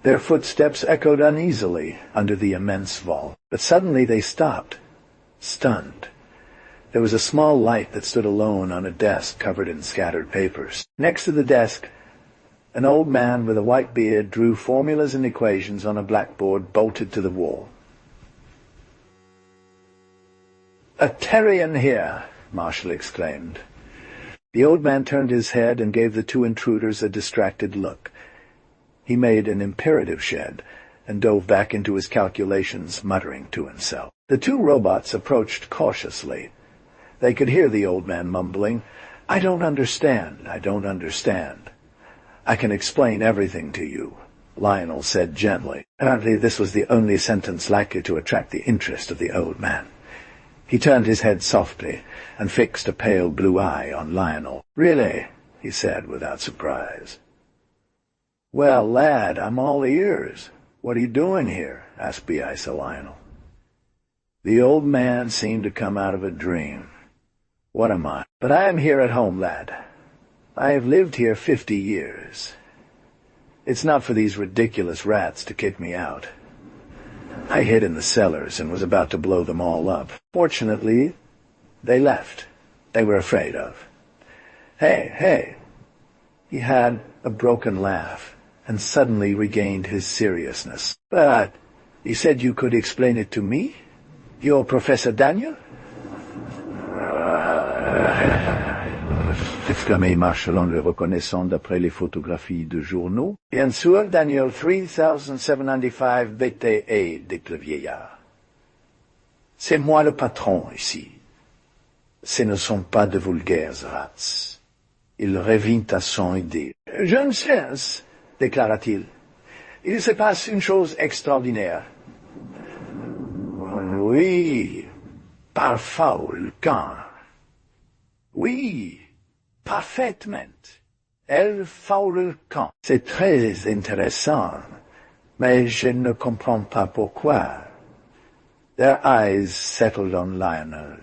Their footsteps echoed uneasily under the immense vault, but suddenly they stopped, stunned. There was a small light that stood alone on a desk covered in scattered papers. Next to the desk, an old man with a white beard drew formulas and equations on a blackboard bolted to the wall. "A Terrian here," Marshall exclaimed. The old man turned his head and gave the two intruders a distracted look. He made an imperative shed and dove back into his calculations, muttering to himself. The two robots approached cautiously. They could hear the old man mumbling, "I don't understand, I don't understand." "I can explain everything to you," Lionel said gently. Apparently this was the only sentence likely to attract the interest of the old man. He turned his head softly and fixed a pale blue eye on Lionel. "Really?" he said without surprise. "Well, lad, I'm all ears. What are you doing here?" asked Beisa Lionel. The old man seemed to come out of a dream. "What am I? But I am here at home, lad. I have lived here 50 years. It's not for these ridiculous rats to kick me out. I hid in the cellars and was about to blow them all up. Fortunately, they left. They were afraid of. Hey. He had a broken laugh and suddenly regained his seriousness. "But you said you could explain it to me? You're Professor Daniel?" exclamait Marshall en le reconnaissant d'après les photographies de journaux. "Bien sûr, Daniel 3795 BTA, dit le vieillard. C'est moi le patron ici. Ce ne sont pas de vulgaires rats. Il revint à son idée. Jeune science, déclara-t-il. Il se passe une chose extraordinaire. Oui, par Faulcan. Oui, parfaitement. Elle Faulcan. C'est très intéressant. Mais je ne comprends pas pourquoi. Their eyes settled on Lionel.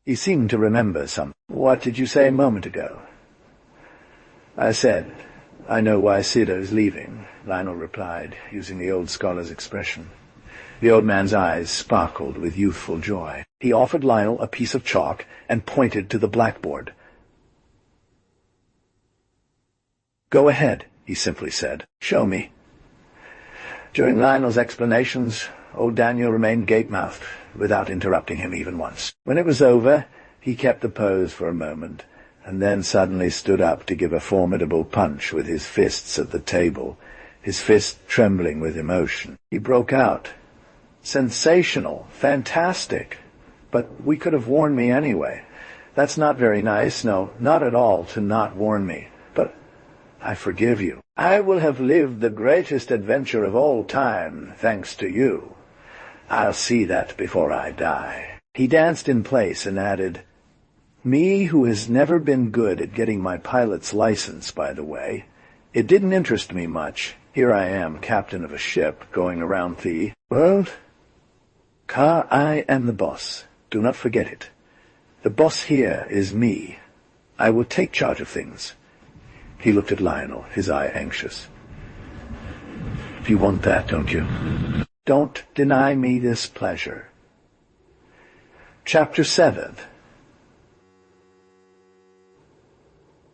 He seemed to remember something. What did you say a moment ago? I said, I know why Sidar is leaving, Lionel replied, using the old scholar's expression. The old man's eyes sparkled with youthful joy. He offered Lionel a piece of chalk and pointed to the blackboard. Go ahead, he simply said. Show me. During Lionel's explanations, old Daniel remained gape-mouthed, without interrupting him even once. When it was over, he kept the pose for a moment, and then suddenly stood up to give a formidable punch with his fists at the table, his fist trembling with emotion. He broke out. Sensational, fantastic. But we could have warned me anyway. That's not very nice, no, not at all, to not warn me. But I forgive you. I will have lived the greatest adventure of all time, thanks to you. I'll see that before I die. He danced in place and added, Me, who has never been good at getting my pilot's license, by the way. It didn't interest me much. Here I am, captain of a ship, going around the world. Car, I am the boss. Do not forget it. The boss here is me. I will take charge of things. He looked at Lionel, his eye anxious. You want that, don't you? Don't deny me this pleasure. Chapter 7.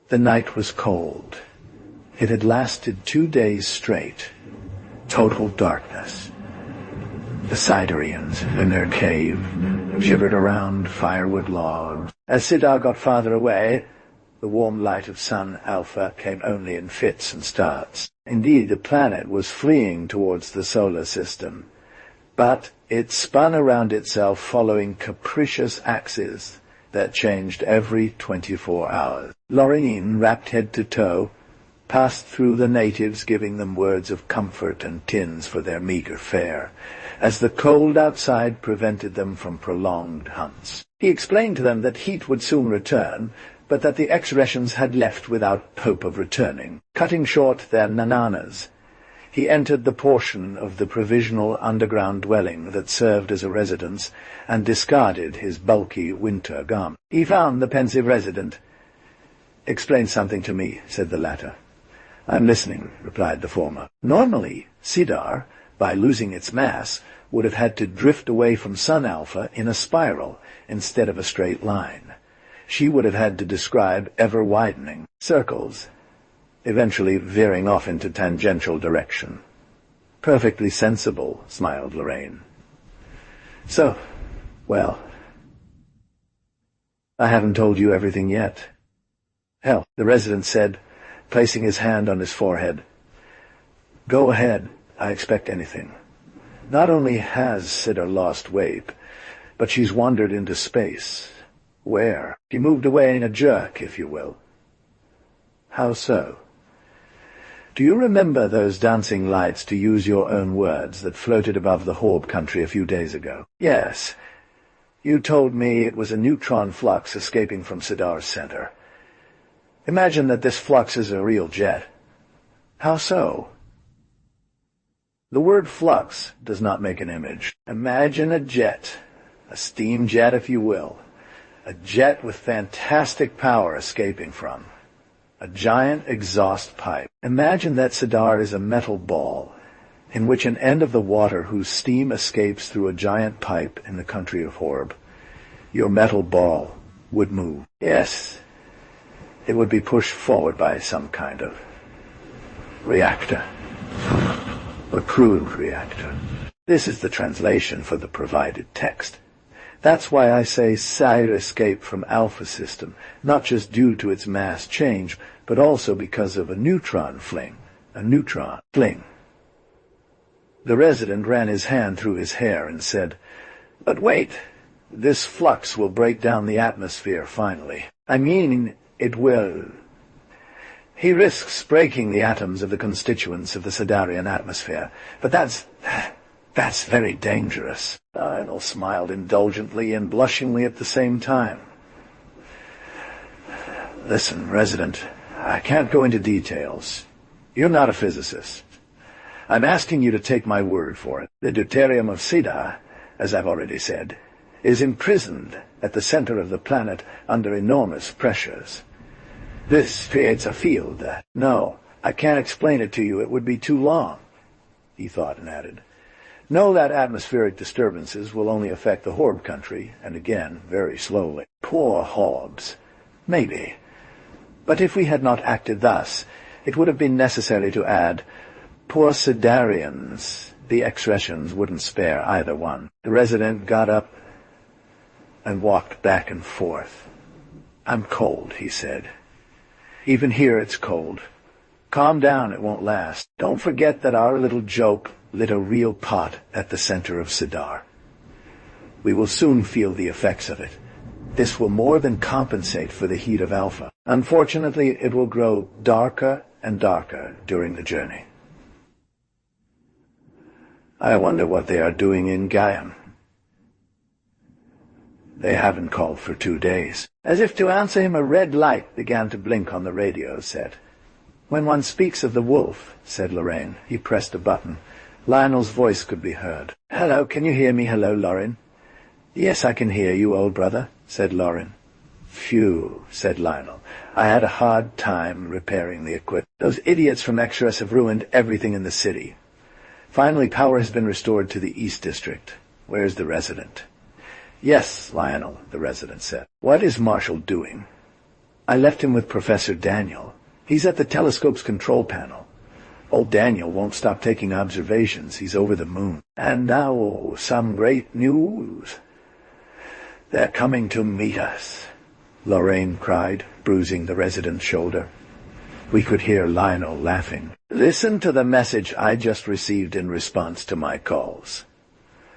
The night was cold. It had lasted 2 days straight. Total darkness. The Sidarians, in their cave, shivered around firewood logs. As Sidar got farther away, the warm light of Sun Alpha came only in fits and starts. Indeed, the planet was fleeing towards the solar system, but it spun around itself following capricious axes that changed every 24 hours. Lorraine, wrapped head to toe, passed through the natives, giving them words of comfort and tins for their meager fare, as the cold outside prevented them from prolonged hunts. He explained to them that heat would soon return, but that the ex-Retians had left without hope of returning. Cutting short their nananas, he entered the portion of the provisional underground dwelling that served as a residence and discarded his bulky winter garment. He found the pensive resident. Explain something to me, said the latter. I'm listening, replied the former. Normally, Sidar, by losing its mass, would have had to drift away from Sun Alpha in a spiral instead of a straight line. She would have had to describe ever-widening circles, eventually veering off into tangential direction. Perfectly sensible, smiled Lorraine. So, well, I haven't told you everything yet. Hell, the resident said, placing his hand on his forehead. Go ahead, I expect anything. Not only has Sidar lost weight, but she's wandered into space. Where? She moved away in a jerk, if you will. How so? Do you remember those dancing lights, to use your own words, that floated above the Horb country a few days ago? Yes. You told me it was a neutron flux escaping from Sidar's center. Imagine that this flux is a real jet. How so? The word flux does not make an image. Imagine a jet, a steam jet if you will, a jet with fantastic power escaping from, a giant exhaust pipe. Imagine that Sidar is a metal ball, in which an end of the water whose steam escapes through a giant pipe in the country of Horb. Your metal ball would move. Yes, it would be pushed forward by some kind of reactor. A crude reactor. This is the translation for the provided text. That's why I say Sidar escaped from Alpha System, not just due to its mass change, but also because of a neutron fling. A neutron fling. The resident ran his hand through his hair and said, But wait, this flux will break down the atmosphere finally. I mean, it will. He risks breaking the atoms of the constituents of the Sidarian atmosphere, but that's very dangerous. Lionel smiled indulgently and blushingly at the same time. Listen, resident, I can't go into details. You're not a physicist. I'm asking you to take my word for it. The deuterium of Sidar, as I've already said, is imprisoned at the center of the planet under enormous pressures. This creates a field that... No, I can't explain it to you. It would be too long, he thought and added. Know that atmospheric disturbances will only affect the Horb country, and again, very slowly. Poor Horbs. Maybe. But if we had not acted thus, it would have been necessary to add, poor Sidarians. The expressions wouldn't spare either one. The resident got up and walked back and forth. I'm cold, he said. Even here it's cold. Calm down, it won't last. Don't forget that our little joke lit a real pot at the center of Sidar. We will soon feel the effects of it. This will more than compensate for the heat of Alpha. Unfortunately, it will grow darker and darker during the journey. I wonder what they are doing in Gaiam. They haven't called for 2 days. As if to answer him, a red light began to blink on the radio set. When one speaks of the wolf, said Lorraine. He pressed a button. Lionel's voice could be heard. Hello, can you hear me? Hello, Lauren. Yes, I can hear you, old brother, said Lauren. Phew, said Lionel. I had a hard time repairing the equipment. Those idiots from Exodus have ruined everything in the city. Finally, power has been restored to the East District. Where's the resident? Yes, Lionel, the resident said. What is Marshall doing? I left him with Professor Daniel. He's at the telescope's control panel. Old Daniel won't stop taking observations. He's over the moon. And now, some great news. They're coming to meet us, Lorraine cried, bruising the resident's shoulder. We could hear Lionel laughing. Listen to the message I just received in response to my calls.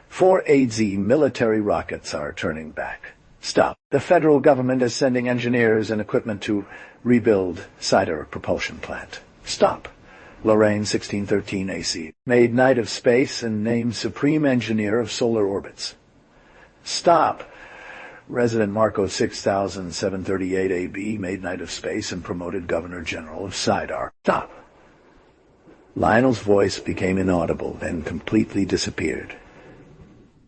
4 AZ military rockets are turning back. Stop. The federal government is sending engineers and equipment to rebuild Sidar propulsion plant. Stop. Lorraine, 1613 AC. Made Knight of Space and named Supreme Engineer of Solar Orbits. Stop. Resident Marco 6738 AB, made Knight of Space and promoted Governor General of Sidar. Stop. Lionel's voice became inaudible, then completely disappeared.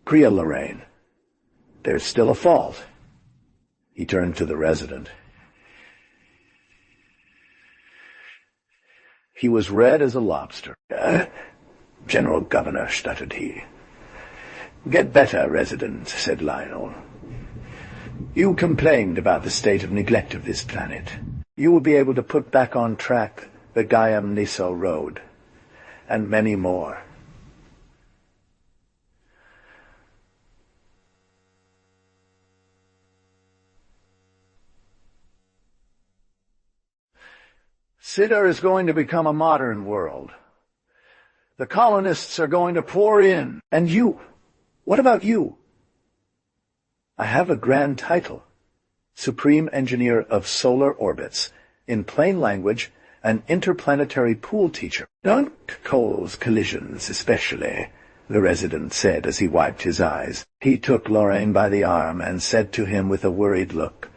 Kriya, Lorraine. There's still a fault. He turned to the resident. He was red as a lobster. General Governor, stuttered he. Get better, resident, said Lionel. You complained about the state of neglect of this planet. You will be able to put back on track the Gaiam-Niso road, and many more. Sidar is going to become a modern world. The colonists are going to pour in. And you, what about you? I have a grand title. Supreme Engineer of Solar Orbits. In plain language, an interplanetary pool teacher. Don't cause collisions, especially, the resident said as he wiped his eyes. He took Lorraine by the arm and said to him with a worried look,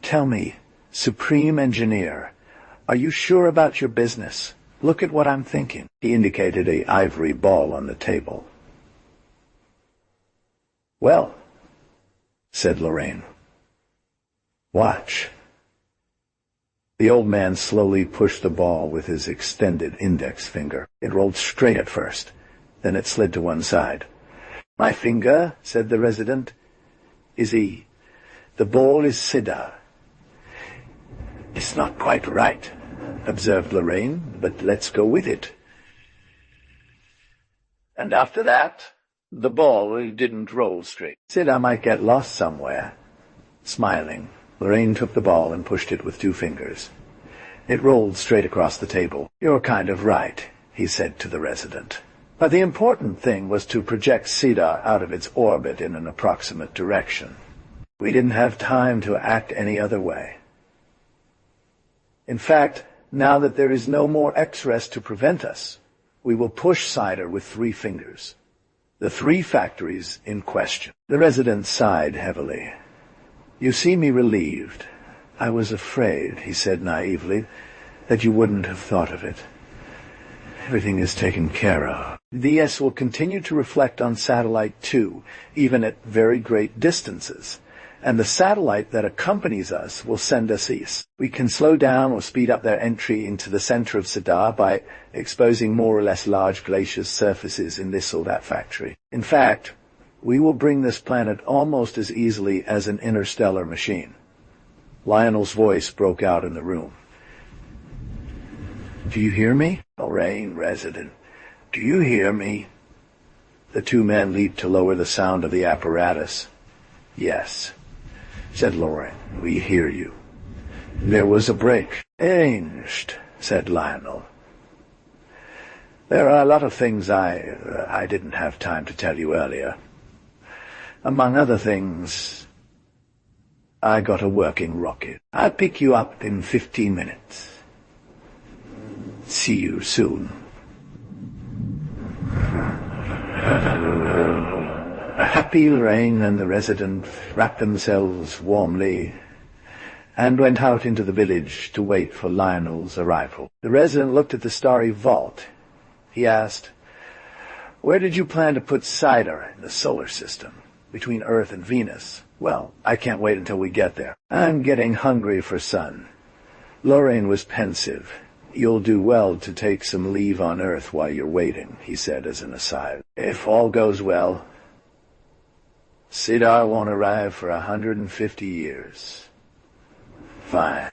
Tell me, Supreme Engineer, are you sure about your business? Look at what I'm thinking. He indicated an ivory ball on the table. Well, said Lorraine. Watch. The old man slowly pushed the ball with his extended index finger. It rolled straight at first. Then it slid to one side. My finger, said the resident, is E. The ball is Sidar. It's not quite right, observed Lorraine, but let's go with it. And after that, the ball didn't roll straight. Sidar might get lost somewhere. Smiling, Lorraine took the ball and pushed it with 2 fingers. It rolled straight across the table. You're kind of right, he said to the resident. But the important thing was to project Sidar out of its orbit in an approximate direction. We didn't have time to act any other way. In fact, now that there is no more X-rest to prevent us, we will push Sidar with 3 fingers. The 3 factories in question. The resident sighed heavily. You see me relieved. I was afraid, he said naively, that you wouldn't have thought of it. Everything is taken care of. The S will continue to reflect on Satellite 2, even at very great distances. And the satellite that accompanies us will send us east. We can slow down or speed up their entry into the center of Sidar by exposing more or less large glacier surfaces in this or that factory. In fact, we will bring this planet almost as easily as an interstellar machine. Lionel's voice broke out in the room. Do you hear me? Lorraine, resident. Do you hear me? The two men leaped to lower the sound of the apparatus. Yes, said Lorraine. We hear you. There was a break. Arranged, said Lionel. There are a lot of things I didn't have time to tell you earlier. Among other things, I got a working rocket. I'll pick you up in 15 minutes. See you soon. Happy Lorraine and the resident wrapped themselves warmly and went out into the village to wait for Lionel's arrival. The resident looked at the starry vault. He asked, Where did you plan to put Sidar in the solar system, between Earth and Venus? Well, I can't wait until we get there. I'm getting hungry for sun. Lorraine was pensive. You'll do well to take some leave on Earth while you're waiting, he said as an aside. If all goes well, Sidar won't arrive for 150 years. Fine.